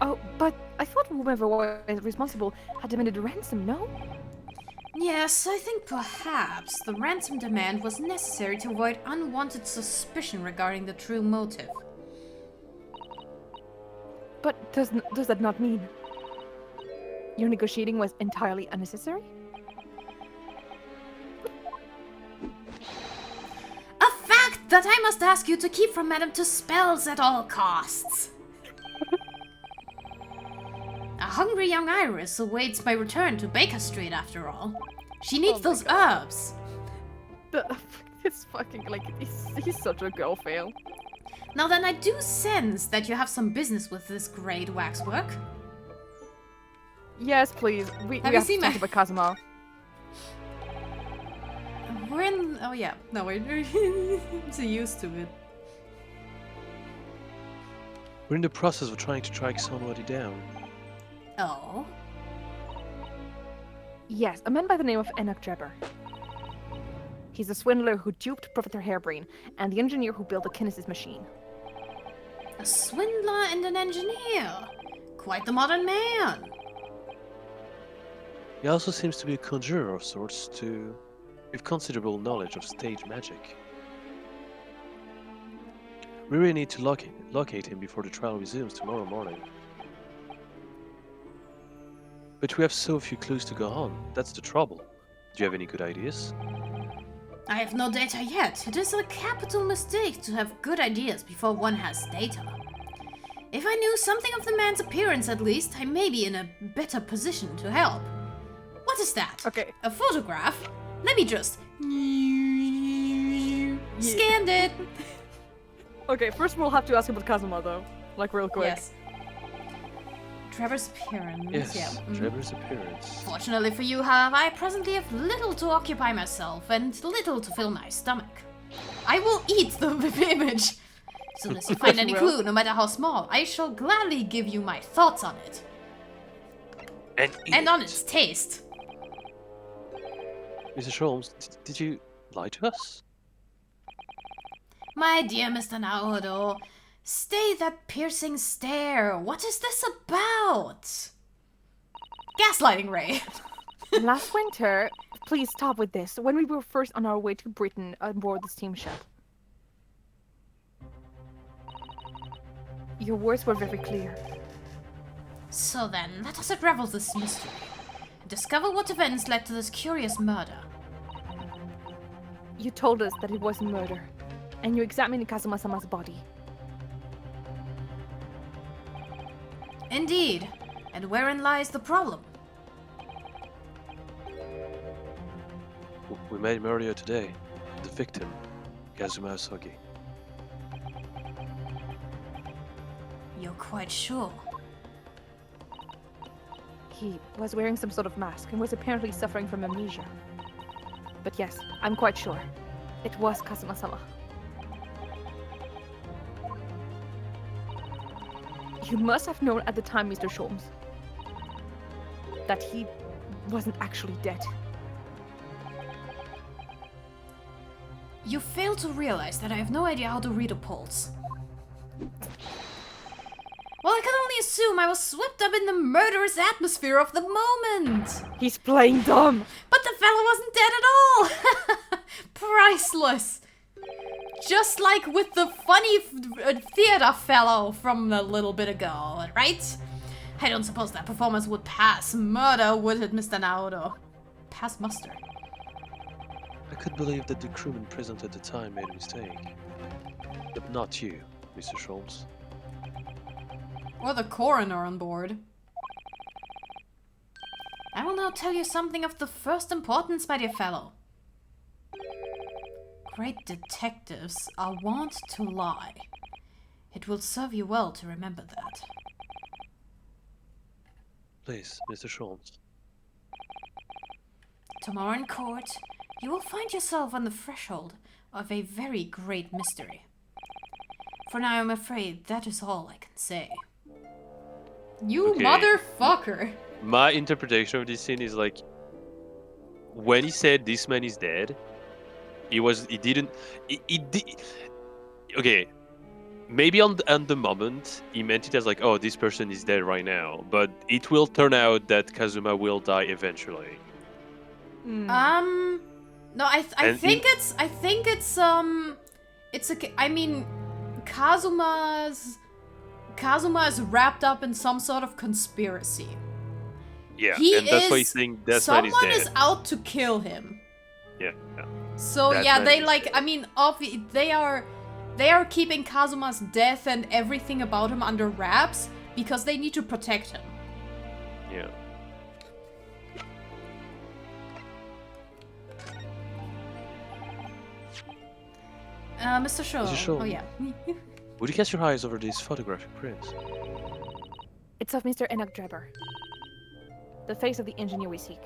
Oh, but I thought whoever was responsible had demanded a ransom, no? Yes, I think perhaps the ransom demand was necessary to avoid unwanted suspicion regarding the true motive. But does that not mean your negotiating was entirely unnecessary? A fact that I must ask you to keep from Madame Tuspel's at all costs. A hungry young iris awaits my return to Baker Street after all. She needs those herbs. It's fucking like, he's such a girl fail. Now then, I do sense that you have some business with this great waxwork. Yes, please. We Have have you to seen talk my- about Kazuma. We're in... Oh yeah, no, we're so used to it. We're in the process of trying to track somebody down. Oh? Yes, a man by the name of Enoch Drebber. He's a swindler who duped Professor Hairbrain and the engineer who built the Kinesis machine. A swindler and an engineer. Quite the modern man. He also seems to be a conjurer of sorts, too, with considerable knowledge of stage magic. We really need to locate him before the trial resumes tomorrow morning. But we have so few clues to go on, that's the trouble. Do you have any good ideas? I have no data yet. It is a capital mistake to have good ideas before one has data. If I knew something of the man's appearance at least, I may be in a better position to help. What is that? Okay. A photograph? Let me just... Scanned it! Okay, first we'll have to ask about Kazuma though. Like real quick. Yes. Trevor's appearance, Yes, yeah. Trevor's appearance. Fortunately for you, however, I presently have little to occupy myself and little to fill my stomach. I will eat the image. As soon as you find any clue, no matter how small, I shall gladly give you my thoughts on it. And on its taste. Mr. Sholmes, did you lie to us? My dear Mr. Naoto, stay that piercing stare. What is this about? Gaslighting, Ray. Last winter, please stop with this. When we were first on our way to Britain on board the steamship. Your words were very clear. So then, let us unravel this mystery. And discover what events led to this curious murder. You told us that it was murder, and you examined Kazuma-sama's body. Indeed. And wherein lies the problem? We met him earlier today. The victim, Kazuma Asogi. You're quite sure? He was wearing some sort of mask and was apparently suffering from amnesia. But yes, I'm quite sure. It was Kazuma-sama. You must have known at the time, Mr. Sholmes, that he wasn't actually dead. You fail to realize that I have no idea how to read a pulse. Well, I can only assume I was swept up in the murderous atmosphere of the moment. He's playing dumb! But the fellow wasn't dead at all. Priceless. Just like with the funny theater fellow from a little bit ago, right? I don't suppose that performance would pass murder, would it, Mr. Naoto? Pass muster. I could believe that the crewman present at the time made a mistake. But not you, Mr. Sholmes. Or the coroner on board. I will now tell you something of the first importance, my dear fellow. Great detectives are wont to lie. It will serve you well to remember that. Please, Mr. Sholmes. Tomorrow in court, you will find yourself on the threshold of a very great mystery. For now, I'm afraid that is all I can say. You Okay. motherfucker! My interpretation of this scene is like, when he said this man is dead, okay, maybe on the moment he meant it as like, oh, this person is dead right now, but it will turn out that Kazuma will die eventually. No, I And think it's I mean, Kazuma is wrapped up in some sort of conspiracy. Yeah, He and that's why is- he's saying that man is Someone dead. is out to kill him. Yeah. So That yeah, man they is like. dead. I mean, they are keeping Kazuma's death and everything about him under wraps because they need to protect him. Yeah. Mr. Shaw. Mr. Shaw. Oh yeah. Would you cast your eyes over these photographic prints? It's of Mr. Enoch Drebber, the face of the engineer we seek.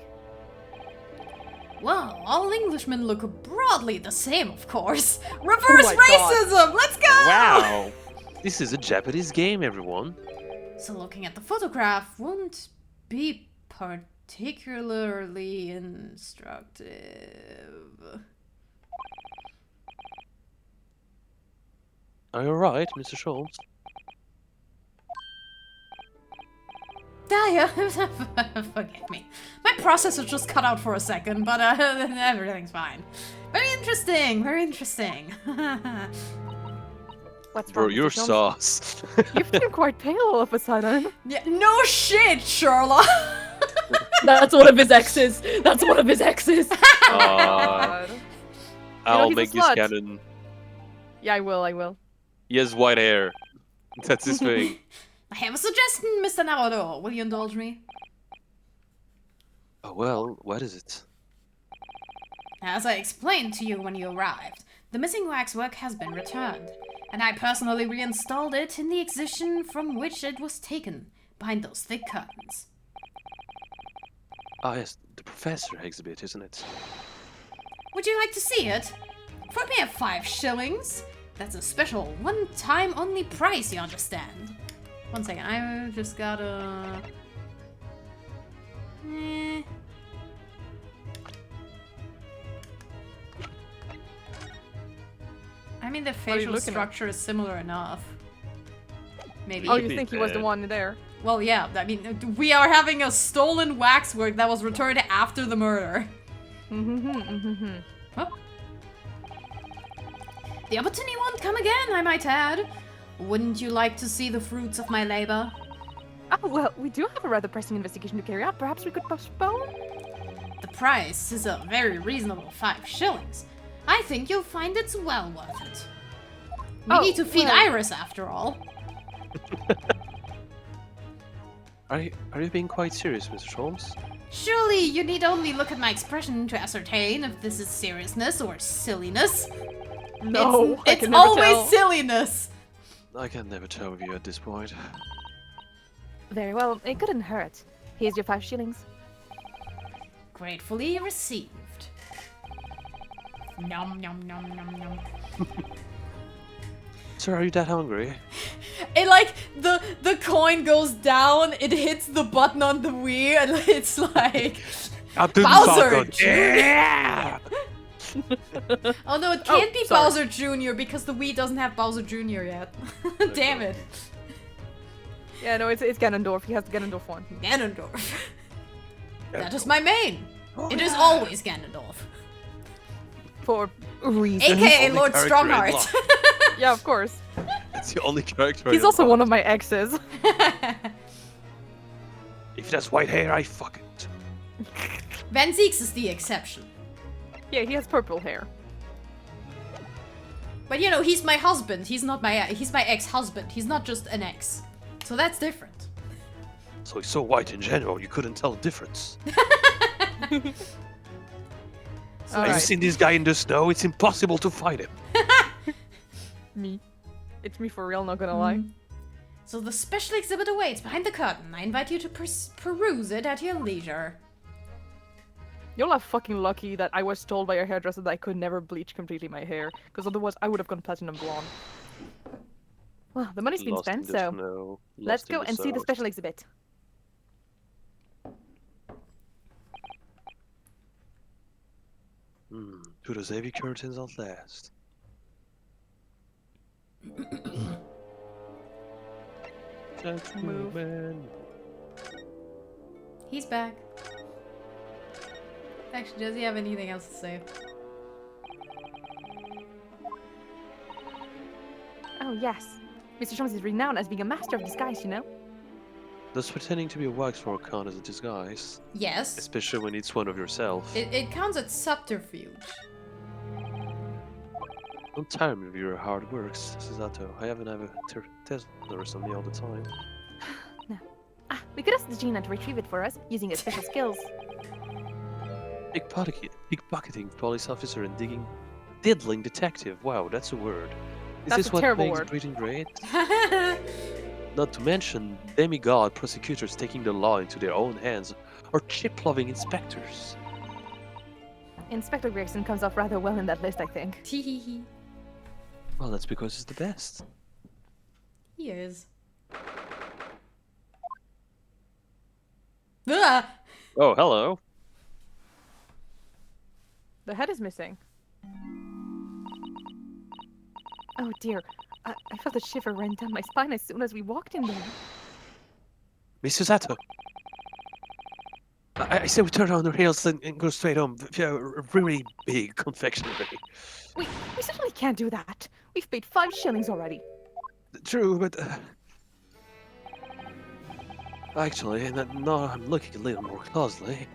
Well, all Englishmen look broadly the same, of course. Reverse my God. racism. Let's go. Wow! This is a Japanese game, everyone. So looking at the photograph won't be particularly instructive. Are you alright, Mr. Sholmes? Dahlia, forget me. My processor just cut out for a second, but everything's fine. Very interesting, very interesting. What's Bro, wrong, Mr. you're Sholmes? sauce. You've been quite pale all of a sudden. Yeah, no shit, Sherlock. That's one of his exes. That's one of his exes. God. I'll he's a make this slut. canon. Yeah, I will. He has white hair. That's his thing. I have a suggestion, Mr. Naruto. Will you indulge me? Oh well, what is it? As I explained to you when you arrived, the missing waxwork has been returned, and I personally reinstalled it in the exhibition from which it was taken, behind those thick curtains. Ah yes, the professor exhibit, isn't it? Would you like to see it? For a mere 5 shillings. That's a special one-time only price, you understand. One second, I just gotta... I mean, the are you facial looking at? structure is similar enough. Maybe. Oh, Should you be think he was the dead. one there? Well, yeah, I mean, we are having a stolen waxwork that was returned after the murder. Oh. The opportunity won't come again, I might add. Wouldn't you like to see the fruits of my labor? Oh, well, we do have a rather pressing investigation to carry out. Perhaps we could postpone? The price is a very reasonable 5 shillings. I think you'll find it's well worth it. We Oh, need to feed well- Iris after all. Are you being quite serious, Mr. Holmes? Surely you need only look at my expression to ascertain if this is seriousness or silliness. No, I It's can never always tell. silliness. I can never tell with you at this point. Very well, it couldn't hurt. Here's your 5 shillings. Gratefully received. Nom nom nom nom nom. Sir, are you that hungry? It like the coin goes down, it hits the button on the Wii, and it's like Bowser Jr. Yeah! Oh no, it can't be sorry. Bowser Jr. because the Wii doesn't have Bowser Jr. yet. Damn it. Yeah, no, it's Ganondorf. He has the Ganondorf one. Ganondorf. That is my main. Oh, It is always Ganondorf. For reasons. AKA Only Lord character in Strongheart. law. Yeah, of course. It's the only character. He's also one of my exes. If that's white hair, I fuck it. Van Zieks is the exception. Yeah, he has purple hair. But you know, he's my husband. He's my ex-husband. He's not just an ex. So that's different. So he's so white in general, you couldn't tell the difference. Have you Alright. seen this guy in the snow? It's impossible to find him. Me. It's me for real, not gonna lie. So the special exhibit awaits behind the curtain. I invite you to peruse it at your leisure. You're all fucking lucky that I was told by your hairdresser that I could never bleach completely my hair, because otherwise I would have gone platinum blonde. Well, the money's been Lost in spent, the so snow, let's lost in go and see the snow. special exhibit. To those heavy curtains at last. Gentlemen. He's back. Actually, does he have anything else to say? Oh, yes. Mr. Jones is renowned as being a master of disguise, you know? Does pretending to be a waxwork count as a disguise? Yes. Especially when it's one of yourself. It counts as subterfuge. Don't tire me with your hard works, Susato. I haven't ever Tesla on me all the time. No. Ah, we could ask the Gina to retrieve it for us, using her special skills. Pickpocketing police officer and diddling detective. Wow, that's a word. Is That's this a what terrible makes word. Britain great? Not to mention demigod prosecutors taking the law into their own hands, or chip-loving inspectors. Inspector Gregson comes off rather well in that list, I think. Teehee. Well, that's because it's the best. He is. Ah! Oh, hello. The head is missing. Oh dear, I felt a shiver run down my spine as soon as we walked in there. Miss Susato. I say we turn on the heels and go straight home. Yeah, a really big confectionery. We certainly can't do that. We've paid 5 shillings already. True, but... Actually, now I'm looking a little more closely.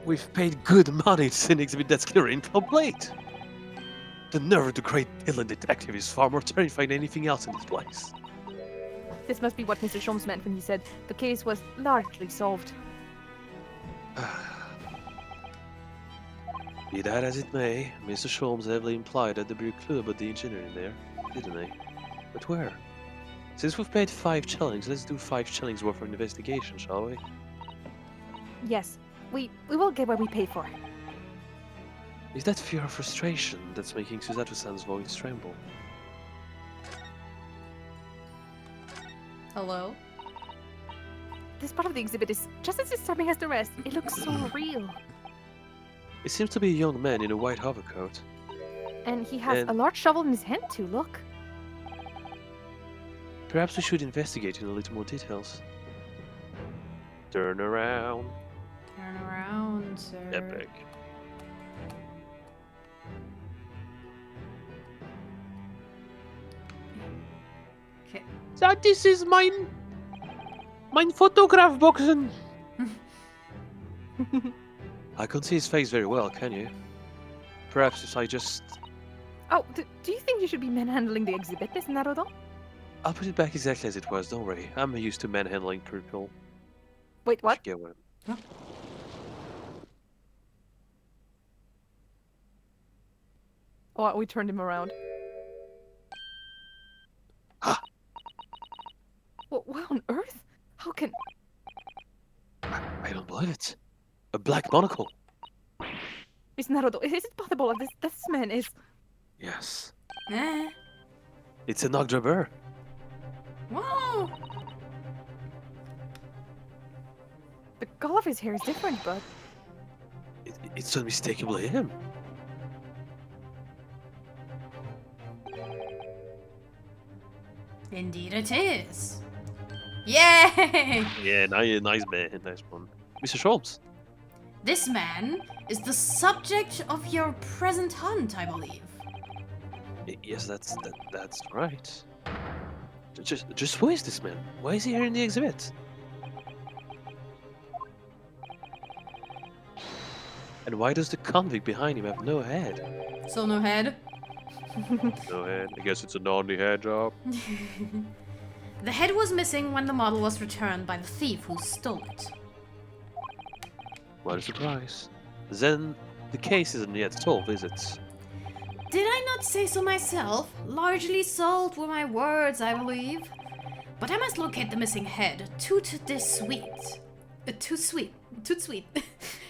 We've paid good money to see an exhibit that's clearly incomplete. The nerve of the great villain detective is far more terrifying than anything else in this place. This must be what Mr. Sholmes meant when he said the case was largely solved. Be that as it may, Mr. Sholmes heavily implied that there be a clue about the engineer in there, didn't he? But where? Since we've paid 5 shillings, let's do 5 shillings worth of investigation, shall we? Yes, we will get what we pay for. Is that fear or frustration that's making Susato-san's voice tremble? Hello? This part of the exhibit is just as disturbing as the rest. It looks so real. It seems to be a young man in a white overcoat. And he has And- a large shovel in his hand too, look. Perhaps we should investigate in a little more details. Turn around. Turn around, sir. Epic. Okay. That this is mine photograph boxen. I can't see his face very well, can you? Perhaps if I just... Oh, do you think you should be manhandling the exhibit, Miss Naruto? I'll put it back exactly as it was, don't worry. I'm used to manhandling people. Wait, what? Get one. Oh, we turned him around. Ah. What on earth? How can... I don't believe it. A black monocle. Is it possible that this man is... Yes. Eh? It's an Ogdraber. Whoa! The color of his hair is different, but... It's unmistakably him. Indeed it is. Yay! Yeah, nice man, nice one. Mr. Sholmes. This man is the subject of your present hunt, I believe. Yes, that's right. Just who is this man? Why is he here in the exhibit? And why does the convict behind him have no head? So no head. No head. I guess it's a naughty head job. The head was missing when the model was returned by the thief who stole it. What a surprise. Then the case isn't yet solved, is it? Did I not say so myself? Largely solved were my words, I believe. But I must locate the missing head. Toot sweet,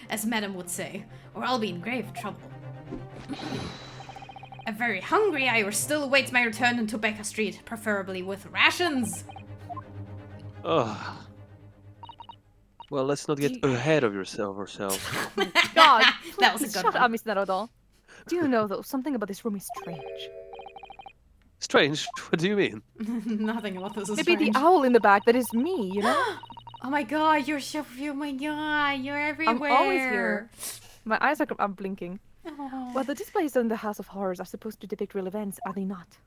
as Madam would say, or I'll be in grave trouble. I'm very hungry. I still await my return to Baker Street, preferably with rations. Ugh. Well, let's not get ahead of ourselves. God, That was a please good shut one. up, Miss Nerodol. Do you know, though, something about this room is strange? Strange? What do you mean? Nothing about this is Maybe strange. the owl in the back, that is me, you know? Oh my god, you're so... Oh my god, you're everywhere. I'm always here. My eyes are blinking. Oh. Well, the displays in the House of Horrors are supposed to depict real events, are they not?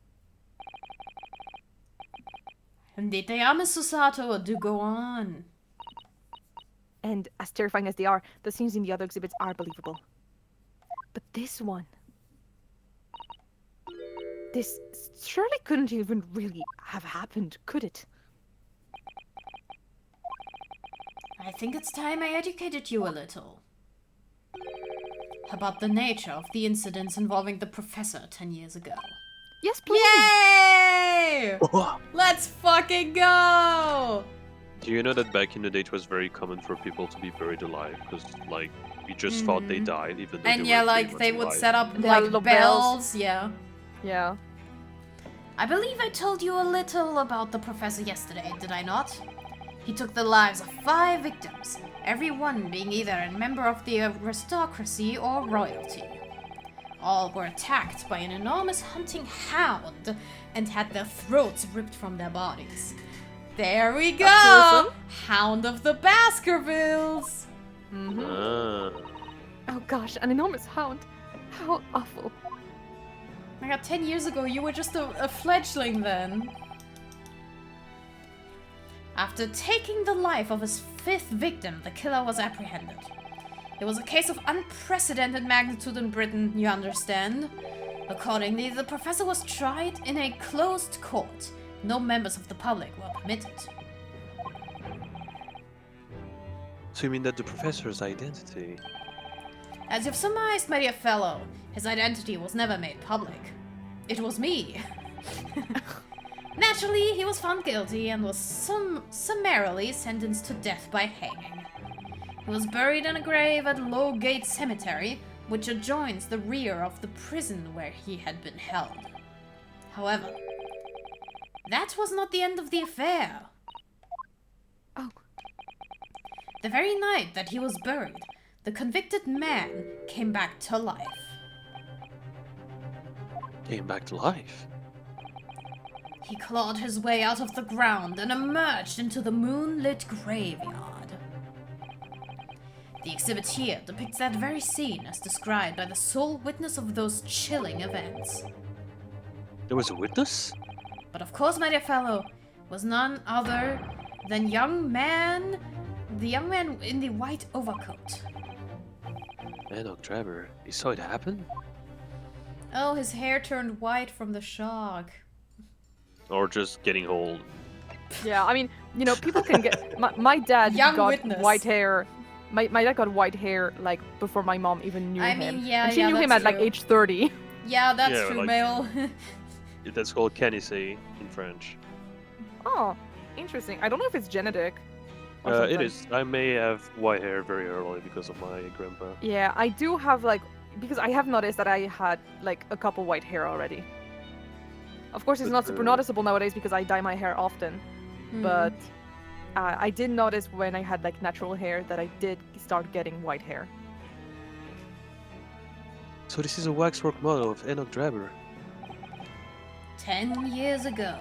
Indeed they are, Miss Susato. Do go on. And as terrifying as they are, the scenes in the other exhibits are believable. But this one... This surely couldn't even really have happened, could it? I think it's time I educated you a little. About the nature of the incidents involving the professor 10 years ago. Yes, please! Yay! Let's fucking go! Do you know that back in the day it was very common for people to be buried alive? Because, like, we just thought they died, even though And they yeah, were like, pretty they much would alive. set up, They had like, little bells. Yeah. Yeah. I believe I told you a little about the professor yesterday, did I not? He took the lives of 5 victims, every one being either a member of the aristocracy or royalty. All were attacked by an enormous hunting hound and had their throats ripped from their bodies. There we go! Awesome. Hound of the Baskervilles! Mm-hmm. Ah. Oh gosh, an enormous hound. How awful. My god, 10 years ago you were just a fledgling then. After taking the life of his 5th victim, the killer was apprehended. It was a case of unprecedented magnitude in Britain, you understand. Accordingly, the professor was tried in a closed court. No members of the public were permitted. So you mean that the professor's identity... As you've surmised, my dear fellow, his identity was never made public. It was me. Naturally, he was found guilty and was summarily sentenced to death by hanging. He was buried in a grave at Lowgate Cemetery, which adjoins the rear of the prison where he had been held. However, that was not the end of the affair. Oh. The very night that he was buried, the convicted man came back to life. came back to life? He clawed his way out of the ground and emerged into the moonlit graveyard. The exhibit here depicts that very scene as described by the sole witness of those chilling events. There was a witness? But of course, my dear fellow, was none other than the young man in the white overcoat. Enoch Trevor, he saw it happen? Oh, his hair turned white from the shock. or just getting old. Yeah, I mean, you know, people can get. My dad Young got witness. white hair. My dad got white hair like before my mom even knew I him. mean, yeah, and she yeah, knew him that's at like true. age 30. Yeah, that's Yeah, true, like- Mel. That's called canissé in French. Oh, interesting. I don't know if it's genetic. or It something. is. I may have white hair very early because of my grandpa. Yeah, I do have like because I have noticed that I had like a couple white hair already. Of course, it's not super noticeable nowadays because I dye my hair often, but I did notice when I had like natural hair that I did start getting white hair. So this is a waxwork model of Enoch Draber. 10 years ago,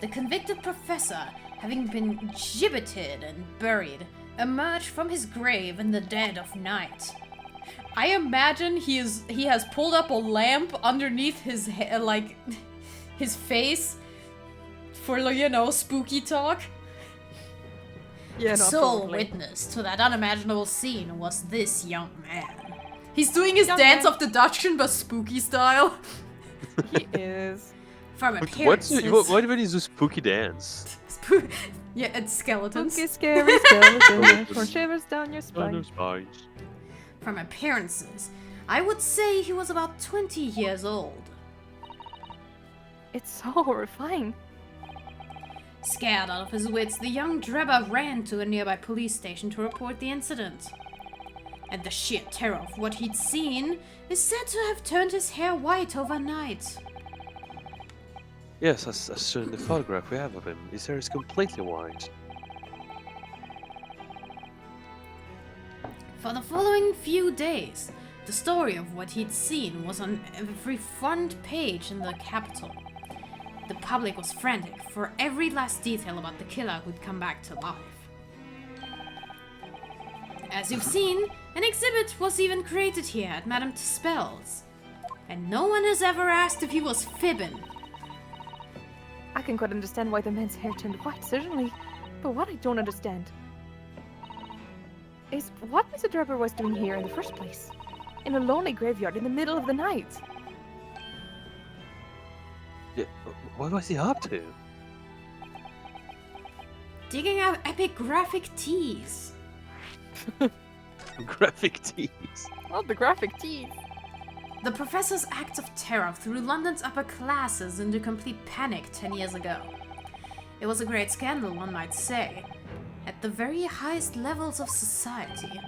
the convicted professor, having been gibbeted and buried, emerged from his grave in the dead of night. I imagine he has pulled up a lamp underneath his his face for, you know, spooky talk. Yeah, The no, sole probably. witness to that unimaginable scene was this young man. He's doing his Young dance man. of deduction, but spooky style. He is. From What's appearances. what even is a spooky dance? Yeah, it's skeletons. Spooky, scary skeleton, for shivers down your spine. Spines. From appearances, I would say he was about 20 years old. It's so horrifying. Scared out of his wits, the young Drebber ran to a nearby police station to report the incident. And the sheer terror of what he'd seen is said to have turned his hair white overnight. Yes, as shown in the photograph we have of him. His hair is completely white. For the following few days, the story of what he'd seen was on every front page in the capital. The public was frantic for every last detail about the killer who'd come back to life. As you've seen, an exhibit was even created here at Madame Tispel's. And no one has ever asked if he was fibbing. I can quite understand why the man's hair turned white, certainly. But what I don't understand is what Mr. Drebber was doing here in the first place. In a lonely graveyard in the middle of the night. Yeah, what was he up to? Digging out epigraphic teas. Graphic tees. Oh, the graphic tees. The professor's acts of terror threw London's upper classes into complete panic 10 years ago. It was a great scandal, one might say, at the very highest levels of society.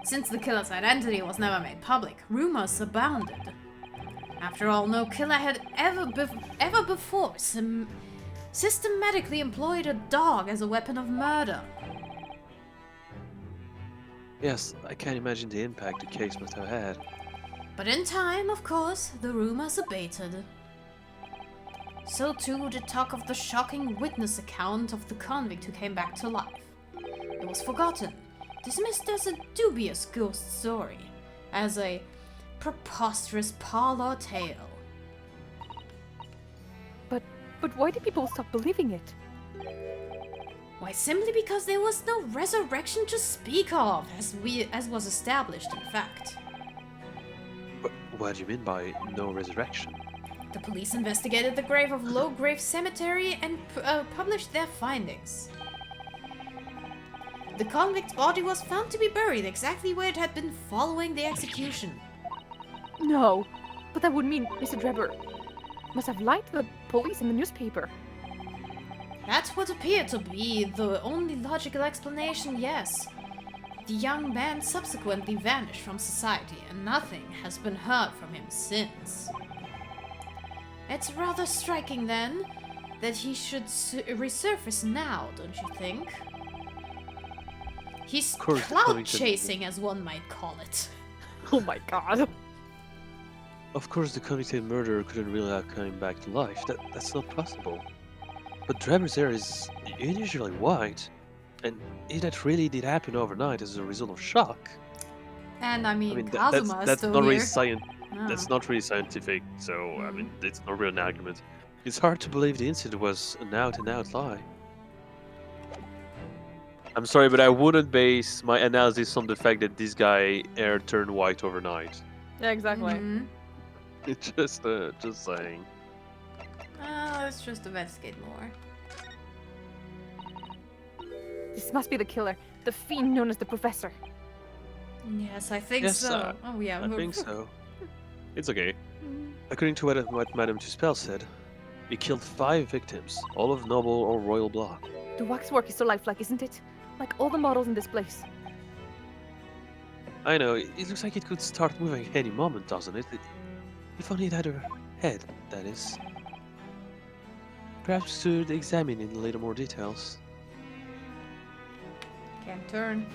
Since the killer's identity was never made public, rumors abounded. After all, no killer had ever before systematically employed a dog as a weapon of murder. Yes, I can't imagine the impact the case must have had. But in time, of course, the rumors abated. So too did talk of the shocking witness account of the convict who came back to life. It was forgotten, dismissed as a dubious ghost story, as a preposterous parlor tale. But why did people stop believing it? Why, simply because there was no resurrection to speak of, as was established in fact. What do you mean by no resurrection? The police investigated the grave of Low Grave Cemetery and published their findings. The convict's body was found to be buried exactly where it had been following the execution. No. But that would mean Mr. Drebber must have lied to the police and the newspaper. That's what appeared to be the only logical explanation, yes. The young man subsequently vanished from society and nothing has been heard from him since. It's rather striking then that he should resurface now, don't you think? He's course, the cloud Covington- chasing, as one might call it. Oh my god. Of course, the convicted murderer couldn't really have come back to life. That's not possible. But Drebber's hair is unusually white, and if that really did happen overnight as a result of shock, And I mean, I mean Kazuma is that's still not really here. That's not really scientific. So I mean, it's not really an argument. It's hard to believe the incident was an out-and-out lie. I'm sorry, but I wouldn't base my analysis on the fact that this guy hair turned white overnight. Yeah, exactly. Mhm. It's just saying. let's just investigate more. This must be the killer, the fiend known as the Professor. Yes, I think Yes, so. Oh yeah. I think so. It's okay. According to what Madame Tuspel said, he killed 5 victims, all of noble or royal blood. The waxwork is so lifelike, isn't it? Like all the models in this place. I know, it looks like it could start moving any moment, doesn't it? If only it had a head, that is. Perhaps we should examine in a little more details. Can't turn.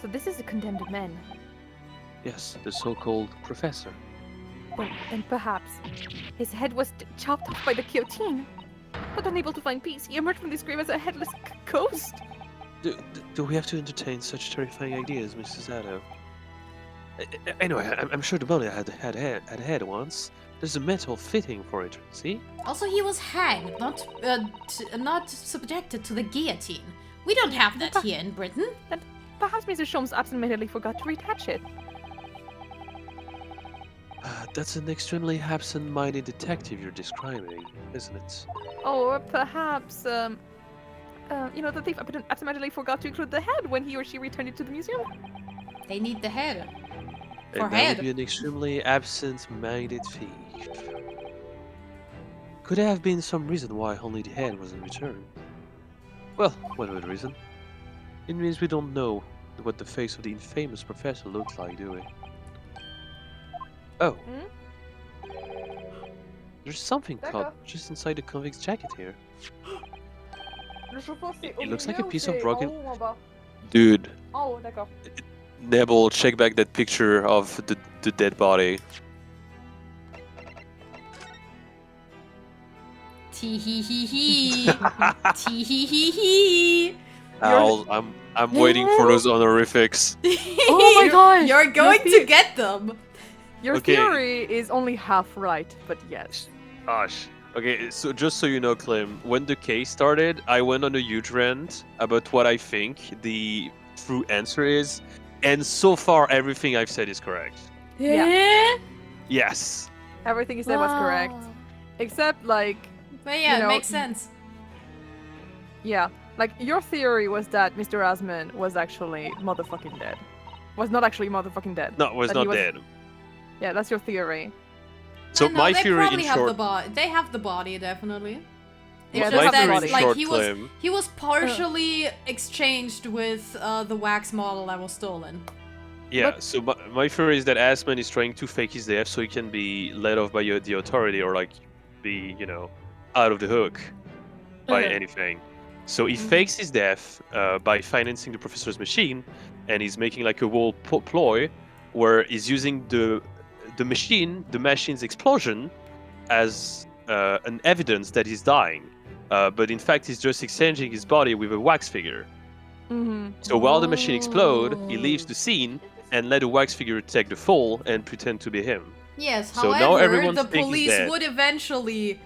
So this is a condemned man. Yes, the so-called professor. Well, then perhaps his head was chopped off by the guillotine. But unable to find peace, he emerged from this grave as a headless ghost. Do we have to entertain such terrifying ideas, Mrs. Addo? Anyway, I'm sure the body had a head once. There's a metal fitting for it, see? Also, he was hanged, not subjected to the guillotine. We don't have that here in Britain. Perhaps Mr. Sholmes absentmindedly forgot to reattach it. That's an extremely absent-minded detective you're describing, isn't it? Or perhaps, the thief absentmindedly forgot to include the head when he or she returned it to the museum. They need the head. For And that head. would be an extremely absent-minded thief. Could there have been some reason why only the head wasn't returned? Well, whatever the reason. It means we don't know what the face of the infamous professor looked like, do we? Oh. There's something cut just inside the convict's jacket here. It looks like a piece of broken... Dude. Oh, d'accord. Nebel, check back that picture of the dead body. Tee hee hee hee. Tee hee hee hee. I'm waiting for those honorifics. Oh my god! You're going to get them. Your Okay. theory is only half right, but yes. Gosh. Okay, so just so you know, Klim, when the case started, I went on a huge rant about what I think the true answer is, and so far everything I've said is correct. Yeah. Yes. Everything you said was correct. Except, like, But yeah, You it know, makes sense. yeah. Like, your theory was that Mr. Asman was actually motherfucking dead. Was not actually motherfucking dead. No, was That he not dead. Yeah, that's your theory. So No, my they theory in probably have the short, body. They have the body, definitely. Yeah, It's they just have the that, body. like, short, he was Klim. he was partially exchanged with the wax model that was stolen. Yeah, so my theory is that Asman is trying to fake his death so he can be let off by the authority or like be, out of the hook by anything. So he fakes his death by financing the professor's machine, and he's making like a whole ploy where he's using the machine's explosion as an evidence that he's dying. But in fact, he's just exchanging his body with a wax figure. Mm-hmm. So while the machine explodes, he leaves the scene and let the wax figure take the fall and pretend to be him. Yes, So now however, everyone the thinks he's police dead. would eventually.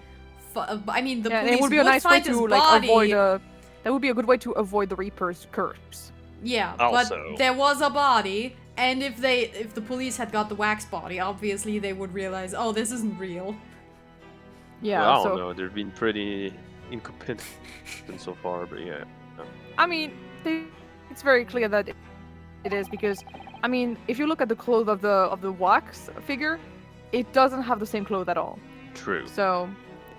I mean, the Yeah, and police it would be a nice way find his to body. avoid that would be a good way to avoid the Reaper's curse. Yeah, Also. but there was a body, and if the police had got the wax body, obviously they would realize, oh, this isn't real. Yeah, Well, I so don't know. They've been pretty incompetent so far, but yeah. I mean, it's very clear that it is because, I mean, if you look at the clothes of the wax figure, it doesn't have the same clothes at all. True. So,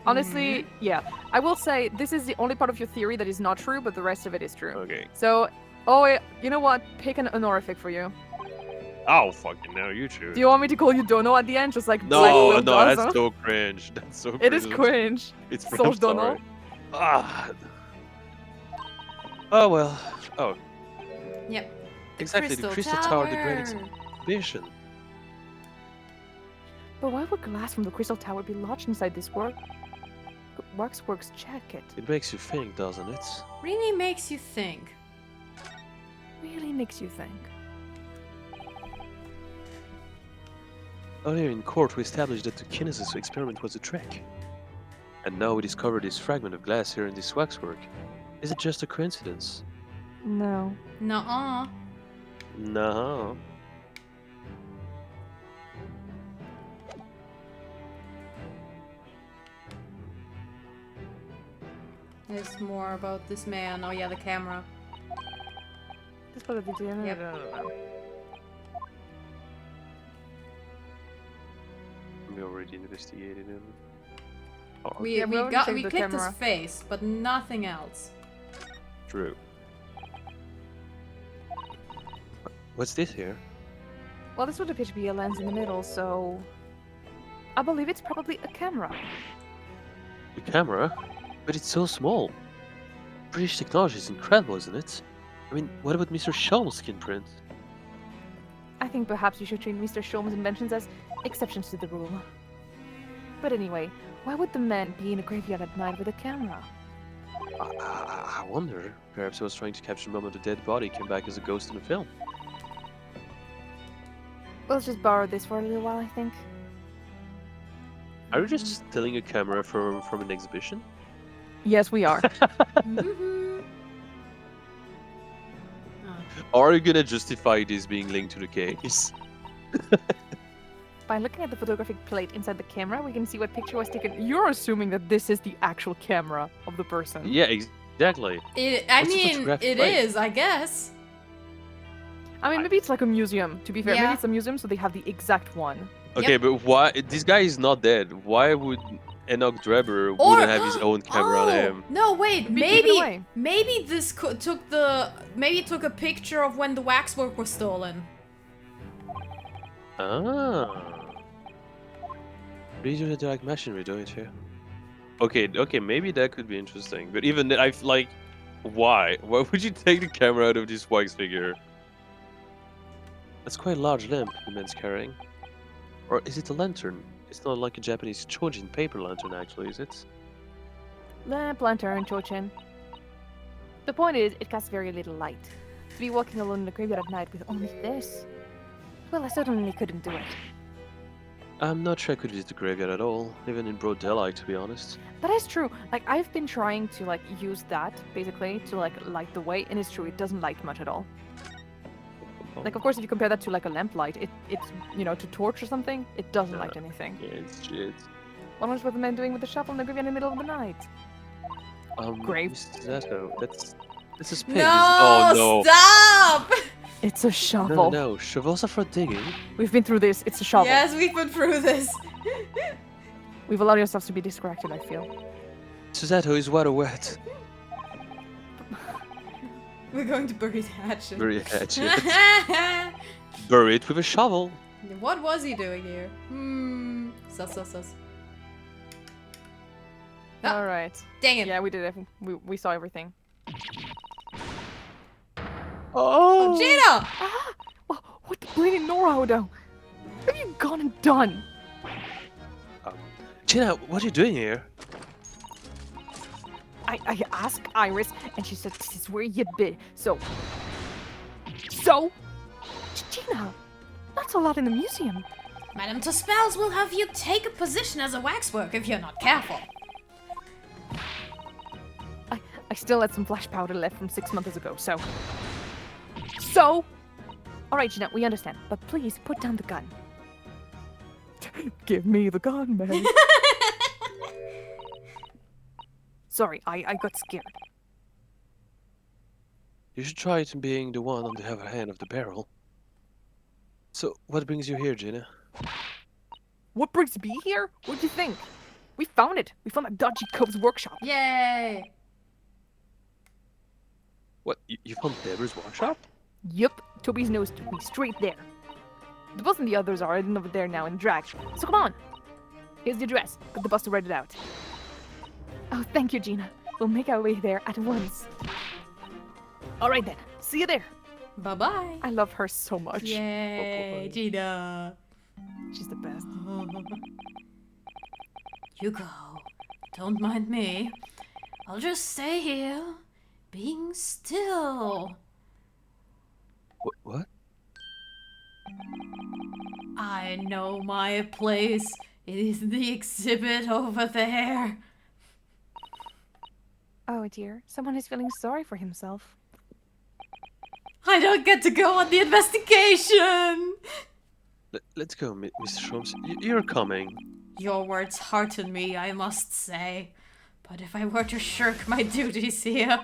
honestly, yeah, I will say this is the only part of your theory that is not true, but the rest of it is true. Okay. So, you know what? Pick an honorific for you. Oh, fucking no, you choose. Do you want me to call you Dono at the end, just like Black No, Will no, does, that's huh? so cringe. That's so cringe. It is cringe. It's So I'm Dono. sorry. Ah. Oh well. Oh. Yep. Exactly, the Crystal Tower, the great exhibition. But why would glass from the Crystal Tower be lodged inside this waxworks jacket? It makes you think, doesn't it? Really makes you think. Really makes you think. Earlier in court, we established that the kinesis experiment was a trick. And now we discovered this fragment of glass here in this waxwork. Is it just a coincidence? No. Nuh-uh. No. is more about this man. Oh yeah, the camera. Just put it in. Yep. We already investigated him. We Yeah, we already checked we the clicked his camera. face, but nothing else. True. What's this here? Well, this would appear to be a lens in the middle, so I believe it's probably a camera. The camera? But it's so small. British technology is incredible, isn't it? I mean, what about Mr. Sholm's skin print? I think perhaps you should treat Mr. Sholm's inventions as exceptions to the rule. But anyway, why would the man be in a graveyard at night with a camera? I wonder. Perhaps he was trying to capture the moment the dead body came back as a ghost in the film. We'll just borrow this for a little while, I think. Are you just stealing a camera from an exhibition? Yes, we are. Mhm. Or are you gonna justify this being linked to the case? By looking at the photographic plate inside the camera, we can see what picture was taken. You're assuming that this is the actual camera of the person. Yeah, exactly. I What's the mean, photographic it plate? is, I guess. I mean, maybe it's like a museum. To be fair, Yeah. maybe it's a museum, so they have the exact one. Okay, but why? This guy is not dead. Why would Enoch Drebber Or wouldn't have his own camera on him? No, wait, Be taken away. maybe this took a picture of when the waxwork was stolen. Ah. Redo the dark machinery, don't you? Okay, maybe that could be interesting. But even then, like, why? Why would you take the camera out of this wax figure? That's quite a large lamp the man's carrying. Or is it a lantern? It's not like a Japanese chojin paper lantern, actually, is it? Lamp, lantern, chochin. The point is, it casts very little light. To be walking alone in the graveyard at night with only this? Well, I certainly couldn't do it. I'm not sure I could visit the graveyard at all, even in broad daylight, to be honest. That is true. Like, I've been trying to, like, use that, basically, to, like, light the way, and it's true, it doesn't light much at all. Like, of course, if you compare that to, like, a lamplight, it's, you know, to torch or something, it doesn't light anything. Yeah, it's shit. What was the man doing with the shovel in the graveyard in the middle of the night? Grave. Mr. Zato, that's a spade. No, Oh no! stop! It's a No, shovel. no, shovels are for digging. We've been through this. It's a shovel. Yes, we've been through this. We've allowed ourselves to be distracted, I feel. Susato is water wet. We're going to bury the hatchet. Very hatchet. Bury it with a shovel. What was he doing here? Sus. Ah. Alright. Dang it. Yeah, we did it. We saw everything. Oh, Gina! Ah! What the bleeding Noraudo? What have you gone and done? Gina, what are you doing here? I asked Iris, and she said this is where you'd be. So, Gina, that's a lot in the museum. Madame Tuspels will have you take a position as a waxwork if you're not careful. I still had some flash powder left from 6 months ago, so. Alright, Gina, we understand, but please put down the gun. Give me the gun, man. Sorry, I got scared. You should try it being the one on the other hand of the barrel. So, what brings you here, Gina? What brings me here? What do you think? We found it. We found that dodgy Cove's workshop. Yay! What, you found Deborah's workshop? Yup, Toby's nose took me straight there. The bus and the others are hidden over there now in drag. So come on. Here's the address. Got the bus to write it out. Oh, thank you, Gina. We'll make our way there at once. Alright then. See you there. Bye-bye. I love her so much. Yay, boy. Gina. She's the best. You go. Don't mind me. I'll just stay here, being still. What? I know my place. It is the exhibit over there. Oh dear, someone is feeling sorry for himself. I don't get to go on the investigation. Let's go, Mr. Sholmes. You're coming. Your words hearten me, I must say. But if I were to shirk my duties here,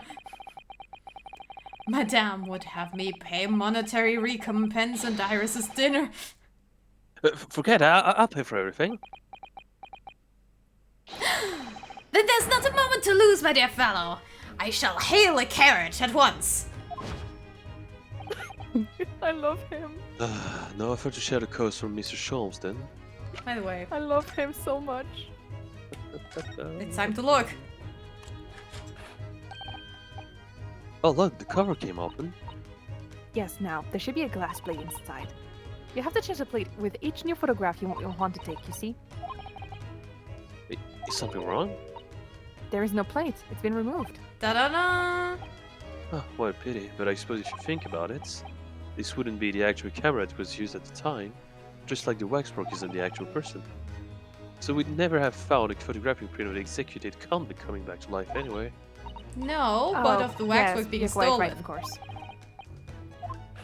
Madame would have me pay monetary recompense and Iris's dinner. Forget it, I'll pay for everything. Then there's not a moment to lose, my dear fellow. I shall hail a carriage at once. I love him. No effort to share the cost from Mr. Sholmes, then. By the way, I love him so much. it's time to look. Oh look, the cover came open. Yes, now, there should be a glass plate inside. You have to change the plate with each new photograph you want to take, you see? Is something wrong? There is no plate. It's been removed. Da-da-da! Oh, what a pity. But I suppose if you think about it, this wouldn't be the actual camera that was used at the time, just like the waxwork isn't the actual person. So we'd never have found a photographic print of the executed convict coming back to life anyway. No, but of the waxwork yes, being you're quite stolen. right, of course.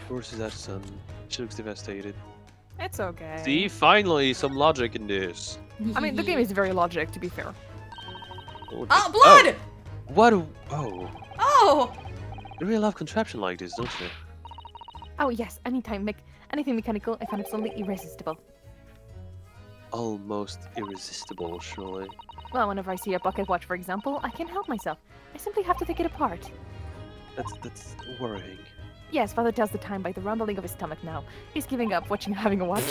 Of course, is that son. She looks devastated. It's okay. See, finally, some logic in this. I mean, the game is very logic, to be fair. Oh, Oh, blood! Oh, what a... Oh. Oh! You really love contraption like this, don't you? Oh yes, anything mechanical, I find absolutely irresistible. Almost irresistible, surely. Well, whenever I see a pocket watch, for example, I can't help myself. I simply have to take it apart. That's worrying. Yes, Father tells the time by the rumbling of his stomach now. He's giving up having a watch.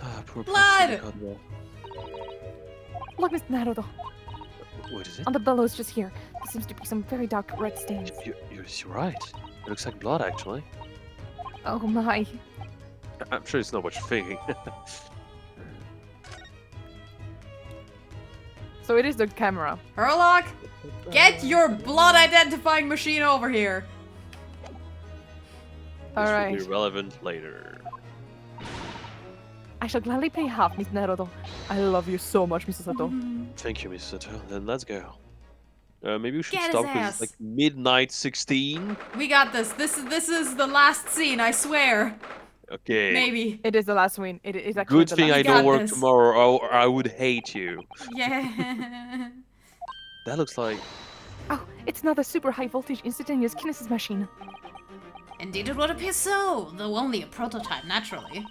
Ah, poor Blood! Conwell. Look, Mr. Naruto, What is it? on the bellows just here. There seems to be some very dark red stains. You're right. It looks like blood, actually. Oh my. I'm sure it's not what you're thinking. So it is the camera. Herlock, get your blood identifying machine over here. This Alright. will be relevant later. I shall gladly pay half, Mr. Naruto. I love you so much, Mrs. Sato. Thank you, Miss Sato. Then let's go. Maybe we should Get his stop because ass. it's like midnight 16. We got this. This is the last scene, I swear. Okay. Maybe. It is the last win. It is actually Good the thing last I got don't work this. tomorrow or I would hate you. Yeah. That looks like... Oh, it's another super high voltage instantaneous kinesis machine. Indeed, it would appear so, though only a prototype, naturally.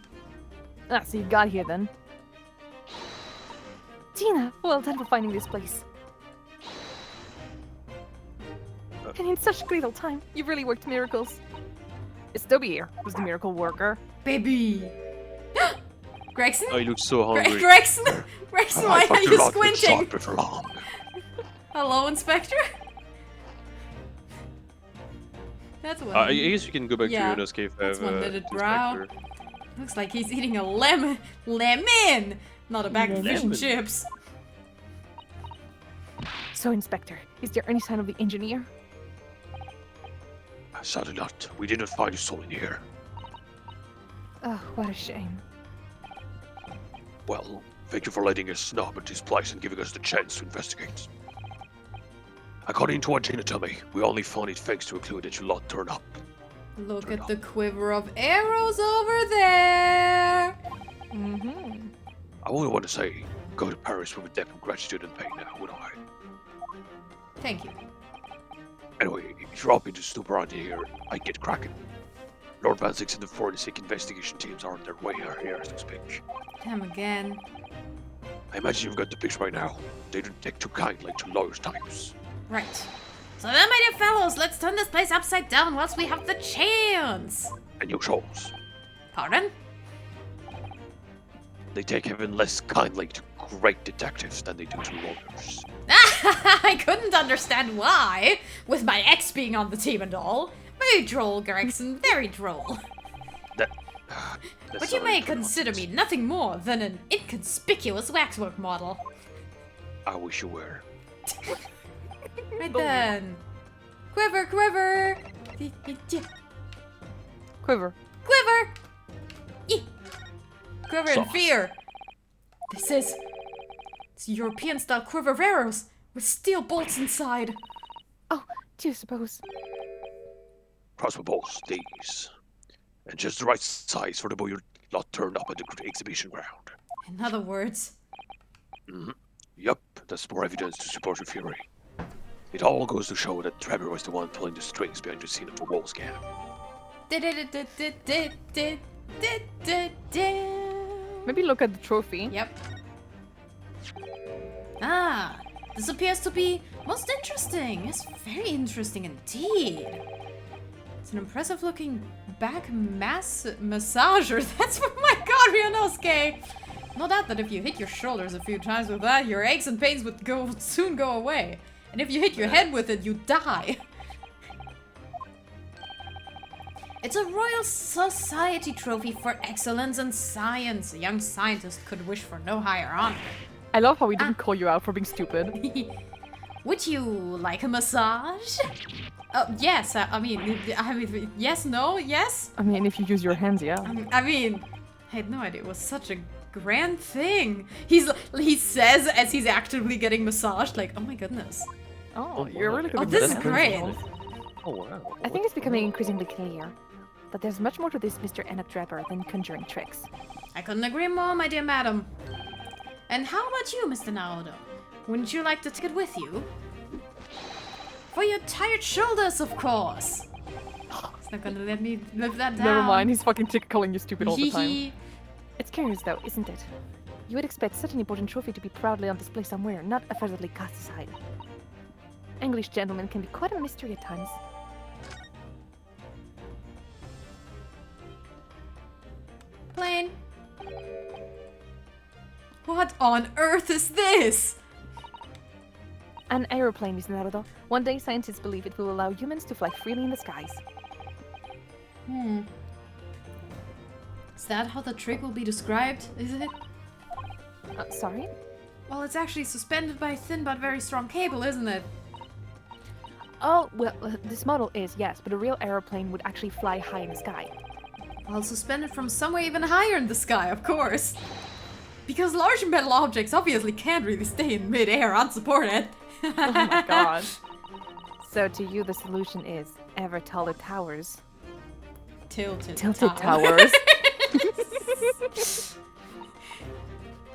Ah, so you got here then. Tina, well done for finding this place. And in such great old time, you've really worked miracles. It's Toby here, who's the miracle worker. Baby. Gregson? Oh, you look so hungry. Gregson? Gregson, why are you squinting? For long. Hello, Inspector? That's one. I guess you can go back Yeah, to Yoda's cave. that's have, one-knitted brow. Inspector. Looks like he's eating a lemon. Lemon! Not a bag of fish and Lemon. chips. So, Inspector, is there any sign of the engineer? Sadly not. We didn't find his soul in here. Oh, what a shame. Well, thank you for letting us know about this place and giving us the chance to investigate. According to what Gina told me, we only found it thanks to a clue that you lot turned up. Look at the quiver of arrows over there! Mm-hmm. I wouldn't want to say go to Paris with a debt of gratitude and pain now, would I? Thank you. Anyway, if you're happy to snoop around here, I get cracking. Lord Van Six and the forensic investigation teams are on their way here as we speak. Him again. I imagine you've got the picture by now. They don't take too kindly to lawyers' types. Right. So then, my dear fellows, let's turn this place upside down whilst we have the chance. And you chose. Pardon? They take even less kindly to great detectives than they do to lawyers. I couldn't understand why, with my ex being on the team and all. Very droll, Gregson, very droll. But you may consider me nothing more than an inconspicuous waxwork model. I wish you were. Right then. Quiver, quiver! Quiver. Quiver! Eeh. Quiver in Sauce. fear! It's European-style quiver of arrows, with steel bolts inside. Oh, do you suppose? Crossbow bolts, these. And just the right size for the boy you lot turned up at the exhibition ground. In other words, Yup, That's more evidence to support your theory. It all goes to show that Trevor was the one pulling the strings behind the scene of the wall scam. Maybe look at the trophy. Yep. Ah, this appears to be most interesting. It's very interesting indeed. It's an impressive looking back massager. That's, oh my god, Ryunosuke! No doubt that if you hit your shoulders a few times with that, your aches and pains would soon go away. And if you hit your head with it, you die. It's a Royal Society trophy for excellence in science. A young scientist could wish for no higher honor. I love how we didn't call you out for being stupid. Would you like a massage? Yes. I mean, yes, no, yes. I mean, if you use your hands, yeah. I mean, I had no idea it was such a grand thing. He says as he's actively getting massaged, like, oh my goodness. Oh, you're really good. Oh, with this is hands. great. Oh wow. I think it's becoming increasingly clear that there's much more to this Mr. Enoch Draper than conjuring tricks. I couldn't agree more, my dear madam. And how about you, Mr. Naoto? Wouldn't you like to take it with you? For your tired shoulders, of course. He's not gonna let me live that down. Never mind, he's fucking calling you stupid all the time. Hee. It's curious though, isn't it? You would expect such an important trophy to be proudly on display somewhere, not affectedly cast aside. English gentlemen can be quite a mystery at times. Plane. What on earth is this? An aeroplane, Mr. Naruto. One day, scientists believe it will allow humans to fly freely in the skies. Is that how the trick will be described? Is it? Sorry? Well, it's actually suspended by a thin but very strong cable, isn't it? Oh, well, this model is, yes, but a real aeroplane would actually fly high in the sky. Well, suspended from somewhere even higher in the sky, of course. Because large metal objects obviously can't really stay in mid-air unsupported. Oh my god. So to you, the solution is ever taller towers. Tilted towers.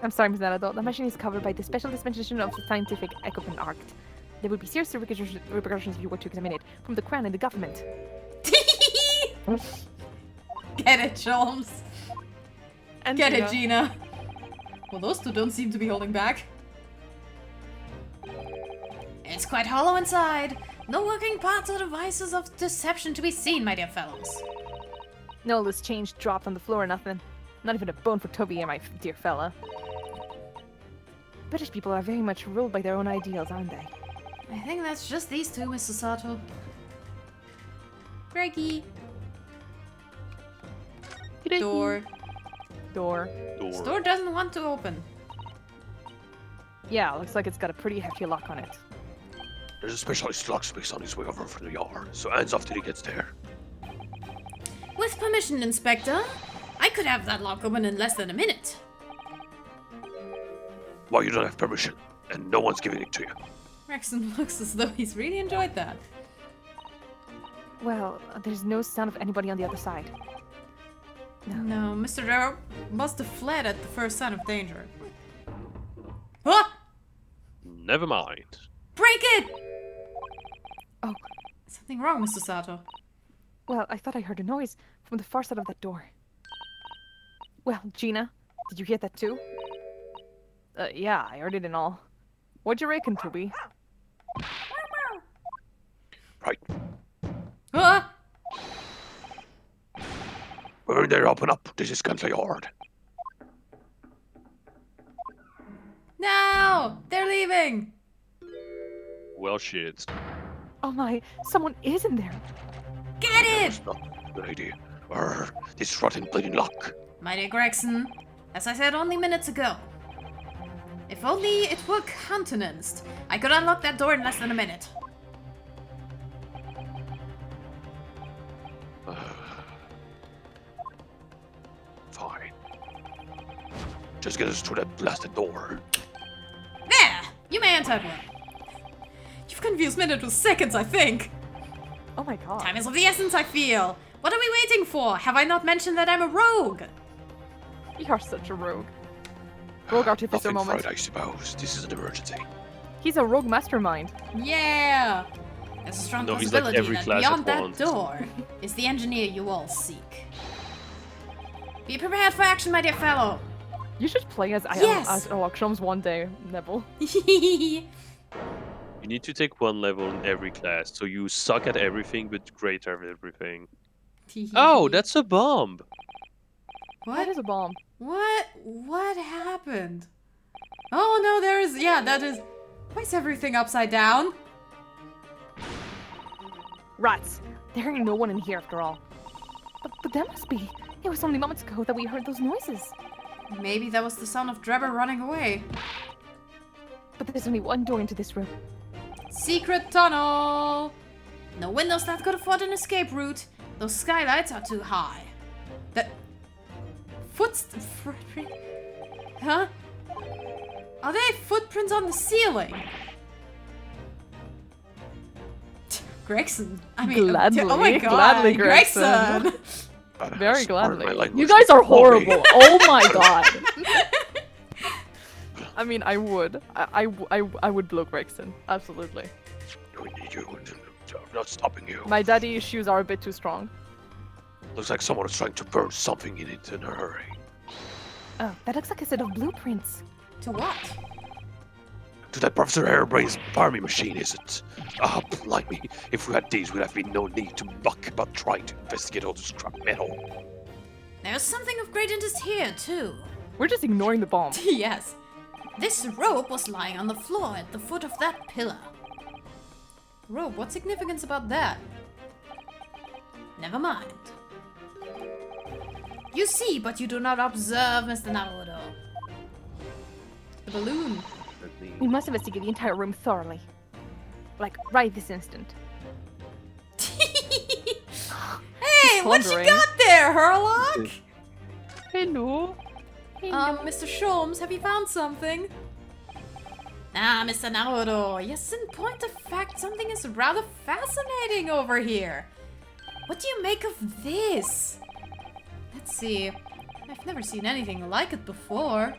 I'm sorry, Ms. Naruto. The machine is covered by the special dispensation of the Scientific Equipment Act. There would be serious repercussions if you were to examine it from the Crown and the government. Get it, Sholmes. And Get Gina. it, Gina. Well, those two don't seem to be holding back. It's quite hollow inside. No working parts or devices of deception to be seen, my dear fellows. No loose change dropped on the floor or nothing. Not even a bone for Toby here, my dear fella. British people are very much ruled by their own ideals, aren't they? I think that's just these two, Mr. Sato. Greggy. Door. Door. This door doesn't want to open. Yeah, looks like it's got a pretty hefty lock on it. There's a specialist locksmith on his way over from the yard, so hands off till he gets there. With permission, Inspector, I could have that lock open in less than a minute. Why you don't have permission, and no one's giving it to you. Rexon looks as though he's really enjoyed that. Well, there's no sound of anybody on the other side. No, Mr. Darrow must have fled at the first sign of danger. Ah! Never mind. Break it! Oh. Something wrong, Mr. Sato. Well, I thought I heard a noise from the far side of that door. Well, Gina, did you hear that too? Yeah, I heard it and all. What'd you reckon, Toby? Right. Ah! We're in there, open up. This is Country Yard. No! They're leaving! Well, shit. Oh my, someone is in there. Get it! It's not a good idea. This rotten bleeding lock. My dear Gregson, as I said only minutes ago, if only it were countenanced, I could unlock that door in less than a minute. Fine. Just get us through that blasted door. There! You may enter at will. You've confused minutes with seconds, I think. Oh my god. Time is of the essence, I feel. What are we waiting for? Have I not mentioned that I'm a rogue? You're such a rogue. Rogue artificer Nothing moment. fried, I suppose. This is an emergency. He's a rogue mastermind. Yeah! There's a strong No, he's like possibility every that class beyond at that once. door is the engineer you all seek. Be prepared for action, my dear fellow! You should play as Yes! Sherlock Holmes one day, Nebel. You need to take one level in every class, so you suck at everything but great at everything. Oh, that's a bomb! That What? is a bomb. What happened? Oh no, there is. Yeah, that is. Why is everything upside down? Rats. There ain't no one in here after all. But there must be. It was only moments ago that we heard those noises. Maybe that was the sound of Drebber running away. But there's only one door into this room. Secret tunnel! No windows that could afford an escape route. Those skylights are too high. That. Huh? Are they footprints on the ceiling? Gregson. I mean, Gladly, oh my god, gladly, Gregson. Gregson. Very Pardon my gladly. language. You guys are horrible. Oh my god. I mean, I would. I would blow Gregson. Absolutely. I'm not stopping you. My daddy issues are a bit too strong. Looks like someone is trying to burn something in it in a hurry. Oh, that looks like a set of blueprints. To what? To that Professor Hairbrain's farming machine, is it? Ah, blimey. If we had these, we'd have been no need to muck about trying to investigate all this scrap metal. There's something of great interest here, too. We're just ignoring the bomb. Yes. This rope was lying on the floor at the foot of that pillar. Rope, what significance about that? Never mind. You see, but you do not observe, Mr. Naruto. The balloon. We must investigate the entire room thoroughly. Like, right this instant. Hey, what you pondering. got there, Herlock? Hello. Mr. Sholmes, have you found something? Ah, Mr. Naruto, yes, in point of fact, something is rather fascinating over here. What do you make of this? Let's see. I've never seen anything like it before.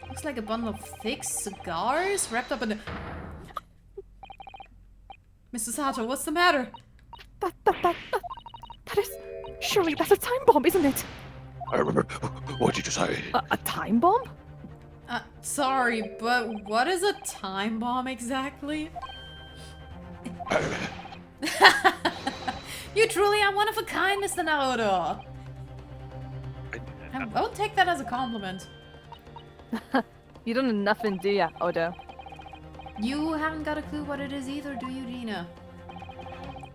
Looks like a bundle of thick cigars wrapped up in a... Mrs. Sato, what's the matter? That is... Surely that's a time bomb, isn't it? I remember. What did you say? A time bomb? Sorry, but what is a time bomb exactly? You truly are one of a kind, Mr. Naruto. I won't take that as a compliment. You don't know nothing, do ya, Odo? You haven't got a clue what it is either, do you, Dina?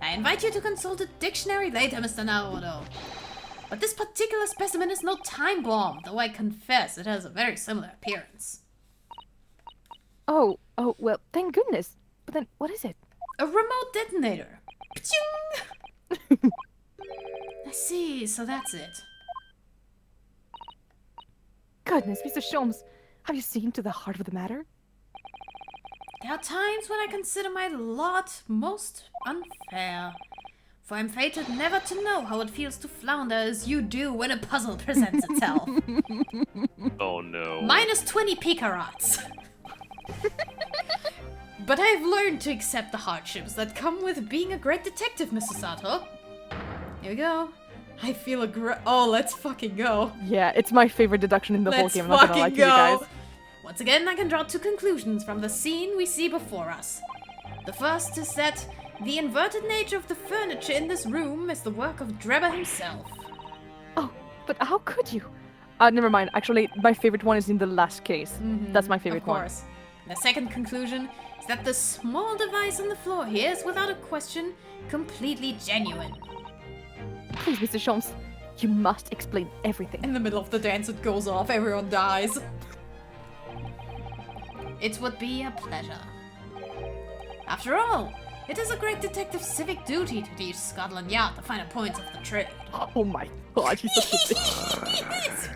I invite you to consult a dictionary later, Mr. Naruto. But this particular specimen is no time bomb, though I confess it has a very similar appearance. Oh, well, thank goodness. But then, what is it? A remote detonator. Pching! I see, so that's it. Goodness, Mr. Sholmes, have you seen to the heart of the matter? There are times when I consider my lot most unfair. For I'm fated never to know how it feels to flounder as you do when a puzzle presents itself. Oh no. Minus 20 picarats. But I've learned to accept the hardships that come with being a great detective, Mr. Sato. Here we go. I feel a oh, let's fucking go. Yeah, it's my favorite deduction in the whole Let's game. I'm not gonna lie fucking to you guys. go. Once again, I can draw two conclusions from the scene we see before us. The first is that the inverted nature of the furniture in this room is the work of Drebber himself. Oh, but how could you? Never mind. Actually, my favorite one is in the last case. That's my favorite Of course. The second conclusion is that the small device on the floor here is without a question completely genuine. one. Please, Mr. Sholmes, you must explain everything. In the middle of the dance it goes off, everyone dies. It would be a pleasure. After all, it is a great detective's civic duty to teach Scotland Yard the finer points of the trade. Oh my god, he's such a bitch.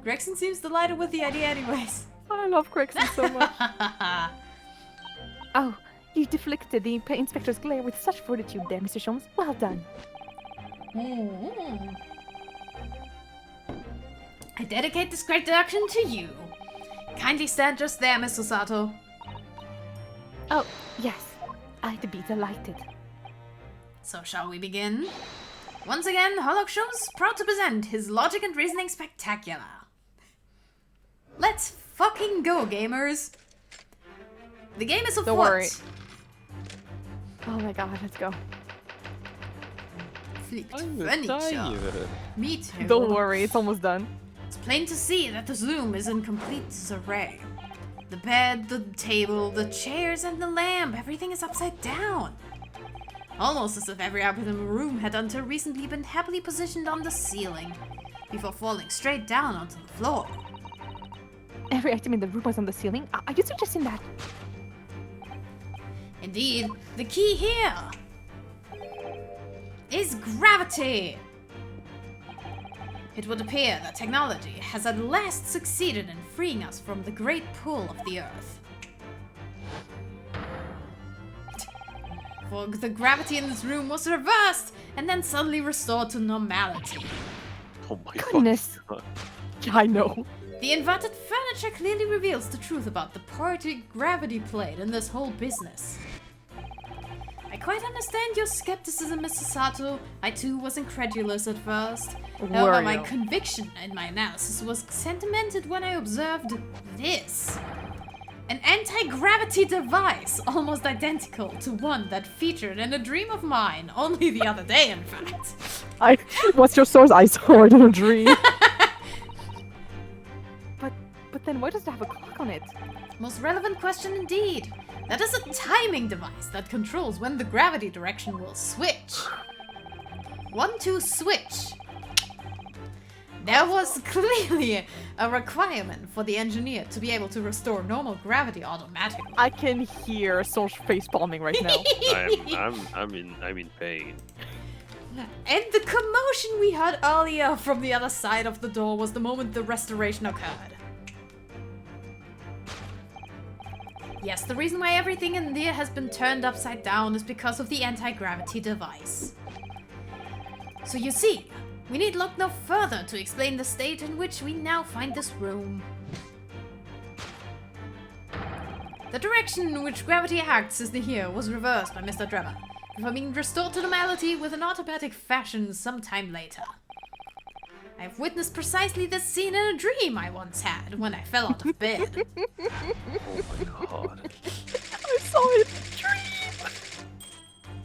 Gregson seems delighted with the idea anyways. I love Gregson so much. Oh, you deflected the inspector's glare with such fortitude there, Mr. Sholmes. Well done. I dedicate this great deduction to you. Kindly stand just there, Mr. Sato. Oh, yes. I'd be delighted. So shall we begin? Once again, Hollow Shows proud to present his Logic and Reasoning Spectacular. Let's fucking go, gamers. The game is afoot. Don't worry. Oh my god, let's go. Flipped I'm furniture. tired. Me too. Don't worry, it's almost done. It's plain to see that this room is in complete disarray. The bed, the table, the chairs, and the lamp, everything is upside down. Almost as if every object in the room had until recently been happily positioned on the ceiling, before falling straight down onto the floor. Every item in the room was on the ceiling. Are you suggesting that? Indeed, the key here is gravity. It would appear that technology has at last succeeded in freeing us from the great pull of the Earth. For the gravity in this room was reversed and then suddenly restored to normality. Oh my Goodness. god. Yeah, I know. The inverted furniture clearly reveals the truth about the part gravity played in this whole business. I quite understand your skepticism, Mr. Sato. I too was incredulous at first. However, my conviction and my analysis was cemented when I observed this. An anti-gravity device, almost identical to one that featured in a dream of mine, only the other day in fact. What's your source? I saw it in a dream. But then why does it have a clock on it? Most relevant question indeed. That is a timing device that controls when the gravity direction will switch. 1, 2, switch. There was clearly a requirement for the engineer to be able to restore normal gravity automatically. I can hear Songe face palming right now. I'm in pain. And the commotion we heard earlier from the other side of the door was the moment the restoration occurred. Yes, the reason why everything in there has been turned upside down is because of the anti-gravity device. So you see, we need look no further to explain the state in which we now find this room. The direction in which gravity acts is here was reversed by Mr. Drebber, before being restored to normality with an automatic fashion sometime later. I have witnessed precisely this scene in a dream I once had when I fell out of bed. Oh my god. I saw it in a dream.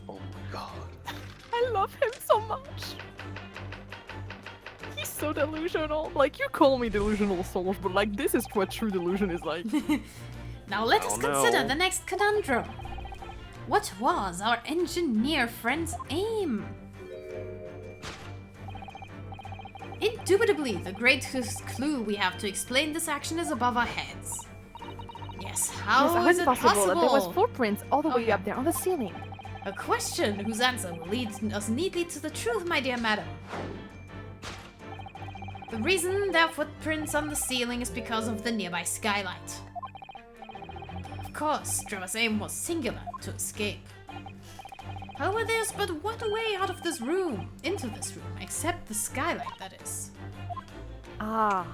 Oh my god. I love him so much. He's so delusional. Like, you call me delusional, Songe, but like, this is what true delusion is like. Now let us Oh, consider no. the next conundrum. What was our engineer friend's aim? Indubitably, the greatest clue we have to explain this action is above our heads. Yes, how is it possible? that there was footprints all the way yeah. up there on the ceiling? A question whose answer will lead us neatly to the truth, my dear madam. The reason there are footprints on the ceiling is because of the nearby skylight. Of course, Trevor's aim was singular, to escape. However, there's but one way out of this room, into this room, except the skylight, that is. Ah.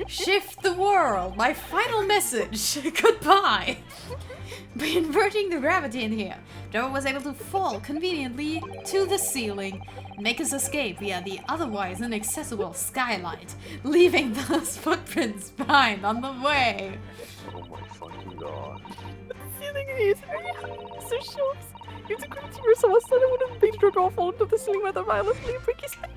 Shift the world, my final message. Goodbye. By inverting the gravity in here, Trevor was able to fall conveniently to the ceiling and make his escape via the otherwise inaccessible skylight, leaving those footprints behind on the way. Oh my fucking god. The ceiling is very high, so shows. It's a great universe of a sudden wouldn't beat your girl fall into the ceiling rather violently and break his neck.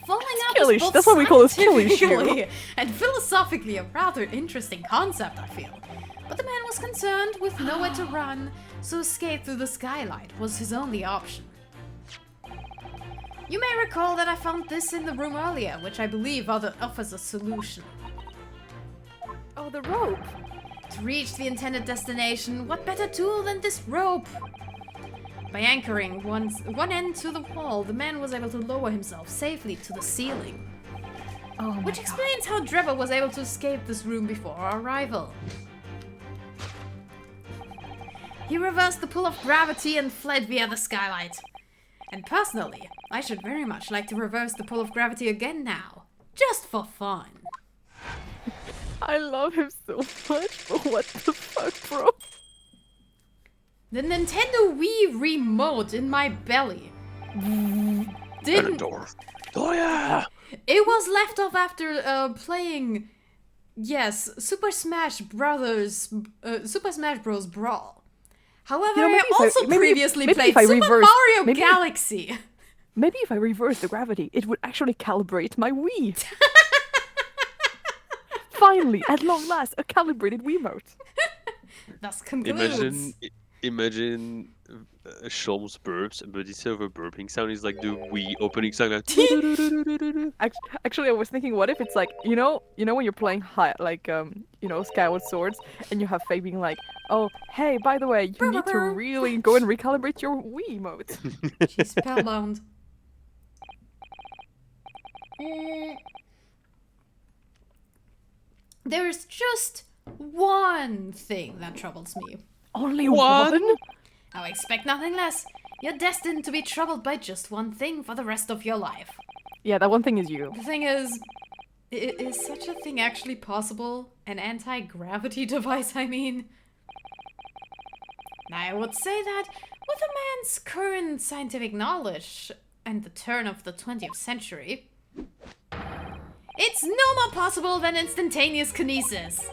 Falling out Killish, is both that's what we call this Killish here. scientifically and philosophically a rather interesting concept, I feel. But the man was concerned with nowhere to run, so escape through the skylight was his only option. You may recall that I found this in the room earlier, which I believe offers a solution. Oh, the rope. To reach the intended destination, what better tool than this rope? By anchoring one end to the wall, the man was able to lower himself safely to the ceiling. Oh my Which god. explains how Drebber was able to escape this room before our arrival. He reversed the pull of gravity and fled via the skylight. And personally, I should very much like to reverse the pull of gravity again now. Just for fun. I love him so much, but what the fuck, bro? The Nintendo Wii remote in my belly. Didn't... Oh yeah! It was left off after playing... Yes, Super Smash Bros. Brawl. However, You know, I also previously played Super Mario Galaxy. Maybe if I reverse the gravity, it would actually calibrate my Wii. Finally, at long last, a calibrated Wiimote. Thus concludes. Imagine Shom's burps, but instead of a burping sound, it's like the Wii opening sound. Like Actually, I was thinking, what if it's like, you know when you're playing Skyward Swords, and you have Faye being like, oh, hey, by the way, you need to really go and recalibrate your Wiimote. She's spellbound. There's just one thing that troubles me. Only one? Now expect nothing less. You're destined to be troubled by just one thing for the rest of your life. Yeah, that one thing is you. The thing is such a thing actually possible? An anti-gravity device, I mean? Now, I would say that with a man's current scientific knowledge and the turn of the 20th century, it's no more possible than instantaneous kinesis.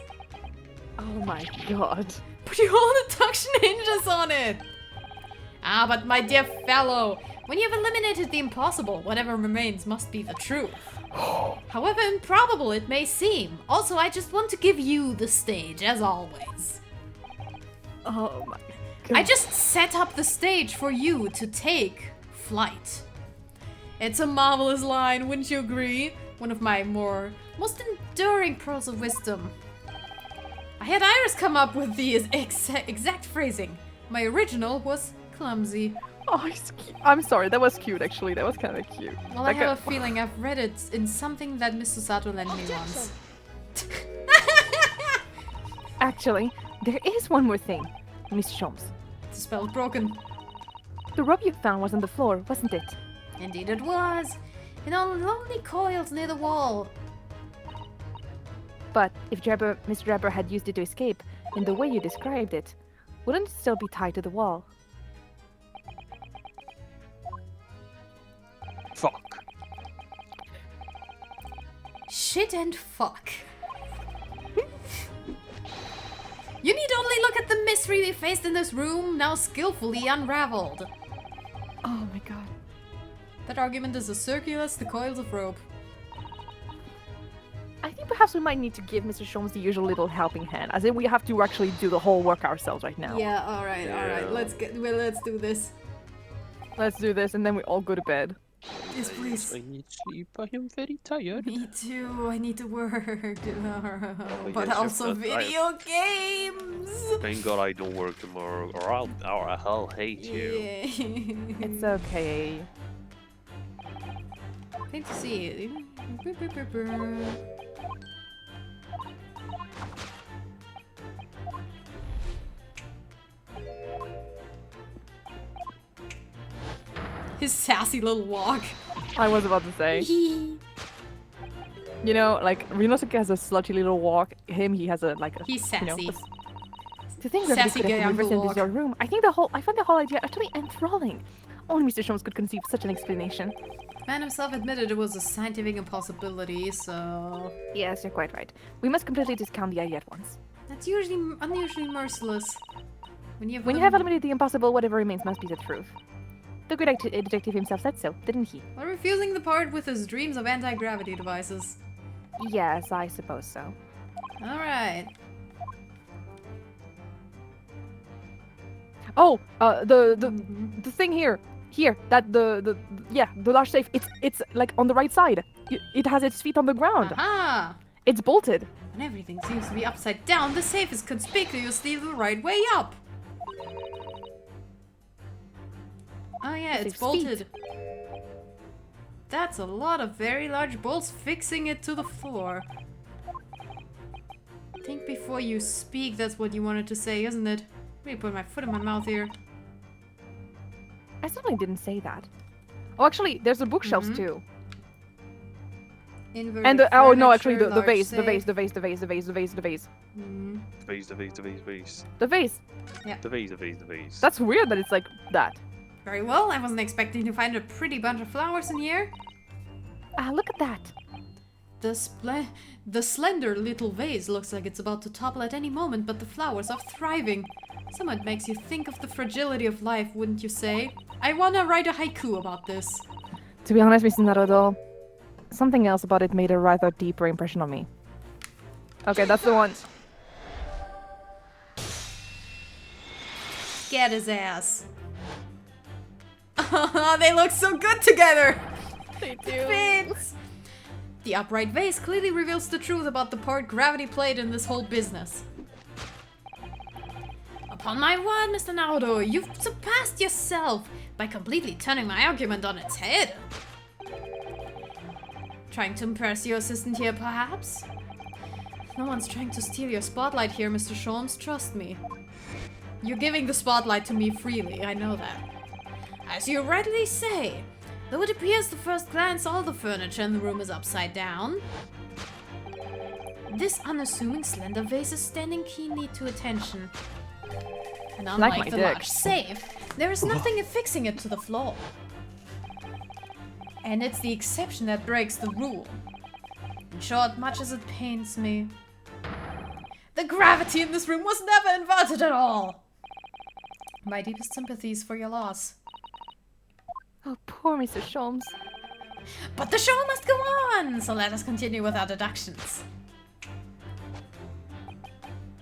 Oh my god. But you hold the Tuction hinges on it! Ah, but my dear fellow, when you've eliminated the impossible, whatever remains must be the truth. However improbable it may seem. Also, I just want to give you the stage, as always. Oh my god. I just set up the stage for you to take flight. It's a marvelous line, wouldn't you agree? One of my most enduring pearls of wisdom. I had Iris come up with the exact phrasing. My original was clumsy. Oh, it's cute. I'm sorry, that was cute actually. That was kind of cute. Well, I have a feeling I've read it in something that Mr. Sato lent me once. Actually, there is one more thing, Miss Shoms. The spell's broken. The rope you found was on the floor, wasn't it? Indeed it was. In all lonely coils near the wall. But if Mr. Jabber had used it to escape, in the way you described it, wouldn't it still be tied to the wall? Fuck. Shit and fuck. You need only look at the mystery we faced in this room, now skillfully unraveled. Oh my god. That argument is as circular as the coils of rope. I think perhaps we might need to give Mr. Shomes the usual little helping hand, as in we have to actually do the whole work ourselves right now. Yeah, alright. Let's do this. Let's do this and then we all go to bed. Yes, please. I need sleep. I am very tired. Me too. I need to work. But yes, also but video games. Thank God I don't work tomorrow, or I'll hate you. Yeah. It's okay. Need to see it. His sassy little walk. I was about to say. You know, like, Rinosuke has a slutty little walk. He has a, like, a... He's sassy. To think that Sassy we could gay have uncle reversed walk. into your room, I find the whole idea utterly enthralling. Only Mr. Shomes could conceive such an explanation. Man himself admitted it was a scientific impossibility, so... Yes, you're quite right. We must completely discount the idea at once. That's unusually merciless. When you have eliminated the impossible, whatever remains must be the truth. The great detective himself said so, didn't he? While refusing to part with his dreams of anti-gravity devices. Yes, I suppose so. Alright. Oh, the thing here, the large safe. It's like on the right side. It has its feet on the ground. Aha! It's bolted. When everything seems to be upside down, the safe is conspicuously the right way up. Oh yeah, it's bolted. That's a lot of very large bolts fixing it to the floor. Think before you speak, that's what you wanted to say, isn't it? Let me put my foot in my mouth here. I certainly didn't say that. Oh, actually, there's the bookshelves Mhm. too. Inverted And the, oh no, actually furniture, the large vase, safe. the vase, the vase, the vase, the vase, the vase, the vase, Mhm. The vase, the vase, the vase, vase. the vase. The vase, the vase, the vase. That's weird that it's like that. Very well, I wasn't expecting to find a pretty bunch of flowers in here. Ah, look at that. The slender little vase looks like it's about to topple at any moment, but the flowers are thriving. Somewhat makes you think of the fragility of life, wouldn't you say? I wanna write a haiku about this. To be honest, Mr. Naruto, something else about it made a rather deeper impression on me. Okay, that's the one. Get his ass. They look so good together! They Fits! The upright vase clearly reveals the truth about the part gravity played in this whole business. Upon my word, Mr. Naruto, you've surpassed yourself by completely turning my argument on its head. Trying to impress your assistant here, perhaps? No one's trying to steal your spotlight here, Mr. Sholmes, trust me. You're giving the spotlight to me freely, I know that. As you rightly say, though it appears at first glance all the furniture in the room is upside down, this unassuming slender vase is standing keenly to attention. And Like unlike my the dick. large safe, there is nothing affixing it to the floor. And it's the exception that breaks the rule. In short, much as it pains me, the gravity in this room was never inverted at all. My deepest sympathies for your loss. Oh, poor Mr. Sholmes. But the show must go on, so let us continue with our deductions.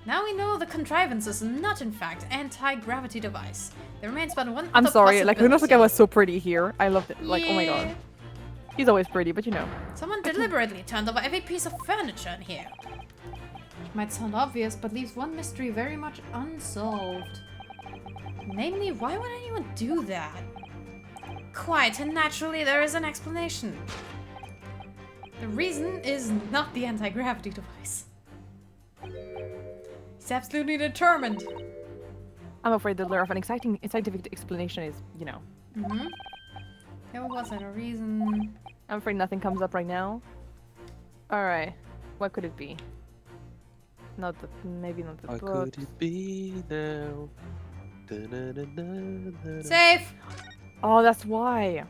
Now we know the contrivance is not in fact anti-gravity device. There remains but one I'm other sorry, like possibility. Runosuke was so pretty here. I loved it. Like, oh my Yeah. god. He's always pretty, but you know. Someone deliberately turned over every piece of furniture in here. Might sound obvious, but leaves one mystery very much unsolved. Namely, why would anyone do that? Quite and naturally, there is an explanation. The reason is not the anti-gravity device. He's absolutely determined. I'm afraid the lure of an exciting scientific explanation is, you know. Mm-hmm. There wasn't a reason. I'm afraid nothing comes up right now. Alright. What could it be? Not the maybe not the How book. could it be now? Da-na-na-na-na-na. Safe! Oh, that's why.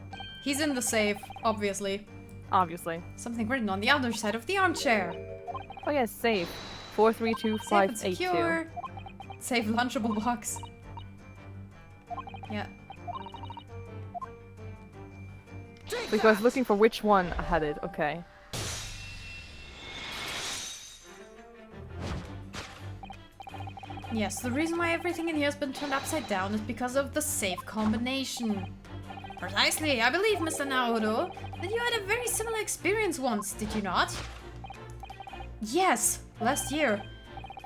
He's in the safe, obviously. Obviously. Something written on the other side of the armchair. Oh yes, safe. Safe and 432582. secure. Safe lunchable box. Yeah. Because I was looking for which one had it. Okay. Yes, the reason why everything in here has been turned upside down is because of the safe combination. Precisely, I believe, Mr. Naruto, that you had a very similar experience once, did you not? Yes, last year.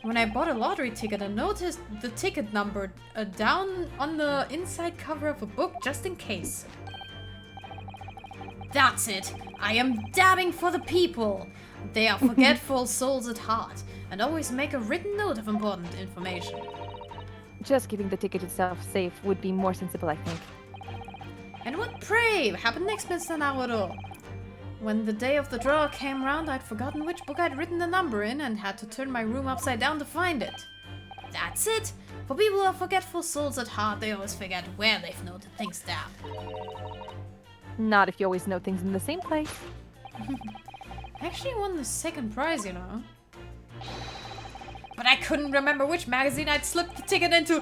When I bought a lottery ticket, I noticed the ticket number down on the inside cover of a book just in case. That's it. I am dabbing for the people. They are forgetful souls at heart and always make a written note of important information. Just keeping the ticket itself safe would be more sensible, I think. And what, pray, happened next, Mr. Naruto? When the day of the draw came round, I'd forgotten which book I'd written the number in and had to turn my room upside down to find it. That's it. For people who are forgetful souls at heart, they always forget where they've noted things down. Not if you always know things in the same place. I actually won the second prize, you know. But I couldn't remember which magazine I'd slipped the ticket into.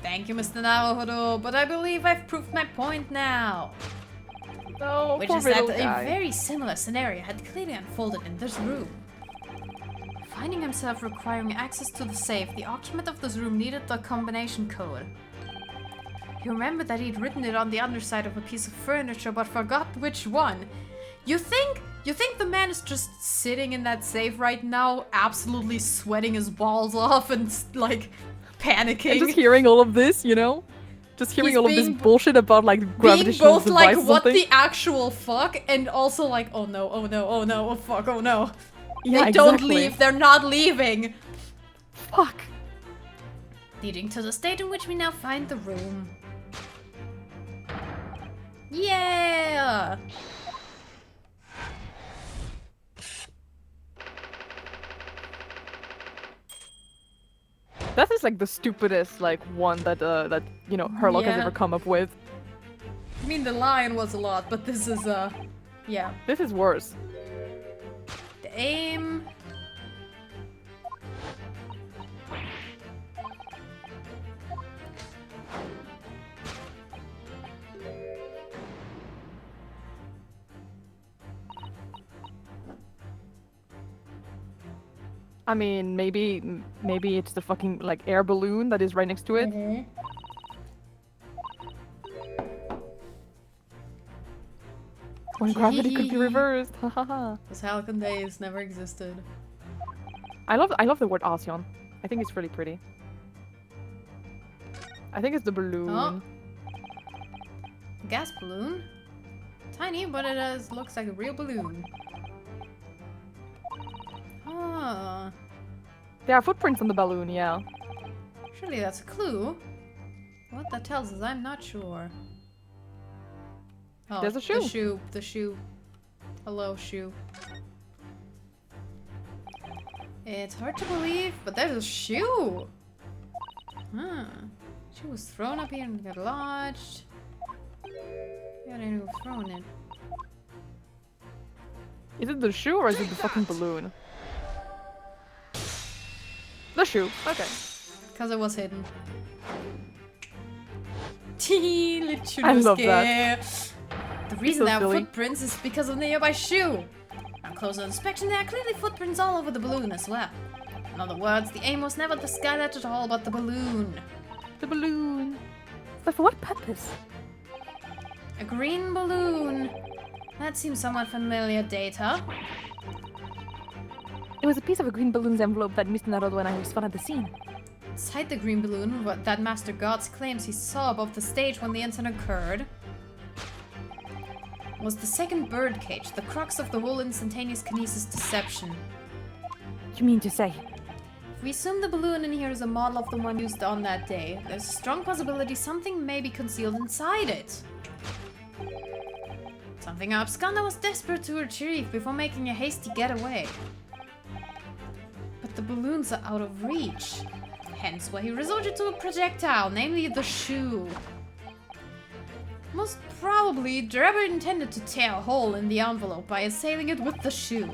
Thank you, Mr. Naruto, but I believe I've proved my point now. Oh, Which poor is that little guy. a very similar scenario had clearly unfolded in this room. Finding himself requiring access to the safe, the occupant of this room needed the combination code. He remembered that he'd written it on the underside of a piece of furniture, but forgot which one. You think the man is just sitting in that safe right now, absolutely sweating his balls off and like panicking? And just hearing all of this, you know? Just hearing He's all of this being- bullshit about like Being gravitational both like, devices what and the things. actual fuck, and also like, oh no, oh no, oh no, oh fuck, oh no. Yeah, They don't exactly. leave, they're not leaving. Fuck. Leading to the state in which we now find the room. Yeah! That is like the stupidest like one that you know Herlock has Yeah. ever come up with. I mean, the lion was a lot, but this is, yeah. This is worse. The aim. I mean, maybe it's the fucking like air balloon that is right next to it. When gravity could be reversed. Hahaha. Those Halcyon days never existed. I love the word Alcyon. I think it's really pretty. I think it's the balloon. Oh. Gas balloon? Tiny, but it looks like a real balloon. Ah, There are footprints on the balloon, yeah. surely that's a clue. What that tells us, I'm not sure. Oh, There's a shoe. The shoe. Hello, shoe. It's hard to believe, but there's a shoe! Huh. She was thrown up here and got lodged. Yeah, they were thrown it. Is it the shoe or is it the fucking balloon? The shoe. Okay. Because it was hidden. Tee, I love that. The reason So there are silly. footprints is because of the nearby shoe. On closer inspection, there are clearly footprints all over the balloon as well. In other words, the aim was never the skylight at all, but the balloon. The balloon. But for what purpose? A green balloon. That seems somewhat familiar data. It was a piece of a green balloon's envelope that Mr. Narodo and I was found at the scene. Inside the green balloon, what that Master Gods claims he saw above the stage when the incident occurred, was the second birdcage, the crux of the whole instantaneous kinesis deception. You mean to say? If we assume the balloon in here is a model of the one used on that day, there's a strong possibility something may be concealed inside it. Something our absconder was desperate to retrieve before making a hasty getaway. But the balloons are out of reach. Hence why he resorted to a projectile, namely the shoe. Most probably, Drebber intended to tear a hole in the envelope by assailing it with the shoe.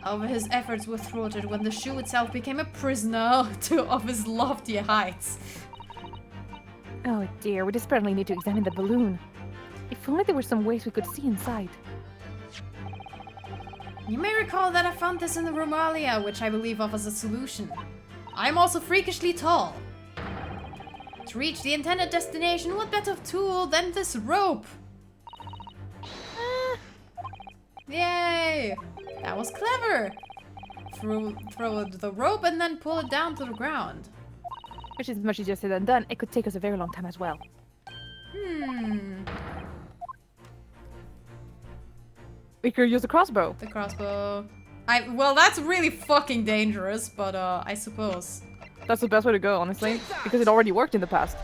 However, his efforts were thwarted when the shoe itself became a prisoner of his lofty heights. Oh dear, we desperately need to examine the balloon. If only there were some ways we could see inside. You may recall that I found this in the room earlier, which I believe offers a solution. I'm also freakishly tall. To reach the intended destination, what better tool than this rope? Yay! That was clever! Throw the rope and then pull it down to the ground. Which is much easier said than done. It could take us a very long time as well. We could use a crossbow. The crossbow. Well, that's really fucking dangerous, but I suppose. That's the best way to go, honestly. Because it already worked in the past.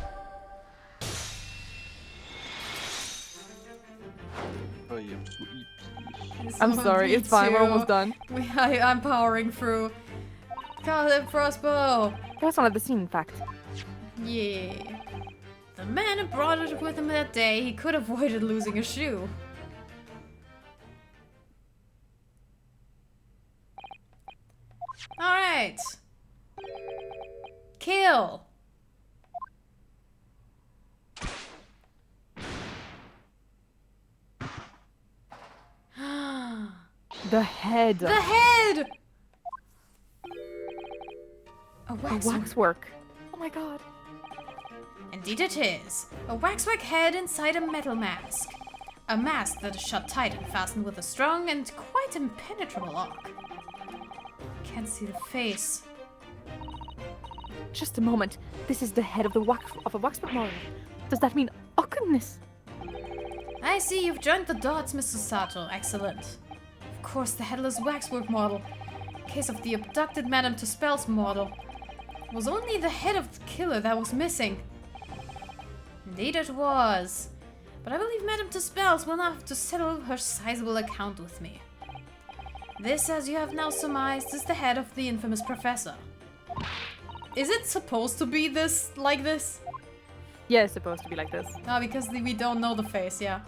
I am so sleepy. I'm sorry, it's fine, we're almost done. I'm powering through. Crossbow! There was one at the scene, in fact. Yeah. The man who brought it with him that day, he could have avoided losing a shoe. Alright. Kill. The head. The head! A The waxwork. waxwork. Oh my god. Indeed it is. A waxwork head inside a metal mask. A mask that is shut tight and fastened with a strong and quite impenetrable lock. Can't see the face. Just a moment. This is the head of a waxwork model. Does that mean awkwardness? I see you've joined the dots, Mr. Sato. Excellent. Of course, the headless waxwork model. Case of the abducted Madame Tuspel's model. It was only the head of the killer that was missing. Indeed it was. but I believe Madame Tuspels will not have to settle her sizable account with me. This, as you have now surmised, is the head of the infamous professor. Is it supposed to be this, like this? Yeah, it's supposed to be like this. Oh, because we don't know the face, yeah.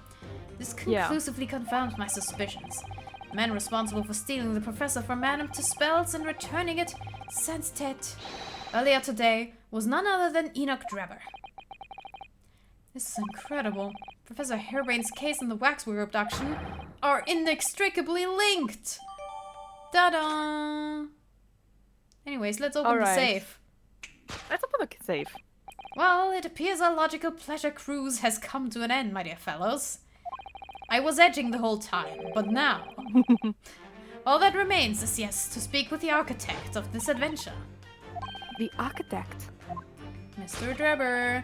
This Yeah. conclusively confirms my suspicions. The man responsible for stealing the professor from Madame Tuspels and returning it, Sandstedt, earlier today, was none other than Enoch Drebber. This is incredible. Professor Harebrain's case and the Waxwork abduction are inextricably linked! Ta-da! Anyways, let's open the Alright. safe. Let's open the safe. Well, it appears our logical pleasure cruise has come to an end, my dear fellows. I was edging the whole time, but now... all that remains is, yes, to speak with the architect of this adventure. The architect. Mr. Drebber.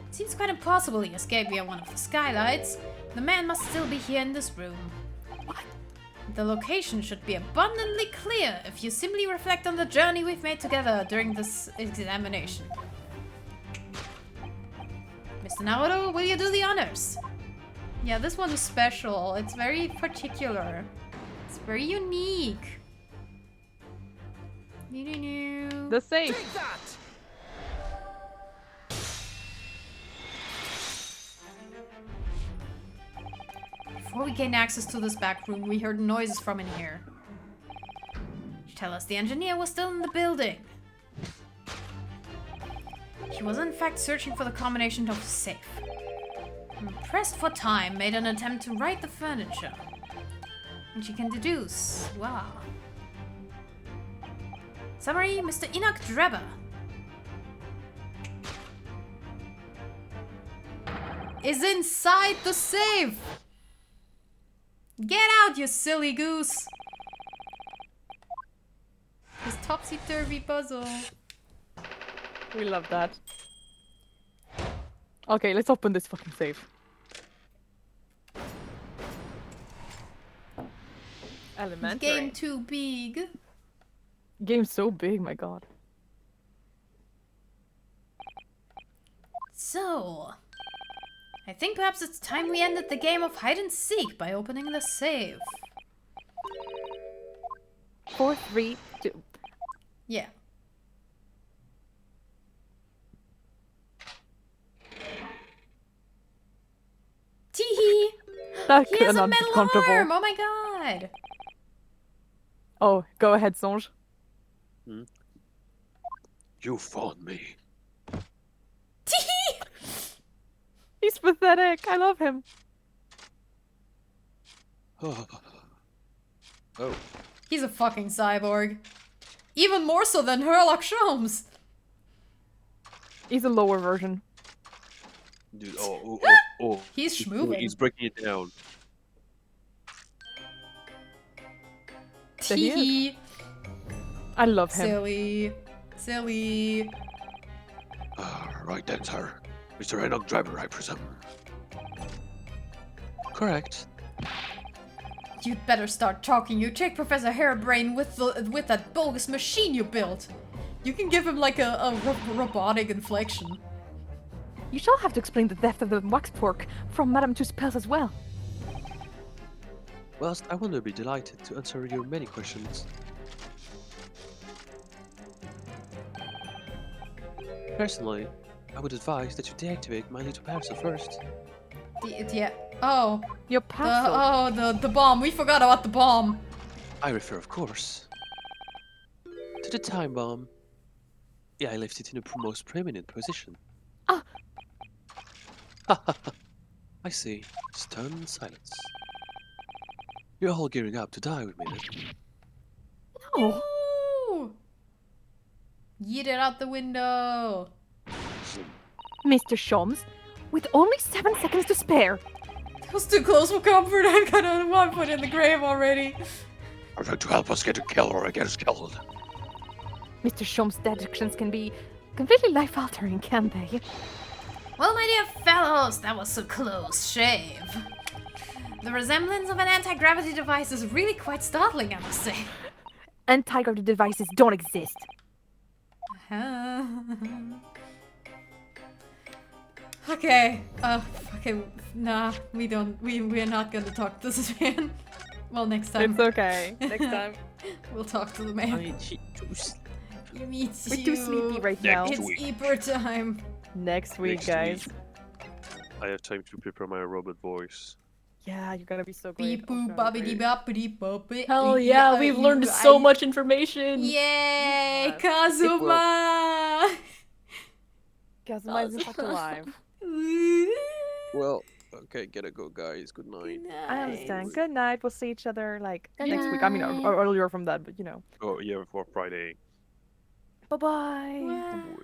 It seems quite impossible he escaped via one of the skylights. The man must still be here in this room. What? The location should be abundantly clear if you simply reflect on the journey we've made together during this examination. Mr. Naruto, will you do the honors? Yeah, this one is special. It's very particular. It's very unique. The safe. Before we gained access to this back room, we heard noises from in here. Tell us the engineer was still in the building. She was in fact searching for the combination of the safe. Pressed for time, made an attempt to right the furniture. And she can deduce. Wow. Summary, Mr. Enoch Drebber. Is inside the safe! Get out, you silly goose! This topsy-turvy puzzle. We love that. Okay, let's open this fucking safe. Elementary. Game too big. Game's so big, my god. So, I think perhaps it's time we ended the game of hide and seek by opening the safe. 4, 3, 2. Yeah. Teehee! That He has a cannot be metal comfortable. arm! Oh my god! Oh, go ahead, Songe. You found me. Teehee! He's pathetic. I love him. Oh. He's a fucking cyborg. Even more so than Herlock Sholmes. He's a lower version. Dude, He's Ooh, schmoving. he's breaking it down. There he is. Teehee. I love him. Silly. Silly. Right then, sir. Mr. Enoch Driver, I presume. Correct. You'd better start talking. You tricked Professor Harebrain with that bogus machine you built. You can give him like a robotic inflection. You shall have to explain the theft of the waxwork from Madame Tuspels as well. Whilst I will be delighted to answer your many questions. Personally, I would advise that you deactivate my little parcel first. Yeah. Oh. Your parcel. The bomb. We forgot about the bomb. I refer, of course, to the time bomb. Yeah, I left it in a most prominent position. Ah. I see. Stunned silence. You're all gearing up to die with me then. No. Ooh. Yeet it out the window. Mr. Sholmes, with only 7 seconds to spare. That was too close for comfort. I kind of want to put in the grave already. Are you to help us get a kill or get us killed? Mr. Sholmes' deductions can be completely life-altering, can they? Well, my dear fellows, that was a close shave. The resemblance of an anti-gravity device is really quite startling, I must say. Anti-gravity devices don't exist. Okay. Okay. Nah, we don't. We're not gonna talk to this man. Well, next time. It's okay. Next time. We'll talk to the man. I need to sleep. Me too. We're too sleepy right now. Next It's week. Eper time. Next week, Next guys. week. I have time to prepare my robot voice. Yeah, you're gonna be so great. Beep Oh, boop God. boppity boppity boppity. Hell yeah, we've learned so much information. Yay, Yes. Kazuma! Kazuma is in fact alive. Well, okay, gotta go, guys. Good night. I understand. Good night. We'll see each other like Good next week. I mean, night. or earlier from that, but you know. Oh, yeah, for Friday. Bye bye. Wow. Boy.